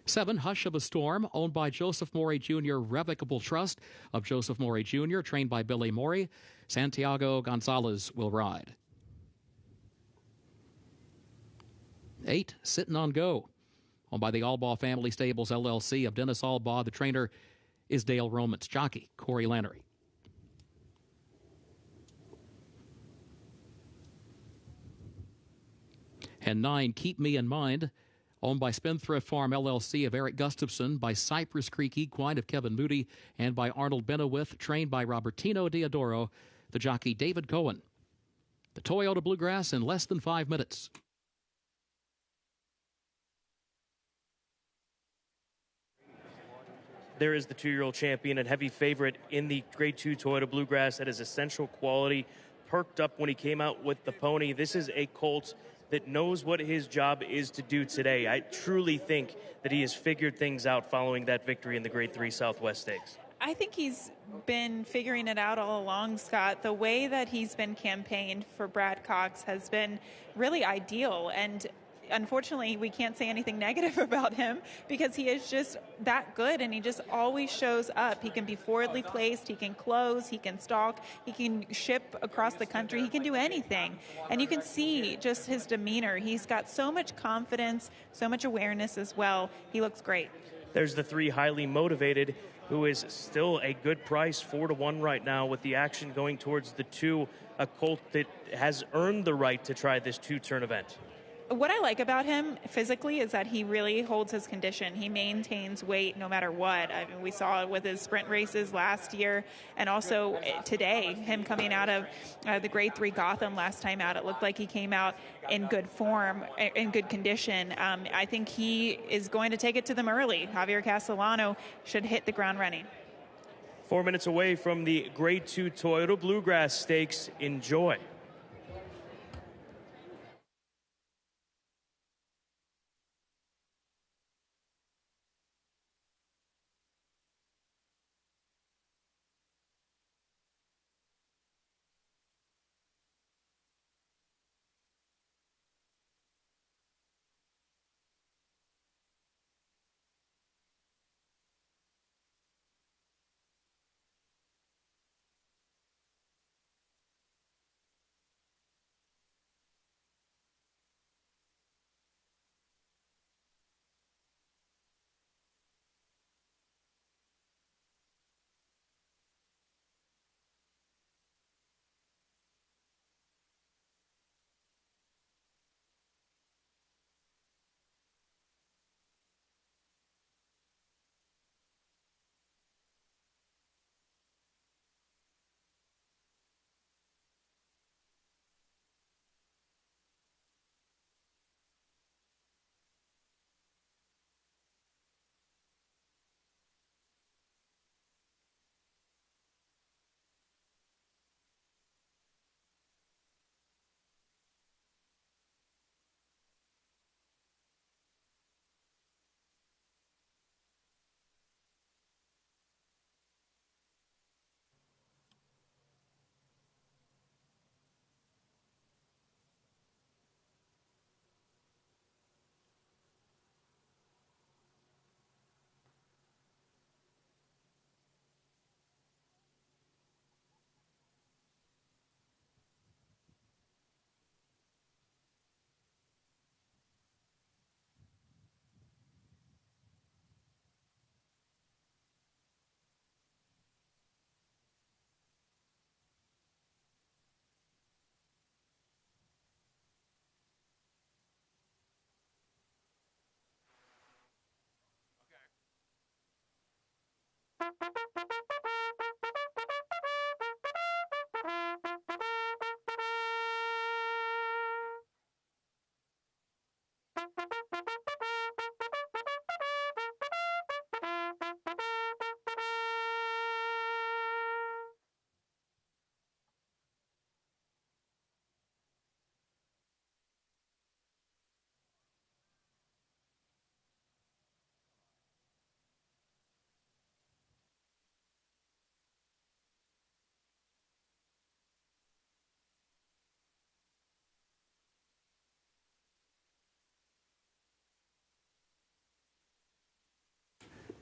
7, Hush of a Storm, owned by Joseph Morey Jr. Revocable Trust of Joseph Morey Jr., trained by Billy Morey. Santiago Gonzalez will ride. 8, Sittin' on Go, owned by the Albaugh Family Stables LLC of Dennis Albaugh. The trainer is Dale Romans, jockey, Corey Lannery. And 9, Keep Me in Mind, owned by Spendthrift Farm LLC of Eric Gustafson, by Cypress Creek Equine of Kevin Moody, and by Arnold Benowith, trained by Robertino Diodoro, the jockey David Cohen. The Toyota Bluegrass in less than 5 minutes. There is the 2-year-old champion and heavy favorite in the Grade 2 Toyota Bluegrass. That is Essential Quality, perked up when he came out with the pony. This is a colt that knows what his job is to do today. I truly think that he has figured things out following that victory in the Grade 3 Southwest Stakes. I think he's been figuring it out all along, Scott. The way that he's been campaigned for Brad Cox has been really ideal, and unfortunately, we can't say anything negative about him because he is just that good, and he just always shows up. He can be forwardly placed, he can close, he can stalk, he can ship across the country, he can do anything. And you can see just his demeanor. He's got so much confidence, so much awareness as well. He looks great. There's the 3, Highly Motivated, who is still a good price, 4-1 right now, with the action going towards the 2, a colt that has earned the right to try this 2-turn event. What I like about him physically is that he really holds his condition. He maintains weight no matter what. I mean, we saw it with his sprint races last year, and also today, him coming out of the Grade 3 Gotham last time out. It looked like he came out in good form, in good condition. I think he is going to take it to them early. Javier Castellano should hit the ground running. 4 minutes away from the Grade 2 Toyota Bluegrass Stakes. Enjoy.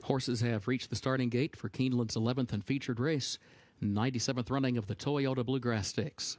Horses have reached the starting gate for Keeneland's 11th and featured race, 97th running of the Toyota Bluegrass Stakes.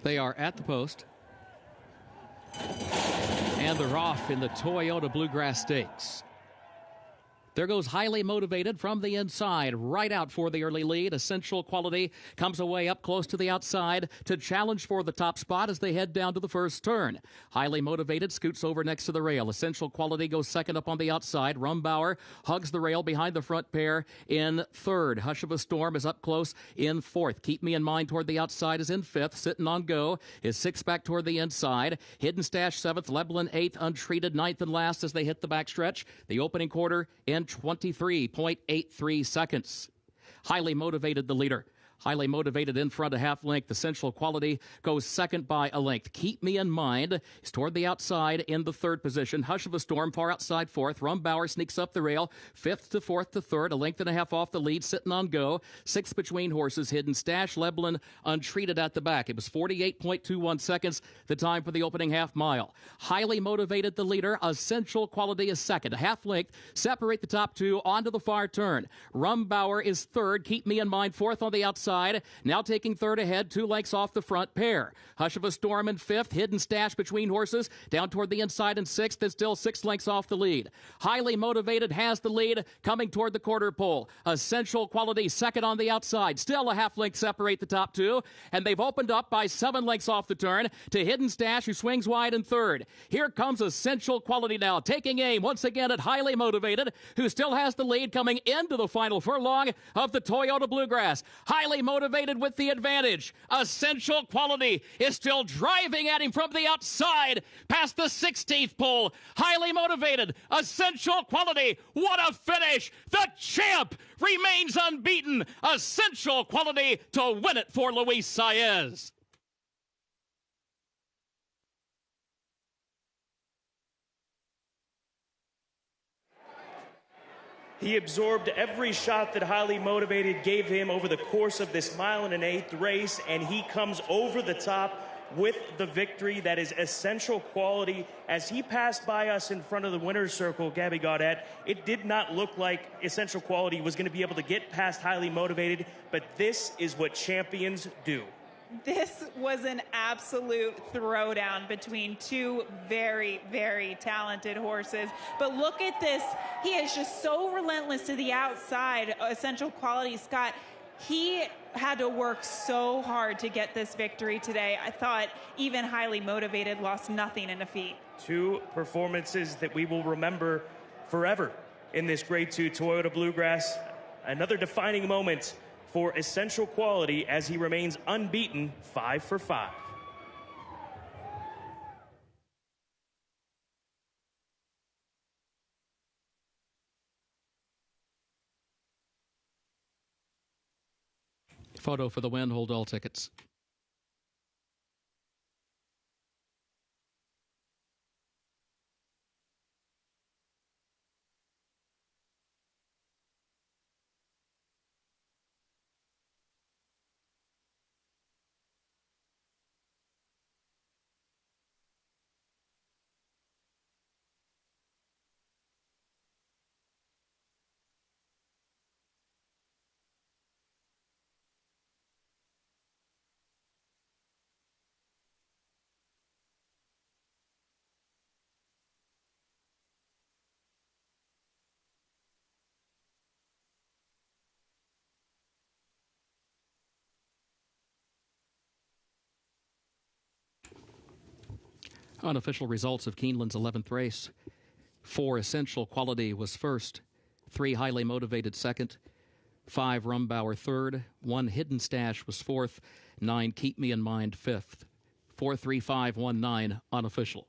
They are at the post, and they're off in the Toyota Bluegrass Stakes. There goes Highly Motivated from the inside, right out for the early lead. Essential Quality comes away up close to the outside to challenge for the top spot as they head down to the first turn. Highly Motivated scoots over next to the rail. Essential Quality goes second up on the outside. Rumbauer hugs the rail behind the front pair in third. Hush of a Storm is up close in fourth. Keep Me in Mind toward the outside is in fifth. Sitting on Go is six back toward the inside. Hidden Stash seventh. Leblin eighth. Untreated ninth and last as they hit the backstretch. The opening quarter in 23.83 seconds. Highly Motivated, the leader. Highly Motivated in front, a half length. Essential Quality goes second by a length. Keep Me in Mind is toward the outside in the third position. Hush of a Storm far outside fourth. Rumbauer sneaks up the rail. Fifth to fourth to third. A length and a half off the lead. Sitting on Go. Sixth between horses. Hidden Stash. Leblin Untreated at the back. It was 48.21 seconds, the time for the opening half mile. Highly Motivated, the leader. Essential Quality is second. A half length. Separate the top two onto the far turn. Rumbauer is third. Keep Me in Mind fourth on the outside. Now taking third ahead, 2 lengths off the front pair. Hush of a Storm in fifth. Hidden Stash between horses. Down toward the inside in sixth. Is still 6 lengths off the lead. Highly Motivated has the lead coming toward the quarter pole. Essential Quality second on the outside. Still a half length separate the top two. And they've opened up by 7 lengths off the turn to Hidden Stash, who swings wide in third. Here comes Essential Quality now, taking aim once again at Highly Motivated, who still has the lead coming into the final furlong of the Toyota Bluegrass. Highly Motivated with the advantage. Essential Quality is still driving at him from the outside past the 16th pole. Highly Motivated. Essential Quality. What a finish. The champ remains unbeaten. Essential Quality to win it for Luis Saez. He absorbed every shot that Highly Motivated gave him over the course of this 1 1/8 race, and he comes over the top with the victory. That is Essential Quality. As he passed by us in front of the winner's circle, Gabby Gaudet, it did not look like Essential Quality was going to be able to get past Highly Motivated, but this is what champions do. This was an absolute throwdown between two very, very talented horses. But look at this. He is just so relentless to the outside. Essential Quality, Scott. He had to work so hard to get this victory today. I thought even highly motivated lost nothing in defeat. Two performances that we will remember forever in this Grade 2 Toyota Bluegrass. Another defining moment for Essential Quality as he remains unbeaten, 5 for 5. Photo for the win. Hold all tickets. Unofficial results of Keeneland's 11th race. 4 Essential Quality was first, 3 Highly Motivated second, 5 Rumbauer third, 1 Hidden Stash was fourth, 9 Keep Me in Mind fifth. 4-3-5-1-9 unofficial.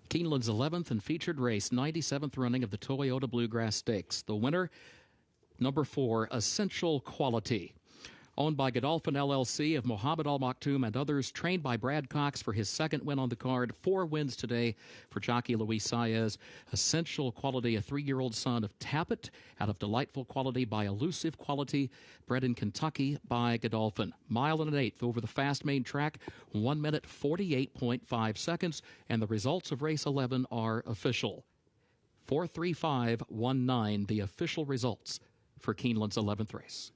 Keeneland's 11th and featured race, 97th running of the Toyota Bluegrass Stakes. The winner, number 4, Essential Quality. Owned by Godolphin LLC of Mohammed Al Maktoum and others, trained by Brad Cox for his second win on the card. 4 wins today for jockey Luis Saez. Essential Quality, a 3-year-old son of Tappet, out of Delightful Quality by Elusive Quality, bred in Kentucky by Godolphin. 1 1/8 over the fast main track, 1 minute 48.5 seconds, and the results of race 11 are official. 4-3-5-1-9, the official results for Keeneland's 11th race.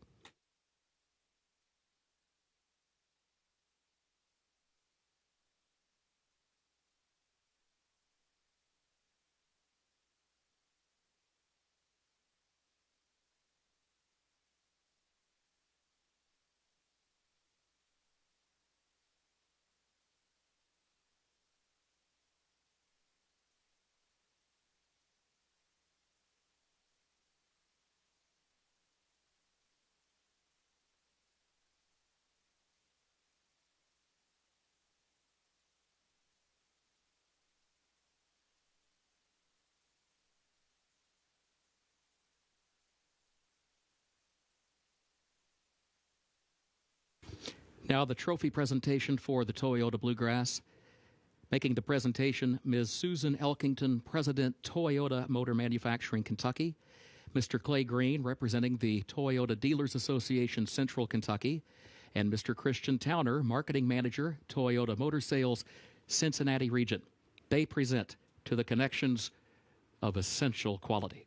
Now the trophy presentation for the Toyota Bluegrass. Making the presentation, Ms. Susan Elkington, President, Toyota Motor Manufacturing, Kentucky. Mr. Clay Green, representing the Toyota Dealers Association, Central Kentucky. And Mr. Christian Towner, Marketing Manager, Toyota Motor Sales, Cincinnati Region. They present to the connections of essential quality.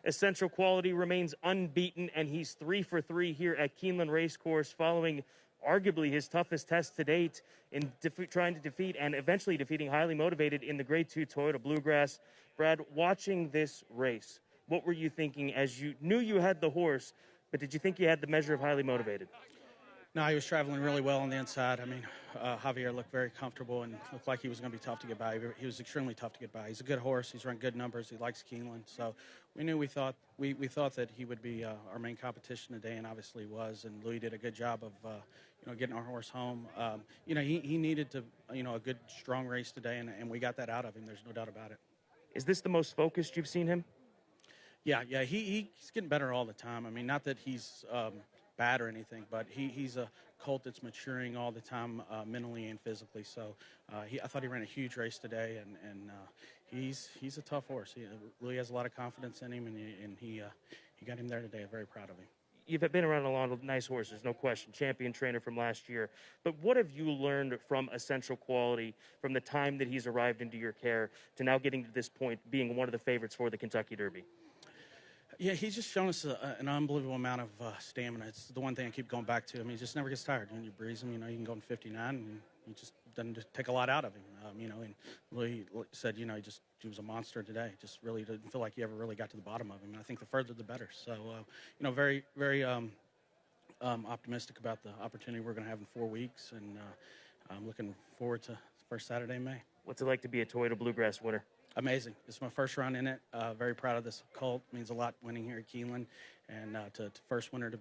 Essential Quality remains unbeaten, and he's 3 for 3 here at Keeneland Racecourse, following arguably his toughest test to date in trying to defeat and eventually defeating Highly Motivated in the Grade 2 Toyota Bluegrass. Brad, watching this race, what were you thinking as you knew you had the horse, but did you think you had the measure of Highly Motivated? No, he was traveling really well on the inside. I mean, Javier looked very comfortable and looked like he was going to be tough to get by. He was extremely tough to get by. He's a good horse. He's run good numbers. He likes Keeneland. So we thought that he would be our main competition today, and obviously was. And Louis did a good job of getting our horse home. He needed to a good strong race today, and we got that out of him. There's no doubt about it. Is this the most focused you've seen him? Yeah. He's getting better all the time. I mean, not that he's bad or anything, but he's a colt that's maturing all the time, mentally and physically. So I thought he ran a huge race today, and he's a tough horse. Louis has a lot of confidence in him, and he got him there today. I'm very proud of him. You've been around a lot of nice horses, no question, champion trainer from last year. But what have you learned from Essential Quality from the time that he's arrived into your care to now getting to this point, being one of the favorites for the Kentucky Derby? Yeah, he's just shown us an unbelievable amount of stamina. It's the one thing I keep going back to. I mean, he just never gets tired. When you breeze him, you can go in 59, and he just doesn't take a lot out of him. And Louis said, he was a monster today. Just really didn't feel like he ever really got to the bottom of him. And I think the further, the better. So, very, very optimistic about the opportunity we're going to have in 4 weeks, and I'm looking forward to the first Saturday in May. What's it like to be a Toyota Bluegrass winner? Amazing. It's my first run in it. Very proud of this colt. Means a lot winning here at Keeneland, and to first runner to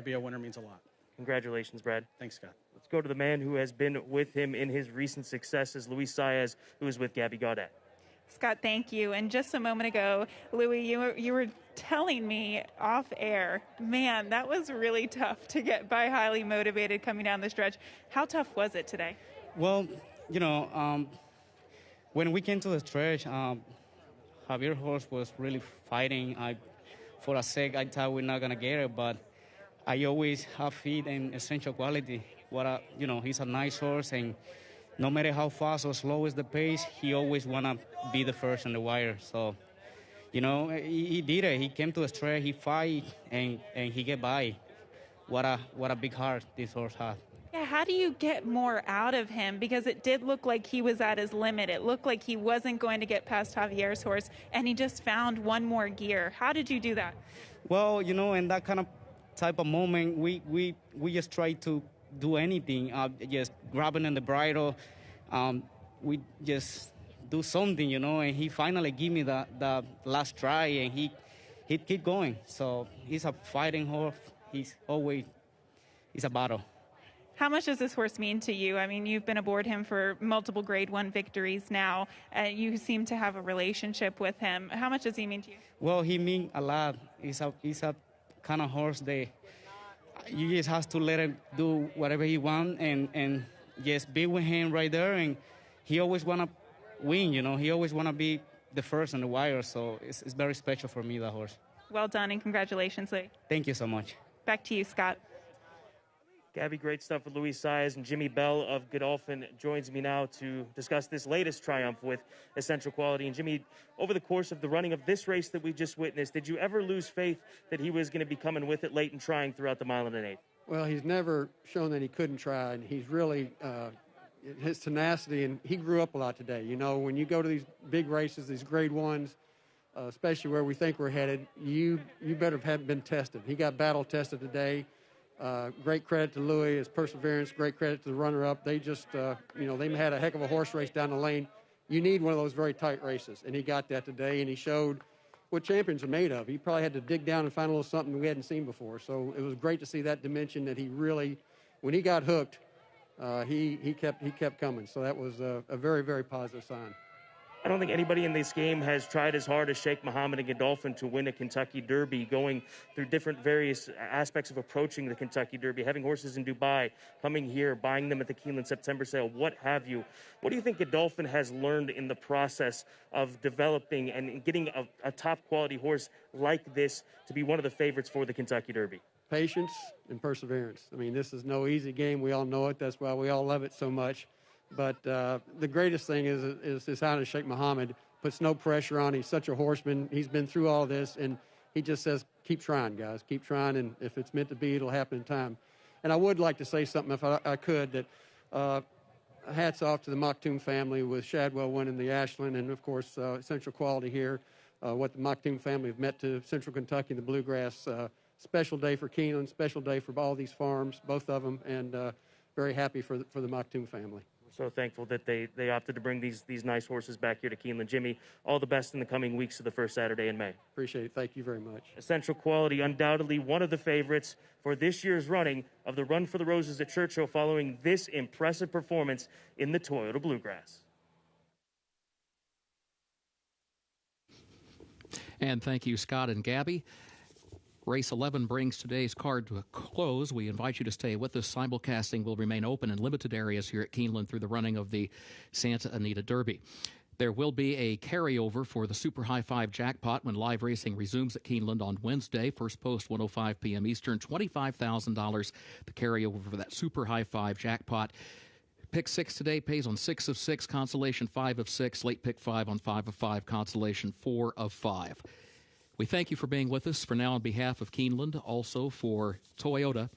be a winner means a lot. Congratulations, Brad. Thanks, Scott. Let's go to the man who has been with him in his recent successes, Luis Saez, who is with Gabby Gaudet. Scott, thank you. And just a moment ago, Louis, you were telling me off air, man, that was really tough to get by Highly Motivated coming down the stretch. How tough was it today? Well, when we came to the stretch, Javier's horse was really fighting. For a sec, I thought we're not going to get it, but I always have faith in Essential Quality. He's a nice horse, and no matter how fast or slow is the pace, he always want to be the first on the wire. So, he did it. He came to the stretch, he fight, and he get by. What a big heart this horse had. Yeah, how do you get more out of him? Because it did look like he was at his limit. It looked like he wasn't going to get past Javier's horse, and he just found one more gear. How did you do that? Well, in that kind of type of moment, we just try to do anything, just grabbing on the bridle. We just do something, and he finally gave me the last try, and he keep going. So he's a fighting horse. He's a battle. How much does this horse mean to you? I mean, you've been aboard him for multiple Grade 1 victories now. You seem to have a relationship with him. How much does he mean to you? Well, he means a lot. He's a kind of horse that you just have to let him do whatever he wants and just be with him right there. And he always want to win, He always want to be the first on the wire. So it's very special for me, that horse. Well done, and congratulations, Louis. Thank you so much. Back to you, Scott. Gabby, great stuff with Luis Saez, and Jimmy Bell of Godolphin joins me now to discuss this latest triumph with Essential Quality. And Jimmy, over the course of the running of this race that we just witnessed, did you ever lose faith that he was going to be coming with it late and trying throughout the mile and an eighth? Well, he's never shown that he couldn't try, and he's really, his tenacity, and he grew up a lot today. You know, when you go to these big races, these grade ones, especially where we think we're headed, you better have been tested. He got battle tested today. Great credit to Louis, his perseverance. Great credit to the runner-up. They just, they had a heck of a horse race down the lane. You need one of those very tight races, and he got that today, and he showed what champions are made of. He probably had to dig down and find a little something we hadn't seen before. So it was great to see that dimension that he really, when he got hooked, he kept coming. So that was a very, very positive sign. I don't think anybody in this game has tried as hard as Sheikh Mohammed and Godolphin to win a Kentucky Derby, going through different various aspects of approaching the Kentucky Derby, having horses in Dubai, coming here, buying them at the Keeneland September sale, what have you. What do you think Godolphin has learned in the process of developing and getting a top-quality horse like this to be one of the favorites for the Kentucky Derby? Patience and perseverance. I mean, this is no easy game. We all know it. That's why we all love it so much. But the greatest thing is His Highness Sheikh Mohammed puts no pressure on. He's such a horseman. He's been through all this, and he just says, keep trying, guys. Keep trying, and if it's meant to be, it'll happen in time. And I would like to say something, if I could, that hats off to the Maktoum family with Shadwell winning the Ashland, and, of course, Central Quality here, what the Maktoum family have met to Central Kentucky and the Bluegrass. Special day for Keeneland, special day for all these farms, both of them, and very happy for the Maktoum family. So thankful that they opted to bring these nice horses back here to Keeneland. Jimmy, all the best in the coming weeks of the first Saturday in May. Appreciate it. Thank you very much. Essential Quality, undoubtedly one of the favorites for this year's running of the Run for the Roses at Churchill following this impressive performance in the Toyota Bluegrass. And thank you, Scott and Gabby. Race 11 brings today's card to a close. We invite you to stay with us. Simulcasting will remain open in limited areas here at Keeneland through the running of the Santa Anita Derby. There will be a carryover for the Super High Five jackpot when live racing resumes at Keeneland on Wednesday. First post, 1:05 p.m. Eastern, $25,000. The carryover for that Super High Five jackpot. Pick 6 today pays on 6 of 6, consolation 5 of 6, late pick 5 on 5 of 5, consolation 4 of 5. We thank you for being with us. For now, on behalf of Keeneland, also for Toyota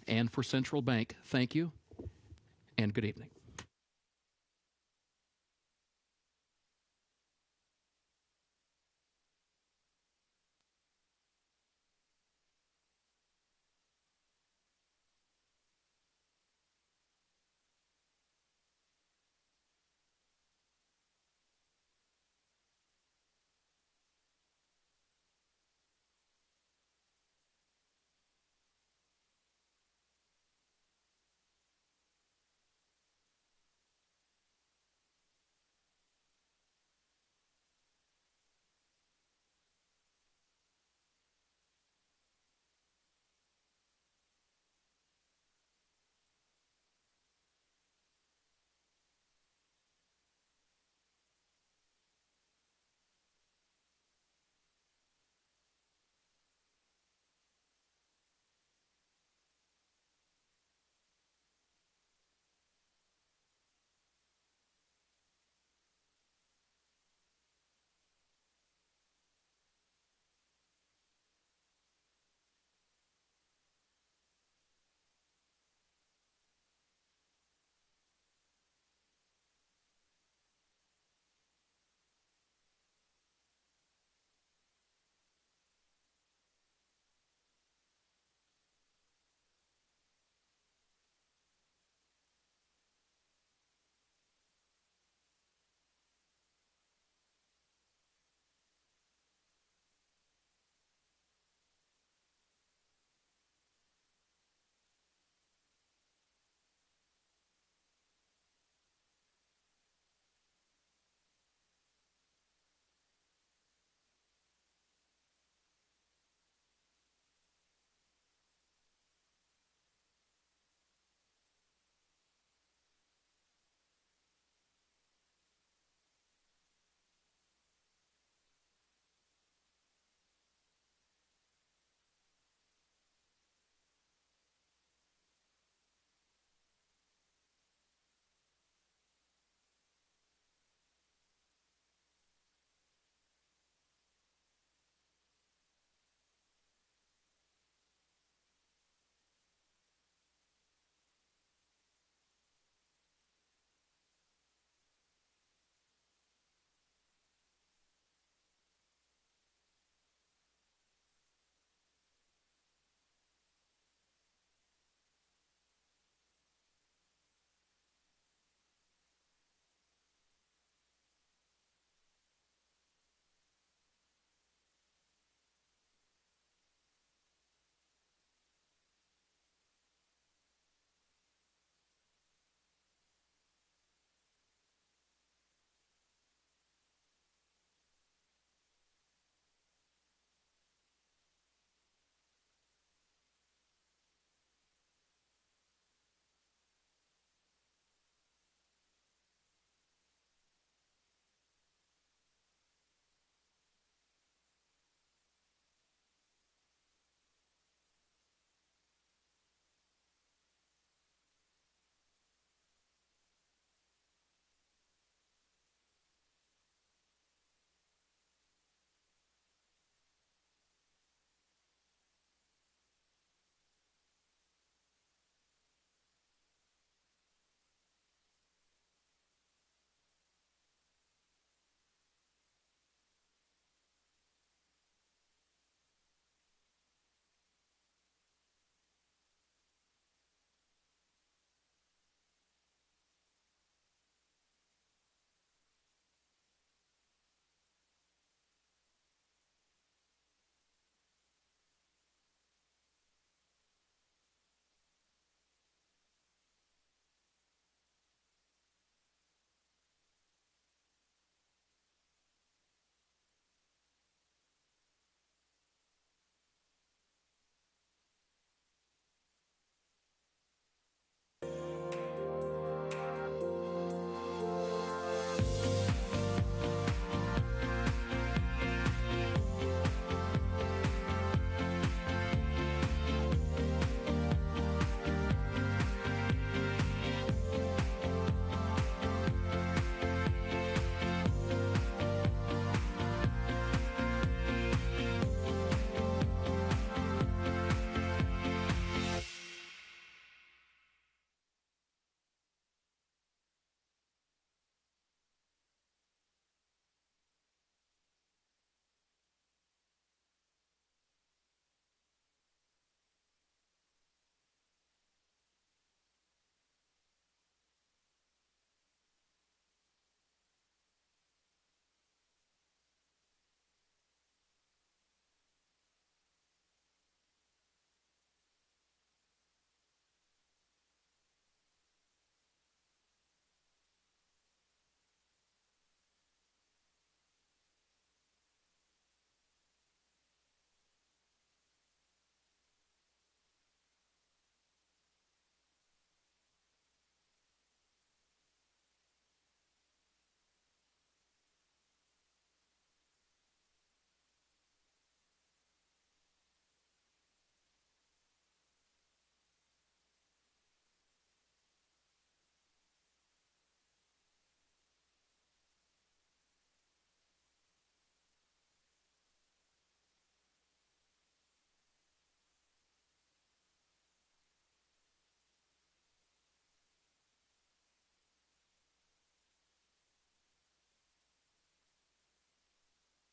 and for Central Bank, thank you and good evening.